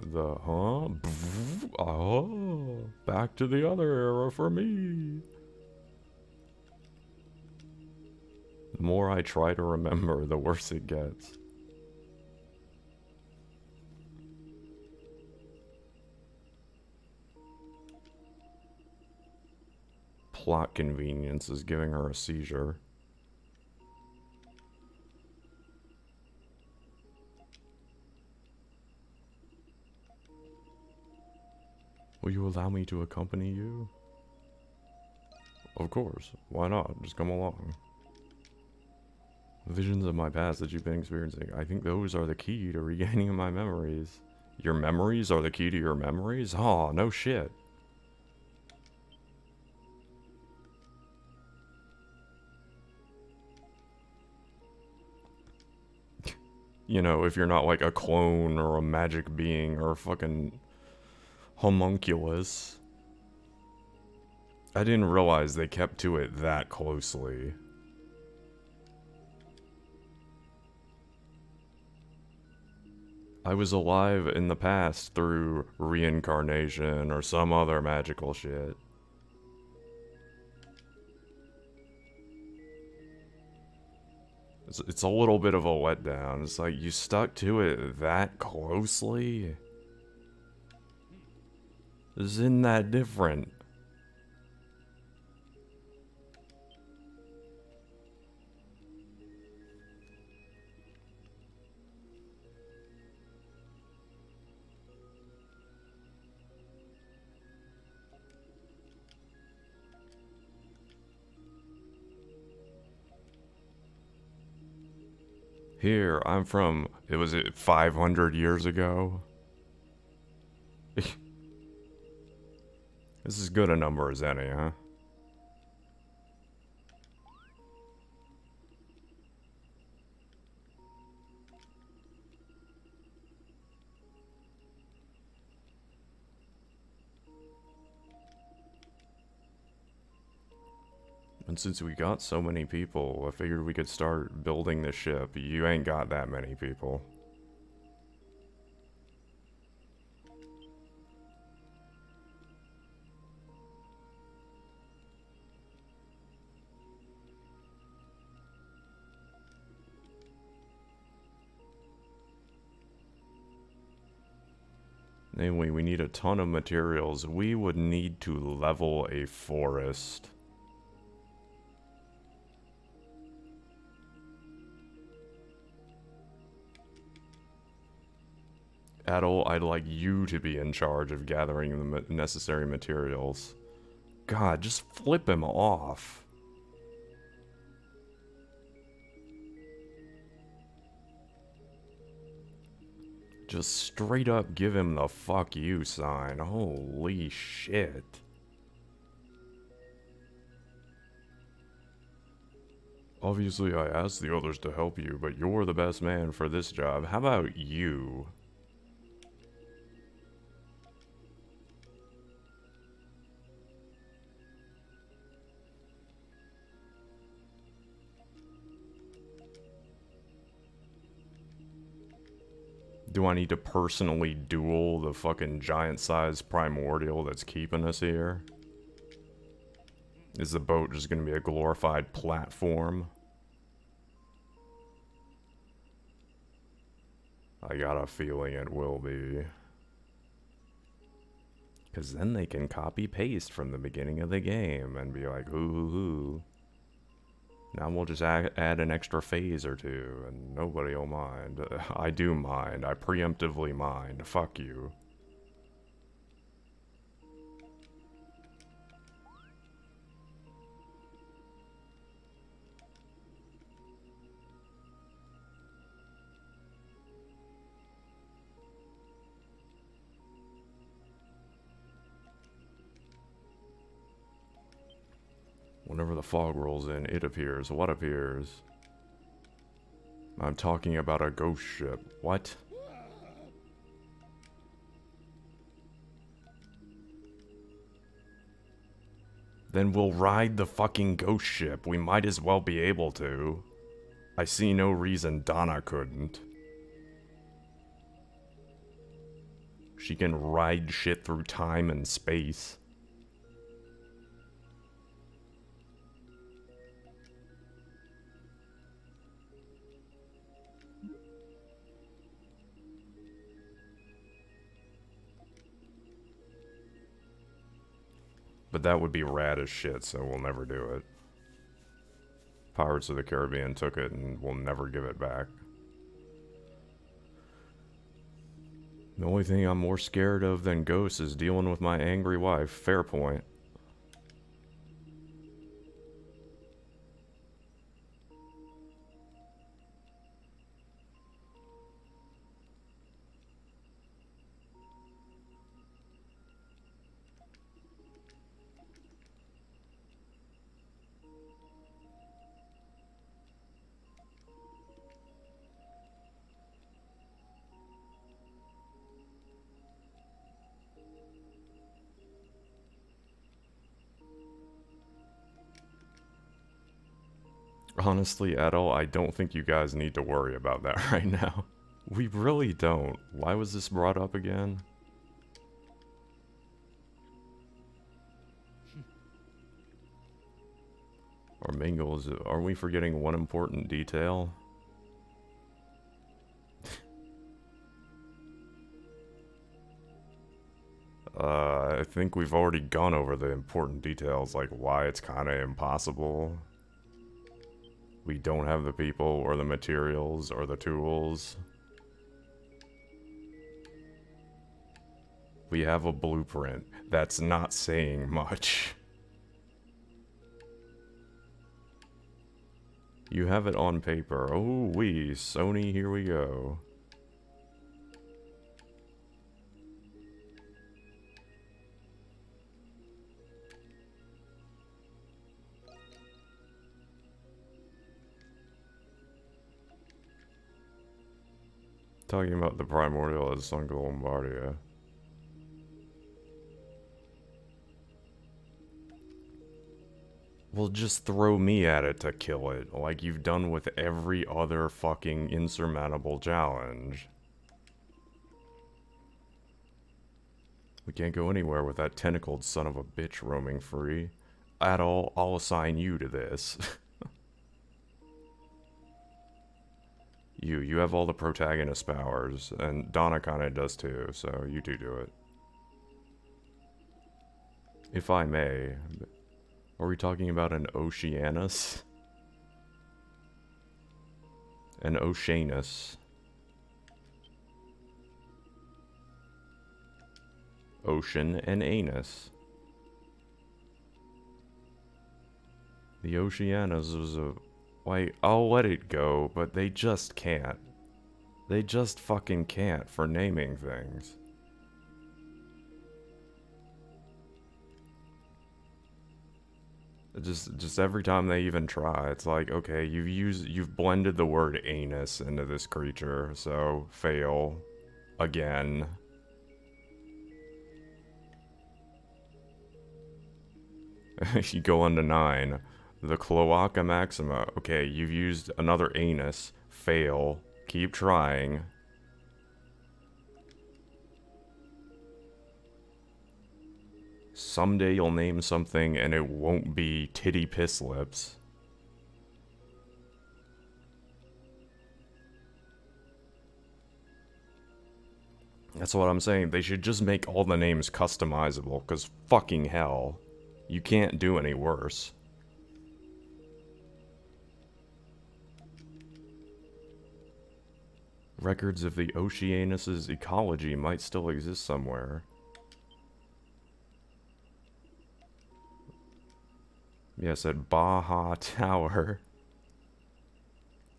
back to the other era for me. The more I try to remember, the worse it gets. Plot convenience is giving her a seizure. Will you allow me to accompany you? Of course. Why not? Just come along. Visions of my past that you've been experiencing. I think those are the key to regaining my memories. Your memories are the key to your memories? Oh, no shit. You know, if you're not like a clone or a magic being or a fucking homunculus. I didn't realize they kept to it that closely. I was alive in the past through reincarnation or some other magical shit. It's a little bit of a letdown. It's like, you stuck to it that closely? Isn't that different? Here, I'm from, it was 500 years ago? This is good a number as any, huh? And since we got so many people, I figured we could start building the ship. You ain't got that many people. Namely, we need a ton of materials. We would need to level a forest. Adol, I'd like you to be in charge of gathering the necessary materials. God, just flip him off. Just straight up give him the fuck you sign. Holy shit. Obviously, I asked the others to help you, but you're the best man for this job. How about you? Do I need to personally duel the fucking giant-sized primordial that's keeping us here? Is the boat just gonna be a glorified platform? I got a feeling it will be. Because then they can copy-paste from the beginning of the game and be like, ooh. Now we'll just add an extra phase or two, and nobody will mind. I do mind. I preemptively mind. Fuck you. Whenever the fog rolls in, it appears. What appears? I'm talking about a ghost ship. What? Then we'll ride the fucking ghost ship. We might as well be able to. I see no reason Donna couldn't. She can ride shit through time and space. But that would be rad as shit, so we'll never do it. Pirates of the Caribbean took it and we'll never give it back. The only thing I'm more scared of than ghosts is dealing with my angry wife. Fair point. Honestly, Adol, I don't think you guys need to worry about that right now. We really don't. Why was this brought up again? Or Mingles, are we forgetting one important detail? I think we've already gone over the important details, like why it's kinda impossible. We don't have the people, or the materials, or the tools. We have a blueprint. That's not saying much. You have it on paper. Oh, Sony, here we go. Talking about the primordial as Sunk Lombardia. Well, just throw me at it to kill it, like you've done with every other fucking insurmountable challenge. We can't go anywhere with that tentacled son of a bitch roaming free. At all, I'll assign you to this. You have all the protagonist powers, and Donna kinda does too, so you two do it. If I may, are we talking about an Oceanus? An Oceanus. Ocean and anus. The Oceanus was a... Like, I'll let it go, but they just can't. They just fucking can't for naming things. Just every time they even try, it's like, okay, you've blended the word anus into this creature, so fail again. You go on to 9. The Cloaca Maxima. Okay, you've used another anus. Fail. Keep trying. Someday you'll name something and it won't be titty piss lips. That's what I'm saying. They should just make all the names customizable, because fucking hell. You can't do any worse. Records of the Oceanus's ecology might still exist somewhere. Yes, at Baja Tower.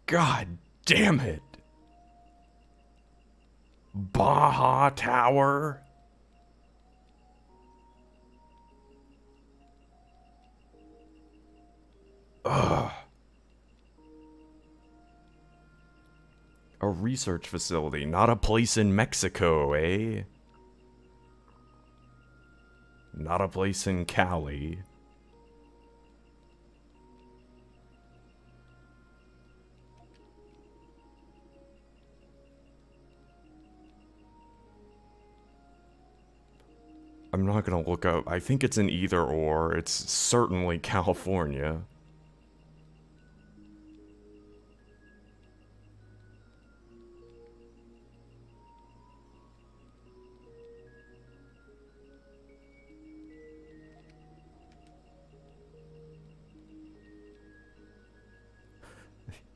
God damn it! Baja Tower? Ugh. A research facility, not a place in Mexico, eh? Not a place in Cali. I'm not gonna look up. I think it's an either or. It's certainly California.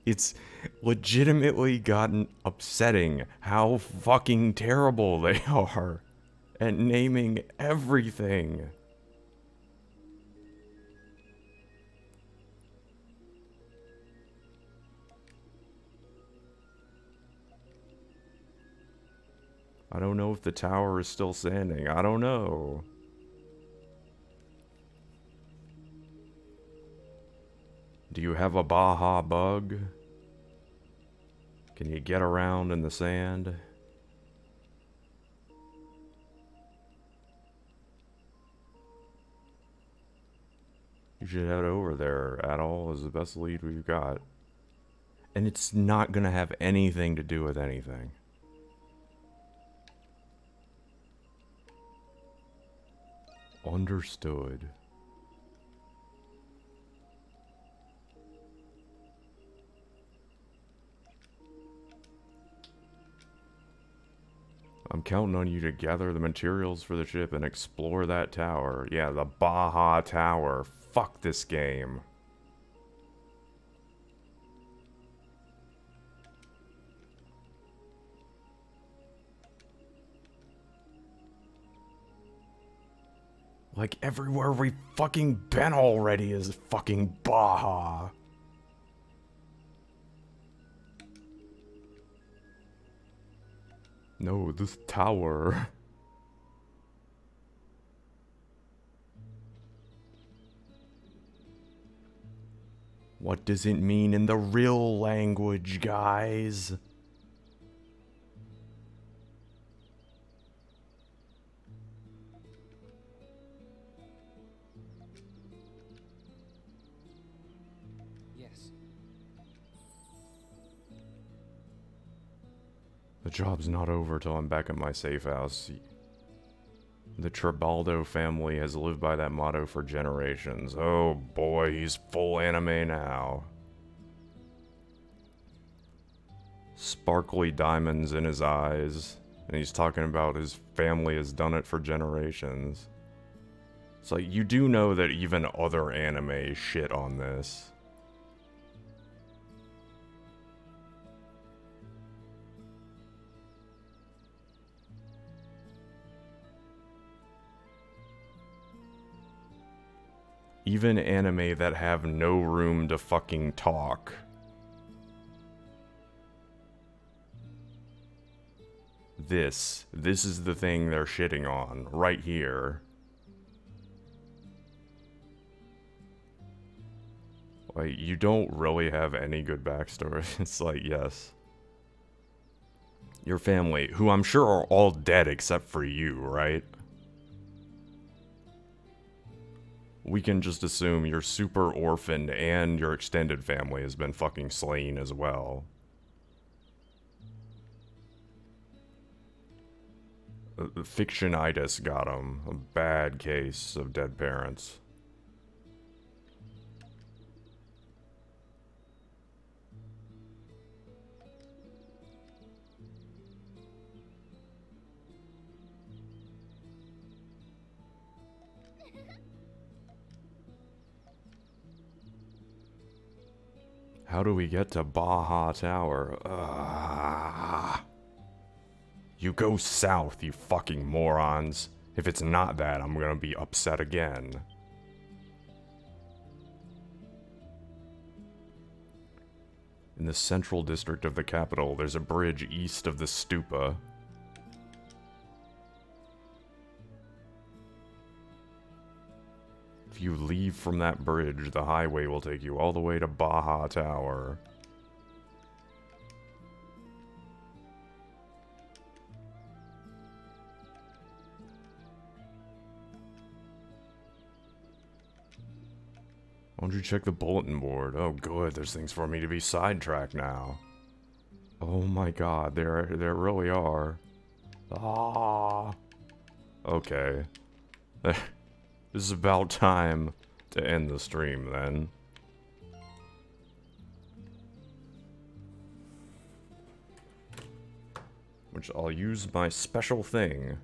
It's legitimately gotten upsetting how fucking terrible they are at naming everything. I don't know if the tower is still standing. I don't know. Do you have a Baja bug? Can you get around in the sand? You should head over there. Atoll is the best lead we've got. And it's not gonna have anything to do with anything. Understood. I'm counting on you to gather the materials for the ship and explore that tower. Yeah, the Baja Tower. Fuck this game. Like, everywhere we've fucking been already is fucking Baja. No, this tower. What does it mean in the real language, guys? The job's not over till I'm back at my safe house. The Tribaldo family has lived by that motto for generations. Oh boy, he's full anime now. Sparkly diamonds in his eyes. And he's talking about his family has done it for generations. It's like, you do know that even other anime shit on this. Even anime that have no room to fucking talk. This is the thing they're shitting on, right here. Like, you don't really have any good backstory. It's like, yes. Your family, who I'm sure are all dead except for you, right? We can just assume you're super orphaned and your extended family has been fucking slain as well. Fictionitis got him. A bad case of dead parents. How do we get to Baja Tower? You go south, you fucking morons. If it's not that, I'm gonna be upset again. In the central district of the capital, there's a bridge east of the stupa. If you leave from that bridge, the highway will take you all the way to Baja Tower. Why don't you check the bulletin board? Oh good, there's things for me to be sidetracked now. Oh my god, there really are. Ah. Okay. This is about time to end the stream then. Which I'll use my special thing